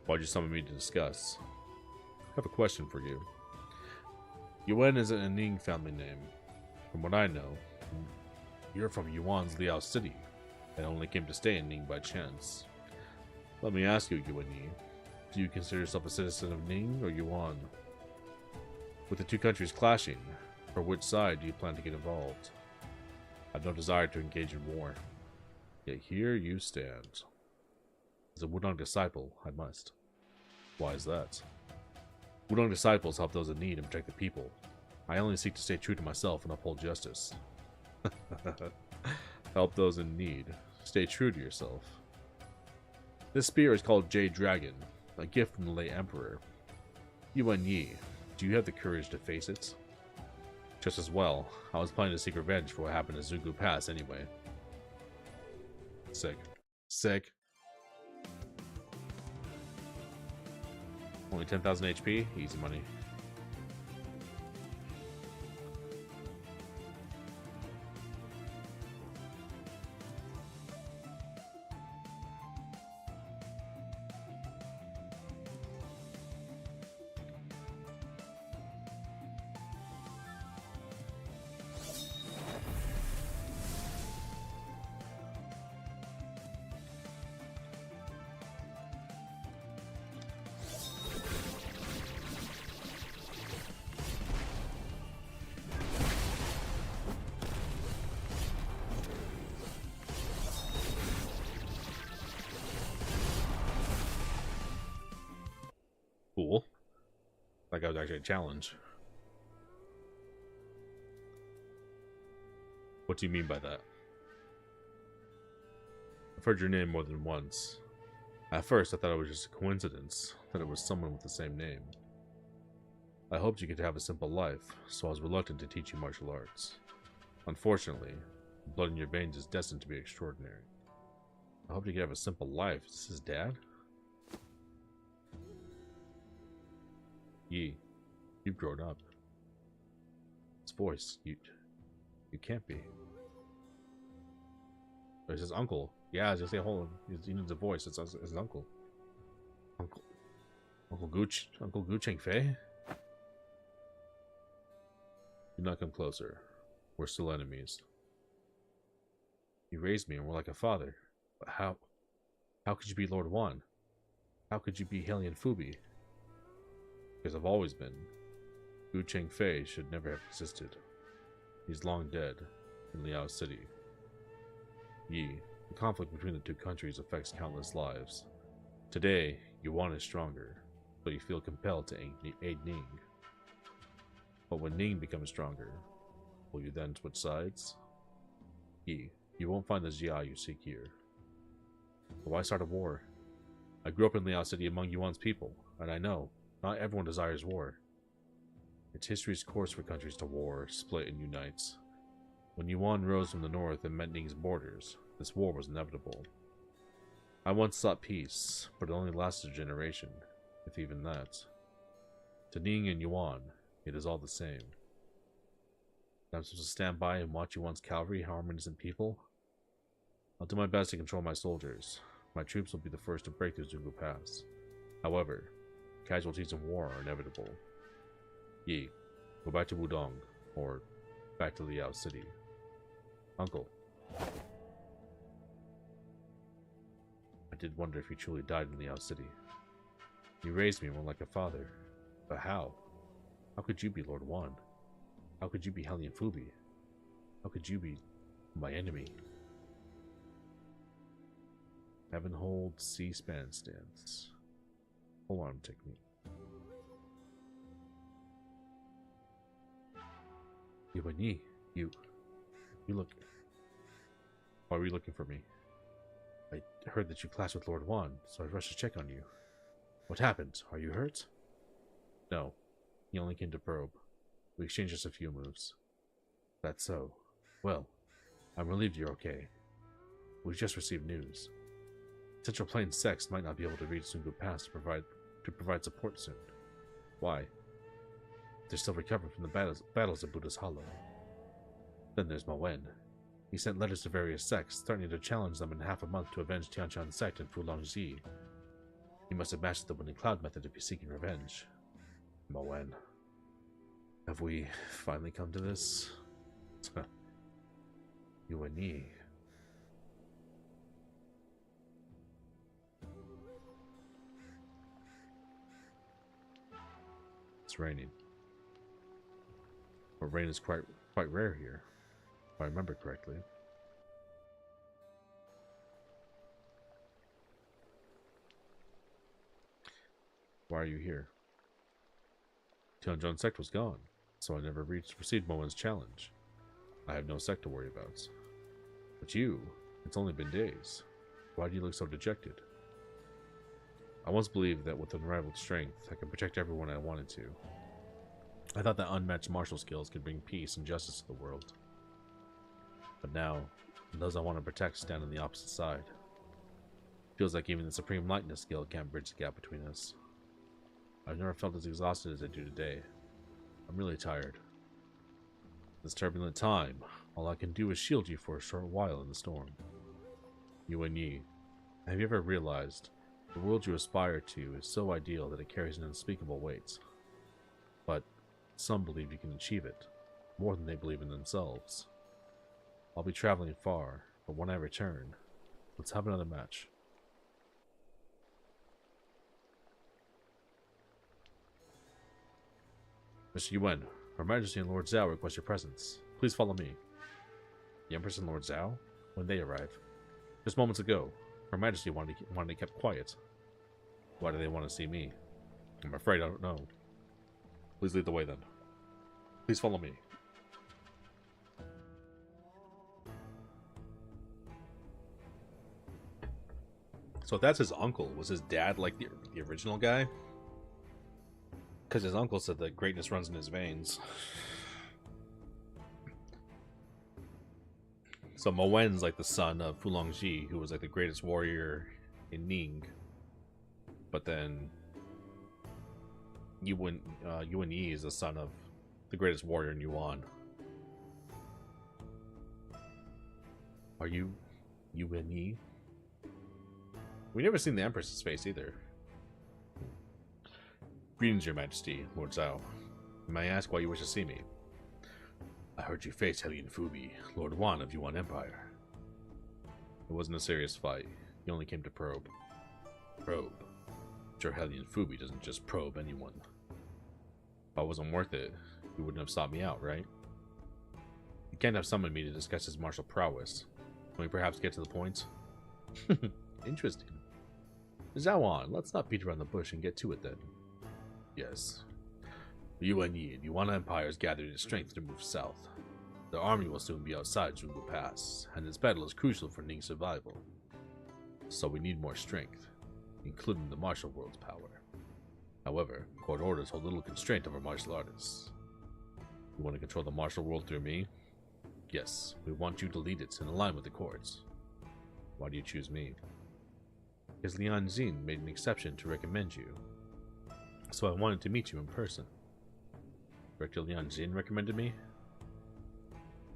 Why'd you summon me to discuss? I have a question for you. Yuan isn't a Ning family name. From what I know, you're from Yuan's Liao City, and only came to stay in Ning by chance. Let me ask you, Yuan Yi, do you consider yourself a citizen of Ning or Yuan? With the two countries clashing, for which side do you plan to get involved? I have no desire to engage in war, yet here you stand. As a Wudong disciple, I must. Why is that? Wudong disciples help those in need and protect the people. I only seek to stay true to myself and uphold justice. Help those in need. Stay true to yourself. This spear is called Jade Dragon, a gift from the late Emperor. Yuan Yi, do you have the courage to face it? Just as well, I was planning to seek revenge for what happened at Zungu Pass anyway. Sick. Sick. Only 10,000 HP? Easy money. Cool. That guy was actually a challenge. What do you mean by that? I've heard your name more than once. At first, I thought it was just a coincidence, that it was someone with the same name. I hoped you could have a simple life, so I was reluctant to teach you martial arts. Unfortunately, the blood in your veins is destined to be extraordinary. I hoped you could have a simple life. Is this his dad? Yi, you've grown up. His voice, you can't be. There's his uncle. Yeah, I was gonna say, hold on. He needs a voice. It's his uncle. Uncle Uncle Gu Chengfei? Do not come closer. We're still enemies. You raised me and were like a father. But how could you be Lord Wan? How could you be Hellion Fubi? Because I've always been. Gu Chengfei should never have existed. He's long dead in Liao City. Yi, the conflict between the two countries affects countless lives. Today, Yuan is stronger, but you feel compelled to aid Ning. But when Ning becomes stronger, will you then switch sides? Yi, you won't find the Jia you seek here. But why start a war? I grew up in Liao City among Yuan's people, and I know, not everyone desires war. It's history's course for countries to war, split, and unite. When Yuan rose from the north and met Ning's borders, this war was inevitable. I once sought peace, but it only lasted a generation, if even that. To Ning and Yuan, it is all the same. I'm supposed to stand by and watch Yuan's cavalry harm innocent people? I'll do my best to control my soldiers. My troops will be the first to break through Zungu Pass. However, casualties in war are inevitable. Yi, go back to Wudong, or back to Liao City. Uncle. I did wonder if you truly died in Liao City. You raised me more like a father. But how? How could you be Lord Wan? How could you be Hellion Fubi? How could you be my enemy? Heaven hold C-span stance. Full arm technique. Yuan Yi, you look. Why were you looking for me? I heard that you clashed with Lord Wan, so I rushed to check on you. What happened? Are you hurt? No, he only came to probe. We exchanged just a few moves. That's so. Well, I'm relieved you're okay. We've just received news. Central Plains Sex might not be able to reach Zungu Pass to provide support soon. Why? They're still recovering from the battles at Buddha's Hollow. Then there's Mo Wen. He sent letters to various sects, threatening to challenge them in half a month to avenge Tianshan sect and Fulongji. He must have mastered the Winning Cloud method to be seeking revenge. Mo Wen. Have we finally come to this? Yuan Yi. It's raining. But rain is quite rare here, if I remember correctly. Why are you here? Tianjin sect was gone, so I never received Mo Wen's challenge. I have no sect to worry about. But you, it's only been days. Why do you look so dejected? I once believed that with unrivaled strength, I could protect everyone I wanted to. I thought that unmatched martial skills could bring peace and justice to the world. But now, those I want to protect stand on the opposite side. Feels like even the Supreme Lightness skill can't bridge the gap between us. I've never felt as exhausted as I do today. I'm really tired. This turbulent time, all I can do is shield you for a short while in the storm. Yuan Yi, have you ever realized the world you aspire to is so ideal that it carries an unspeakable weight? But some believe you can achieve it, more than they believe in themselves. I'll be traveling far, but when I return, let's have another match. Mr. Yuan, Her Majesty and Lord Zhao request your presence. Please follow me. The Empress and Lord Zhao? When they arrive? Just moments ago, Her Majesty wanted it kept quiet. Why do they want to see me? I'm afraid I don't know. Please lead the way then. Please follow me. So if that's his uncle, was his dad like the original guy? Because his uncle said that greatness runs in his veins. So Mo Wen's like the son of Fulongji, who was like the greatest warrior in Ning. But then Yuan Yi is the son of the greatest warrior in Yuan. Are you Yuan Yi? We never seen the Empress's face either. Greetings, Your Majesty, Lord Zhao. May I ask why you wish to see me? I heard you face Hellion Fubi, Lord Wan of Yuan Empire. It wasn't a serious fight. He only came to probe. Probe? Sure, Hellion Fubi doesn't just probe anyone. If I wasn't worth it, he wouldn't have sought me out, right? He can't have summoned me to discuss his martial prowess. Can we perhaps get to the point? Interesting. Zhao Wan, let's not beat around the bush and get to it then. Yes. Yuan Yi and Yuan Empire has gathered its strength to move south. The army will soon be outside Zhonggu Pass, and this battle is crucial for Ning's survival. So we need more strength, including the martial world's power. However, court orders hold little constraint over martial artists. You want to control the martial world through me? Yes, we want you to lead it and align with the courts. Why do you choose me? Because Lian Xin made an exception to recommend you. So I wanted to meet you in person. Director Lian Xin recommended me?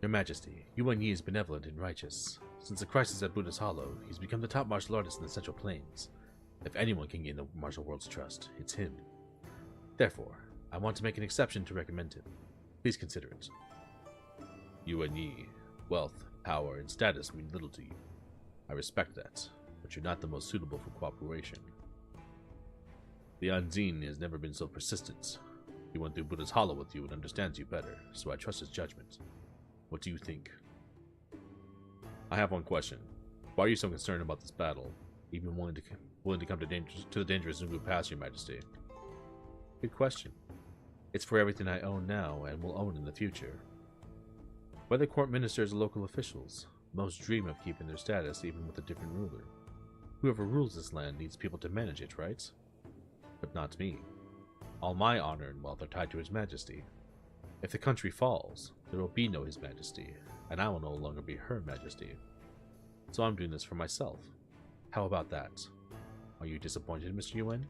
Your Majesty, Yuan Yi is benevolent and righteous. Since the crisis at Buddha's Hollow, he's become the top martial artist in the Central Plains. If anyone can gain the martial world's trust, it's him. Therefore, I want to make an exception to recommend him. Please consider it. Yuan Yi, wealth, power, and status mean little to you. I respect that, but you're not the most suitable for cooperation. Lian Xin has never been so persistent. He went through Buddha's Hollow with you and understands you better, so I trust his judgment. What do you think? I have one question. Why are you so concerned about this battle, even willing to come to the dangerous Zhonggu Pass, Your Majesty? Good question. It's for everything I own now and will own in the future. Whether court ministers or local officials, most dream of keeping their status even with a different ruler. Whoever rules this land needs people to manage it, right? But not me. All my honor and wealth are tied to His Majesty. If the country falls, there will be no His Majesty, and I will no longer be Her Majesty. So I'm doing this for myself. How about that? Are you disappointed, Mr. Yuan?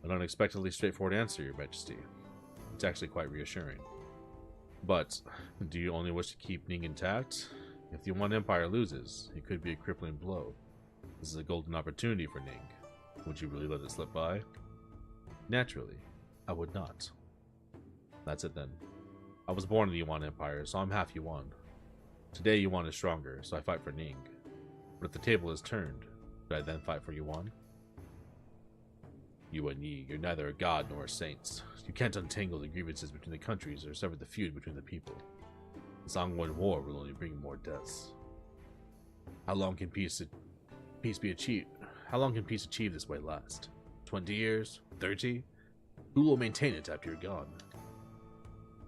An unexpectedly straightforward answer, Your Majesty. It's actually quite reassuring. But, do you only wish to keep Ning intact? If the Yuan Empire loses, it could be a crippling blow. This is a golden opportunity for Ning. Would you really let it slip by? Naturally, I would not. That's it then. I was born in the Yuan Empire, so I'm half Yuan. Today Yuan is stronger, so I fight for Ning. But if the table is turned, should I then fight for Yuan? Yuan Yi, you're neither a god nor a saint. You can't untangle the grievances between the countries or sever the feud between the people. This ongoing war will only bring more deaths. How long can peace be achieved? How long can peace achieved this way last? 20 years? 30? Who will maintain it after you're gone?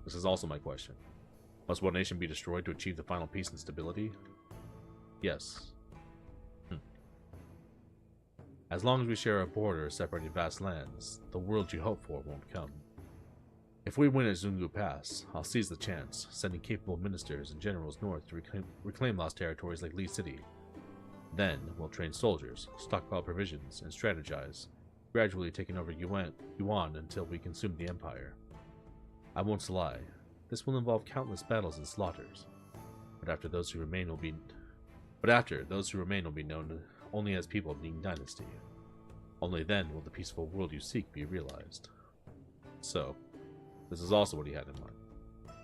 This is also my question. Must one nation be destroyed to achieve the final peace and stability? Yes. As long as we share a border separating vast lands, the world you hope for won't come. If we win at Zhonggu Pass, I'll seize the chance, sending capable ministers and generals north to reclaim lost territories like Li City. Then, we'll train soldiers, stockpile provisions, and strategize, gradually taking over Yuan until we consume the empire. I won't lie, this will involve countless battles and slaughters, but after those who remain will be known only as people of Ning Dynasty. Only then will the peaceful world you seek be realized. So, this is also what he had in mind.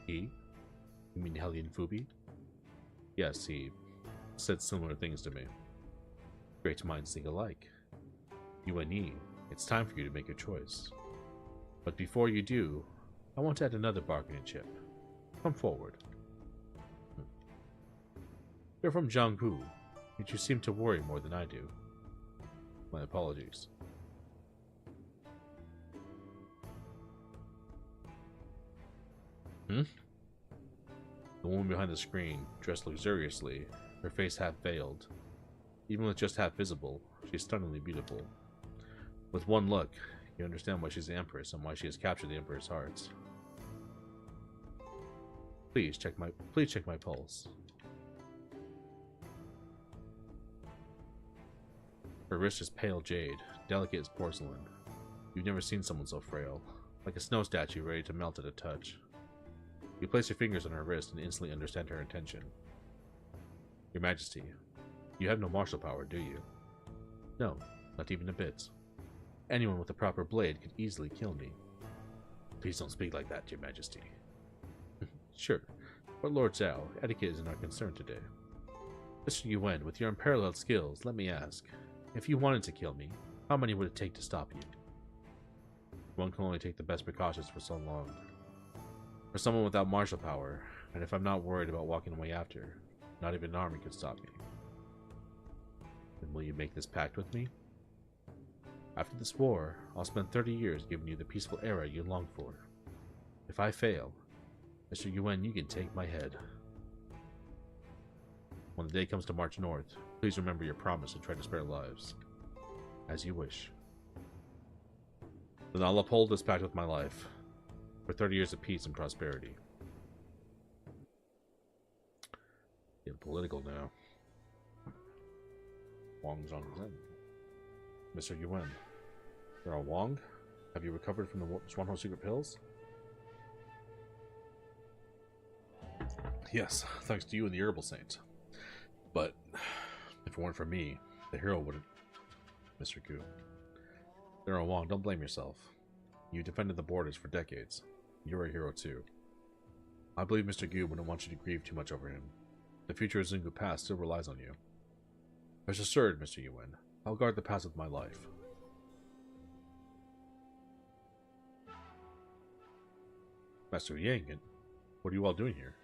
He? You mean Hellion Fubi? Yes, he said similar things to me. Great minds think alike. Yuan Yi, it's time for you to make your choice. But before you do, I want to add another bargaining chip. Come forward. You're from Jianghu, yet you seem to worry more than I do. My apologies. The woman behind the screen, dressed luxuriously, her face half veiled. Even with just half visible, she's stunningly beautiful. With one look, you understand why she's the Empress and why she has captured the Emperor's hearts. Please check my pulse. Her wrist is pale jade, delicate as porcelain. You've never seen someone so frail, like a snow statue ready to melt at a touch. You place your fingers on her wrist and instantly understand her intention. Your Majesty, you have no martial power, do you? No, not even a bit. Anyone with a proper blade could easily kill me. Please don't speak like that, Your Majesty. Sure, but Lord Zhao, etiquette isn't our concern today. Mr. Yuan, with your unparalleled skills, let me ask, if you wanted to kill me, how many would it take to stop you? One can only take the best precautions for so long. For someone without martial power, and if I'm not worried about walking away after, not even an army could stop me. Then will you make this pact with me? After this war, I'll spend 30 years giving you the peaceful era you long for. If I fail, Mr. Yuan, you can take my head. When the day comes to march north, please remember your promise and try to spare lives. As you wish. Then I'll uphold this pact with my life, for 30 years of peace and prosperity. Getting political now. Wang Zhongzhen. Mr. Yuan. General Wang? Have you recovered from the Zhuanhou secret pills? Yes, thanks to you and the Herbal Saint. But, if it weren't for me, the hero wouldn't... Mr. Gu. General Wang, don't blame yourself. You defended the borders for decades. You're a hero too. I believe Mr. Gu wouldn't want you to grieve too much over him. The future of Xingu Pass still relies on you. Rest assured, Mr. Yuan, I'll guard the pass with my life. Master Yang, what are you all doing here?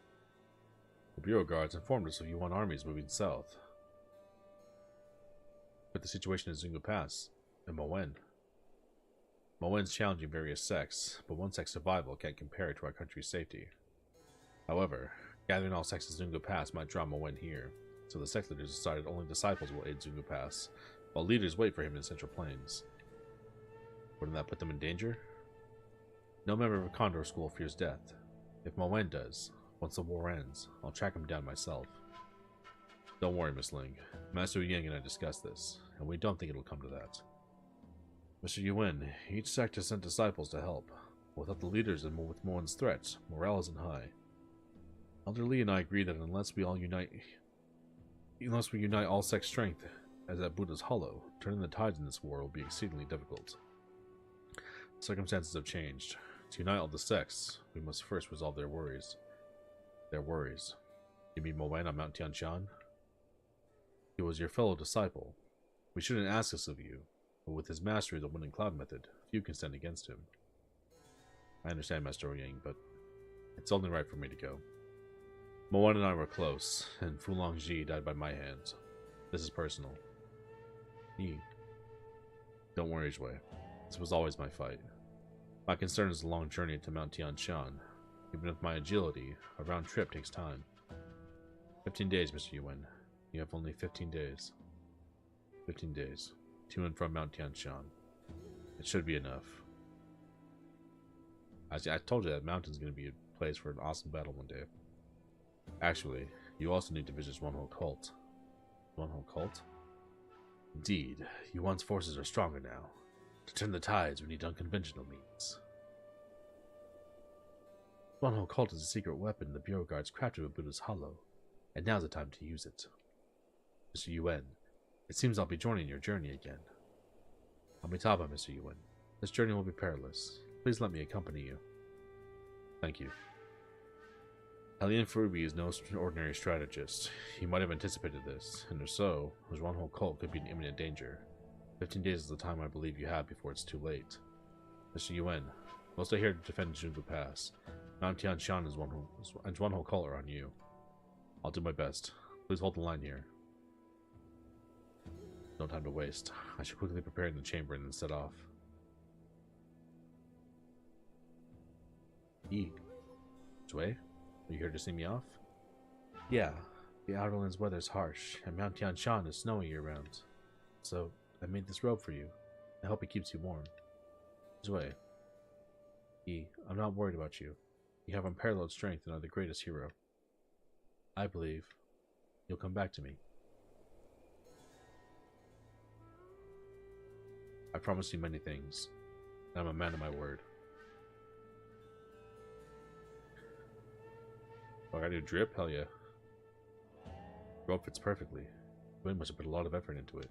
The Bureau Guards informed us of Yuan armies moving south. But the situation in Xingu Pass, and Moen. Moen's challenging various sects, but one sect's survival can't compare to our country's safety. However, gathering all sects in Xingu Pass might draw Moen here, so the sect leaders decided only disciples will aid Xingu Pass, while leaders wait for him in Central Plains. Wouldn't that put them in danger? No member of a Condor School fears death. If Moen does, once the war ends, I'll track him down myself. Don't worry, Miss Ling. Master Yang and I discussed this, and we don't think it'll come to that. Mr. Yuan, each sect has sent disciples to help. Without the leaders and with Moen's threats, morale isn't high. Elder Li and I agree that unless we unite all sect strength, as at Buddha's Hollow, turning the tides in this war will be exceedingly difficult. Circumstances have changed. To unite all the sects, we must first resolve their worries. Their worries. You mean Moen on Mount Tianshan? He was your fellow disciple. We shouldn't ask this of you, but with his mastery of the Wind and Cloud method, few can stand against him. I understand, Master Yang, but it's only right for me to go. Moen and I were close, and Fulong Ji died by my hands. This is personal. Yi. Don't worry, Zhui. This was always my fight. My concern is the long journey to Mount Tianshan. Even with my agility, a round trip takes time. 15 days, Mr. Yuan. You have only 15 days. 15 days. To and from Mount Tianshan. It should be enough. I told you that mountain's going to be a place for an awesome battle one day. Actually, you also need to visit Zhuanhou Cult. Zhuanhou Cult? Indeed, Yuan's forces are stronger now. To turn the tides, we need unconventional means. Zhuanhou Cult is a secret weapon the Bureau Guards crafted with Buddha's Hollow, and now's the time to use it. Mr. Yuan, it seems I'll be joining your journey again. Amitabha, Mr. Yuan. This journey will be perilous. Please let me accompany you. Thank you. Hellion Furubi is no ordinary strategist. He might have anticipated this, and if so, the Zhuanhou Cult could be in imminent danger. 15 days is the time I believe you have before it's too late. Mr. Yuan, most are here to defend Xingu Pass. Mount Tianshan and Zhuanhou Cult are on you. I'll do my best. Please hold the line here. No time to waste. I should quickly prepare in the chamber and then set off. Yi. Zhui, are you here to see me off? Yeah. The Outerlands weather's harsh, and Mount Tianshan is snowy year-round. So, I made this robe for you. I hope it keeps you warm. Zhui. Yi, I'm not worried about you. You have unparalleled strength and are the greatest hero. I believe you'll come back to me. I promised you many things, and I'm a man of my word. Oh, I gotta do drip? Hell yeah. Rope fits perfectly. Wind must have put a lot of effort into it.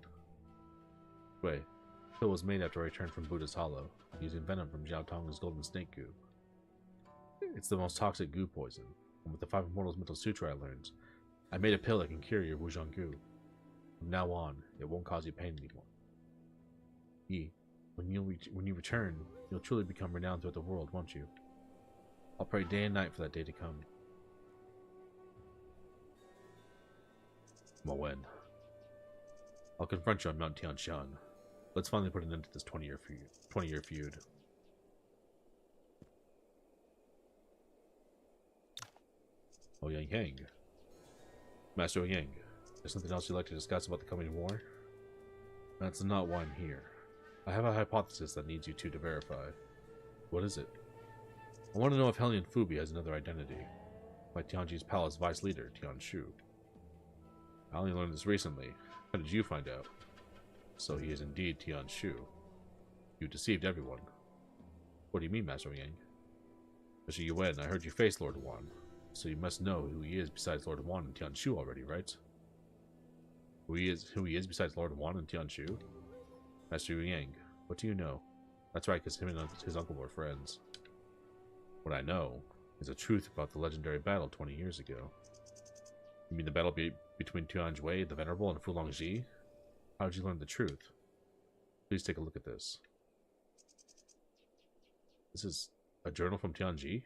Wait, pill was made after I returned from Buddha's Hollow, using venom from Jiao Tong's golden snake goo. It's the most toxic goo poison, and with the Five Immortals Mental Sutra I learned, I made a pill that can cure your Wuzhong goo. From now on, it won't cause you pain anymore. Yi, when you return, you'll truly become renowned throughout the world, won't you? I'll pray day and night for that day to come. Mo Wen. I'll confront you on Mount Tianshan. Let's finally put an end to this 20-year feud. Ouyang Yang. Master Ouyang, there's something else you'd like to discuss about the coming war? That's not why I'm here. I have a hypothesis that needs you two to verify. What is it? I want to know if Hellion Fubi has another identity, like Tianji's palace vice leader, Tian Shu. I only learned this recently. How did you find out? So he is indeed Tian Shu. You deceived everyone. What do you mean, Master Yang? Mr. Yuan, I heard you face Lord Wan, so you must know who he is besides Lord Wan and Tian Shu already, right? Who he is besides Lord Wan and Tian Shu? Master Yang, what do you know? That's right, because him and his uncle were friends. What I know is the truth about the legendary battle 20 years ago. You mean the battle between Tianjui the Venerable and Fu Longji? How did you learn the truth? Please take a look at this. This is a journal from Tianji?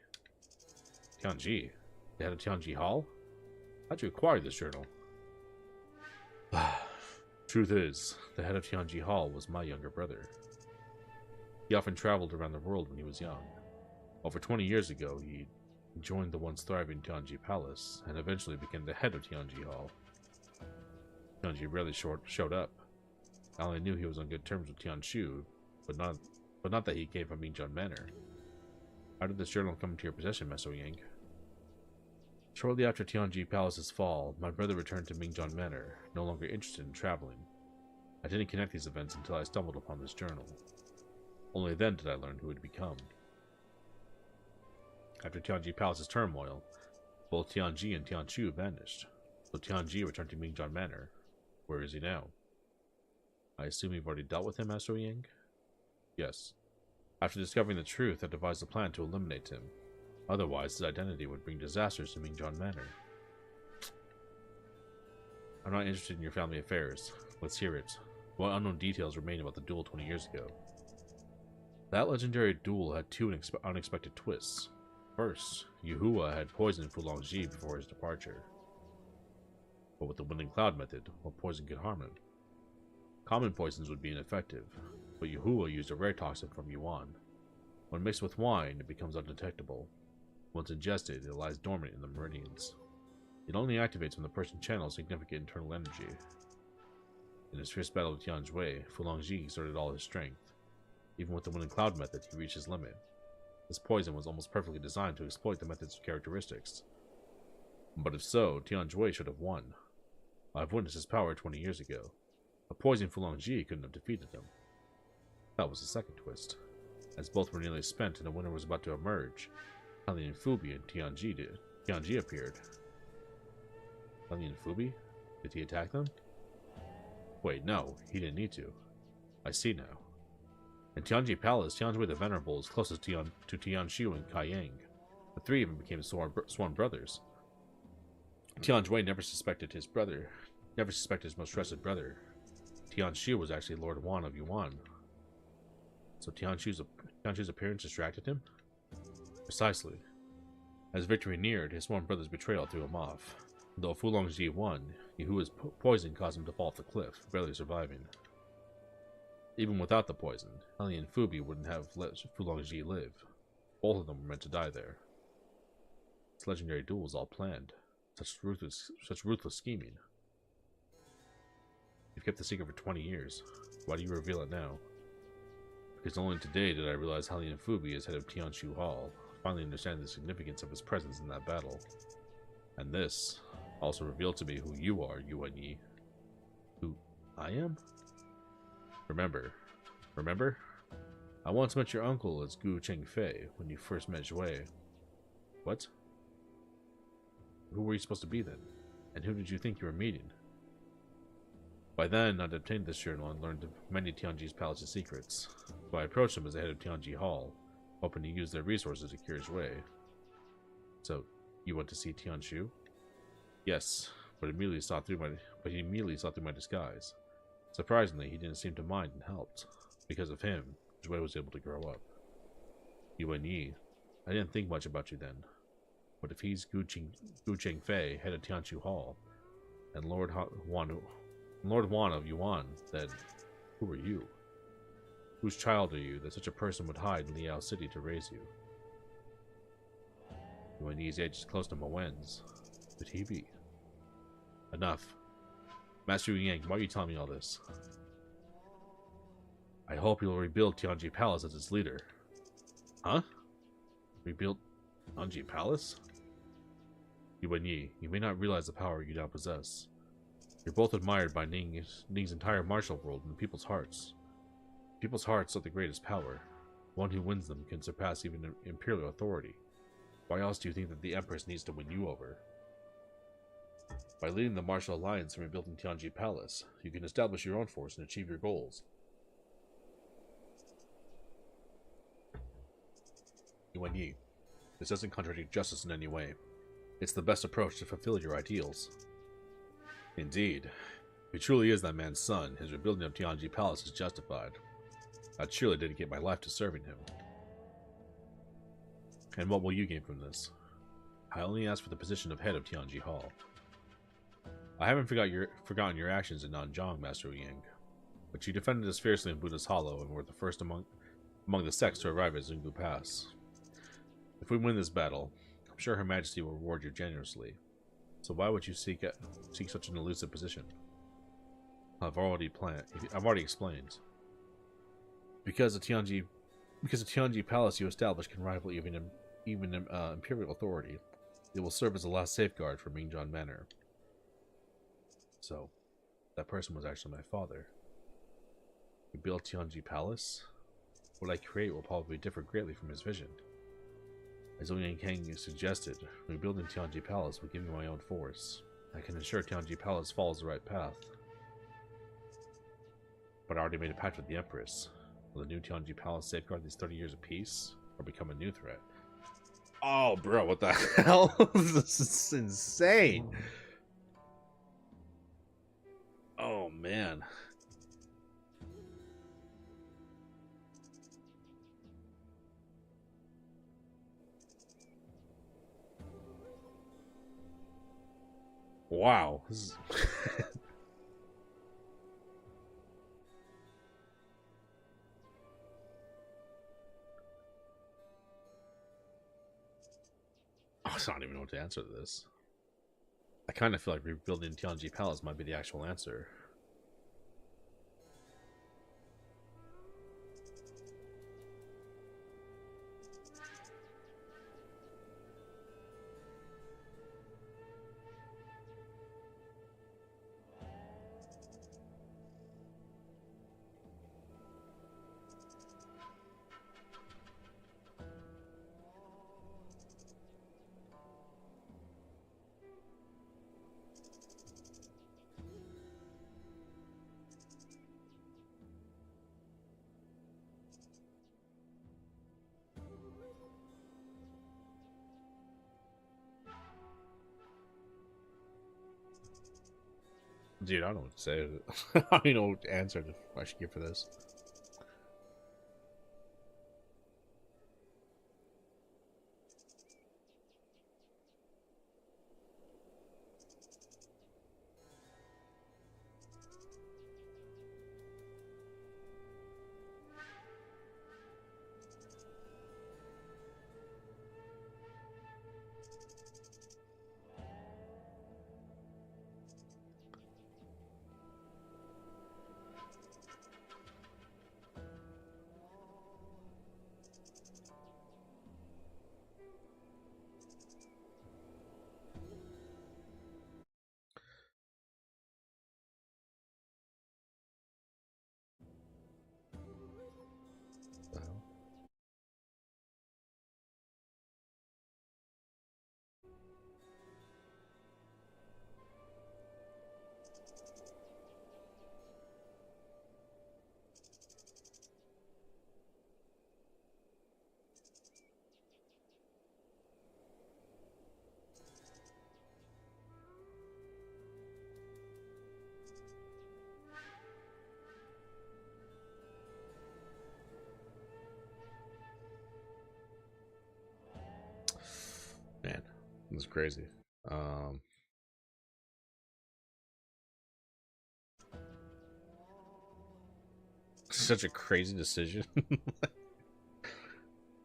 Tianji? The head of Tianji Hall? How'd you acquire this journal? Truth is, the head of Tianji Hall was my younger brother. He often traveled around the world when he was young. Over 20 years ago, he joined the once thriving Tianji Palace, and eventually became the head of Tianji Hall. Tianji rarely showed up. I only knew he was on good terms with Tian Shu, but not that he came from Mingzhan Manor. How did this journal come into your possession, Master Yang? Shortly after Tianji Palace's fall, my brother returned to Mingzhan Manor, no longer interested in traveling. I didn't connect these events until I stumbled upon this journal. Only then did I learn who it had become. After Tianji Palace's turmoil, both Tianji and Tian Shu vanished, so Tianji returned to Mingzhan Manor. Where is he now? I assume you've already dealt with him, Master Yang? Yes. After discovering the truth, I devised a plan to eliminate him. Otherwise, his identity would bring disasters to Mingzhan Manor. I'm not interested in your family affairs. Let's hear it. What unknown details remain about the duel 20 years ago? That legendary duel had two unexpected twists. First, Yuhua had poisoned Fu Longji before his departure. But with the Wind and Cloud method, what poison could harm him? Common poisons would be ineffective, but Yuhua used a rare toxin from Yuan. When mixed with wine, it becomes undetectable. Once ingested, it lies dormant in the meridians. It only activates when the person channels significant internal energy. In his first battle with Tianjui, Fu Longji exerted all his strength. Even with the Wind and Cloud method, he reached his limit. This poison was almost perfectly designed to exploit the method's characteristics. But if so, Tianjui should have won. I've witnessed his power 20 years ago. A poisoned Fu Longji couldn't have defeated him. That was the second twist. As both were nearly spent and a winner was about to emerge, Hellion Fubi and Tianji appeared. Hellion Fubi? Did he attack them? Wait, no, he didn't need to. I see now. In Tianji Palace, Tianjui the Venerable is closest to Tian Shu and Kai Yang. The three even became sworn brothers. Tianjui never suspected his most trusted brother. Tian Shu was actually Lord Wan of Yuan. So Tian Shu's appearance distracted him? Precisely. As victory neared, his sworn brother's betrayal threw him off. Though Fu Longji won, Yuhua's poison caused him to fall off the cliff, barely surviving. Even without the poison, Hellion Fubi wouldn't have let Fu Longji live. Both of them were meant to die there. This legendary duel was all planned. Such ruthless scheming. You've kept the secret for 20 years. Why do you reveal it now? Because only today did I realize Hellion Fubi is head of Tianshu Hall, finally understanding the significance of his presence in that battle. And this also revealed to me who you are, Yuan Yi. Who I am? Remember? I once met your uncle as Gu Chengfei when you first met Zhui. What? Who were you supposed to be then? And who did you think you were meeting? By then, I'd obtained this journal and learned of many Tianji's palace's secrets, so I approached him as the head of Tianji Hall, hoping to use their resources to cure his way. So, you went to see Tianshu? Yes, but he immediately saw through my disguise. Surprisingly, he didn't seem to mind and helped. Because of him, Jue was able to grow up. Yuan Yi, I didn't think much about you then. But if he's Gu Chengfei, head of Tianshu Hall, and Lord Wan of Yuan, then who are you? Whose child are you that such a person would hide in Liao City to raise you? Yuan Yi's age is close to Ma Wen's. Could he be? Enough. Master Yang, why are you telling me all this? I hope you'll rebuild Tianji Palace as its leader. Huh? Rebuild Tianji Palace? Yuan Yi, you may not realize the power you now possess. You're both admired by Ning's entire martial world and people's hearts. People's hearts are the greatest power. One who wins them can surpass even imperial authority. Why else do you think that the Empress needs to win you over? By leading the Martial Alliance and rebuilding Tianji Palace, you can establish your own force and achieve your goals. Yuan Yi, this doesn't contradict justice in any way. It's the best approach to fulfill your ideals. Indeed. If he truly is that man's son, his rebuilding of Tianji Palace is justified. I'd surely dedicate my life to serving him. And what will you gain from this? I only ask for the position of head of Tianji Hall. I haven't forgotten your actions in Nanzhang, Master Yang, but you defended us fiercely in Buddha's Hollow and were the first among the sects to arrive at Zungu Pass. If we win this battle, I'm sure Her Majesty will reward you generously. So why would you seek such an elusive position? I've already explained. Because the Tianji Palace you established can rival even imperial authority, it will serve as a last safeguard for Mingzhan Manor. So, that person was actually my father. We built Tianji Palace? What I create will probably differ greatly from his vision. As Ouyang Kang suggested, rebuilding Tianji Palace will give me my own force. I can ensure Tianji Palace follows the right path. But I already made a pact with the Empress. Will the new Tianji Palace safeguard these 30 years of peace, or become a new threat? Oh, bro, what the hell? This is insane. Oh, man. Wow. This is... I don't even know what to answer to this. I kind of feel like rebuilding Tianji Palace might be the actual answer. Dude, I don't know what to say. I don't even know what answer I should give for this. It's crazy. Such a crazy decision.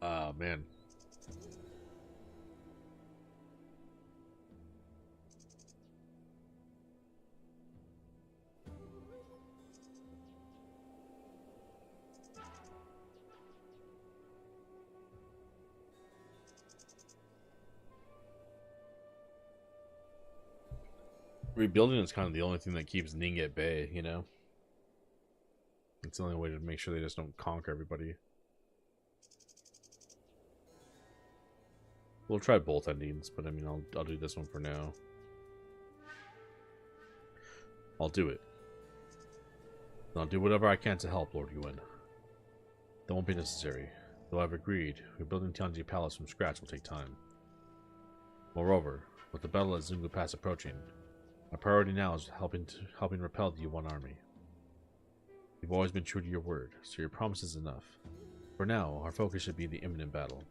Oh man. Rebuilding is kind of the only thing that keeps Ning at bay, you know? It's the only way to make sure they just don't conquer everybody. We'll try both endings, but I mean, I'll do this one for now. I'll do it. And I'll do whatever I can to help, Lord Yuan. That won't be necessary. Though I've agreed, rebuilding Tianji Palace from scratch will take time. Moreover, with the battle at Zungu Pass approaching, my priority now is helping repel the Yuan army. You've always been true to your word, so your promise is enough. For now, our focus should be the imminent battle.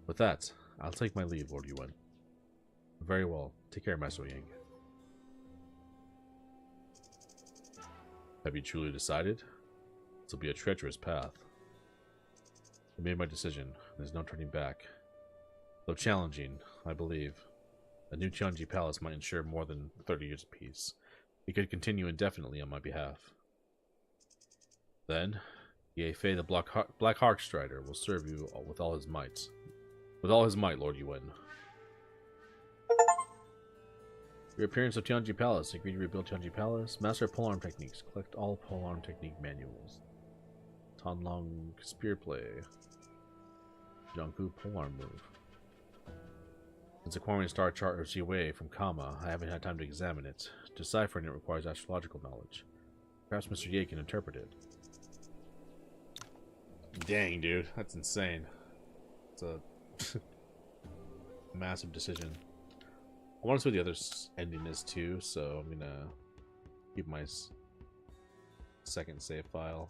With that, I'll take my leave, Lord Yuan. Very well. Take care, Master Yang. Have you truly decided? This will be a treacherous path. I made my decision. There's no turning back. Though challenging, I believe, a new Tianji Palace might ensure more than 30 years of peace. It could continue indefinitely on my behalf. Then, Ye Fei the Black Hawk Strider will serve you with all his might. With all his might, Lord Yuan. Your appearance of Tianji Palace. Agree to rebuild Tianji Palace. Master polearm techniques. Collect all polearm technique manuals. Tanlong Spear Play. Jiangku polearm move. Since acquiring a star chart of Jiwei from Kama, I haven't had time to examine it. Deciphering it requires astrological knowledge. Perhaps Mr. Ye can interpret it. Dang, dude. That's insane. It's a massive decision. I want to see what the other ending is too, so I'm gonna keep my second save file.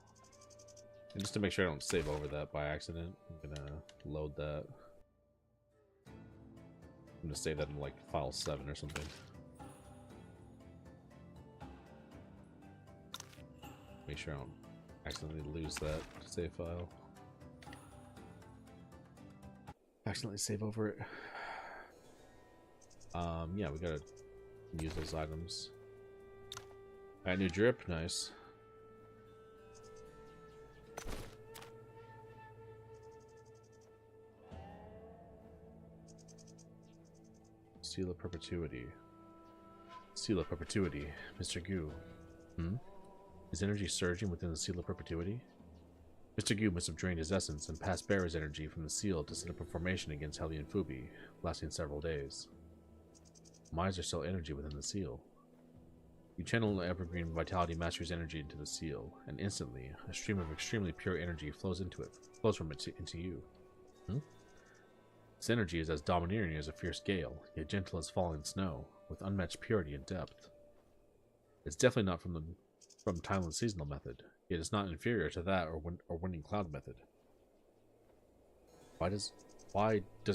And just to make sure I don't save over that by accident, I'm gonna load that. I'm gonna save that in like file 7 or something. Make sure I don't accidentally lose that save file. Accidentally save over it. Yeah, we gotta use those items. Alright, new drip, nice. Seal of Perpetuity. Seal of Perpetuity. Mr. Gu. Is energy surging within the Seal of Perpetuity? Mr. Gu must have drained his essence and passed Bearer's energy from the seal to set up a formation against Hellion Fubi, lasting several days. Why is there still energy within the seal? You channel the Evergreen Vitality Master's energy into the seal, and instantly, a stream of extremely pure energy flows from it into you. This energy is as domineering as a fierce gale, yet gentle as falling snow, with unmatched purity and depth. It's definitely not from Timeless Seasonal method, yet it's not inferior to that or Winning Cloud method. Why does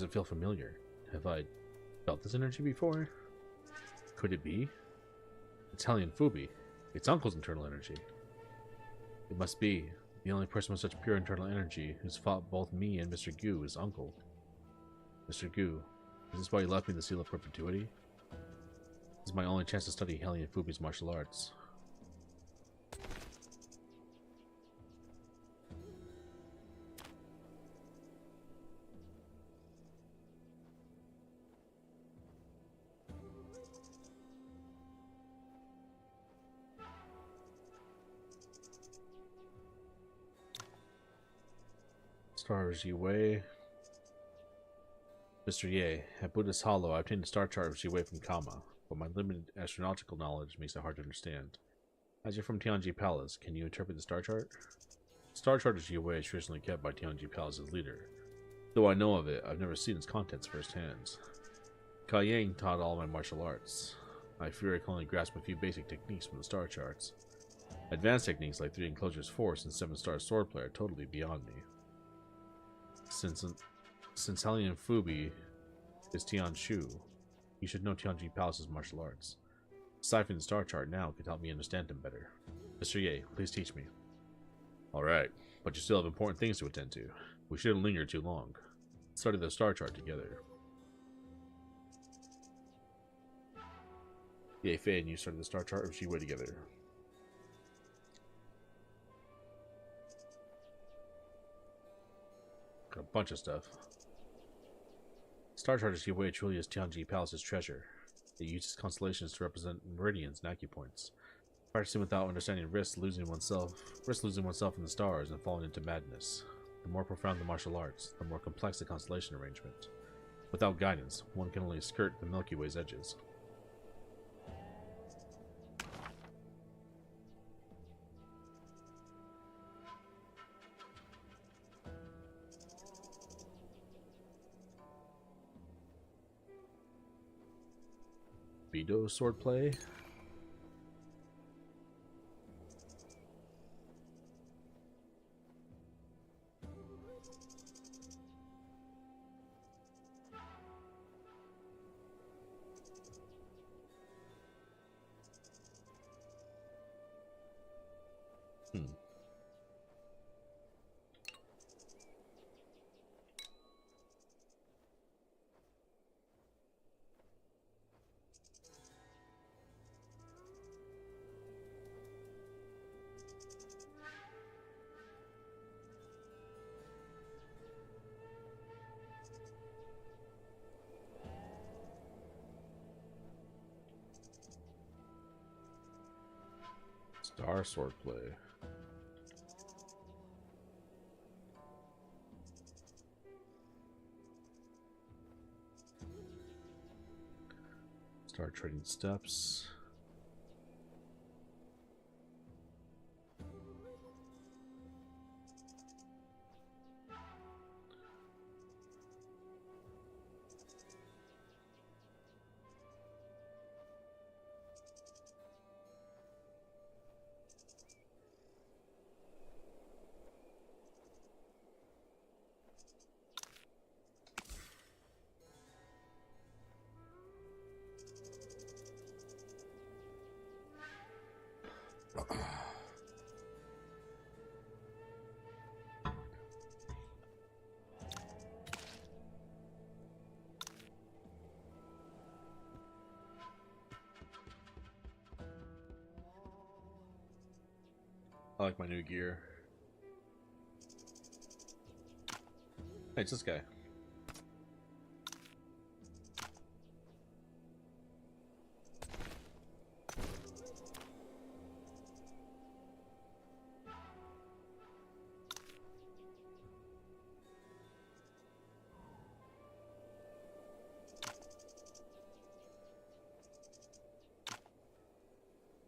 it feel familiar? Have I felt this energy before? Could it be? It's Hellion Fubi. It's Uncle's internal energy. It must be. The only person with such pure internal energy who's fought both me and Mr. Gu is Uncle. Mr. Gu, is this why you left me the Seal of Perpetuity? This is my only chance to study Hellion Fubi's martial arts. Star of Jiwei. Mr. Ye, at Buddhist Hollow, I obtained a star chart of Jiwei from Kama, but my limited astronautical knowledge makes it hard to understand. As you're from Tianji Palace, can you interpret the star chart? The star chart of Jiwei is traditionally kept by Tianji Palace's leader. Though I know of it, I've never seen its contents firsthand. Kai Yang taught all my martial arts. I fear I can only grasp a few basic techniques from the star charts. Advanced techniques like 3 Enclosures Force and 7-star Swordplay are totally beyond me. Since Hellion Fubi is Tian Shu. You should know Tianji Palace's martial arts. Deciphering the star chart now could help me understand him better. Mr. Ye, please teach me. Alright, but you still have important things to attend to. We shouldn't linger too long. Let's study the star chart together. Ye Fei and you study the star chart of Shi Wei together. Got a bunch of stuff. Star chart of Shi Wei truly is Tianji Palace's treasure. It uses constellations to represent meridians and acupoints. Practicing without understanding risks losing oneself in the stars and falling into madness. The more profound the martial arts, the more complex the constellation arrangement. Without guidance, one can only skirt the Milky Way's edges. Bido swordplay. Star swordplay. Start trading steps. I like my new gear. Hey, it's this guy.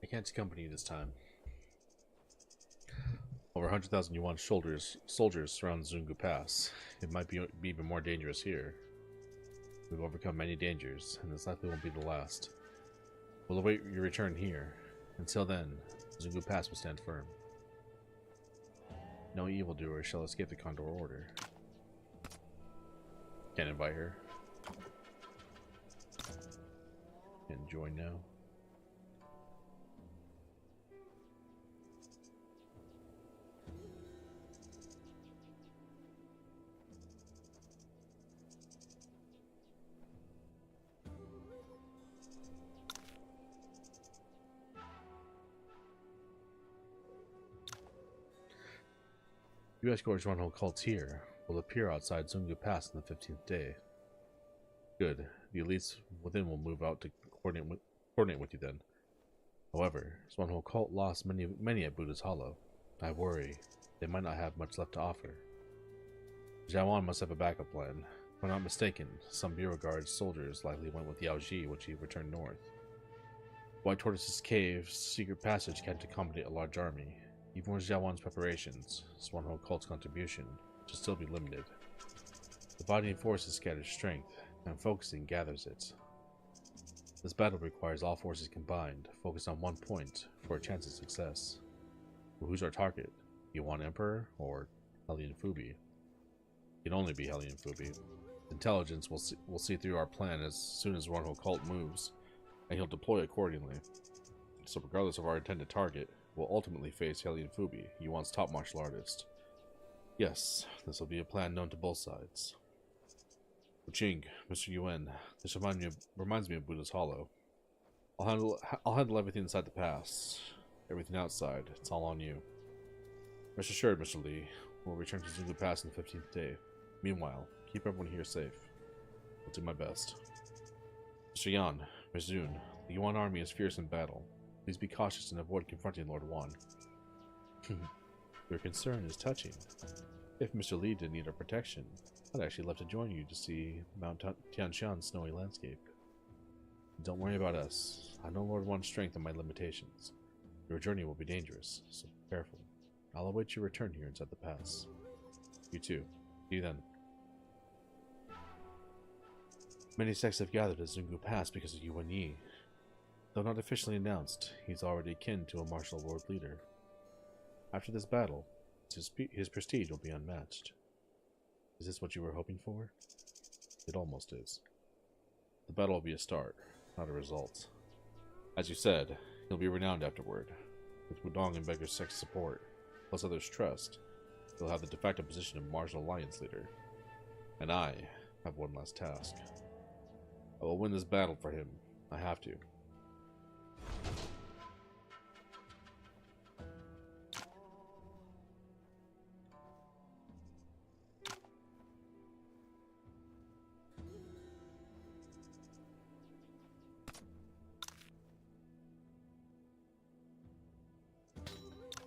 I can't accompany you this time. Over 100,000 Yuan soldiers surround Zungu Pass. It might be even more dangerous here. We've overcome many dangers, and this likely won't be the last. We'll await your return here. Until then, Zungu Pass will stand firm. No evildoer shall escape the Condor Order. Can't invite her. Can join now. You escort Zhuanhou cults here will appear outside Zungu Pass on the 15th day. Good. The elites within will move out to coordinate with you then. However, Zhuanhou cult lost many at Buddha's Hollow. I worry they might not have much left to offer. Jiawan must have a backup plan. If I'm not mistaken, some Bureau Guard soldiers likely went with Yao Ji when she returned north. White Tortoise's Cave's secret passage can't accommodate a large army. Even with Jiawan's preparations, Zhuanhou cult's contribution should still be limited. The body and forces scatters strength, and focusing gathers it. This battle requires all forces combined, focused on one point for a chance of success. Well, who's our target? Yuan Emperor or Hellion Fubi? It can only be Hellion Fubi. Intelligence will see through our plan as soon as one cult moves, and he'll deploy accordingly. So regardless of our intended target, we'll ultimately face Hellion Fubi, Yuan's top martial artist. Yes, this will be a plan known to both sides. Ching, Mr. Yuan, this reminds me of Buddha's Hollow. I'll handle everything inside the pass. Everything outside, it's all on you. Rest assured, Mr. Lee, we'll return to Zungu Pass on the 15th day. Meanwhile, keep everyone here safe. I'll do my best. Mr. Yan, Ms. Zun, the Yuan army is fierce in battle. Please be cautious and avoid confronting Lord Wan. Your concern is touching. If Mr. Lee didn't need our protection, I'd actually love to join you to see Mount Tianshan's snowy landscape. Don't worry about us. I know Lord Wan's strength and my limitations. Your journey will be dangerous, so be careful. I'll await your return here inside the pass. You too. See you then. Many sects have gathered at Zungu Pass because of Yuan Yi. Though not officially announced, he's already akin to a martial world leader. After this battle, his prestige will be unmatched. Is this what you were hoping for? It almost is. The battle will be a start, not a result. As you said, he'll be renowned afterward. With Wudong and Beggar's sect support, plus others' trust, he'll have the de facto position of martial alliance leader. And I have one last task. I will win this battle for him. I have to.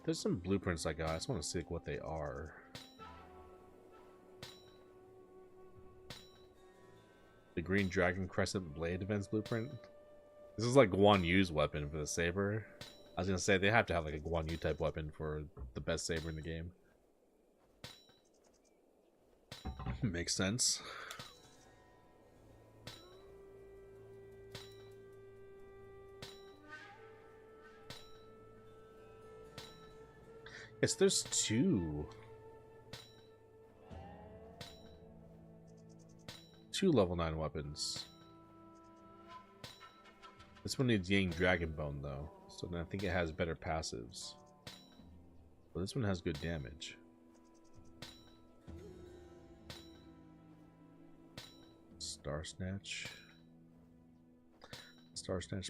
There's some blueprints I got. I just want to see what they are. The Green Dragon Crescent Blade Events blueprint. This is like Guan Yu's weapon for the saber. I was gonna say they have to have like a Guan Yu type weapon for the best saber in the game. Makes sense. Yes, there's two level 9 weapons. This one needs Yang Dragon Bone though, so then I think it has better passives. But this one has good damage. Star Snatch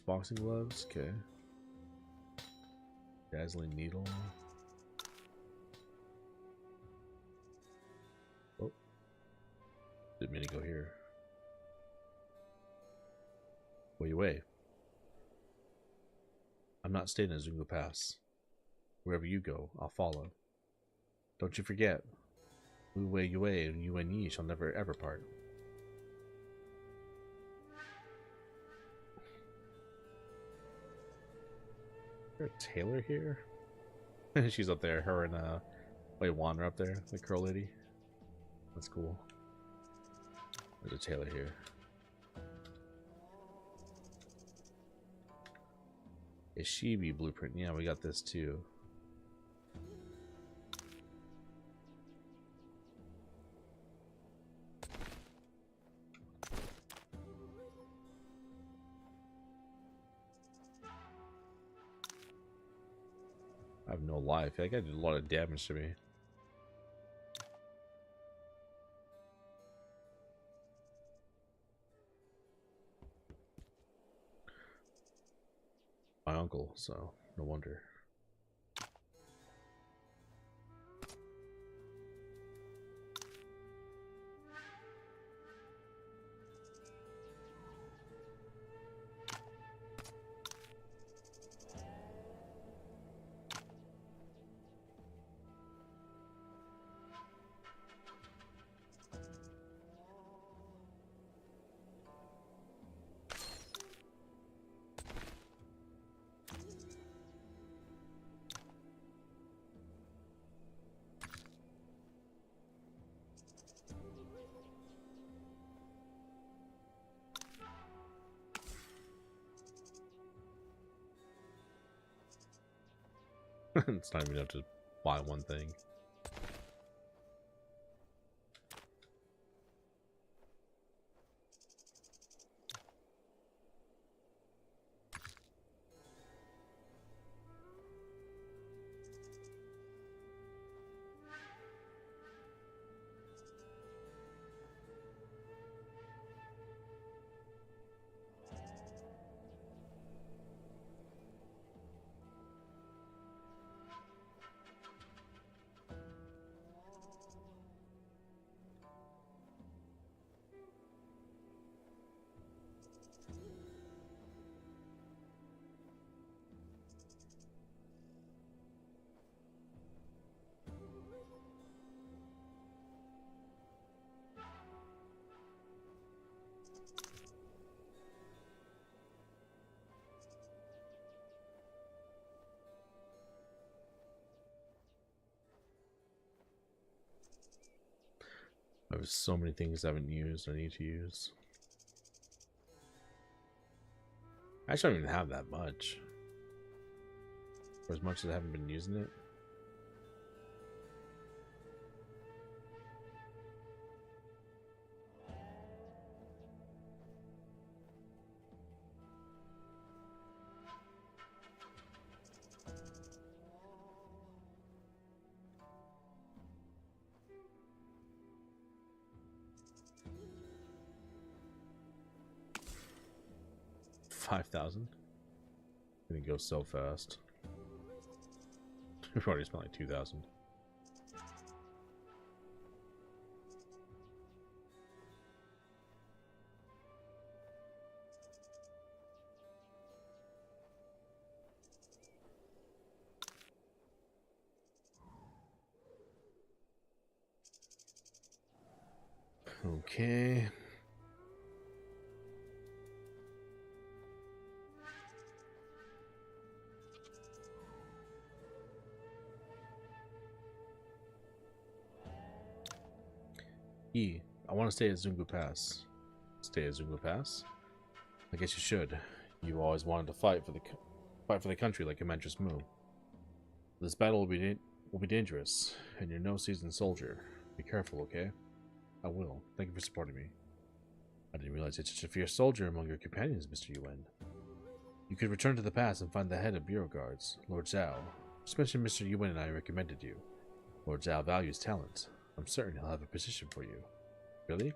boxing gloves, okay. Dazzling Needle. Oh, didn't mean to go here. Wait. I'm not staying at Zungu Pass. Wherever you go, I'll follow. Don't you forget, Wu Wei Yue and Yuan Yi shall never ever part. Is there a tailor here? She's up there. Her and Wei Wan are up there. The curl lady. That's cool. There's a tailor here. A Shibi blueprint. Yeah, we got this too. I have no life. That guy did a lot of damage to me. My uncle, so no wonder. It's not even enough to buy one thing. I have so many things I haven't used I need to use. Actually, I don't even have that much. For as much as I haven't been using it. $5,000. Gonna go so fast. We've already spent like 2,000. Okay. I want to stay at Zungu Pass. Stay at Zungu Pass? I guess you should. You always wanted to fight for the country like Commander Mu. This battle will be dangerous, and you're no seasoned soldier. Be careful, okay? I will. Thank you for supporting me. I didn't realize you're such a fierce soldier among your companions, Mr. Yuan. You could return to the pass and find the head of Bureau Guards, Lord Zhao. Just mention Mr. Yuan and I recommended you. Lord Zhao values talent. I'm certain he'll have a position for you. Really?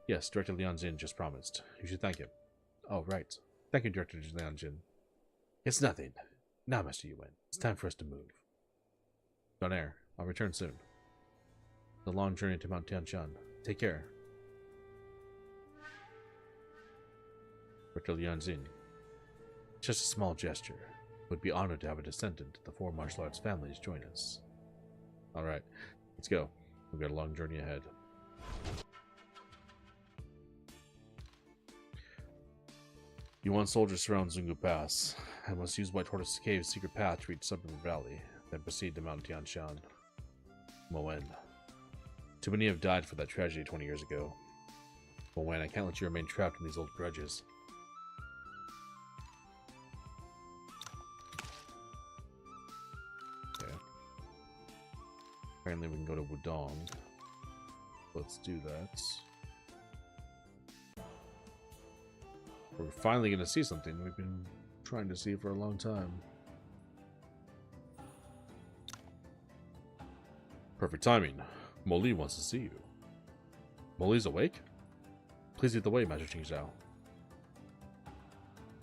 Yes, Director Lian Jin just promised. You should thank him. Oh, right. Thank you, Director Lian Jin. It's nothing. Now, Mr. Yuan, it's time for us to move. Donaire, I'll return soon. The long journey to Mount Tianshan. Take care. Director Lian Jin. Just a small gesture. Would be honored to have a descendant of the four martial arts families join us. Alright, let's go. We've got a long journey ahead. Yuan soldiers surround Zungu Pass. I must use White Tortoise Cave's secret path to reach Sunriver Valley, then proceed to Mount Tianshan. Moen. Too many have died for that tragedy 20 years ago. Moen, I can't let you remain trapped in these old grudges. Okay. Apparently we can go to Wudong. Let's do that. We're finally going to see something we've been trying to see for a long time. Perfect timing. Mo Li wants to see you. Mo Li's awake? Please lead the way, Master Qing Zhao.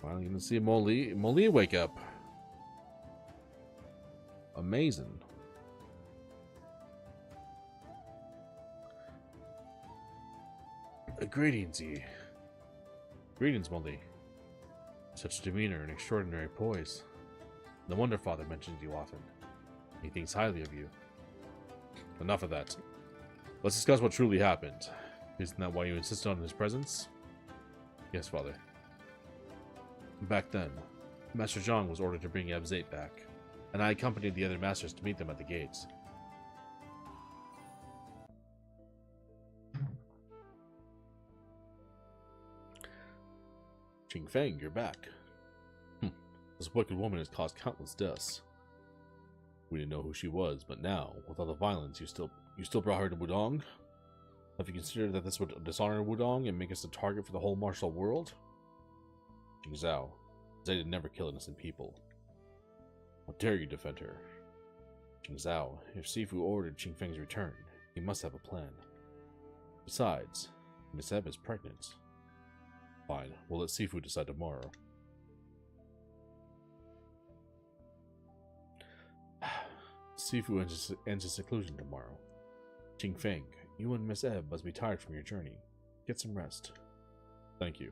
Finally going to see Mo Li. Mo Li wake up. Amazing. Greetings, Yi. Greetings, Mo Li. Such demeanor and extraordinary poise. No wonder Father mentions you often. He thinks highly of you. Enough of that. Let's discuss what truly happened. Isn't that why you insisted on his presence? Yes, Father. Back then, Master Zhang was ordered to bring Abzate back, and I accompanied the other masters to meet them at the gates. Qing Feng, you're back. This wicked woman has caused countless deaths. We didn't know who she was, but now, with all the violence, you still brought her to Wudong? Have you considered that this would dishonor Wudong and make us a target for the whole martial world? Qing Zhao, Zeta never kill innocent people. How dare you defend her? Qing Zhao, if Sifu ordered Qing Feng's return, he must have a plan. Besides, Miss Eb is pregnant. Fine, we'll let Sifu decide tomorrow. Sifu ends his seclusion tomorrow. Qing Feng, you and Miss Eb must be tired from your journey. Get some rest. Thank you.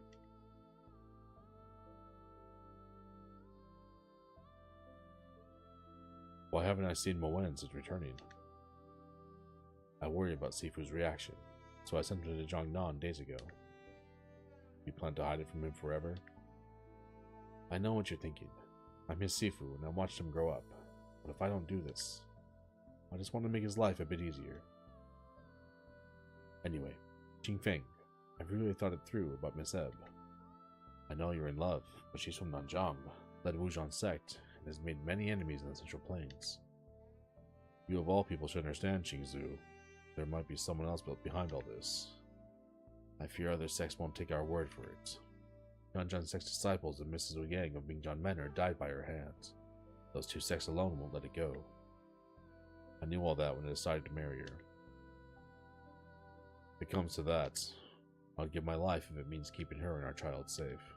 Why haven't I seen Moen since returning? I worry about Sifu's reaction, so I sent him to Jiangnan days ago. You plan to hide it from him forever? I know what you're thinking. I miss Sifu and I watched him grow up. But if I don't do this, I just want to make his life a bit easier. Anyway, Qing Feng, I've really thought it through about Miss Ebb. I know you're in love, but she's from Nanzhang, led Wuzhan sect, and has made many enemies in the Central Plains. You of all people should understand, Qingzu. There might be someone else built behind all this. I fear other sects won't take our word for it. Nanzhang sect's disciples and Mrs. Yang of Mingjian Manor died by her hands. Those two sects alone won't let it go. I knew all that when I decided to marry her. If it comes to that, I'll give my life if it means keeping her and our child safe.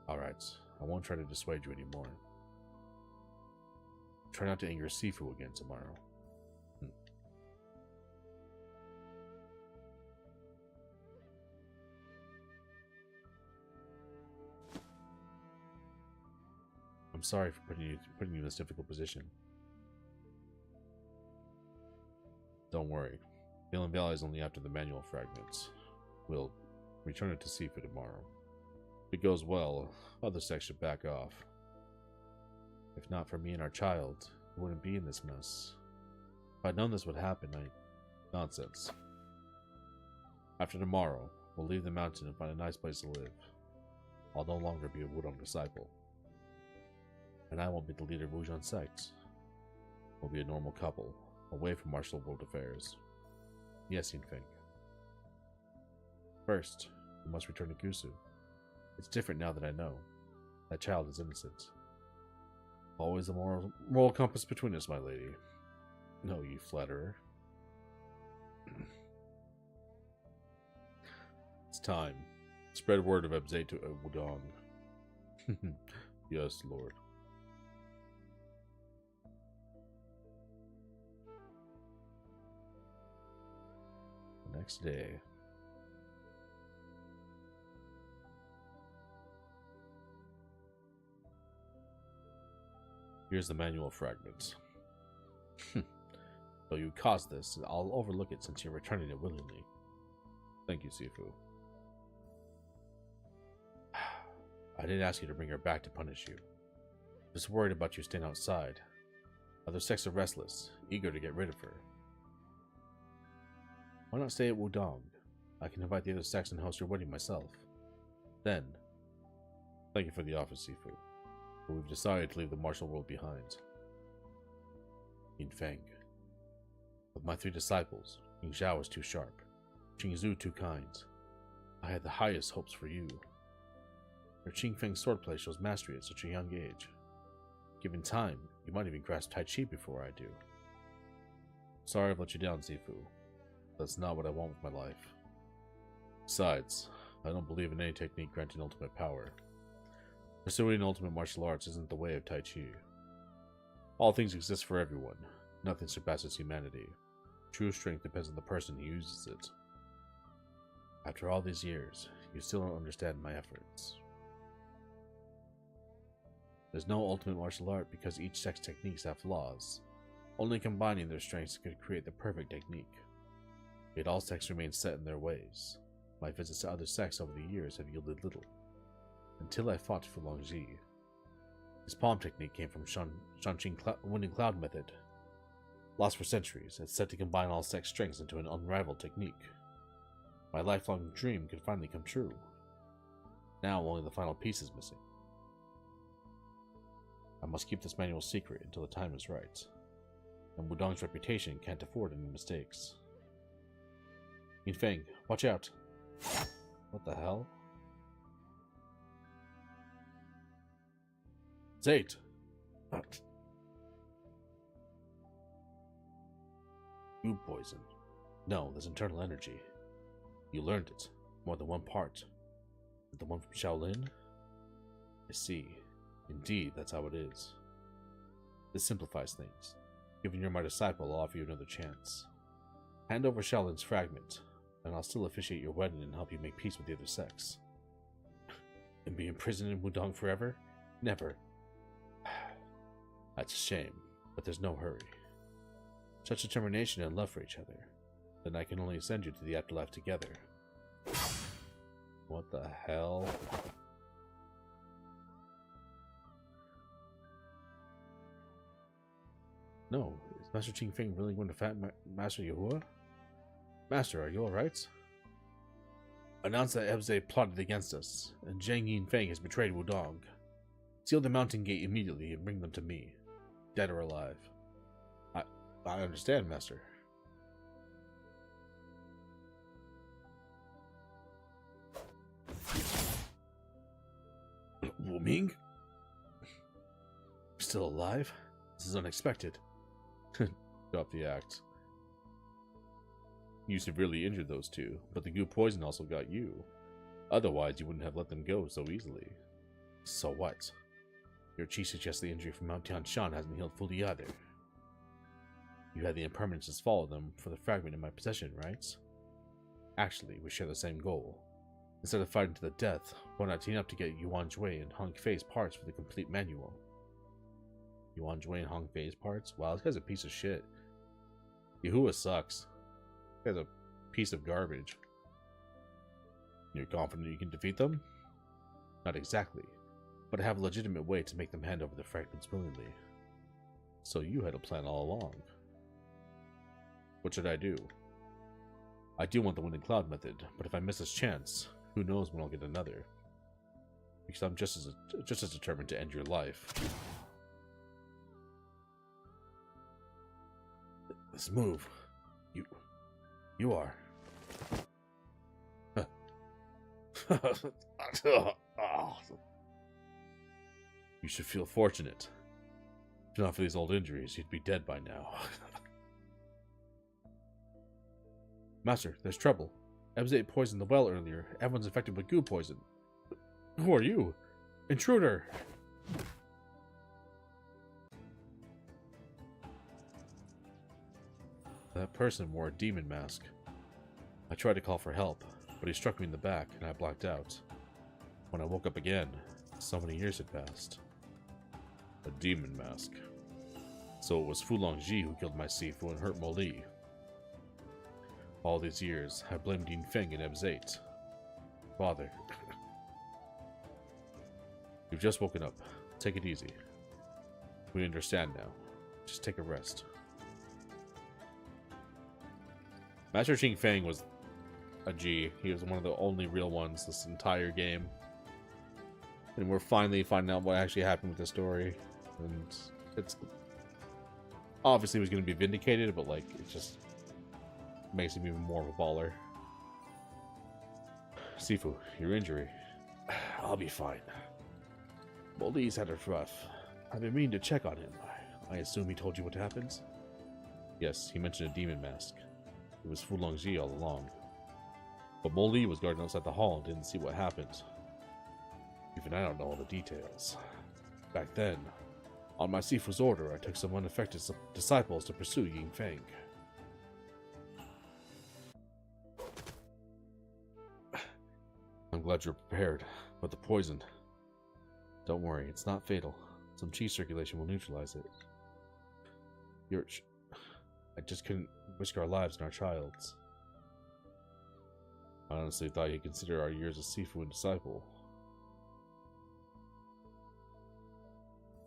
Alright, I won't try to dissuade you anymore. Try not to anger Sifu again tomorrow. I'm sorry for putting you in this difficult position. Don't worry. Galen Valley is only after the manual fragments. We'll return it to Sifu tomorrow. If it goes well, other sects should back off. If not for me and our child, we wouldn't be in this mess. If I'd known this would happen, Nonsense. After tomorrow, we'll leave the mountain and find a nice place to live. I'll no longer be a Wudong disciple. And I won't be the leader of Wuzhan sect. We'll be a normal couple, away from martial world affairs. Yes, Yinfeng. First, we must return to Gusu. It's different now that I know. That child is innocent. Always a moral compass between us, my lady. No, you flatterer. It's time. Spread word of Abzei to Wudong. Yes, Lord. The next day. Here's the manual fragments. Though you caused this, I'll overlook it since you're returning it willingly. Thank you, Sifu. I didn't ask you to bring her back to punish you. Just worried about you staying outside. Other sects are restless, eager to get rid of her. Why not stay at Wudong? I can invite the other sects and host your wedding myself. Then, thank you for the offer, Sifu. But we've decided to leave the martial world behind. Yinfeng. Of my 3 disciples, Ying Xiao was too sharp, Qingzu too kind. I had the highest hopes for you. Your Qingfeng swordplay shows mastery at such a young age. Given time, you might even grasp Tai Chi before I do. Sorry I've let you down, Sifu. That's not what I want with my life. Besides, I don't believe in any technique granting ultimate power. Pursuing ultimate martial arts isn't the way of Tai Chi. All things exist for everyone. Nothing surpasses humanity. True strength depends on the person who uses it. After all these years, you still don't understand my efforts. There's no ultimate martial art because each sect's techniques have flaws. Only combining their strengths could create the perfect technique. Yet all sects remain set in their ways. My visits to other sects over the years have yielded little. Until I fought Fu Longji. His palm technique came from Shanqing Winning Cloud method. Lost for centuries, it's set to combine all sect strengths into an unrivaled technique. My lifelong dream could finally come true. Now only the final piece is missing. I must keep this manual secret until the time is right. And Wudong's reputation can't afford any mistakes. Yinfeng, watch out! What the hell? Zate! Food poison. No, there's internal energy. You learned it. More than one part. The one from Shaolin? I see. Indeed, that's how it is. This simplifies things. Given you're my disciple, I'll offer you another chance. Hand over Shaolin's fragment, and I'll still officiate your wedding and help you make peace with the other sects. And be imprisoned in Wudong forever? Never. That's a shame, but there's no hurry. Such determination and love for each other. Then I can only send you to the afterlife together. What the hell? No, is Master Qingfeng really going to fat Master Yahua? Master, are you alright? Announce that Ebze plotted against us, and Zhang Yinfeng has betrayed Wudong. Seal the mountain gate immediately and bring them to me, dead or alive. I understand, Master. Wu Ming? Still alive? This is unexpected. Drop the axe. You severely injured those two, but the goo poison also got you. Otherwise, you wouldn't have let them go so easily. So what? Your chi suggests the injury from Mount Tianshan hasn't healed fully either. You had the impermanences follow them for the fragment in my possession, right? Actually, we share the same goal. Instead of fighting to the death, why not team up to get Yuan Jue and Hong Fei's parts for the complete manual? Yuan Jue and Hong Fei's parts? Wow, this guy's a piece of shit. Yahua sucks. This guy's a piece of garbage. You're confident you can defeat them? Not exactly, but I have a legitimate way to make them hand over the fragments willingly. So you had a plan all along. What should I do? I do want the Wind and Cloud method, but if I miss this chance, who knows when I'll get another. Because I'm just as determined to end your life. This move. You are. You should feel fortunate. If not for these old injuries, you'd be dead by now. Master, there's trouble. Ebze poisoned the well earlier. Everyone's infected with goo poison. Who are you? Intruder! That person wore a demon mask. I tried to call for help, but he struck me in the back and I blacked out. When I woke up again, so many years had passed. A demon mask. So it was Fu Longji who killed my Sifu and hurt Mo Li. All these years, I blamed Yinfeng and Ebze. Father. You've just woken up. Take it easy. We understand now. Just take a rest. Master Ching Feng was a G. He was one of the only real ones this entire game. And we're finally finding out what actually happened with the story. And it's obviously was going to be vindicated, but like it just makes him even more of a baller. Sifu, your injury. I'll be fine. Mo Li's had it rough. I've been meaning to check on him. I assume he told you what happened? Yes, he mentioned a demon mask. It was Fu Longji all along. But Mo Li was guarding outside the hall and didn't see what happened. Even I don't know all the details. Back then, on my Sifu's order, I took some unaffected disciples to pursue Yinfeng. I'm glad you're prepared, but the poison... Don't worry, it's not fatal. Some chi circulation will neutralize it. I just couldn't risk our lives and our child's. I honestly thought you'd consider our years as Sifu and disciple.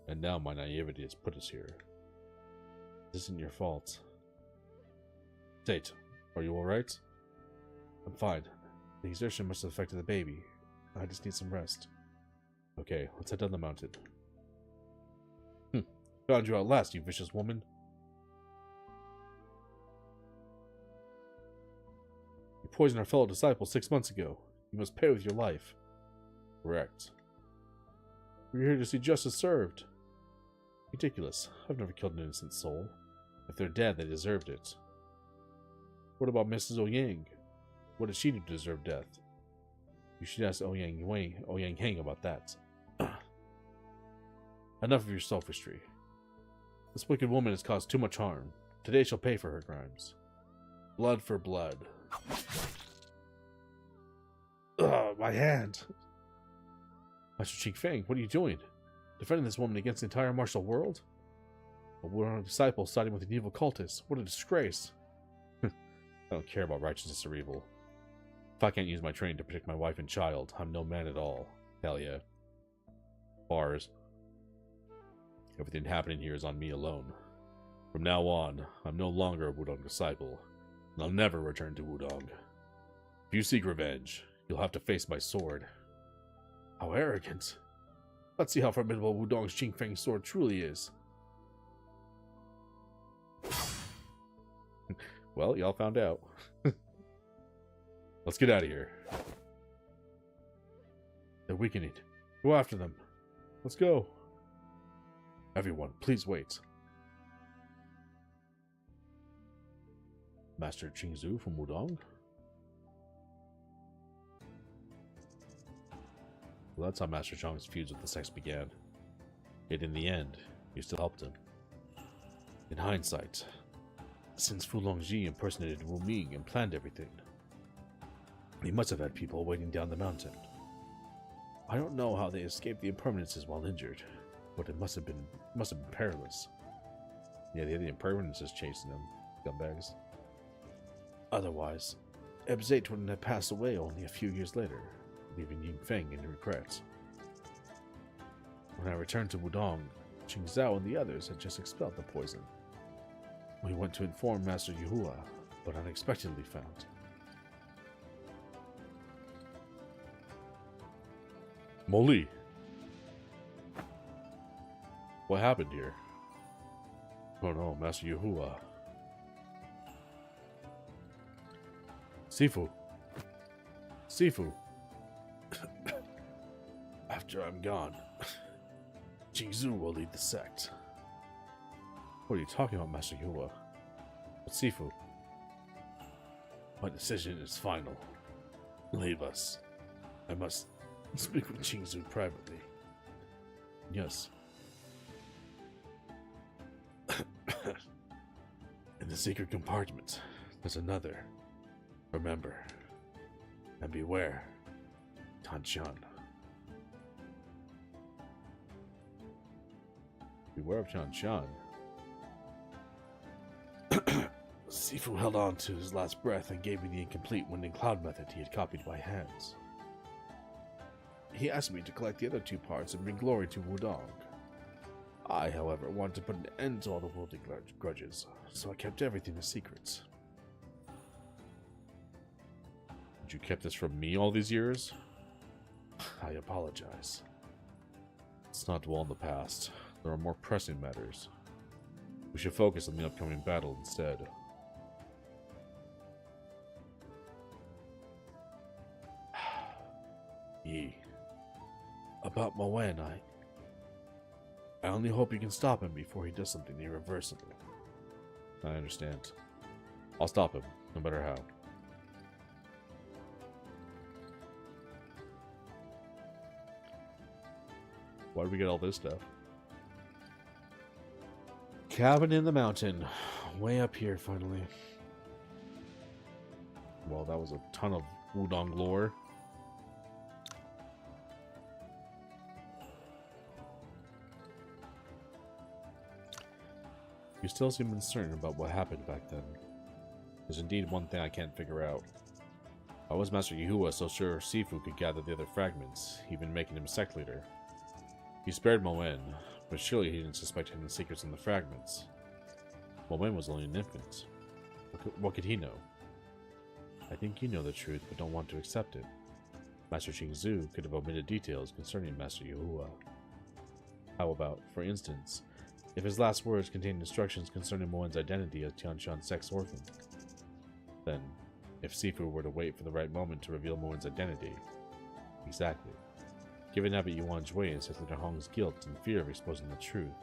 And now my naivety has put us here. This isn't your fault. Tate, are you alright? I'm fine. The exertion must have affected the baby. I just need some rest. Okay, let's head down the mountain. Found you at last, you vicious woman. You poisoned our fellow disciple 6 months ago. You must pay with your life. Correct. We're here to see justice served. Ridiculous. I've never killed an innocent soul. If they're dead, they deserved it. What about Mrs. Ouyang? What did she do to deserve death? You should ask Ouyang Heng about that. Enough of your sophistry. This wicked woman has caused too much harm. Today she'll pay for her crimes. Blood for blood. Ugh, my hand. Master Ching Feng, what are you doing? Defending this woman against the entire martial world? A Wudong disciple siding with an evil cultist. What a disgrace. I don't care about righteousness or evil. If I can't use my training to protect my wife and child, I'm no man at all. Hell yeah. Bars. Everything happening here is on me alone. From now on, I'm no longer a Wudong disciple. I'll never return to Wudong. If you seek revenge, you'll have to face my sword. How arrogant. Let's see how formidable Wudong's Qingfeng sword truly is. Well, y'all found out. Let's get out of here. They're weakening. Go after them. Let's go. Everyone, please wait. Master Qingzu from Wudong? Well, that's how Master Chong's feuds with the sects began. Yet in the end, you still helped him. In hindsight, since Fu Longji impersonated Wu Ming and planned everything, he must have had people waiting down the mountain. I don't know how they escaped the impermanences while injured, but it must have been perilous. Yeah, they had the impermanences chasing them, scumbags. Otherwise, Ebzate wouldn't have passed away only a few years later, leaving Yingfeng in regrets. When I returned to Wudong, Qingzhao and the others had just expelled the poison. We went to inform Master Yuhua, but unexpectedly found. Moli! What happened here? Oh no, Master Yuhua. Sifu! Sifu! After I'm gone, Qingzu will lead the sect. What are you talking about, Master Yuhua? But Sifu, my decision is final. Leave us. I must speak with Qingzu privately. Yes. In the secret compartment, there's another. Remember. And beware. Tanshan. Beware of Tanshan. Sifu held on to his last breath and gave me the incomplete wind and cloud method he had copied by hands. He asked me to collect the other two parts and bring glory to Wudong. I, however, wanted to put an end to all the worldly grudges, so I kept everything a secret. You kept this from me all these years? I apologize. Let's not dwell on the past. There are more pressing matters. We should focus on the upcoming battle instead. Yi. About Ma Wen, I only hope you can stop him before he does something irreversible. I understand. I'll stop him, no matter how. Why did we get all this stuff? Cabin in the mountain. Way up here, finally. Well, that was a ton of Wudong lore. You still seem uncertain about what happened back then. There's indeed one thing I can't figure out. Why was Master Yuhua so sure Sifu could gather the other fragments, even making him sect leader? He spared Ma Wen, but surely he didn't suspect hidden secrets in the fragments. Ma Wen was only an infant. What could he know? I think you know the truth, but don't want to accept it. Master Qingzu could have omitted details concerning Master Yuhua. How about, for instance, if his last words contained instructions concerning Ma Wen's identity as Tianshan sect's orphan? Then, if Sifu were to wait for the right moment to reveal Ma Wen's identity... Exactly. Given Abbot Yuan Jue and Sith Leader Hong's guilt and fear of exposing the truth,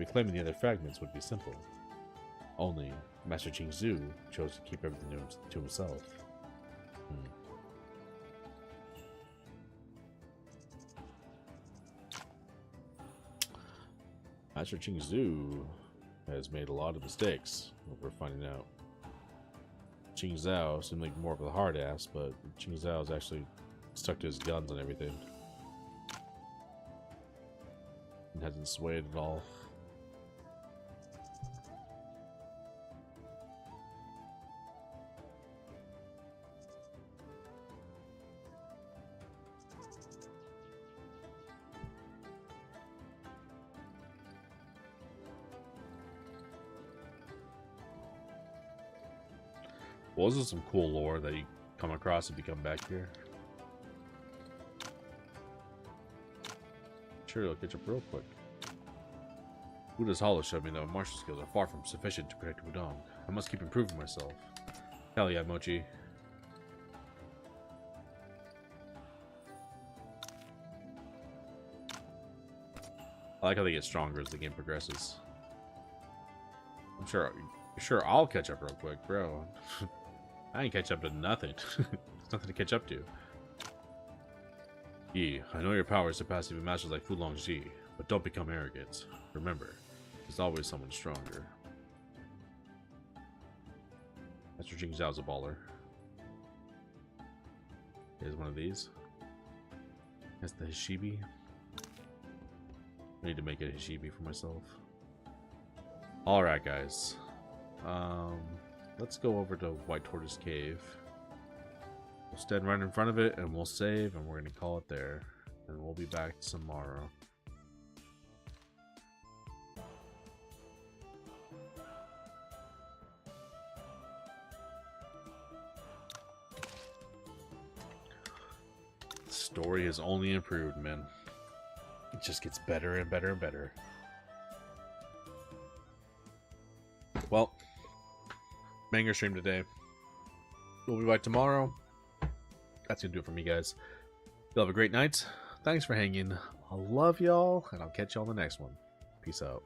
reclaiming the other fragments would be simple. Only, Master Qingzu chose to keep everything to himself. Master Qingzu has made a lot of mistakes, what we're finding out. Qingzhao seemed like more of a hard ass, but Qingzhao is actually stuck to his guns and everything. And hasn't swayed at all. Well, this is some cool lore that you come across if you come back here. Sure, I'll catch up real quick. Buddha's Hollow showed me that my martial skills are far from sufficient to protect Wudong. I must keep improving myself. Hell yeah, Mochi. I like how they get stronger as the game progresses. I'm sure I'll catch up real quick, bro. I ain't catch up to nothing. There's nothing to catch up to. Yi, I know your powers surpass even masters like Fulong Ji, but don't become arrogant. Remember, there's always someone stronger. Master Jing Zhao's a baller. Here's one of these. That's the Hishibi. I need to make a Hishibi for myself. Alright, guys. Let's go over to White Tortoise Cave. We'll stand right in front of it and we'll save and we're going to call it there. And we'll be back tomorrow. The story has only improved, man. It just gets better and better and better. Well, banger stream today. We'll be back tomorrow. That's gonna do it for me, guys. You'll have a great night. Thanks for hanging. I love y'all, and I'll catch y'all on the next one. Peace out.